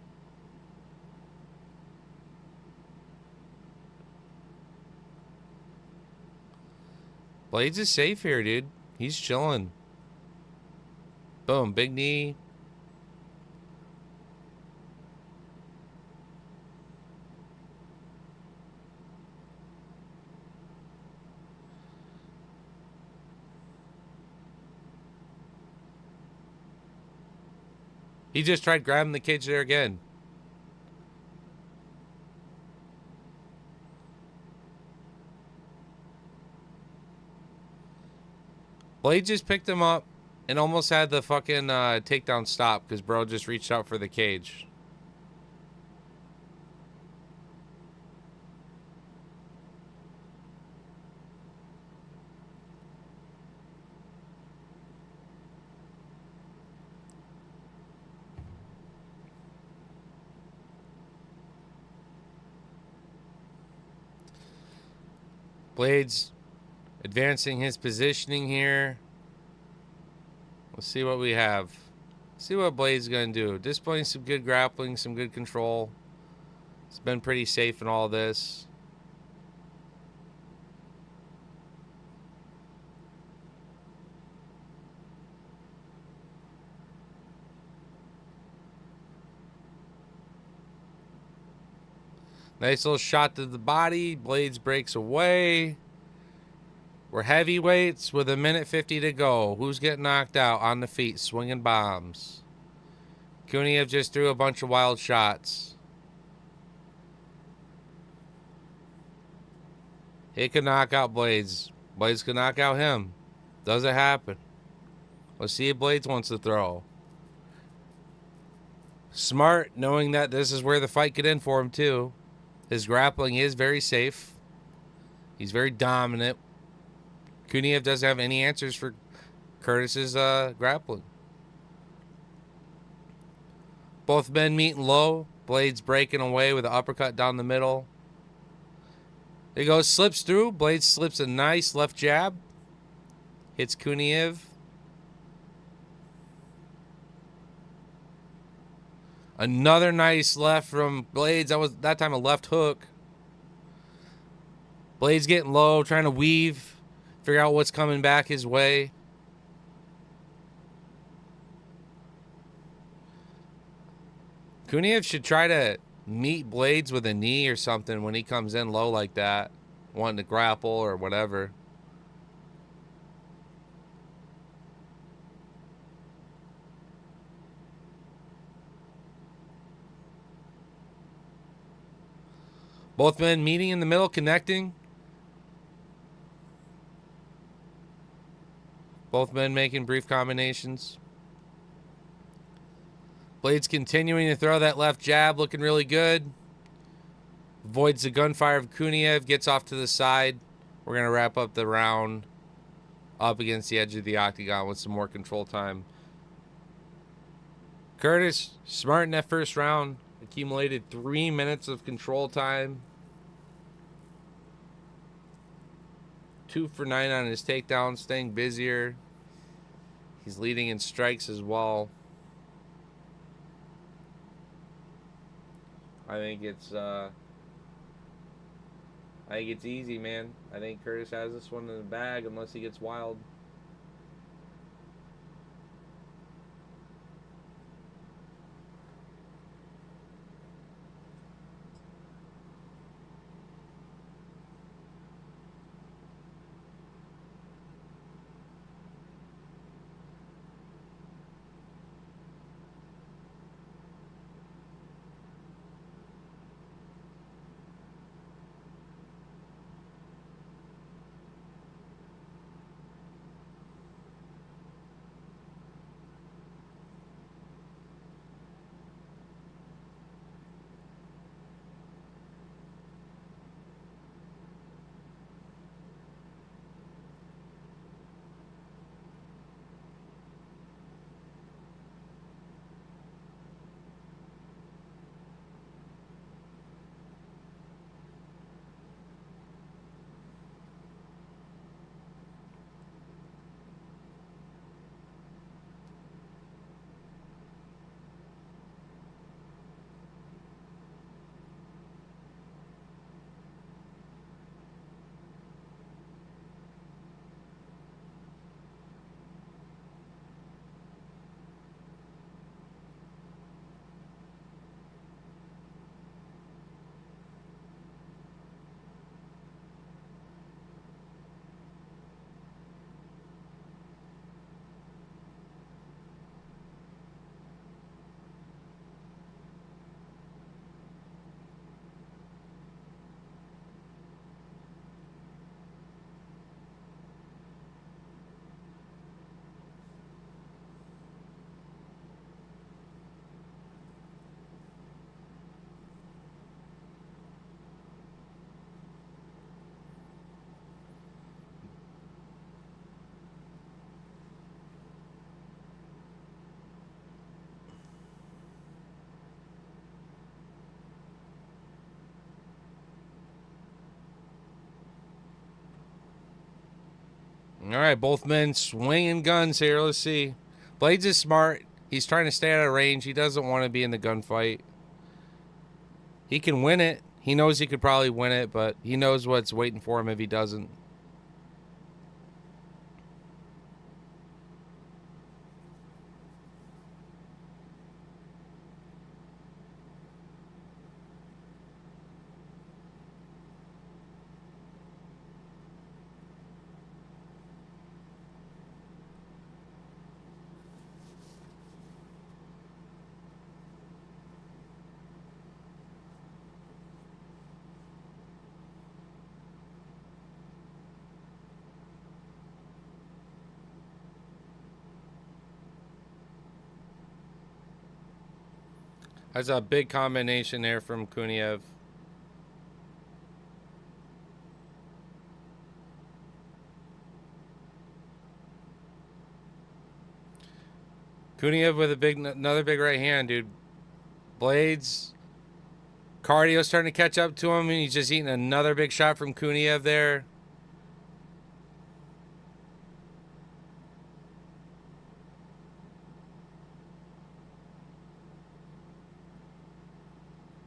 Blades is safe here, dude. He's chilling. Boom, big knee. He just tried grabbing the cage there again. Blade just picked him up and almost had the fucking takedown stop because bro just reached out for the cage. Blade's advancing his positioning here. Let's see what we have. See what Blade's going to do. Displaying some good grappling, some good control. It's been pretty safe in all this. Nice little shot to the body. Blades breaks away. We're heavyweights with 1:50 to go. Who's getting knocked out on the feet, swinging bombs? Kuniev just threw a bunch of wild shots. He could knock out Blades. Blades could knock out him. Does it happen? Let's see if Blades wants to throw. Smart, knowing that this is where the fight could end for him too. His grappling is very safe. He's very dominant. Kuniev doesn't have any answers for Curtis's grappling. Both men meeting low. Blades breaking away with an uppercut down the middle. There he goes, slips through. Blades slips a nice left jab. Hits Kuniev. Another nice left from Blades. That was that time a left hook. Blades getting low, trying to weave, figure out what's coming back his way. Kuniev should try to meet Blades with a knee or something when he comes in low like that, wanting to grapple or whatever. Both men meeting in the middle, connecting. Both men making brief combinations. Blades continuing to throw that left jab, looking really good. Avoids the gunfire of Kuniev, gets off to the side. We're going to wrap up the round up against the edge of the octagon with some more control time. Curtis, smart in that first round. Accumulated 3 minutes of control time. 2 for 9 on his takedown, staying busier. He's leading in strikes as well. I think it's easy, man. I think Curtis has this one in the bag unless he gets wild. All right, both men swinging guns here. Let's see. Blades is smart. He's trying to stay out of range. He doesn't want to be in the gunfight. He can win it. He knows he could probably win it, but he knows what's waiting for him if he doesn't. That's a big combination there from Kuniev. Kuniev with another big right hand, dude. Blades. Cardio starting to catch up to him, and he's just eating another big shot from Kuniev there.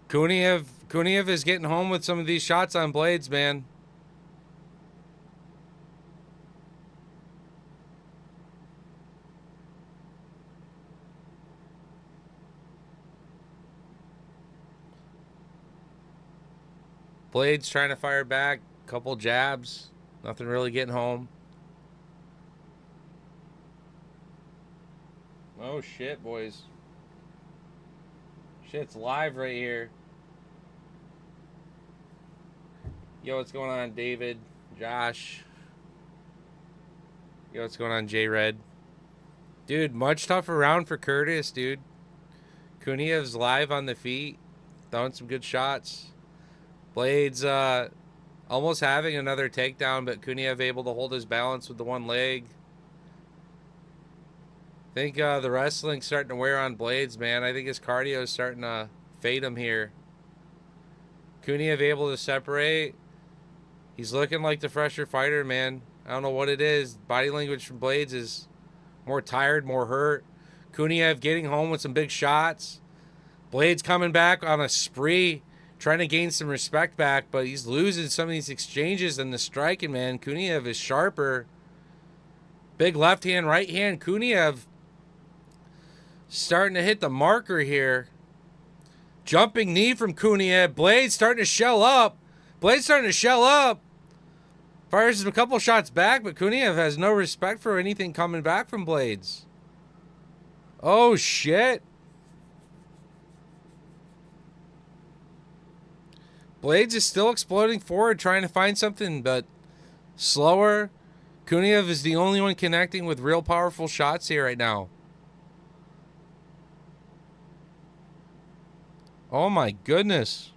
Kuniev is getting home with some of these shots on Blades, man. Blades trying to fire back, couple jabs, nothing really getting home. Oh shit, boys. Shit's live right here. Yo, what's going on, David? Josh? Yo, what's going on, J-Red? Dude, much tougher round for Curtis, dude. Kuniev's live on the feet, throwing some good shots. Blades almost having another takedown, but Kuniev able to hold his balance with the one leg. I think the wrestling's starting to wear on Blades, man. I think his cardio is starting to fade him here. Kuniev able to separate. He's looking like the fresher fighter, man. I don't know what it is. Body language from Blades is more tired, more hurt. Kuniev getting home with some big shots. Blades coming back on a spree, trying to gain some respect back, but he's losing some of these exchanges and the striking, man. Kuniev is sharper. Big left hand, right hand. Kuniev starting to hit the marker here. Jumping knee from Kuniev. Blades starting to shell up. Blades starting to shell up. Fires a couple shots back, but Kuniev has no respect for anything coming back from Blades. Oh, shit. Blades is still exploding forward, trying to find something, but slower. Kuniev is the only one connecting with real powerful shots here right now. Oh my goodness.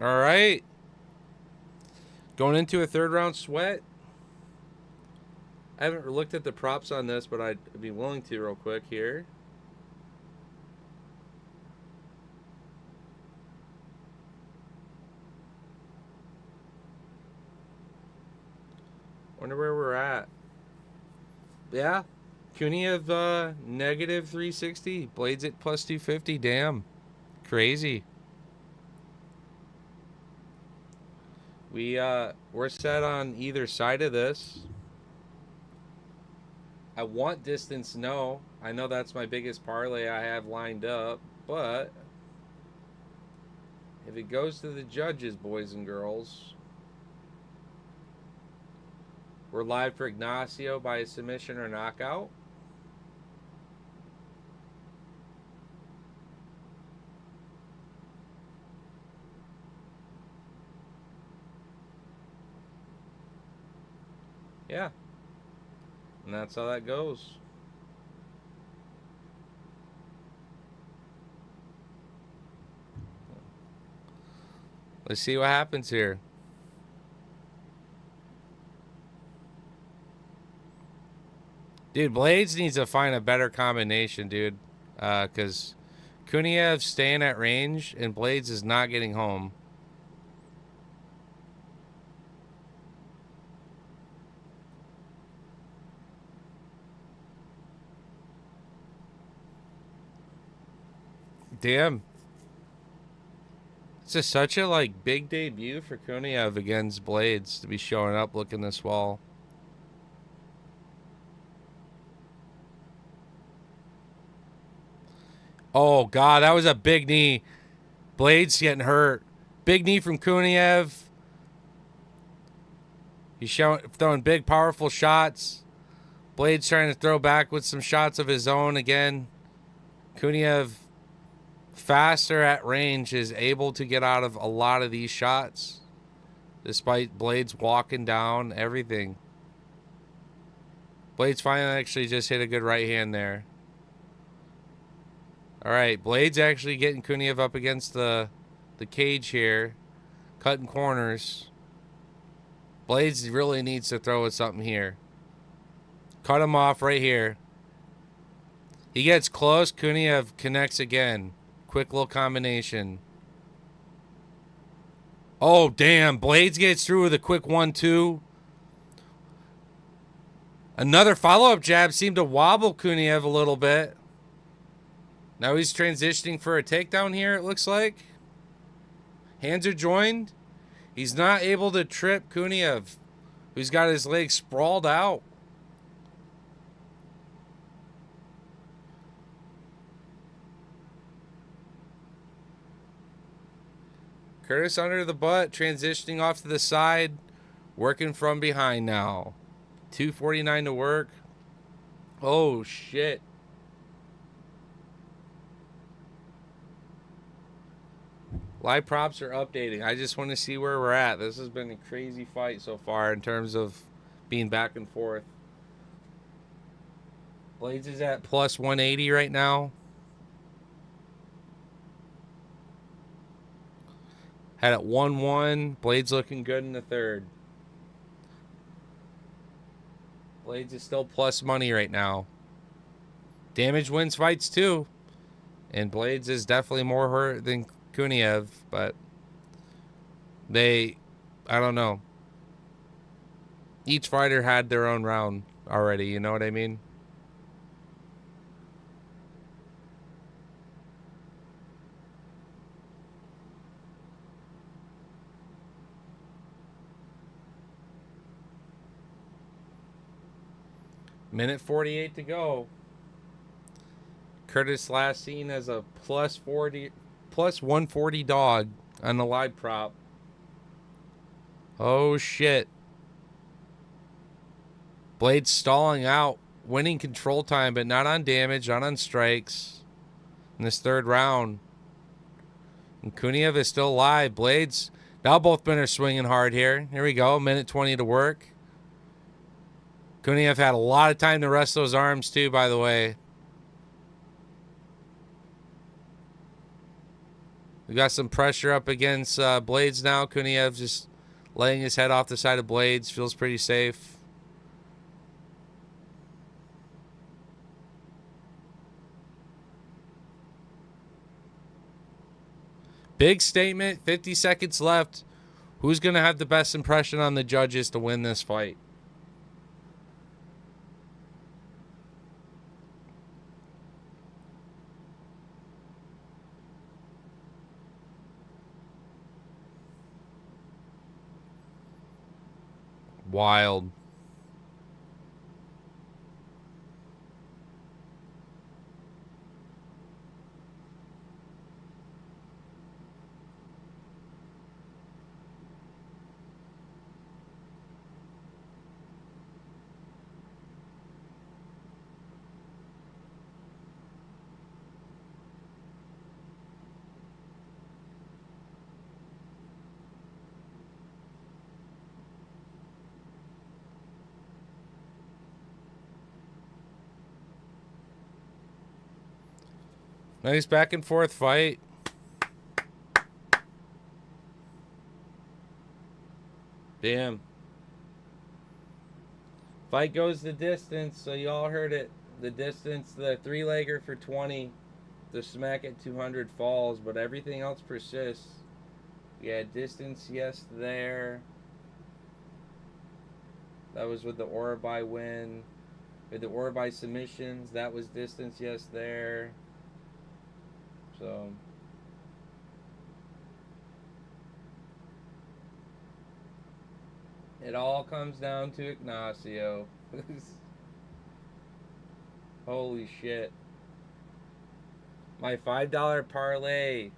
All right. Going into a third round sweat. I haven't looked at the props on this, but I'd be willing to real quick here. Wonder where we're at. Yeah. Kuniev negative 360. Blades at plus 250. Damn. Crazy. We're set on either side of this. I want distance, no. I know that's my biggest parlay I have lined up, but if it goes to the judges, boys and girls, we're live for Ignacio by a submission or knockout. Yeah. And that's how that goes. Let's see what happens here. Dude, Blades needs to find a better combination, dude. Because Kuniev staying at range, and Blades is not getting home. Damn. It's just such a like big debut for Kuniev against Blades to be showing up looking this well. Oh God, that was a big knee. Blades getting hurt. Big knee from Kuniev. He's throwing big, powerful shots. Blades trying to throw back with some shots of his own again. Kuniev, faster at range, is able to get out of a lot of these shots, despite Blades walking down everything. Blades finally actually just hit a good right hand there. All right, Blades actually getting Kuniev up against the cage here, cutting corners. Blades really needs to throw at something here. Cut him off right here. He gets close. Kuniev connects again. Quick little combination. Oh, damn. Blades gets through with a quick 1-2. Another follow-up jab seemed to wobble Kuniev a little bit. Now he's transitioning for a takedown here, it looks like. Hands are joined. He's not able to trip Kuniev, who's got his legs sprawled out. Curtis under the butt, transitioning off to the side, working from behind now. 2:49 to work. Oh, shit. Live props are updating. I just want to see where we're at. This has been a crazy fight so far in terms of being back and forth. Blades is at plus 180 right now. Had it 1-1. Blades looking good in the third. Blades is still plus money right now. Damage wins fights too. And Blades is definitely more hurt than Kuniev, but I don't know. Each fighter had their own round already, you know what I mean? Minute 48 to go. Curtis last seen as a plus 140 dog on the live prop. Oh shit. Blades stalling out, winning control time, but not on damage, not on strikes in this third round. And Kuniev is still alive. Blades, now both men are swinging hard here. Here we go, minute 20 to work. Kuniev had a lot of time to rest those arms too, by the way. We got some pressure up against Blades now. Kuniev just laying his head off the side of Blades. Feels pretty safe. Big statement. 50 seconds left. Who's going to have the best impression on the judges to win this fight? Wild. Nice back and forth fight. Damn. Fight goes the distance, so you all heard it. The distance, the three-legger for 20. The smack at 200 falls, but everything else persists. Yeah, distance, yes, there. That was with the Orabai win. With the Orabai submissions, that was distance, yes, there. So... it all comes down to Ignacio. Holy shit. My $5 parlay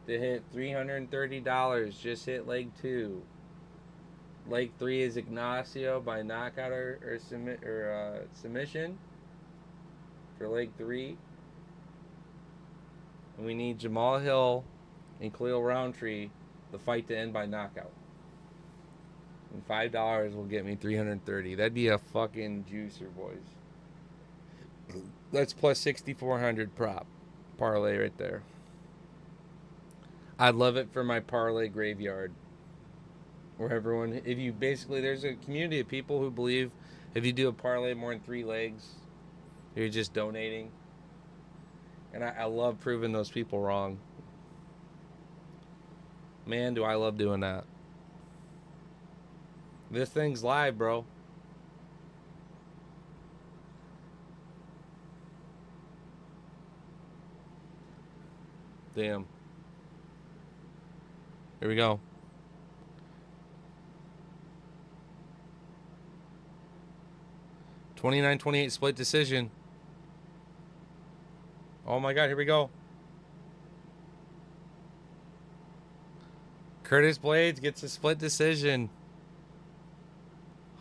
to hit $330 just hit leg 2. Leg 3 is Ignacio by knockout or submission for leg 3. And we need Jamal Hill and Khalil Roundtree, the fight to end by knockout. And $5 will get me $330. That'd be a fucking juicer, boys. That's plus 6,400 prop parlay right there. I'd love it for my parlay graveyard, where everyone, if you basically, there's a community of people who believe if you do a parlay more than 3 legs, you're just donating. And I love proving those people wrong. Man, do I love doing that. This thing's live, bro. Damn. Here we go. $29-28 split decision. Oh my god, here we go. Curtis Blades gets a split decision.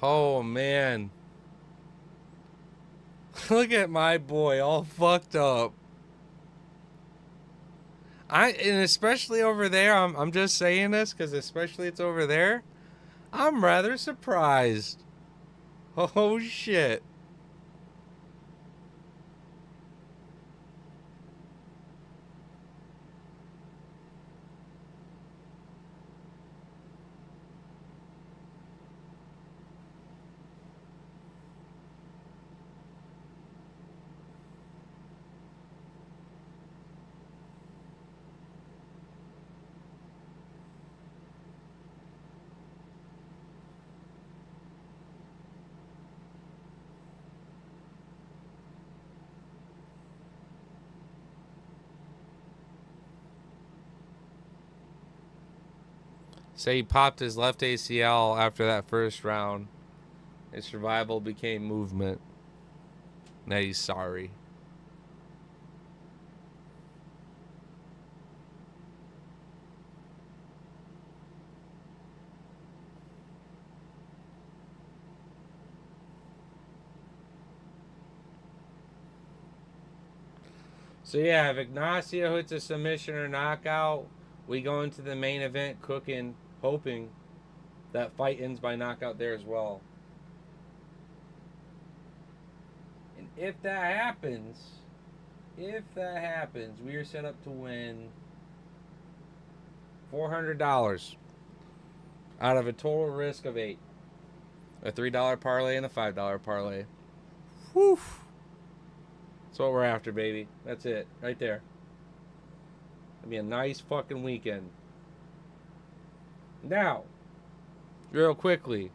Oh man. Look at my boy, all fucked up. And especially over there, I'm just saying this because especially it's over there, I'm rather surprised. Oh shit. Say he popped his left ACL after that first round. His survival became movement. Now he's sorry. So yeah, if Ignacio hits a submission or knockout, we go into the main event cooking, hoping that fight ends by knockout there as well. And if that happens, we are set up to win $400 out of a total risk of 8. A $3 parlay and a $5 parlay. Whew. That's what we're after, baby. That's it. Right there. It'll be a nice fucking weekend. Now, real quickly.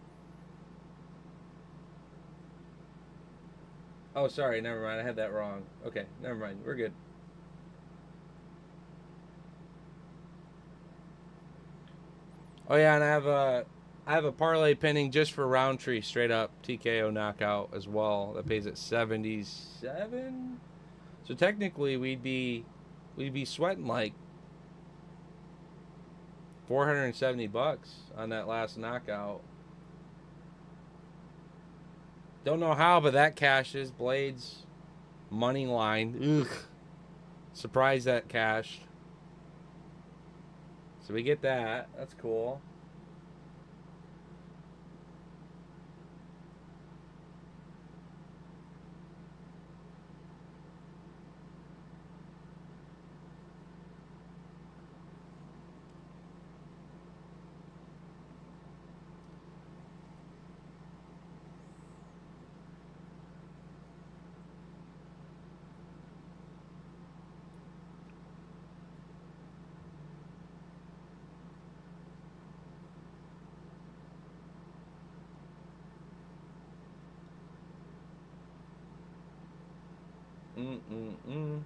Oh, sorry. Never mind. I had that wrong. Okay. Never mind. We're good. Oh, yeah. And I have a parlay pending just for Roundtree, straight up TKO knockout as well. That pays at 77. So technically, we'd be sweating like $470 on that last knockout. Don't know how, but that cashes. Blades money line. Ugh. Surprised that cashed. So we get that. That's cool. Mm-mm-mm.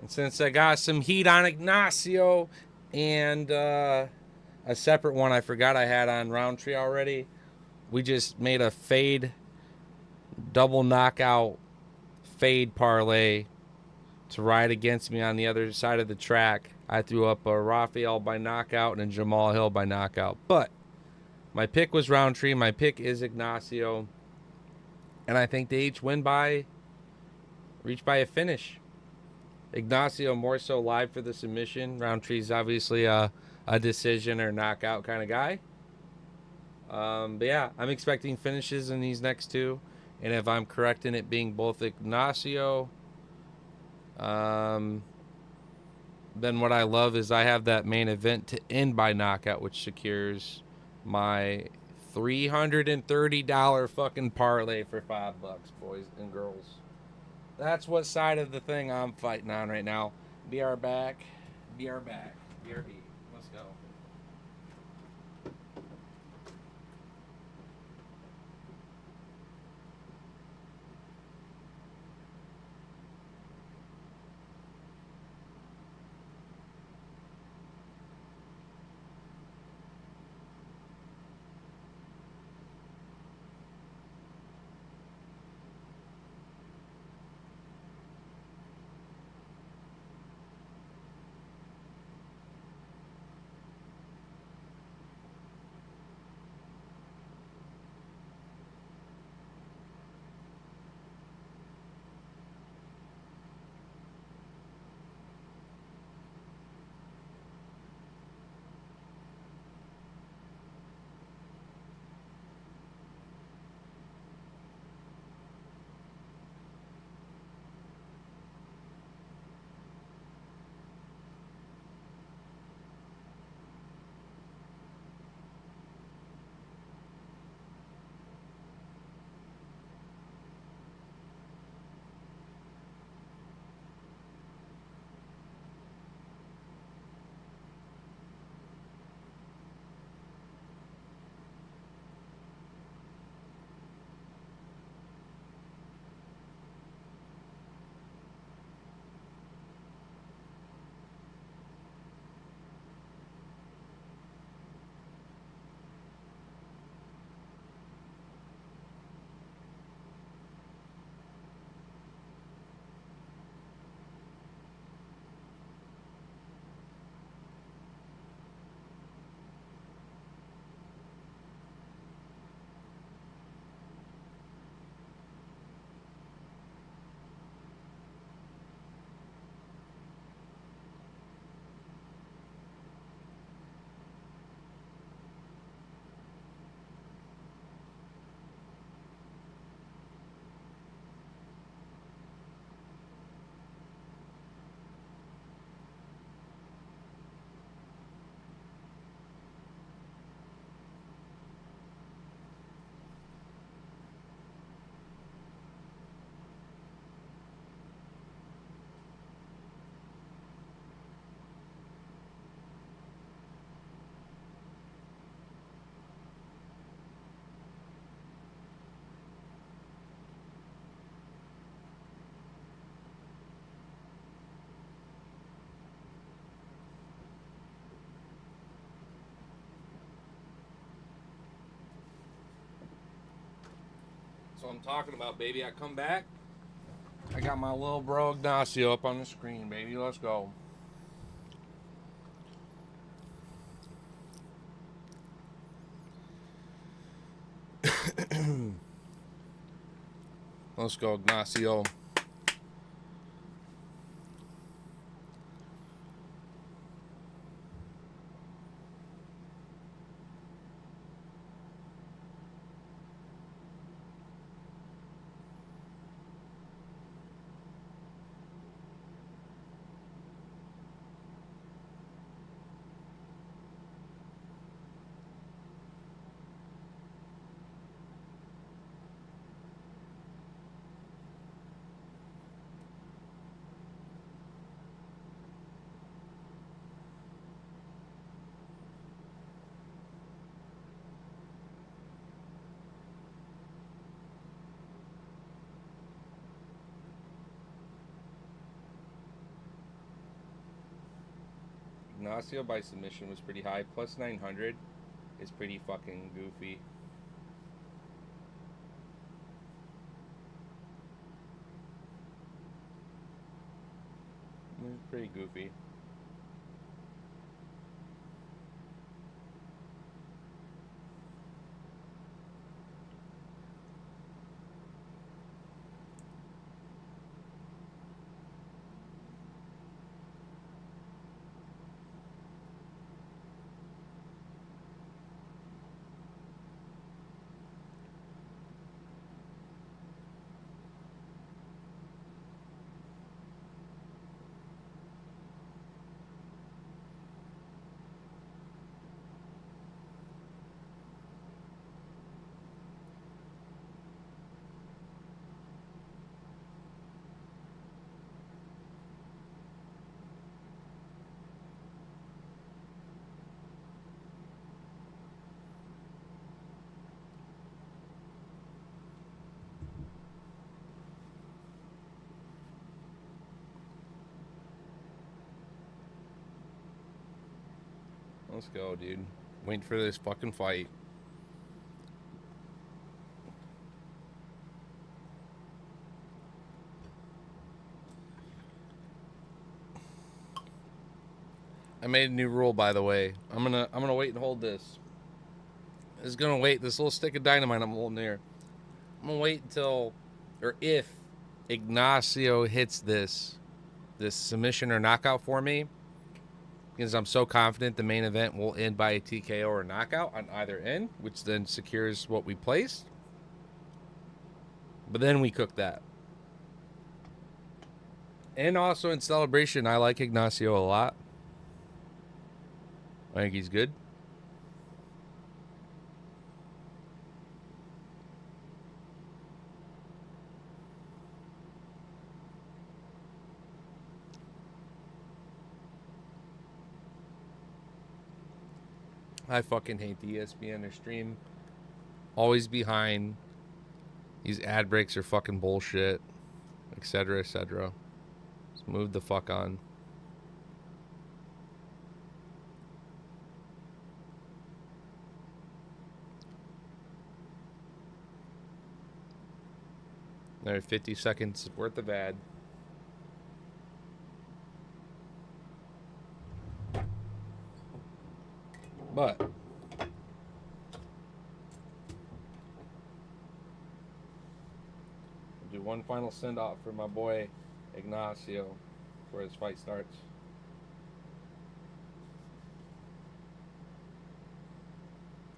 And since I got some heat on Ignacio and a separate one I forgot I had on Roundtree already, we just made a fade double knockout fade parlay to ride against me on the other side of the track. I threw up a Rafael by knockout and a Jamal Hill by knockout. But my pick was Roundtree. My pick is Ignacio. And I think they each reach by a finish. Ignacio more so live for the submission. Roundtree's obviously a decision or knockout kind of guy. But yeah, I'm expecting finishes in these next two. And if I'm correct in it being both Ignacio, then what I love is I have that main event to end by knockout, which secures my $330 fucking parlay for $5, boys and girls. That's what side of the thing I'm fighting on right now. BR back. BR back. BRB. Let's go. That's what I'm talking about, baby. I come back. I got my little bro Ignacio up on the screen, baby. Let's go. Let's go, Ignacio. Ignacio by submission was pretty high. Plus 900 is pretty fucking goofy. Pretty goofy. Let's go, dude. Waiting for this fucking fight. I made a new rule, by the way. I'm gonna wait and hold this. This is gonna wait. This little stick of dynamite I'm holding here. I'm gonna wait until, or if Ignacio hits this submission or knockout for me, because I'm so confident the main event will end by a TKO or knockout on either end, which then secures what we placed. But then we cook that. And also in celebration, I like Ignacio a lot. I think he's good. I fucking hate the ESPN or stream. Always behind. These ad breaks are fucking bullshit. Etc. Etc. Just move the fuck on. There, 50 seconds worth of ad. But do one final send off for my boy Ignacio before this fight starts.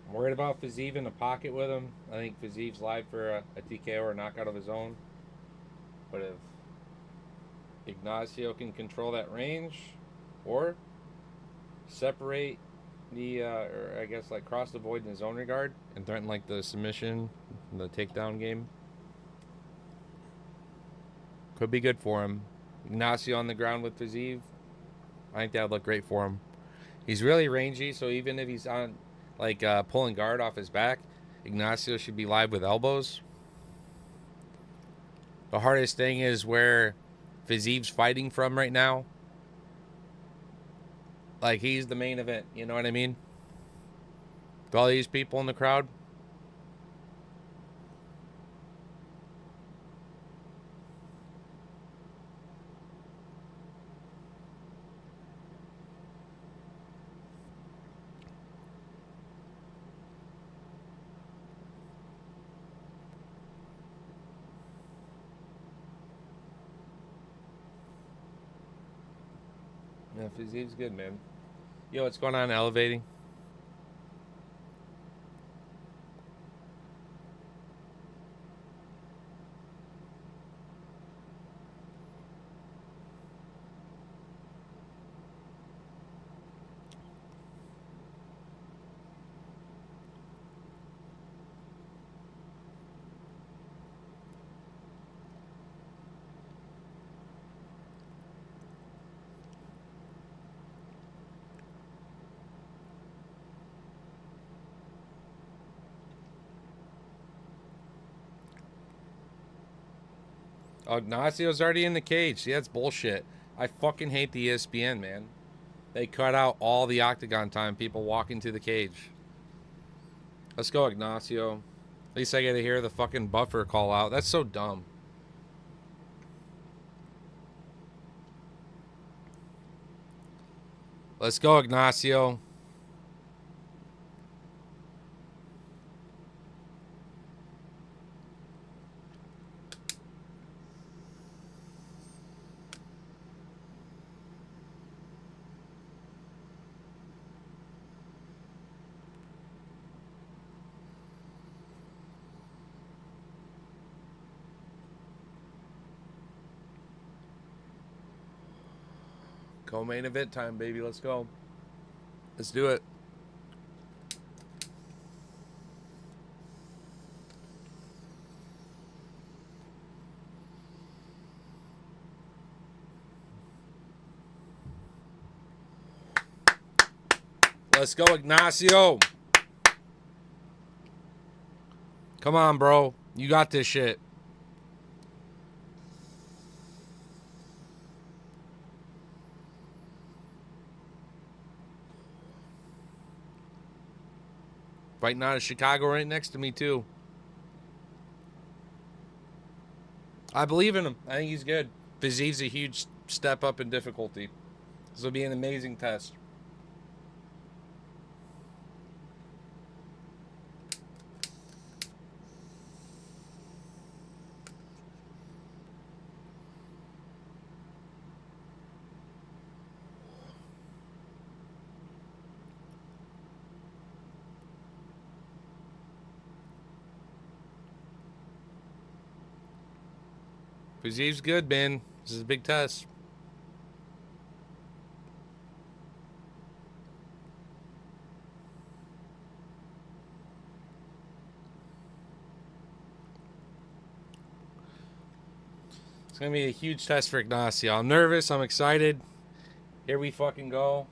I'm worried about Fiziev in the pocket with him. I think Fiziev's live for a TKO or a knockout of his own. But if Ignacio can control that range or separate the, or I guess like cross the void in his own regard and threaten like the submission, the takedown game, could be good for him. Ignacio on the ground with Fiziev, I think that would look great for him. He's really rangy, so even if he's on like pulling guard off his back, Ignacio should be live with elbows. The hardest thing is where Fiziev's fighting from right now. Like, he's the main event, you know what I mean? With all these people in the crowd. Yeah, Fizie's good, man. Yo, what's going on, Elevating? Oh, Ignacio's already in the cage. See, that's bullshit. I fucking hate the ESPN, man. They cut out all the octagon time, people walking to the cage. Let's go, Ignacio. At least I get to hear the fucking buffer call out. That's so dumb. Let's go, Ignacio. Co-main event time, baby. Let's go. Let's do it. Let's go, Ignacio. Come on, bro. You got this shit. Fighting out of Chicago right next to me, too. I believe in him. I think he's good. Fizie's a huge step up in difficulty. This will be an amazing test. Fizie's good, man. This is a big test. It's going to be a huge test for Ignacio. I'm nervous. I'm excited. Here we fucking go.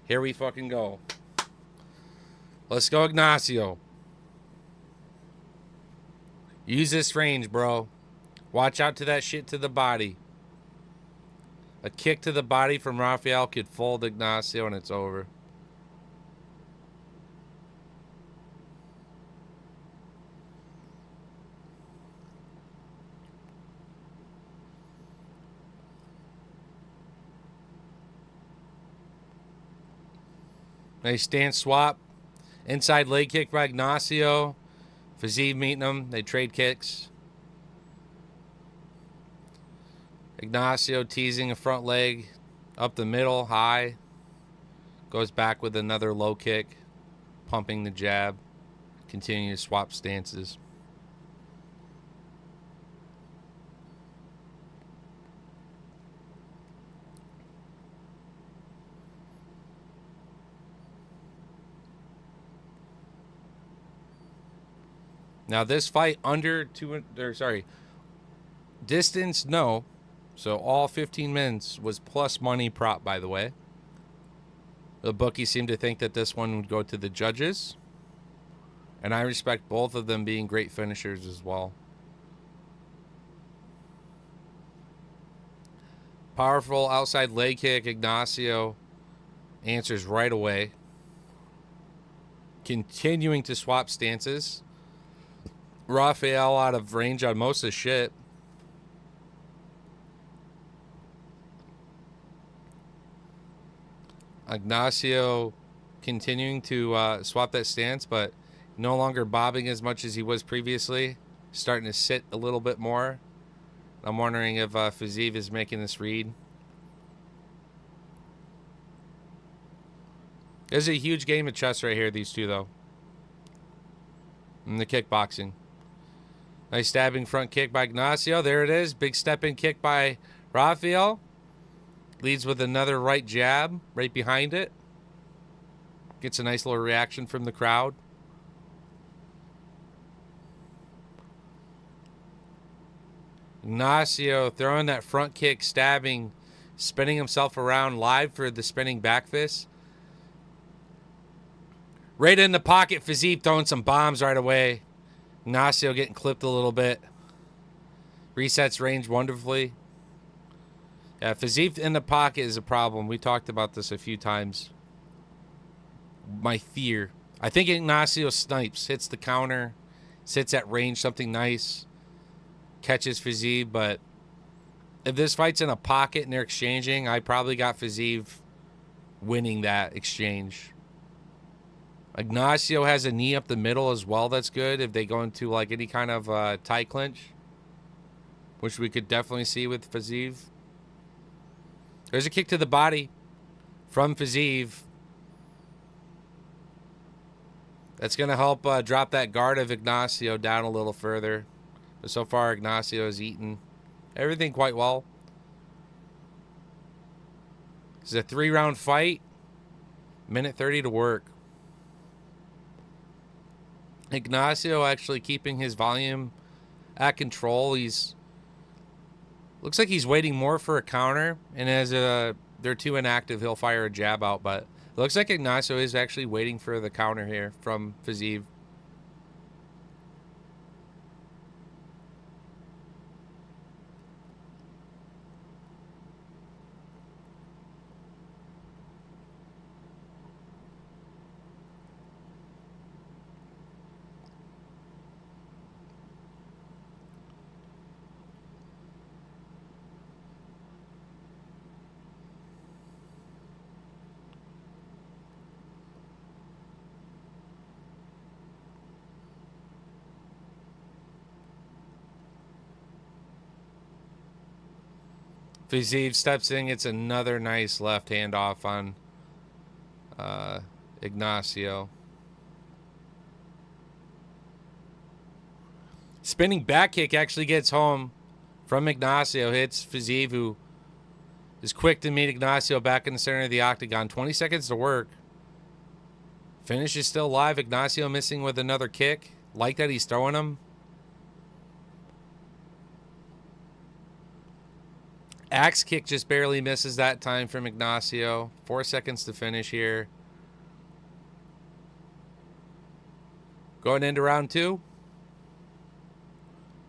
Here we fucking go. Let's go, Ignacio. Use this range, bro. Watch out to that shit to the body. A kick to the body from Rafael could fold Ignacio and it's over. Nice stance swap. Inside leg kick by Ignacio. Fizie meeting him. They trade kicks. Ignacio teasing a front leg. Up the middle, high. Goes back with another low kick. Pumping the jab. Continue to swap stances. Now this fight under distance, no. So all 15 minutes was plus money prop, by the way. The bookies seem to think that this one would go to the judges. And I respect both of them being great finishers as well. Powerful outside leg kick. Ignacio answers right away. Continuing to swap stances. Rafael out of range on most of the shit. Ignacio continuing to swap that stance, but no longer bobbing as much as he was previously. Starting to sit a little bit more. I'm wondering if Fizie is making this read. This is a huge game of chess right here, these two, though. In the kickboxing. Nice stabbing front kick by Ignacio. There it is. Big step-in kick by Rafael. Leads with another right jab right behind it. Gets a nice little reaction from the crowd. Ignacio throwing that front kick, stabbing, spinning himself around live for the spinning back fist. Right in the pocket, Fiziev throwing some bombs right away. Ignacio getting clipped a little bit. Resets range wonderfully. Yeah, Fiziev in the pocket is a problem. We talked about this a few times. My fear. I think Ignacio snipes, hits the counter, sits at range, something nice, catches Fiziev, but if this fight's in a pocket and they're exchanging, I probably got Fiziev winning that exchange. Ignacio has a knee up the middle as well. That's good if they go into like any kind of tie clinch, which we could definitely see with Fiziev. There's a kick to the body from Fiziev. That's going to help drop that guard of Ignacio down a little further. But so far, Ignacio has eaten everything quite well. This is a 3-round fight. Minute 30 to work. Ignacio actually keeping his volume at control. He's looks like he's waiting more for a counter, and as they're too inactive, he'll fire a jab out. But it looks like Ignacio is actually waiting for the counter here from Fiziev. Fiziev steps in, gets another nice left hand off on Ignacio. Spinning back kick actually gets home from Ignacio. Hits Fiziev, who is quick to meet Ignacio back in the center of the octagon. 20 seconds to work. Finish is still live. Ignacio missing with another kick. Like that he's throwing them. Axe kick just barely misses that time from Ignacio. 4 seconds to finish here. Going into round 2.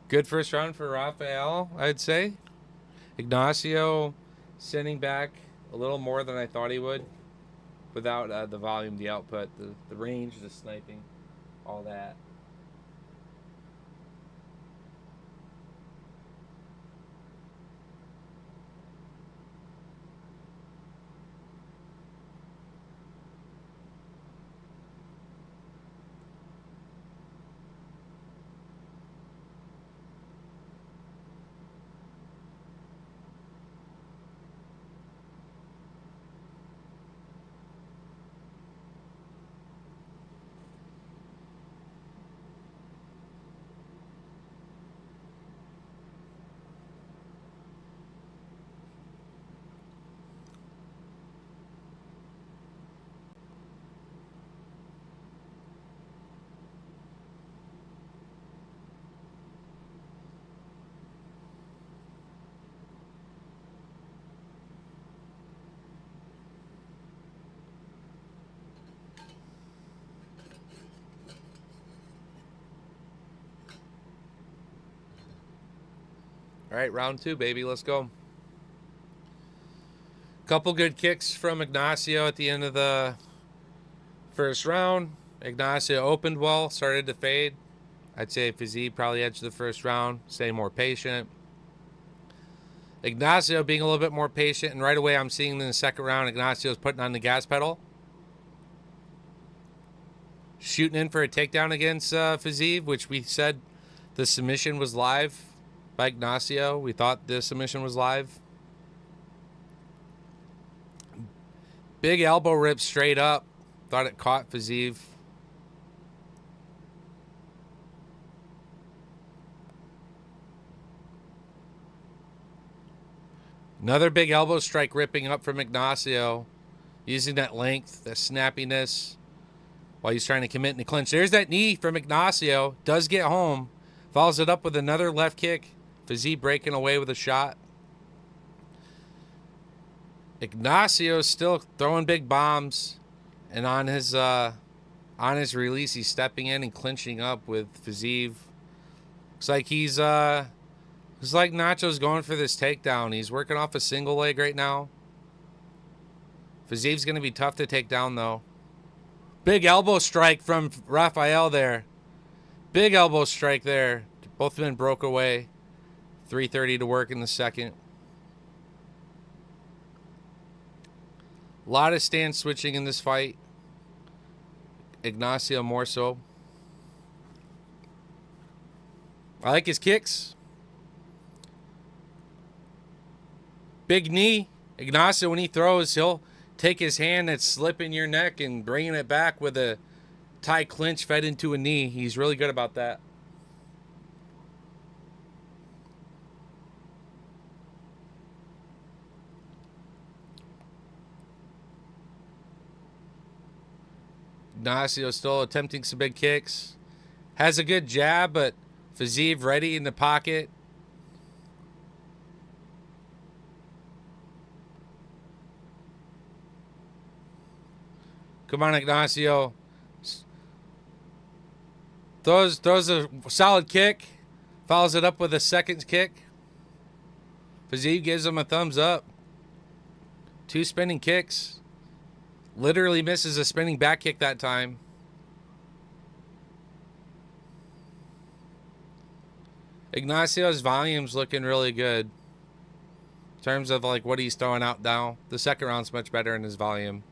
Good first round for Rafael, I'd say. Ignacio sitting back a little more than I thought he would. Without the volume, the output, the range, the sniping, all that. All right, round 2, baby. Let's go. Couple good kicks from Ignacio at the end of the first round. Ignacio opened well, started to fade. I'd say Fiziev probably edged the first round, stay more patient. Ignacio being a little bit more patient, and right away I'm seeing in the second round, Ignacio's putting on the gas pedal. Shooting in for a takedown against Fiziev, which we said the submission was live by Ignacio. We thought the submission was live. Big elbow rip straight up Thought it caught Fazeev. Another big elbow strike ripping up from Ignacio. Using that length, that snappiness, while he's trying to commit in the clinch. There's that knee from Ignacio. Does get home. Follows it up with another left kick. Fazeev breaking away with a shot. Ignacio's still throwing big bombs. And on his release, he's stepping in and clinching up with Fazeev. Looks like he's looks like Nacho's going for this takedown. He's working off a single leg right now. Fazeev's going to be tough to take down, though. Big elbow strike from Rafael there. Big elbow strike there. Both men broke away. 3:30 to work in the second. A lot of stance switching in this fight. Ignacio more so. I like his kicks. Big knee. Ignacio, when he throws, he'll take his hand that's slipping your neck and bringing it back with a tie clinch fed into a knee. He's really good about that. Ignacio still attempting some big kicks. Has a good jab, but Fazeev ready in the pocket. Come on, Ignacio. Throws a solid kick. Follows it up with a second kick. Fazeev gives him a thumbs up. 2 spinning kicks. Literally misses a spinning back kick that time. Ignacio's volume's looking really good. In terms of like what he's throwing out now. The second round's much better in his volume.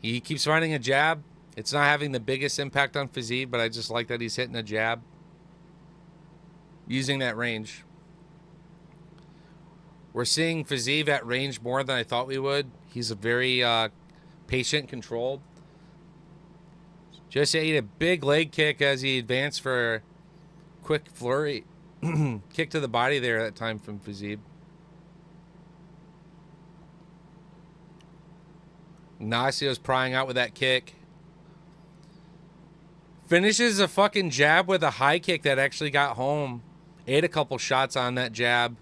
He keeps finding a jab. It's not having the biggest impact on Fazeev, but I just like that he's hitting a jab. Using that range. We're seeing Fazeev at range more than I thought we would. He's a very patient, controlled. Just ate a big leg kick as he advanced for a quick flurry. Kick to the body there that time from Fazeev. Ignacio's prying out with that kick. Finishes a fucking jab with a high kick that actually got home. Ate a couple shots on that jab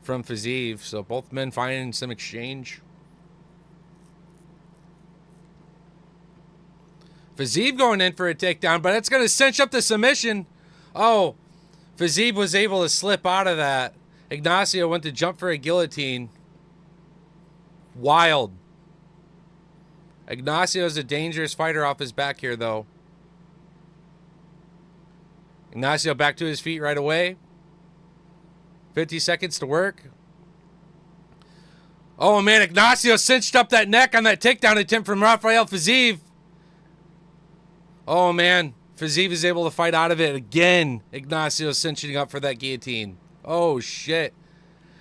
from Fazeev. So both men finding some exchange. Fazeev going in for a takedown, but it's going to cinch up the submission. Oh, Fazeev was able to slip out of that. Ignacio went to jump for a guillotine. Wild. Ignacio's a dangerous fighter off his back here, though. Ignacio back to his feet right away. 50 seconds to work. Oh, man, Ignacio cinched up that neck on that takedown attempt from Rafael Fazeev. Oh, man. Fazeev is able to fight out of it again. Ignacio cinching up for that guillotine. Oh, shit.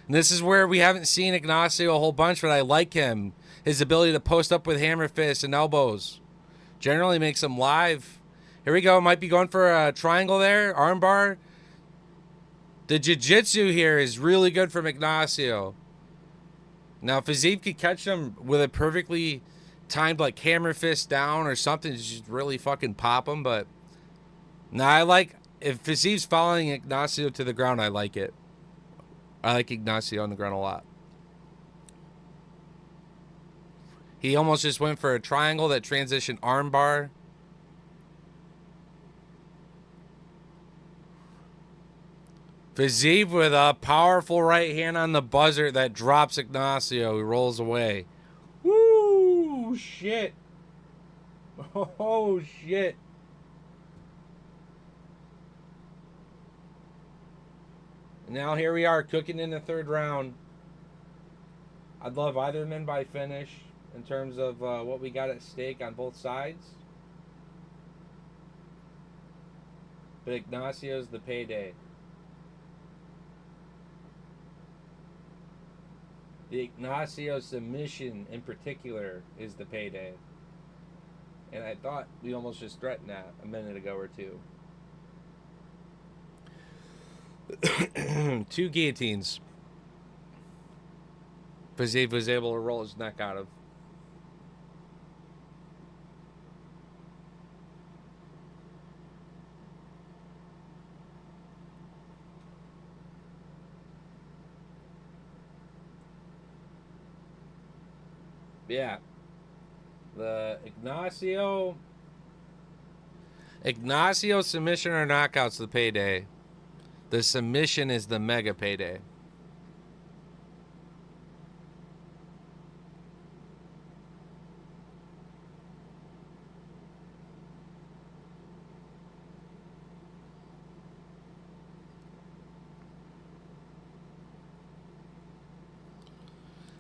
And this is where we haven't seen Ignacio a whole bunch, but I like him. His ability to post up with hammer fists and elbows generally makes him live. Here we go. Might be going for a triangle there. Armbar. The jiu-jitsu here is really good from Ignacio. Now, if Fazeev could catch him with a perfectly timed like hammer fist down or something to just really fucking pop him. But now I like, if Fazeev's following Ignacio to the ground, I like it. I like Ignacio on the ground a lot. He almost just went for a triangle that transitioned armbar. Fazeev with a powerful right hand on the buzzer that drops Ignacio. He rolls away. Woo! Shit. Oh, shit. Now here we are cooking in the third round. I'd love either men by finish in terms of what we got at stake on both sides. But Ignacio's the payday. The Ignacio submission in particular is the payday. And I thought we almost just threatened that a minute ago or two. 2 guillotines. Fiziev was able to roll his neck out of. Yeah. The Ignacio submission or knockout's the payday. The submission is the mega payday.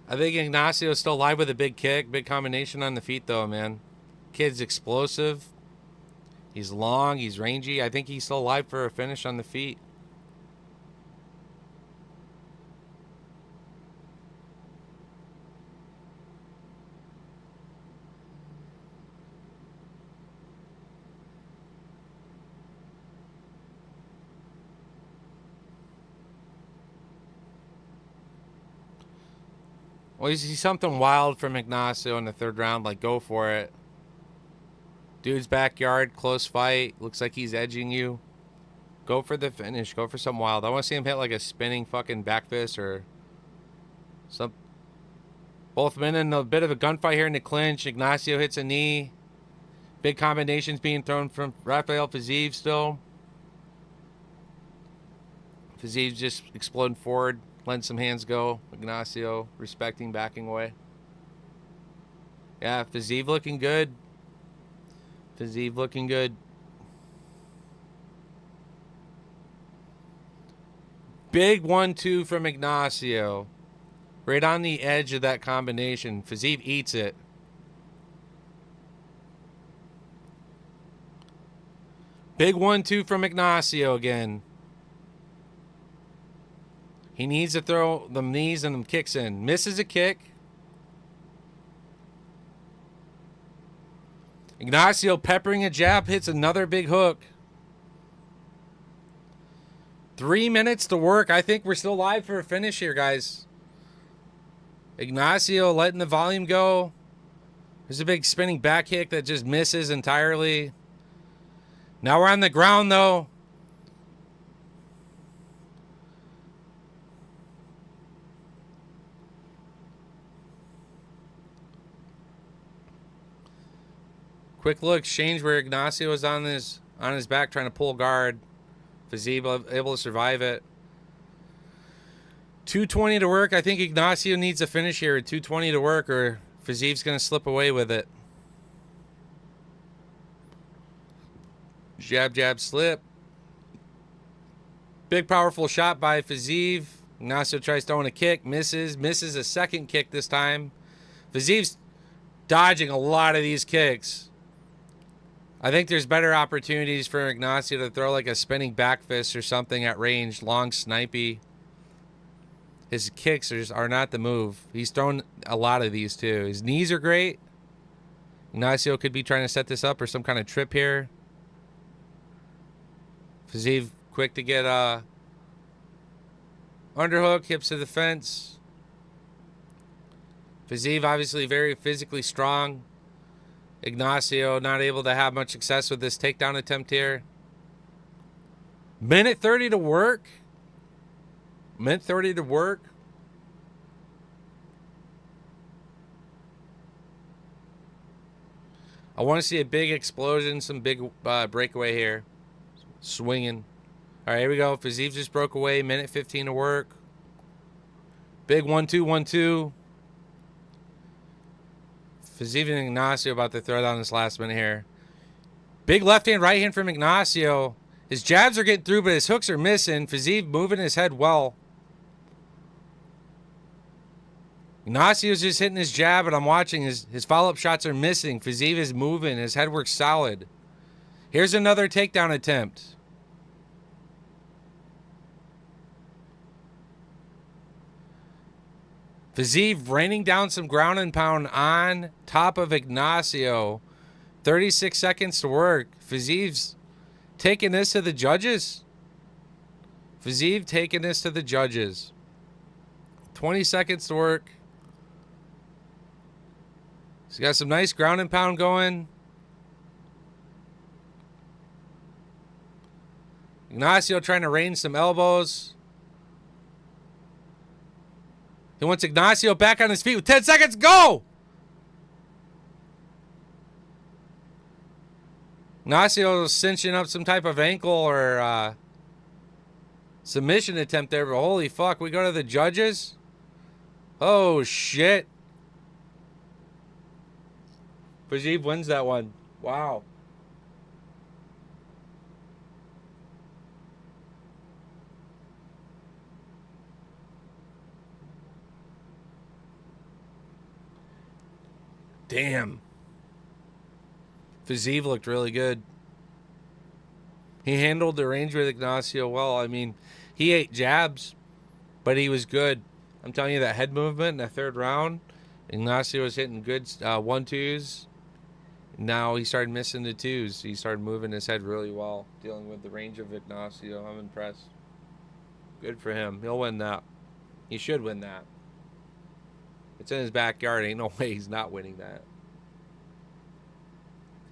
I think Ignacio's still alive with a big kick, big combination on the feet though, man. Kid's explosive. He's long, he's rangy. I think he's still alive for a finish on the feet. Well, you see something wild from Ignacio in the 3rd round, like go for it. Dude's backyard, close fight. Looks like he's edging you. Go for the finish. Go for something wild. I want to see him hit like a spinning fucking back fist or some. Both men in a bit of a gunfight here in the clinch. Ignacio hits a knee. Big combinations being thrown from Rafael Fiziev still. Fiziev just exploding forward. Letting some hands go. Ignacio respecting, backing away. Yeah, Fiziev looking good. Fiziev looking good. Big 1-2 from Ignacio. Right on the edge of that combination. Fiziev eats it. Big 1-2 from Ignacio again. He needs to throw them knees and them kicks in. Misses a kick. Ignacio peppering a jab, hits another big hook. 3 minutes to work. I think we're still live for a finish here, guys. Ignacio letting the volume go. There's a big spinning back kick that just misses entirely. Now we're on the ground, though. Quick look exchange where Ignacio was on his back trying to pull guard. Fiziev able to survive it. 2:20 to work. I think Ignacio needs a finish here at 2:20 to work or Fiziev's going to slip away with it. Jab, jab, slip. Big powerful shot by Fiziev. Ignacio tries throwing a kick. Misses a second kick this time. Fiziev's dodging a lot of these kicks. I think there's better opportunities for Ignacio to throw like a spinning back fist or something at range. Long, snipey. His kicks are not the move. He's thrown a lot of these too. His knees are great. Ignacio could be trying to set this up or some kind of trip here. Fiziev quick to get underhook, hips to the fence. Fiziev obviously very physically strong. Ignacio not able to have much success with this takedown attempt here. Minute 30 to work. Minute 30 to work. I want to see a big explosion, some big breakaway here. Swinging. All right, here we go. Fiziev just broke away. Minute 15 to work. Big 1-2, 1-2. Fiziev and Ignacio about to throw down this last minute here. Big left hand, right hand from Ignacio. His jabs are getting through, but his hooks are missing. Fiziev moving his head well. Ignacio's just hitting his jab, but I'm watching his follow-up shots are missing. Fiziev is moving. His head works solid. Here's another takedown attempt. Fiziev raining down some ground and pound on top of Ignacio. 36 seconds to work. Fiziv's taking this to the judges. Fiziv taking this to the judges. 20 seconds to work. He's got some nice ground and pound going. Ignacio trying to range some elbows. He wants Ignacio back on his feet with 10 seconds. Go! Ignacio cinching up some type of ankle or submission attempt there, but holy fuck, we go to the judges? Oh, shit. Fiziev wins that one. Wow. Damn. Fiziev looked really good. He handled the range with Ignacio well. I mean, he ate jabs, but he was good. I'm telling you, that head movement in the third round, Ignacio was hitting good 1-2s. Now he started missing the 2s. He started moving his head really well, dealing with the range of Ignacio. I'm impressed. Good for him. He'll win that. He should win that. It's in his backyard. Ain't no way he's not winning that.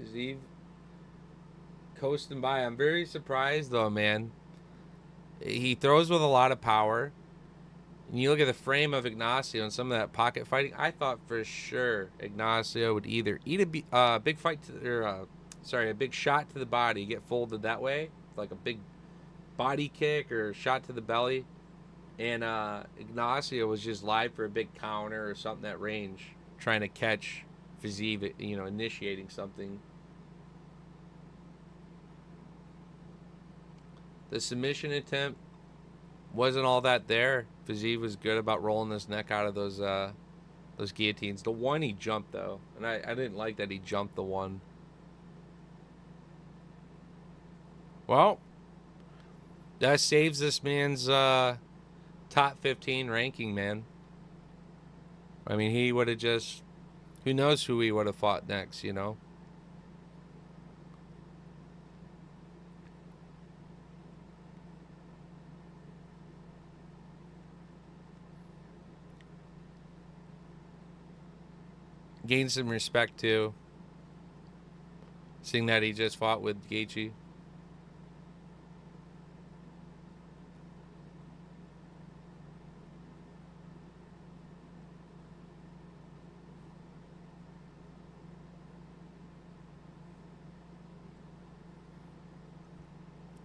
Fiziev coasting by. I'm very surprised, though, man. He throws with a lot of power. And you look at the frame of Ignacio and some of that pocket fighting. I thought for sure Ignacio would either eat a big fight to, or a big shot to the body, get folded that way, like a big body kick or shot to the belly, and Ignacio was just live for a big counter or something at range, trying to catch Fiziev, initiating something. The submission attempt wasn't all that there. Fiziev was good about rolling his neck out of those guillotines. The one he jumped, though, and I didn't like that he jumped the one. Well, that saves this man's top 15 ranking, man. I mean, he would have just... Who knows who he would have fought next, Gained some respect, too. Seeing that he just fought with Gaethje.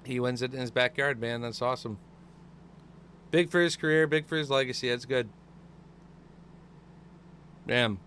He wins it in his backyard, man. That's awesome. Big for his career, big for his legacy. That's good. Damn.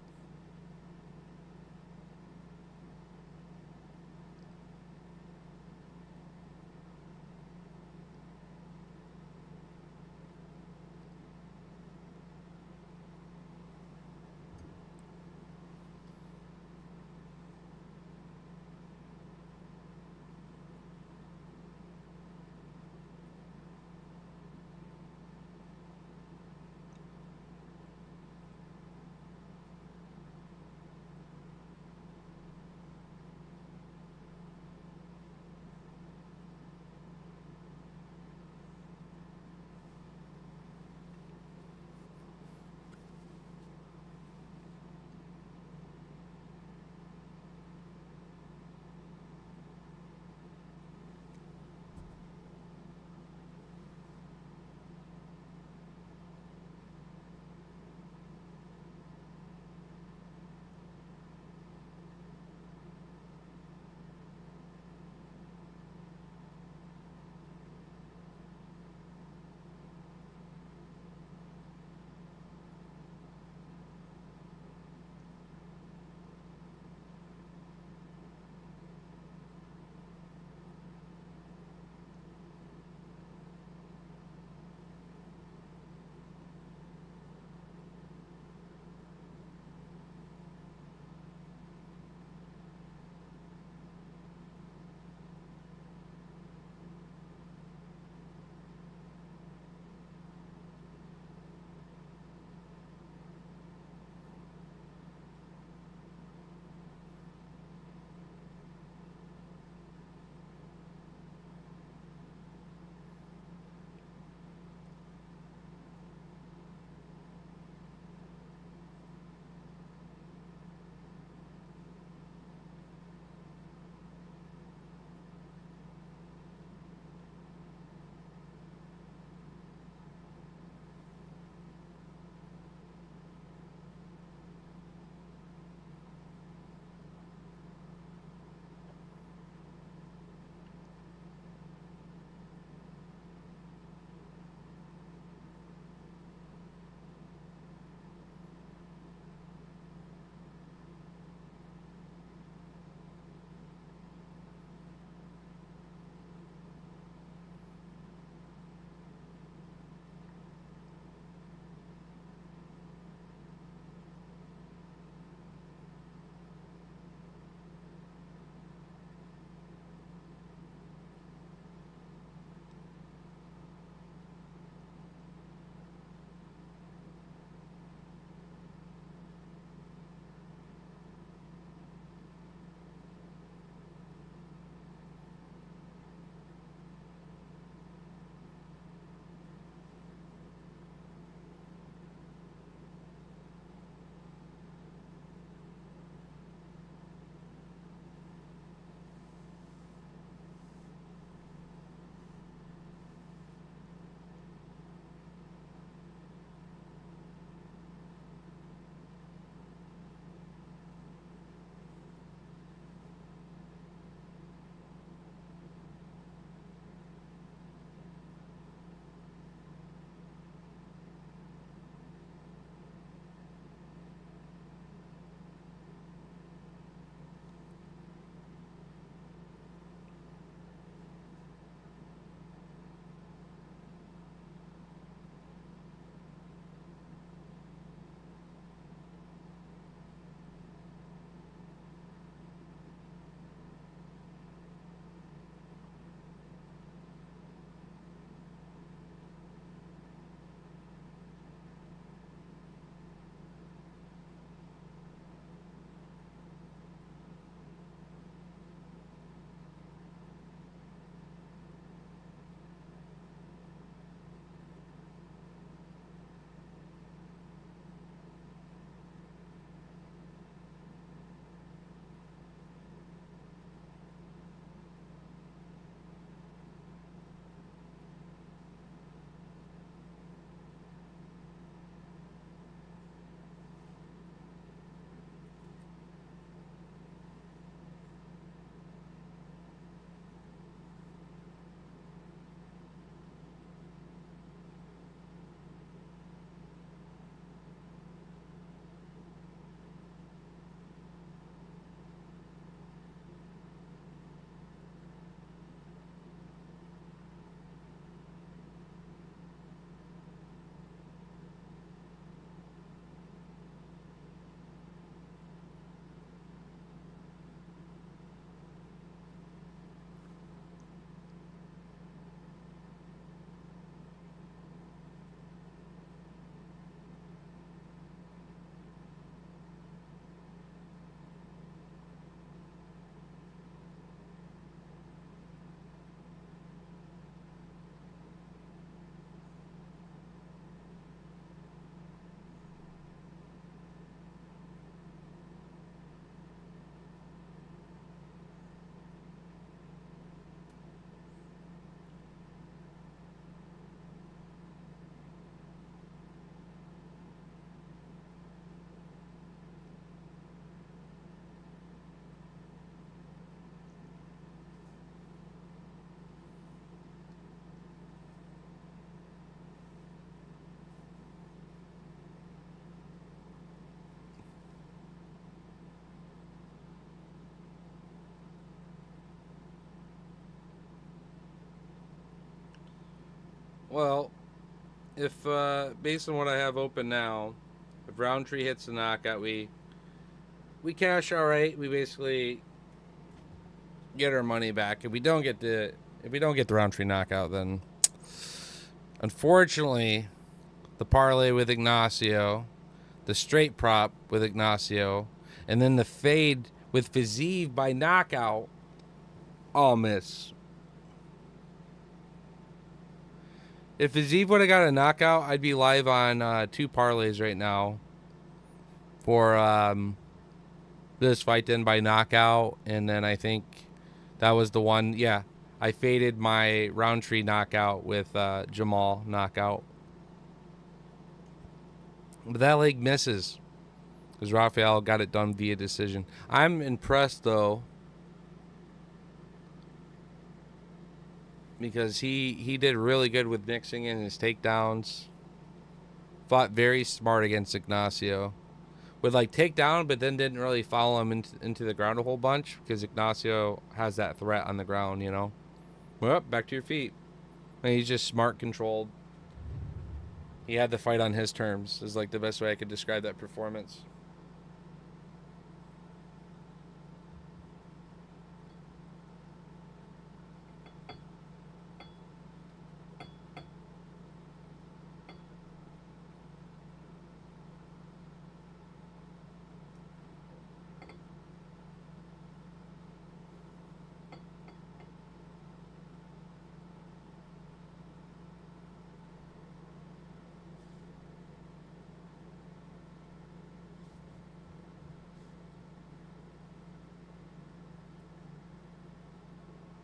Well, if based on what I have open now, if Roundtree hits the knockout, we cash all right. We basically get our money back. If we don't get the Roundtree knockout, then unfortunately the parlay with Ignacio, the straight prop with Ignacio, and then the fade with Fazeev by knockout, all miss. If Fazeev would have got a knockout, I'd be live on 2 parlays right now for this fight then by knockout, and then I think that was the one. Yeah, I faded my Roundtree knockout with Jamal knockout, but that leg misses because Rafael got it done via decision. I'm impressed though because he did really good with mixing in his takedowns. Fought very smart against Ignacio. Would like take down, but then didn't really follow him into the ground a whole bunch because Ignacio has that threat on the ground, you know. Well, back to your feet. And he's just smart, controlled. He had the fight on his terms. Is like the best way I could describe that performance.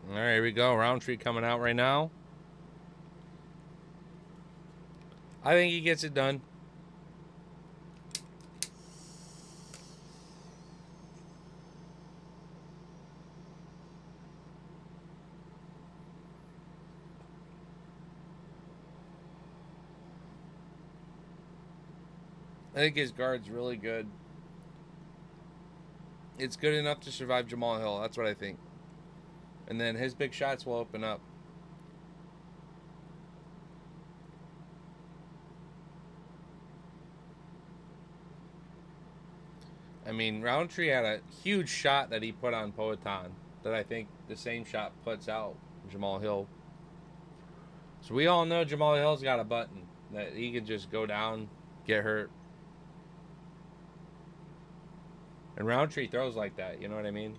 All right, here we go. Roundtree coming out right now. I think he gets it done. I think his guard's really good. It's good enough to survive Jamal Hill. That's what I think. And then his big shots will open up. I mean, Roundtree had a huge shot that he put on Poatan that I think the same shot puts out Jamal Hill. So we all know Jamal Hill's got a button that he can just go down, get hurt. And Roundtree throws like that, you know what I mean?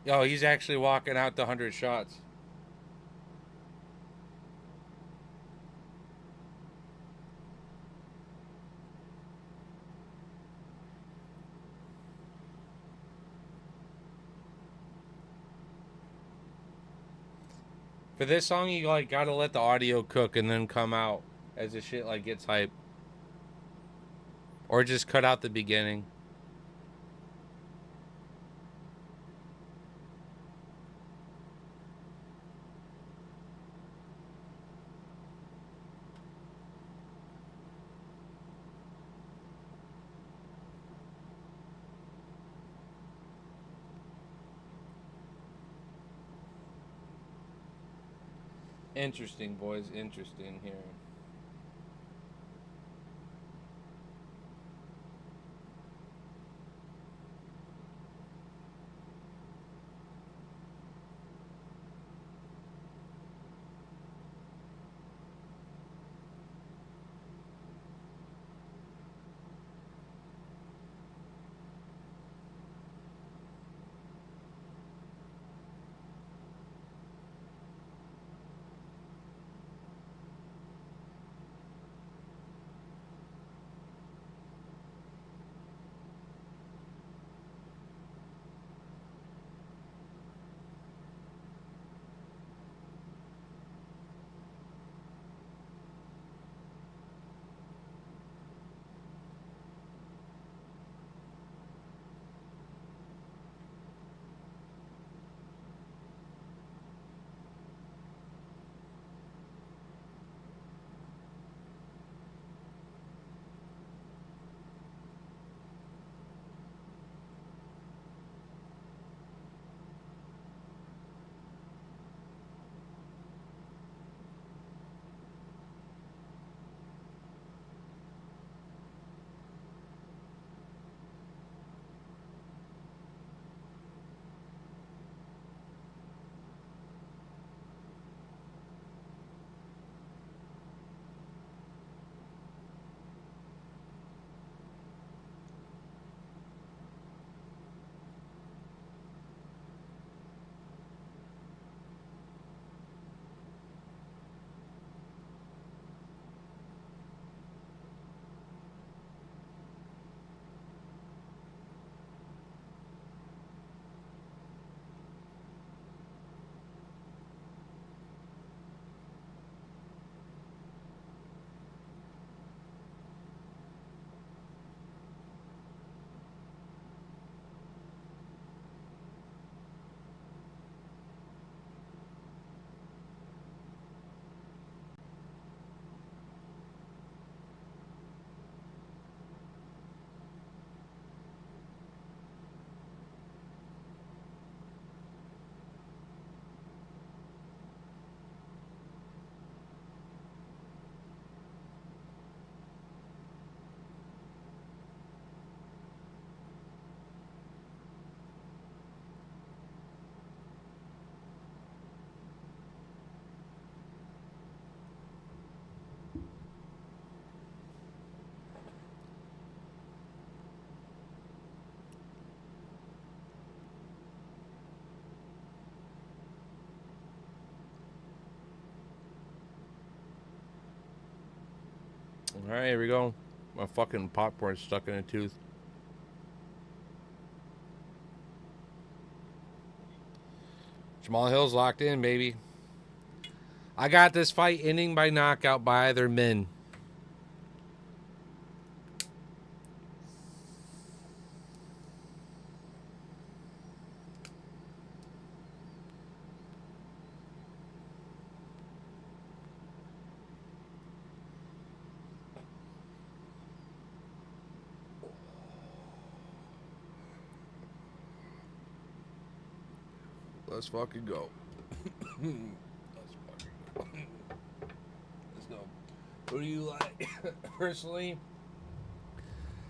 Oh, he's actually walking out the 100 shots. For this song, you like gotta let the audio cook and then come out as the shit like gets hype, or just cut out the beginning. Interesting, boys. Interesting here. All right, here we go. My fucking popcorn stuck in a tooth. Jamal Hill's locked in, baby. I got this fight ending by knockout by either men. Let's fucking go. Let's fucking go. Let's go. Who do you like? Personally,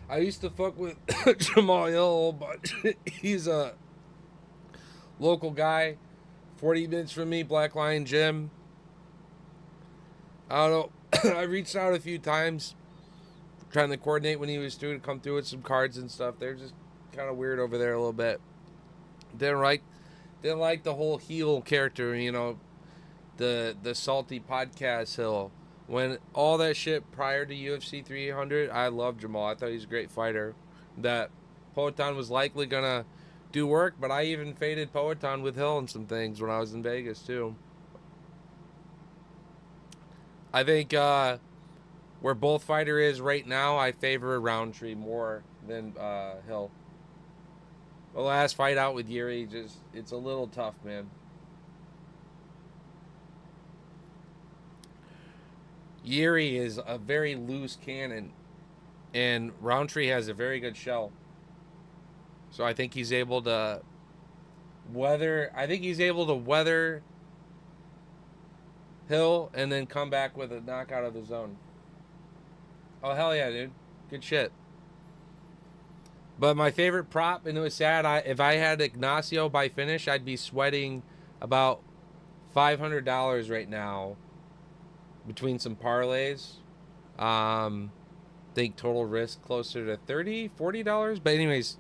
I used to fuck with Jamal Hill a whole bunch. He's a local guy, 40 minutes from me, Black Lion Gym. I don't know. I reached out a few times trying to coordinate when he was due to come through with some cards and stuff. They're just kind of weird over there a little bit. Didn't didn't like the whole heel character, you know, the salty podcast Hill. When all that shit prior to UFC 300, I loved Jamal. I thought he was a great fighter. That Poatan was likely gonna do work, but I even faded Poatan with Hill and some things when I was in Vegas too. I think where both fighter is right now, I favor Roundtree more than Hill. The last fight out with Yuri, just it's a little tough, man. Yuri is a very loose cannon, and Roundtree has a very good shell. So I think he's able to weather. I think he's able to weather Hill and then come back with a knockout of his own. Oh hell yeah, dude! Good shit. But my favorite prop, and it was sad. If I had Ignacio by finish, I'd be sweating about $500 right now between some parlays. Think total risk closer to $30-$40. But anyways,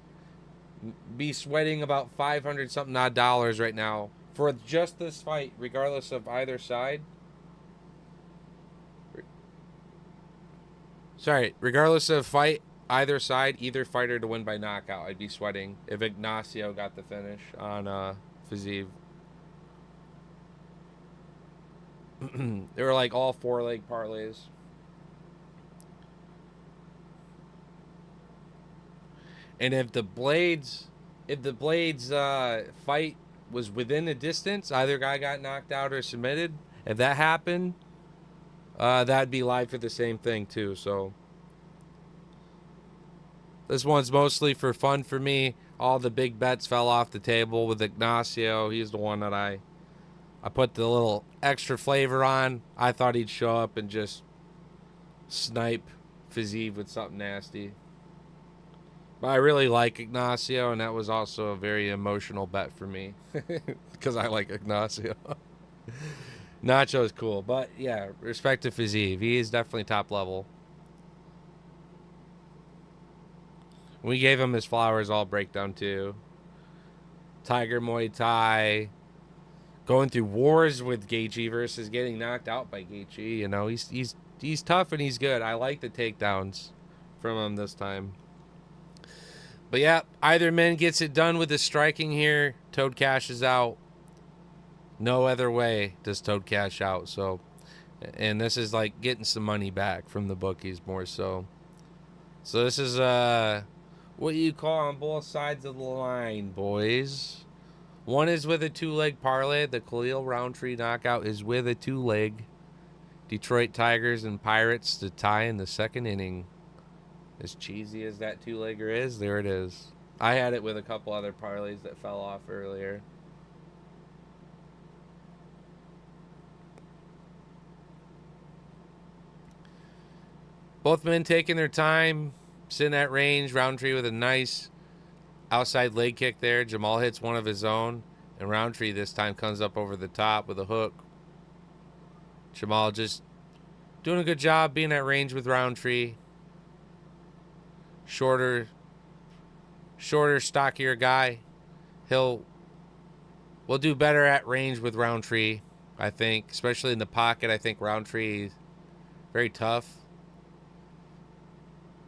be sweating about 500 something odd dollars right now for just this fight, regardless of either side. Sorry, regardless of fight, either side, either fighter to win by knockout, I'd be sweating if Ignacio got the finish on Fiziev. They were like all 4-leg parlays. And if the Blades fight was within the distance, either guy got knocked out or submitted. If that happened, that'd be live for the same thing too. So this one's mostly for fun for me. All the big bets fell off the table with Ignacio. He's the one that I put the little extra flavor on. I thought he'd show up and just snipe Fiziev with something nasty. But I really like Ignacio, and that was also a very emotional bet for me because I like Ignacio. Nacho is cool, but yeah, respect to Fiziev. He is definitely top level. We gave him his flowers all breakdown too. Tiger Muay Thai, going through wars with Gaethje versus getting knocked out by Gaethje. You know, he's tough and he's good. I like the takedowns from him this time. But yeah, either man gets it done with the striking here. Toad cashes out. No other way does Toad cash out. So, and this is like getting some money back from the bookies more so. So this is what you call on both sides of the line, boys. One is with a 2-leg parlay. The Khalil Roundtree knockout is with a 2-leg. Detroit Tigers and Pirates to tie in the second inning. As cheesy as that 2-legger is, there it is. I had it with a couple other parlays that fell off earlier. Both men taking their time, sitting at range. Roundtree with a nice outside leg kick there. Jamal hits one of his own, and Roundtree this time comes up over the top with a hook. Jamal just doing a good job being at range with Roundtree. Shorter, stockier guy. Will do better at range with Roundtree, I think. Especially in the pocket, I think Roundtree is very tough.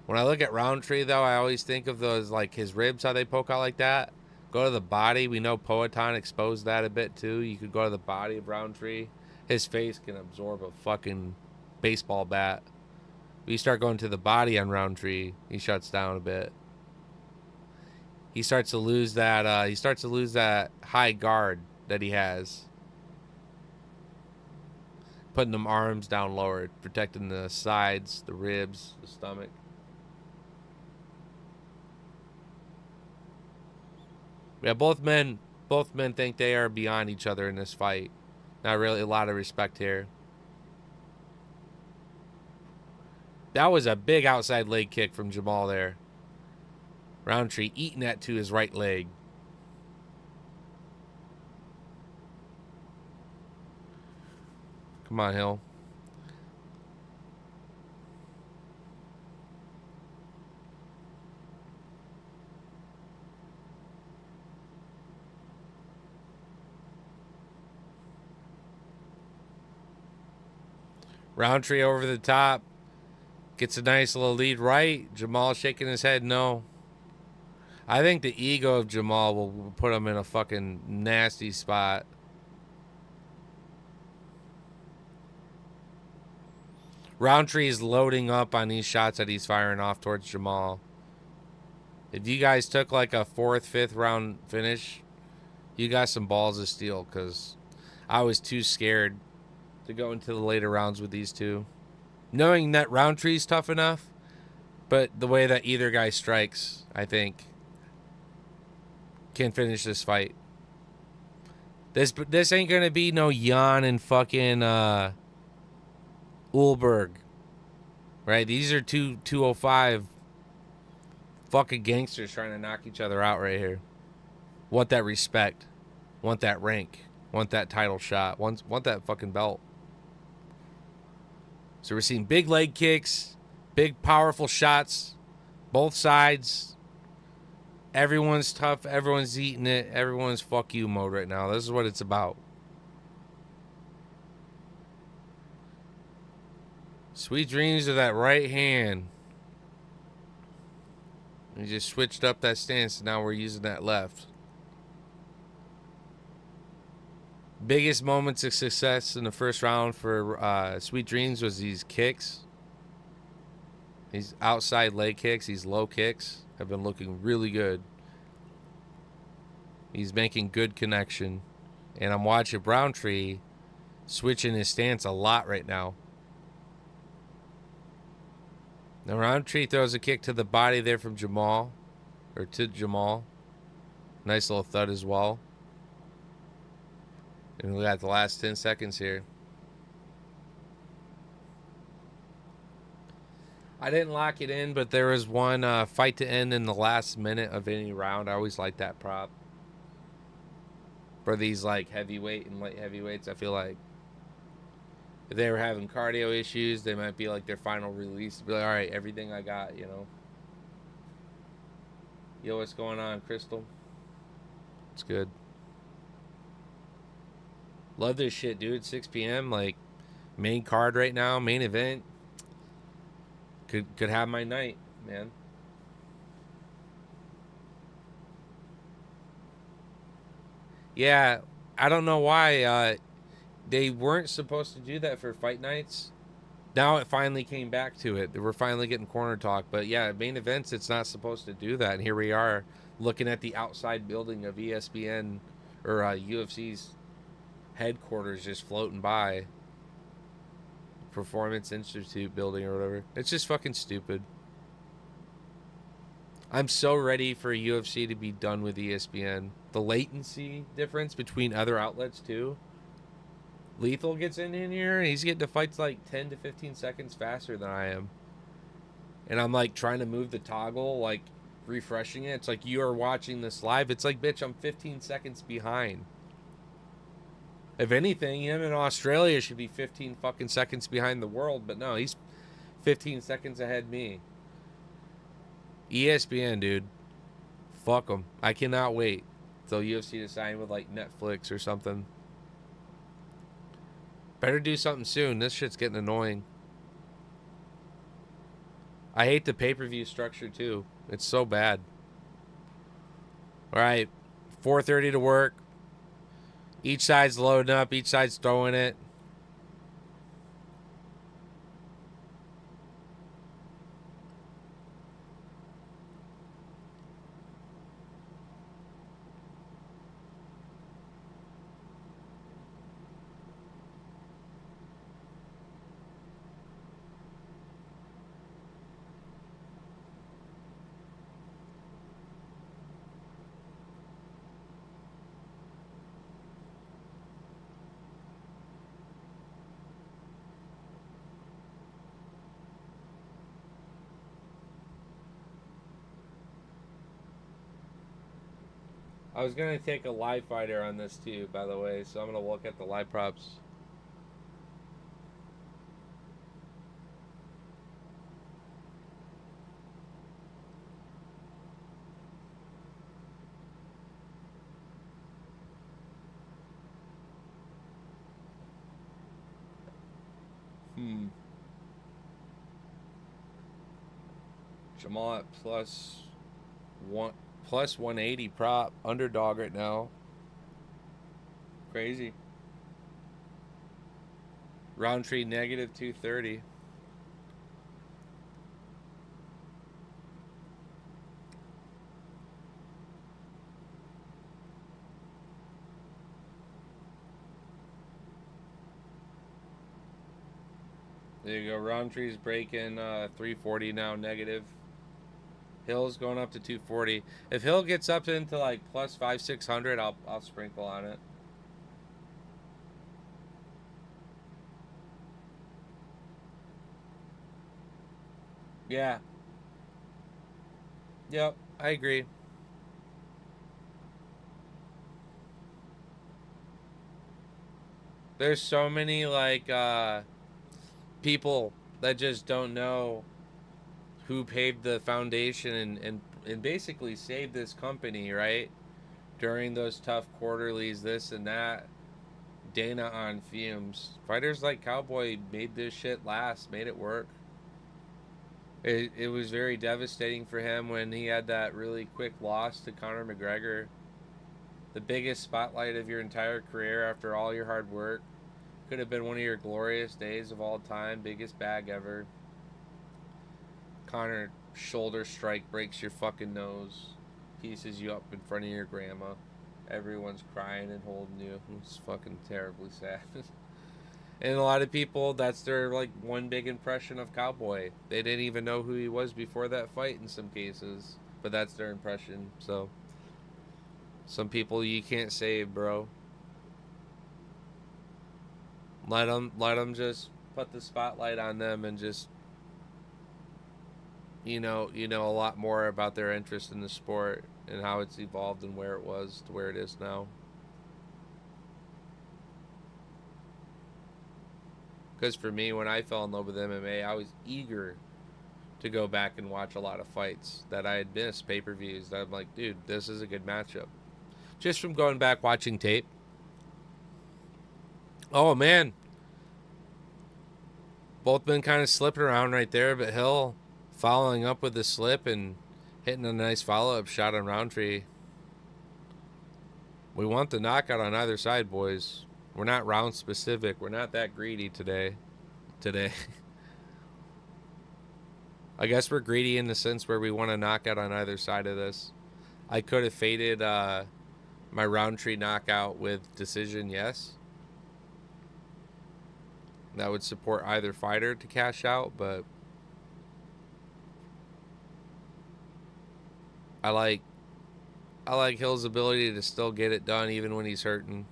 When I look at Roundtree, though, I always think of those, like his ribs, how they poke out like that. Go to the body. We know Poatan exposed that a bit, too. You could go to the body of Roundtree. His face can absorb a fucking baseball bat. But you start going to the body on Roundtree, he shuts down a bit. He starts to lose that. He starts to lose that high guard that he has. Putting them arms down lower, protecting the sides, the ribs, the stomach. Yeah, both men think they are beyond each other in this fight. Not really a lot of respect here. That was a big outside leg kick from Jamal there. Roundtree eating that to his right leg. Come on, Hill. Roundtree over the top. Gets a nice little lead right. Jamal shaking his head no. I think the ego of Jamal will put him in a fucking nasty spot. Roundtree is loading up on these shots that he's firing off towards Jamal. If you guys took like a 4th, 5th round finish, you got some balls of steel, because I was too scared to go into the later rounds with these two. Knowing that Roundtree's tough enough, but the way that either guy strikes, I think, can finish this fight. This ain't gonna be no Jan and fucking Ulberg, right? These are 205 fucking gangsters trying to knock each other out right here. Want that respect, want that rank, want that title shot, want that fucking belt. So we're seeing big leg kicks, big powerful shots, both sides. Everyone's tough, everyone's eating it, everyone's fuck you mode right now. This is what it's about. Sweet dreams of that right hand. We just switched up that stance, and now we're using that left. Biggest moments of success in the first round for Sweet Dreams was these kicks. These outside leg kicks, these low kicks have been looking really good. He's making good connection. And I'm watching Roundtree switching his stance a lot right now. Now Roundtree throws a kick to the body there from Jamal. Or to Jamal. Nice little thud as well. And we got the last 10 seconds here. I didn't lock it in, but there was one fight to end in the last minute of any round. I always like that prop. For these like heavyweight and light heavyweights, I feel like if they were having cardio issues, they might be like their final release. Be like, all right, everything I got, you know. Yo, what's going on, Crystal? It's good. Love this shit, dude. 6 p.m. Like, main card right now, main event. Could have my night, man. Yeah, I don't know why they weren't supposed to do that for fight nights. Now it finally came back to it. We're finally getting corner talk. But yeah, main events, it's not supposed to do that. And here we are looking at the outside building of ESPN or UFC's headquarters just floating by. Performance Institute building or whatever. It's just fucking stupid. I'm so ready for UFC to be done with ESPN. The latency difference between other outlets too. Lethal gets in here and he's getting to fights like 10 to 15 seconds faster than I am. And I'm like trying to move the toggle, like refreshing it. It's like you are watching this live. It's like, bitch, I'm 15 seconds behind. If anything, him in Australia should be 15 fucking seconds behind the world. But no, he's 15 seconds ahead of me. ESPN, dude. Fuck them. I cannot wait till UFC to sign with like Netflix or something. Better do something soon. This shit's getting annoying. I hate the pay-per-view structure too. It's so bad. All right, 4:30 to work. Each side's loading up. Each side's throwing it. I was going to take a live fighter on this too, by the way, so I'm going to look at the live props. Jamal at plus 180 prop. Underdog right now. Crazy. Roundtree negative 230. There you go. Roundtree's breaking 340 now negative. Hill's going up to 240. If Hill gets up into like plus 600, I'll sprinkle on it. Yeah. Yep, I agree. There's so many like people that just don't know who paved the foundation and basically saved this company, right? During those tough quarterlies, this and that. Dana on fumes. Fighters like Cowboy made this shit last, made it work. It was very devastating for him when he had that really quick loss to Conor McGregor. The biggest spotlight of your entire career after all your hard work. Could have been one of your glorious days of all time. Biggest bag ever. Conor shoulder strike breaks your fucking nose. Pieces you up in front of your grandma. Everyone's crying and holding you. It's fucking terribly sad. And a lot of people, that's their like one big impression of Cowboy. They didn't even know who he was before that fight in some cases, but that's their impression. So some people you can't save, bro. Let them just put the spotlight on them and just you know a lot more about their interest in the sport and how it's evolved and where it was to where it is now. Because for me, when I fell in love with MMA, I was eager to go back and watch a lot of fights that I had missed, pay-per-views. That I'm like, dude, this is a good matchup. Just from going back watching tape. Oh, man. Both been kind of slipping around right there, but Hill following up with the slip and hitting a nice follow-up shot on Roundtree. We want the knockout on either side, boys. We're not round specific. We're not that greedy today. I guess we're greedy in the sense where we want a knockout on either side of this. I could have faded my Roundtree knockout with decision, yes. That would support either fighter to cash out, but I like Hill's ability to still get it done even when he's hurting.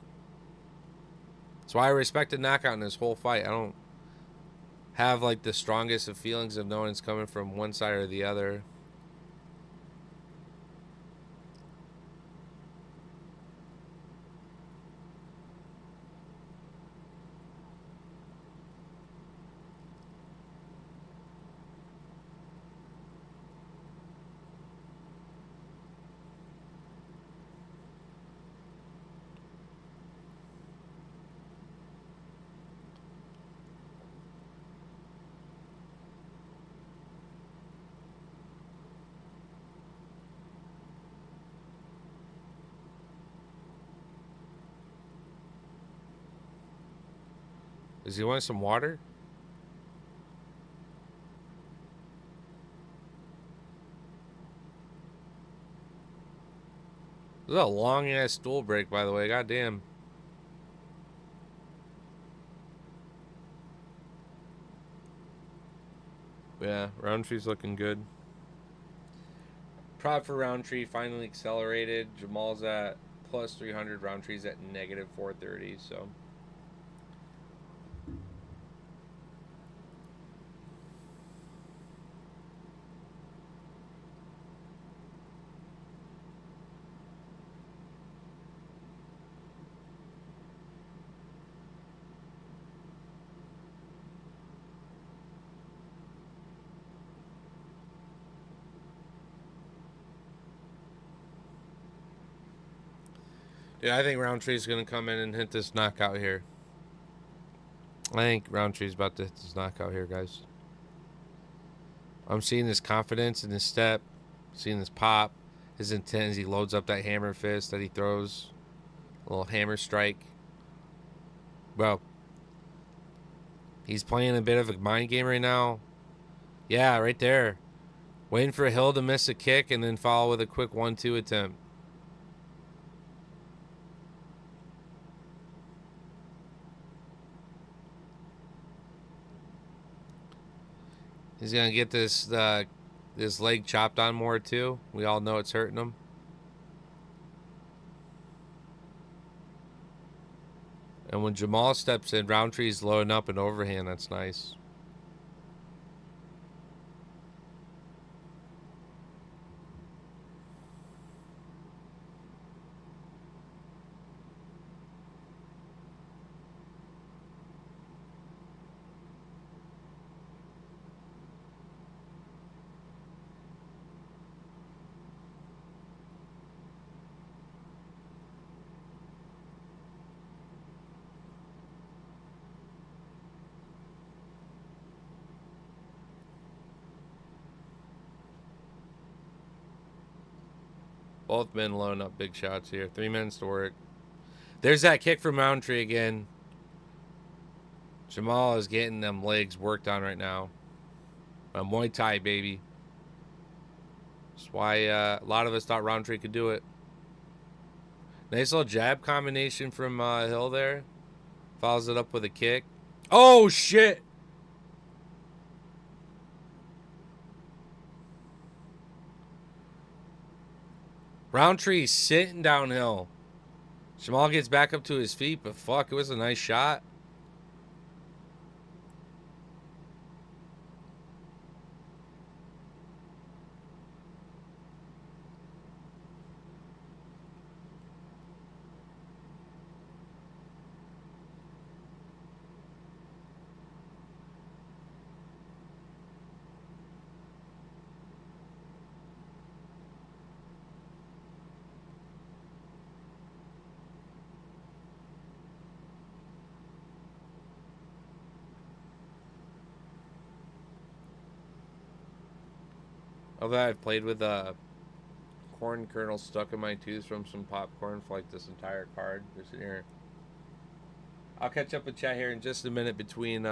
That's why I respected knockout in this whole fight. I don't have like the strongest of feelings of knowing it's coming from one side or the other. Does he want some water? This is a long ass stool break, by the way. Goddamn. Yeah, Roundtree's looking good. Prop for Roundtree finally accelerated. Jamal's at plus 300. Roundtree's at negative 430. So. Yeah, I think Roundtree's going to come in and hit this knockout here. I think Roundtree's about to hit this knockout here, guys. I'm seeing his confidence in his step, seeing his pop, his intent as he loads up that hammer fist that he throws. A little hammer strike. Well, he's playing a bit of a mind game right now. Yeah, right there. Waiting for Hill to miss a kick and then follow with a quick 1-2 attempt. He's going to get this leg chopped on more too. We all know it's hurting him. And when Jamal steps in, Roundtree's loading up an overhand. That's nice. Both men loading up big shots here. 3 minutes to work. There's that kick from Roundtree again. Jamal is getting them legs worked on right now. A Muay Thai, baby. That's why a lot of us thought Roundtree could do it. Nice little jab combination from Hill there. Follows it up with a kick. Oh, shit! Roundtree sitting downhill. Jamal gets back up to his feet, but fuck, it was a nice shot. Although I've played with corn kernel stuck in my tooth from some popcorn for like this entire card. Just in here. I'll catch up with chat here in just a minute between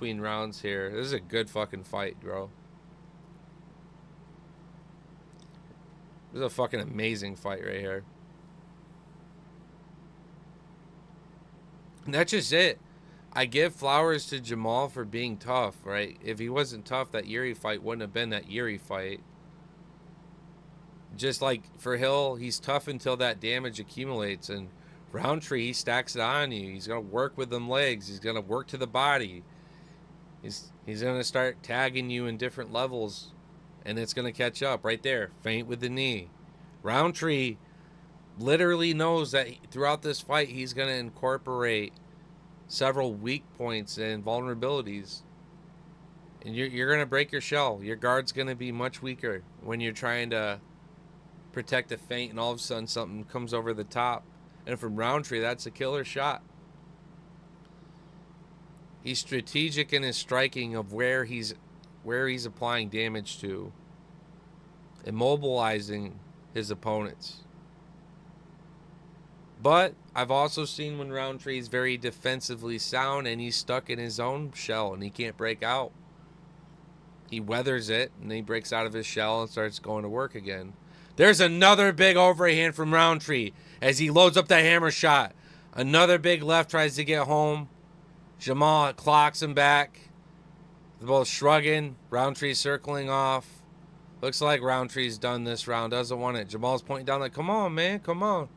rounds here. This is a good fucking fight, bro. This is a fucking amazing fight right here. And that's just it. I give flowers to Jamal for being tough, right? If he wasn't tough, that Yuri fight wouldn't have been that Yuri fight. Just like for Hill, he's tough until that damage accumulates. And Roundtree, he stacks it on you. He's going to work with them legs. He's going to work to the body. He's going to start tagging you in different levels. And it's going to catch up right there. Feint with the knee. Roundtree literally knows that throughout this fight, he's going to incorporate several weak points and vulnerabilities. And you're going to break your shell. Your guard's going to be much weaker when you're trying to protect a feint and all of a sudden something comes over the top. And from Roundtree, that's a killer shot. He's strategic in his striking of where he's applying damage to, immobilizing his opponents. But I've also seen when Roundtree is very defensively sound and he's stuck in his own shell and he can't break out. He weathers it and then he breaks out of his shell and starts going to work again. There's another big overhand from Roundtree as he loads up that hammer shot. Another big left tries to get home. Jamal clocks him back. They're both shrugging. Roundtree circling off. Looks like Roundtree's done this round. Doesn't want it. Jamal's pointing down like, come on, man, come on.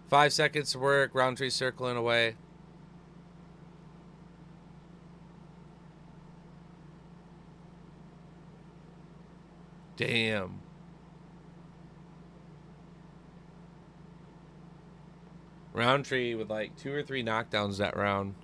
5 seconds to work. Roundtree circling away. Damn. Roundtree with like 2 or 3 knockdowns that round.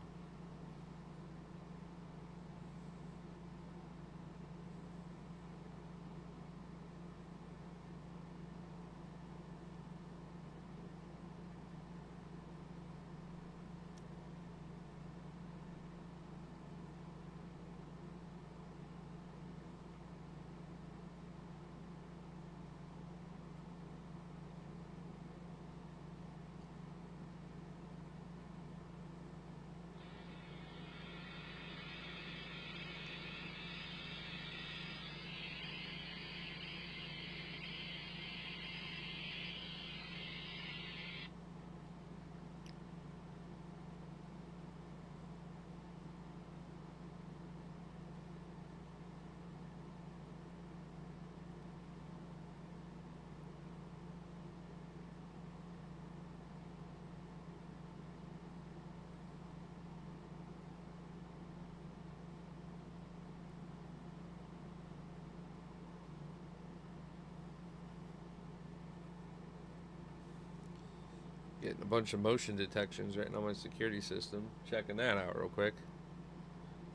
Getting a bunch of motion detections right now on my security system. Checking that out real quick.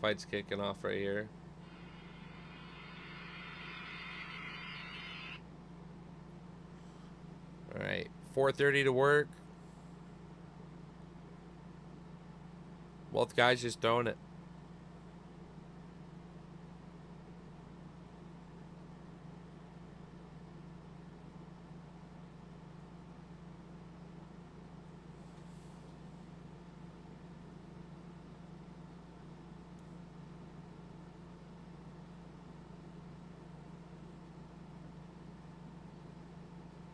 Fight's kicking off right here. Alright, 4:30 to work. Both guys just throwing it.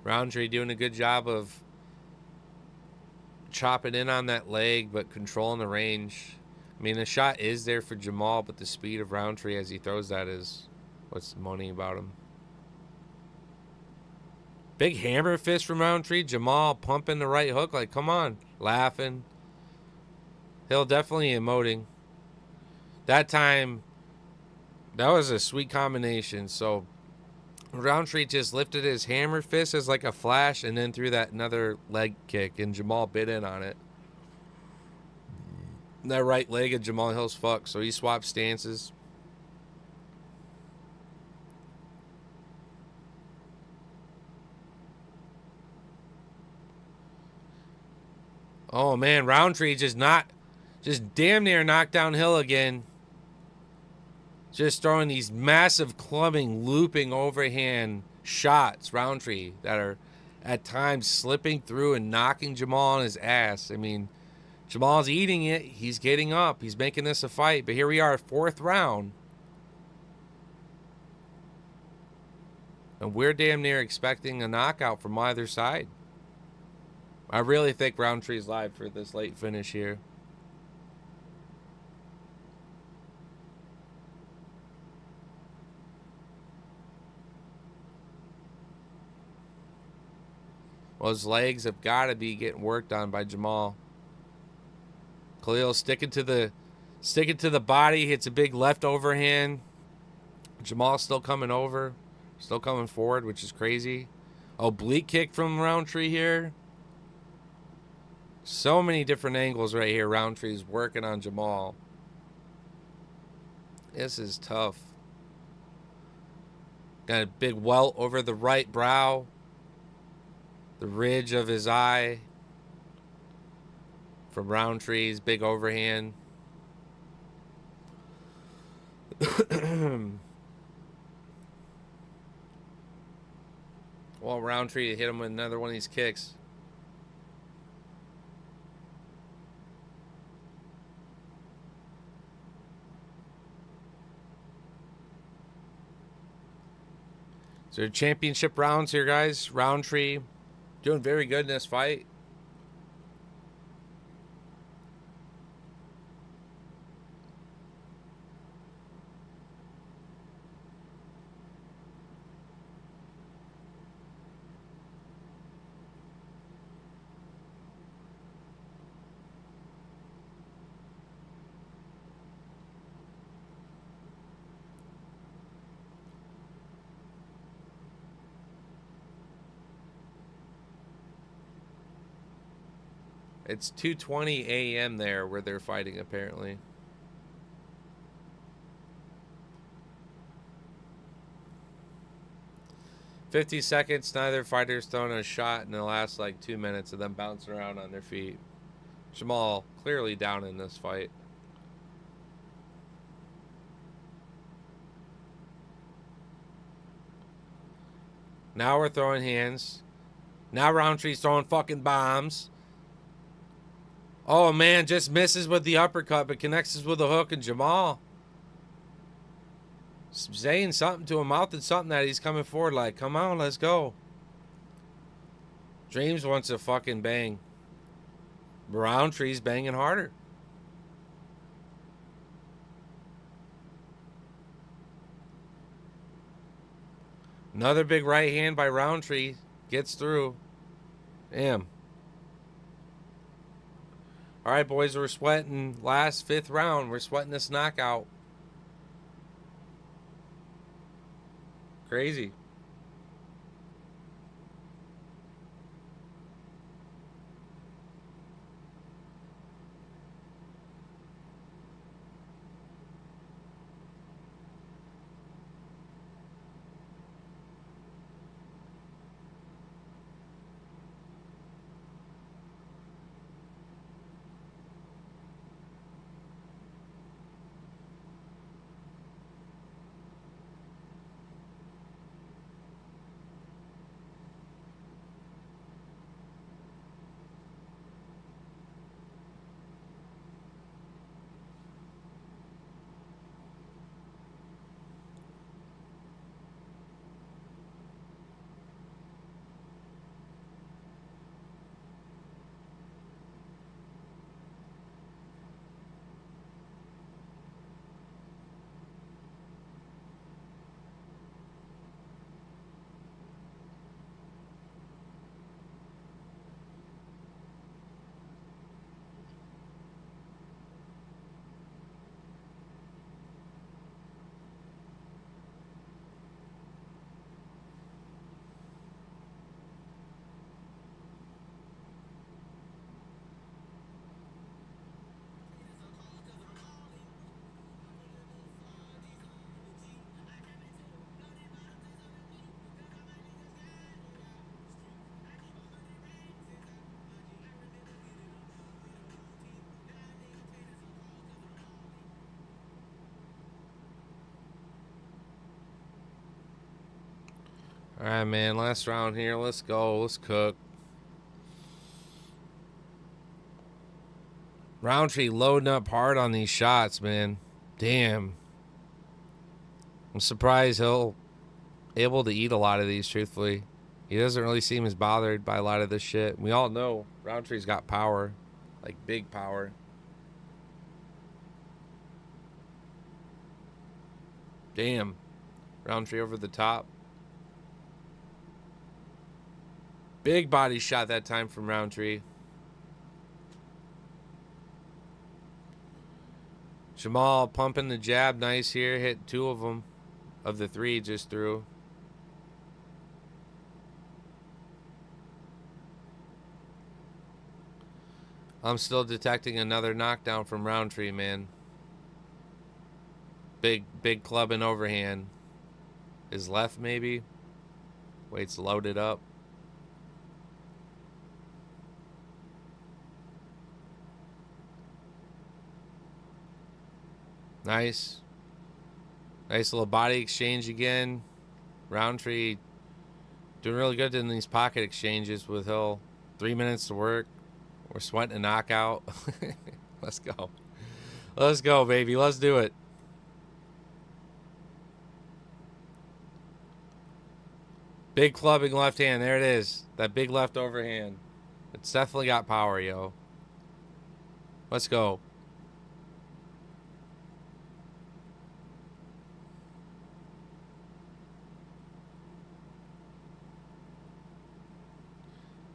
Roundtree doing a good job of chopping in on that leg, but controlling the range. I mean, the shot is there for Jamal, but the speed of Roundtree as he throws that is what's money about him. Big hammer fist from Roundtree. Jamal pumping the right hook. Like, come on. Laughing. He'll definitely emoting. That time, that was a sweet combination. So, Roundtree just lifted his hammer fist as like a flash and then threw that another leg kick, and Jamal bit in on it. That right leg of Jamal Hill's fucked, so he swapped stances. Oh man, Roundtree just damn near knocked down Hill again. Just throwing these massive clubbing, looping overhand shots, Roundtree, that are at times slipping through and knocking Jamal on his ass. I mean, Jamal's eating it. He's getting up. He's making this a fight. But here we are, 4th round. And we're damn near expecting a knockout from either side. I really think Roundtree's live for this late finish here. Well, his legs have got to be getting worked on by Jamal. Khalil sticking to the body, hits a big left overhand. Jamal still coming over, still coming forward, which is crazy. Oblique kick from Roundtree here. So many different angles right here. Roundtree's working on Jamal. This is tough. Got a big welt over the right brow. The ridge of his eye. From Roundtree's big overhand. Well, Roundtree hit him with another one of these kicks. So championship rounds here, guys. Roundtree doing very good in this fight. It's 2:20 a.m. there where they're fighting, apparently. "50 seconds, neither fighter's thrown a shot in the last like 2 minutes of them bouncing around on their feet." Jamal clearly down in this fight. Now we're throwing hands. Now Roundtree's throwing fucking bombs. Oh man, just misses with the uppercut, but connects us with a hook, and Jamal saying something to him, mouthing something that he's coming forward like, come on, let's go. Dreams wants to fucking bang. Roundtree's banging harder. Another big right hand by Roundtree. Gets through. Damn. All right, boys, we're sweating. Last 5th round. We're sweating this knockout. Crazy. All right, man. Last round here. Let's go. Let's cook. Roundtree loading up hard on these shots, man. Damn. I'm surprised he'll able to eat a lot of these, truthfully. He doesn't really seem as bothered by a lot of this shit. We all know Roundtree's got power. Like, big power. Damn. Roundtree over the top. Big body shot that time from Roundtree. Jamal pumping the jab nice here. Hit 2 of them. Of the 3 just threw. I'm still detecting another knockdown from Roundtree, man. Big club and overhand. His left, maybe. Wait's loaded up. Nice. Nice little body exchange again. Roundtree doing really good in these pocket exchanges with Hill. 3 minutes to work. We're sweating a knockout. Let's go. Let's go, baby. Let's do it. Big clubbing left hand. There it is. That big left overhand. It's definitely got power, yo. Let's go.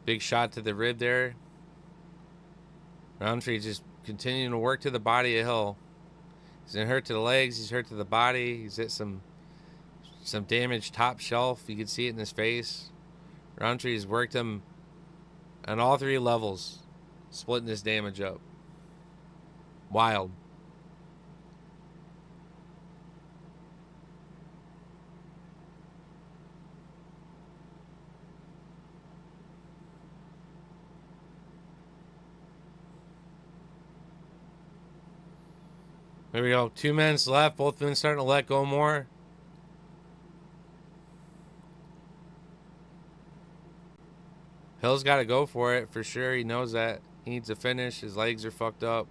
Big shot to the rib there. Roundtree just continuing to work to the body of Hill. He's been hurt to the legs. He's hurt to the body. He's hit some damaged top shelf. You can see it in his face. Roundtree's worked him on all 3 levels, splitting his damage up. Wild. There we go. 2 minutes left. Both men starting to let go more. Hill's got to go for it for sure. He knows that. He needs to finish. His legs are fucked up.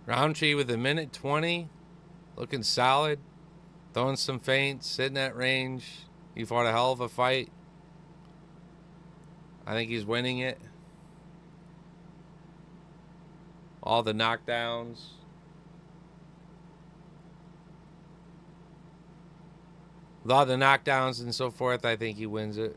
Roundtree with 1:20. Looking solid. Throwing some feints. Sitting at range. He fought a hell of a fight. I think he's winning it. All the knockdowns. With all the knockdowns and so forth, I think he wins it.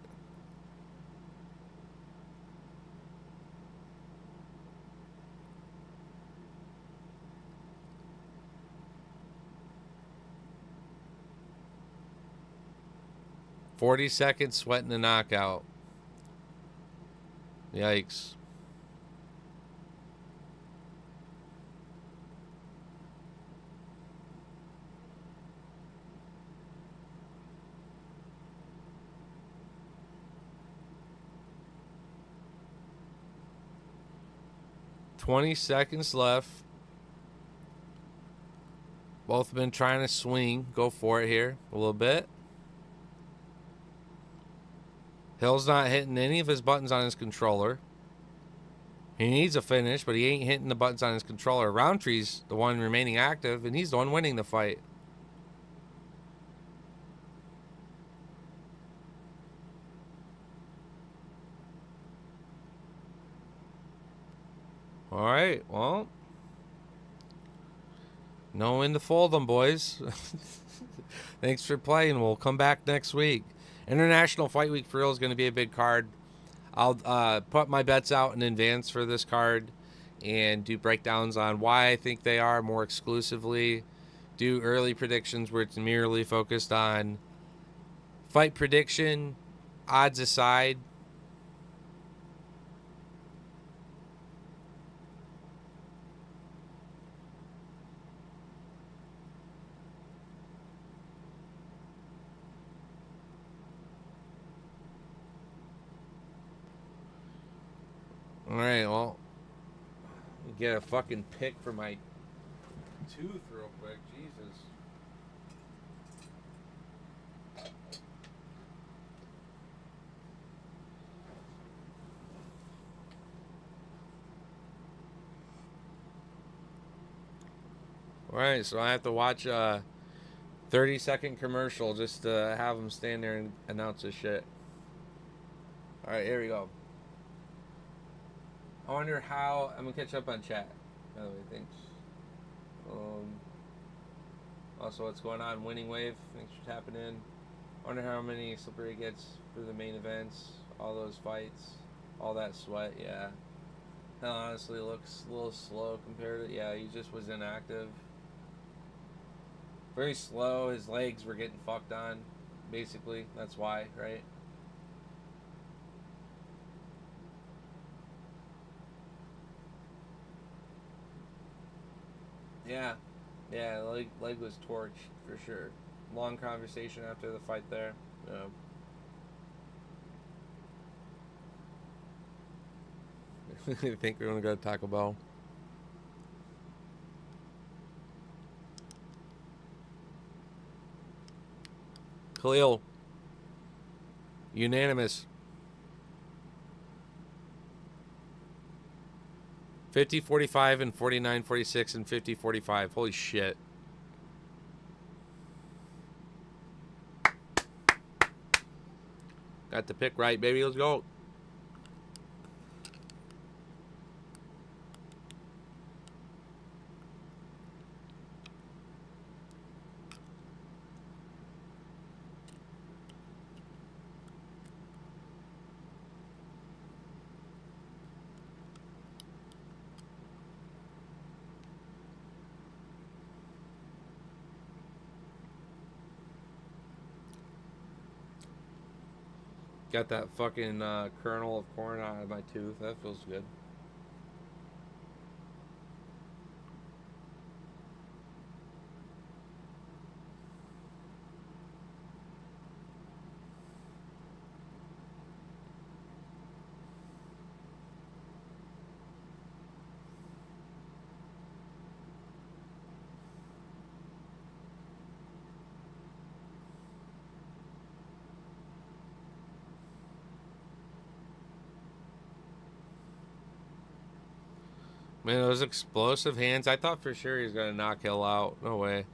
"40 seconds, sweating the knockout." Yikes. "20 seconds left. Both been trying to swing. Go for it here a little bit. Hill's not hitting any of his buttons on his controller. He needs a finish, but he ain't hitting the buttons on his controller. Roundtree's the one remaining active, and he's the one winning the fight. All right, well, know when to fold them, boys. Thanks for playing. We'll come back next week. International Fight Week for real is going to be a big card. I'll put my bets out in advance for this card and do breakdowns on why I think they are more exclusively. Do early predictions where it's merely focused on fight prediction, odds aside. All right, well, get a fucking pick for my tooth real quick. Jesus. All right, so I have to watch a 30-second commercial just to have him stand there and announce his shit. All right, here we go. I wonder how I'm gonna catch up on chat. By the way, thanks. Also, what's going on? Winning Wave, thanks for tapping in. I wonder how many slipper he gets for the main events, all those fights, all that sweat. Yeah, that honestly looks a little slow compared to. Yeah, he just was inactive. Very slow. His legs were getting fucked on, basically. That's why, right? Yeah, yeah. Leg was torched for sure. Long conversation after the fight there. I think we're gonna go to Taco Bell. Khalil. Unanimous. 50-45 and 49-46 and 50-45. Holy shit. Got the pick right, baby. Let's go. Got that fucking kernel of corn out of my tooth. That feels good. Man, those explosive hands. I thought for sure he was going to knock Hill out. No way.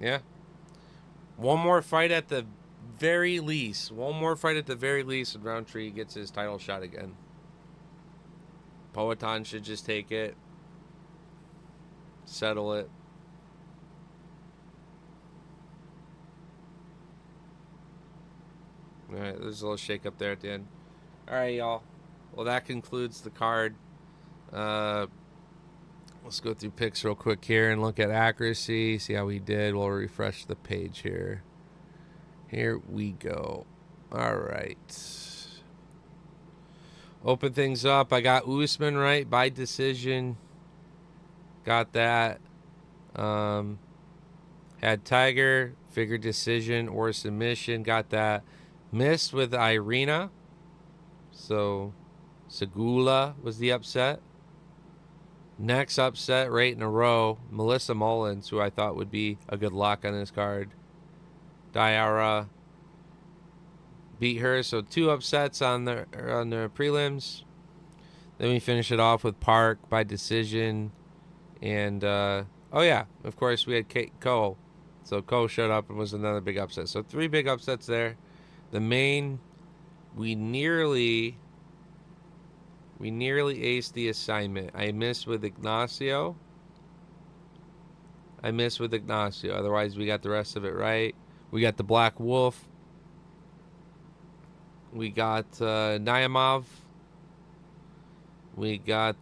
Yeah. One more fight at the very least. One more fight at the very least, and Roundtree gets his title shot again. Poatan should just take it. Settle it. Alright, there's a little shake up there at the end. Alright, y'all. Well, that concludes the card. Let's go through picks real quick here and look at accuracy. See how we did. We'll refresh the page here. Here we go. Alright. Open things up. I got Usman right by decision. Got that. Had Tiger, figured decision or submission. Got that. Missed with Irina. So Segula was the upset. Next upset right in a row, Melissa Mullins, who I thought would be a good lock on this card. Diarra beat her, so 2 upsets on the prelims. Then we finish it off with Park by decision. And, oh yeah, of course we had Kate Cole. So Cole showed up and was another big upset. So 3 big upsets there. The main, we nearly aced the assignment. I missed with Ignacio. Otherwise, we got the rest of it right. We got the Black Wolf. We got Naimov. We got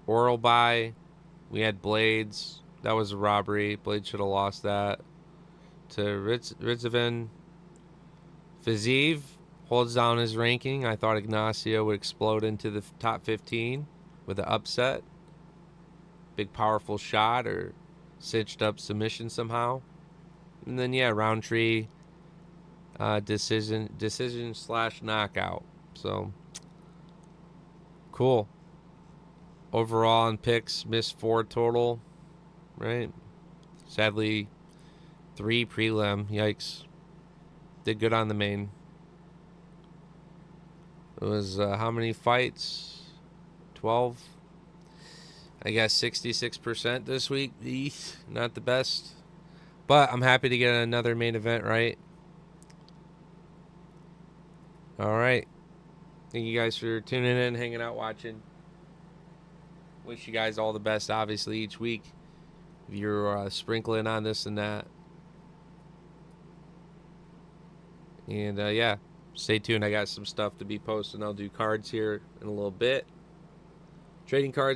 Oral Buy. We had Blades. That was a robbery. Blades should have lost that. To Ritzevin. Fazeev holds down his ranking. I thought Ignacio would explode into the top 15 with an upset. Big powerful shot or cinched up submission somehow. And then yeah, Roundtree decision / knockout. So cool. Overall on picks, missed 4 total. Right? Sadly, 3 prelim. Yikes. Did good on the main. It was how many fights? 12. I guess 66% this week. Eesh, not the best. But I'm happy to get another main event, right? All right. Thank you guys for tuning in, hanging out, watching. Wish you guys all the best, obviously, each week. If you're sprinkling on this and that. And, yeah, stay tuned. I got some stuff to be posting. I'll do cards here in a little bit. Trading cards.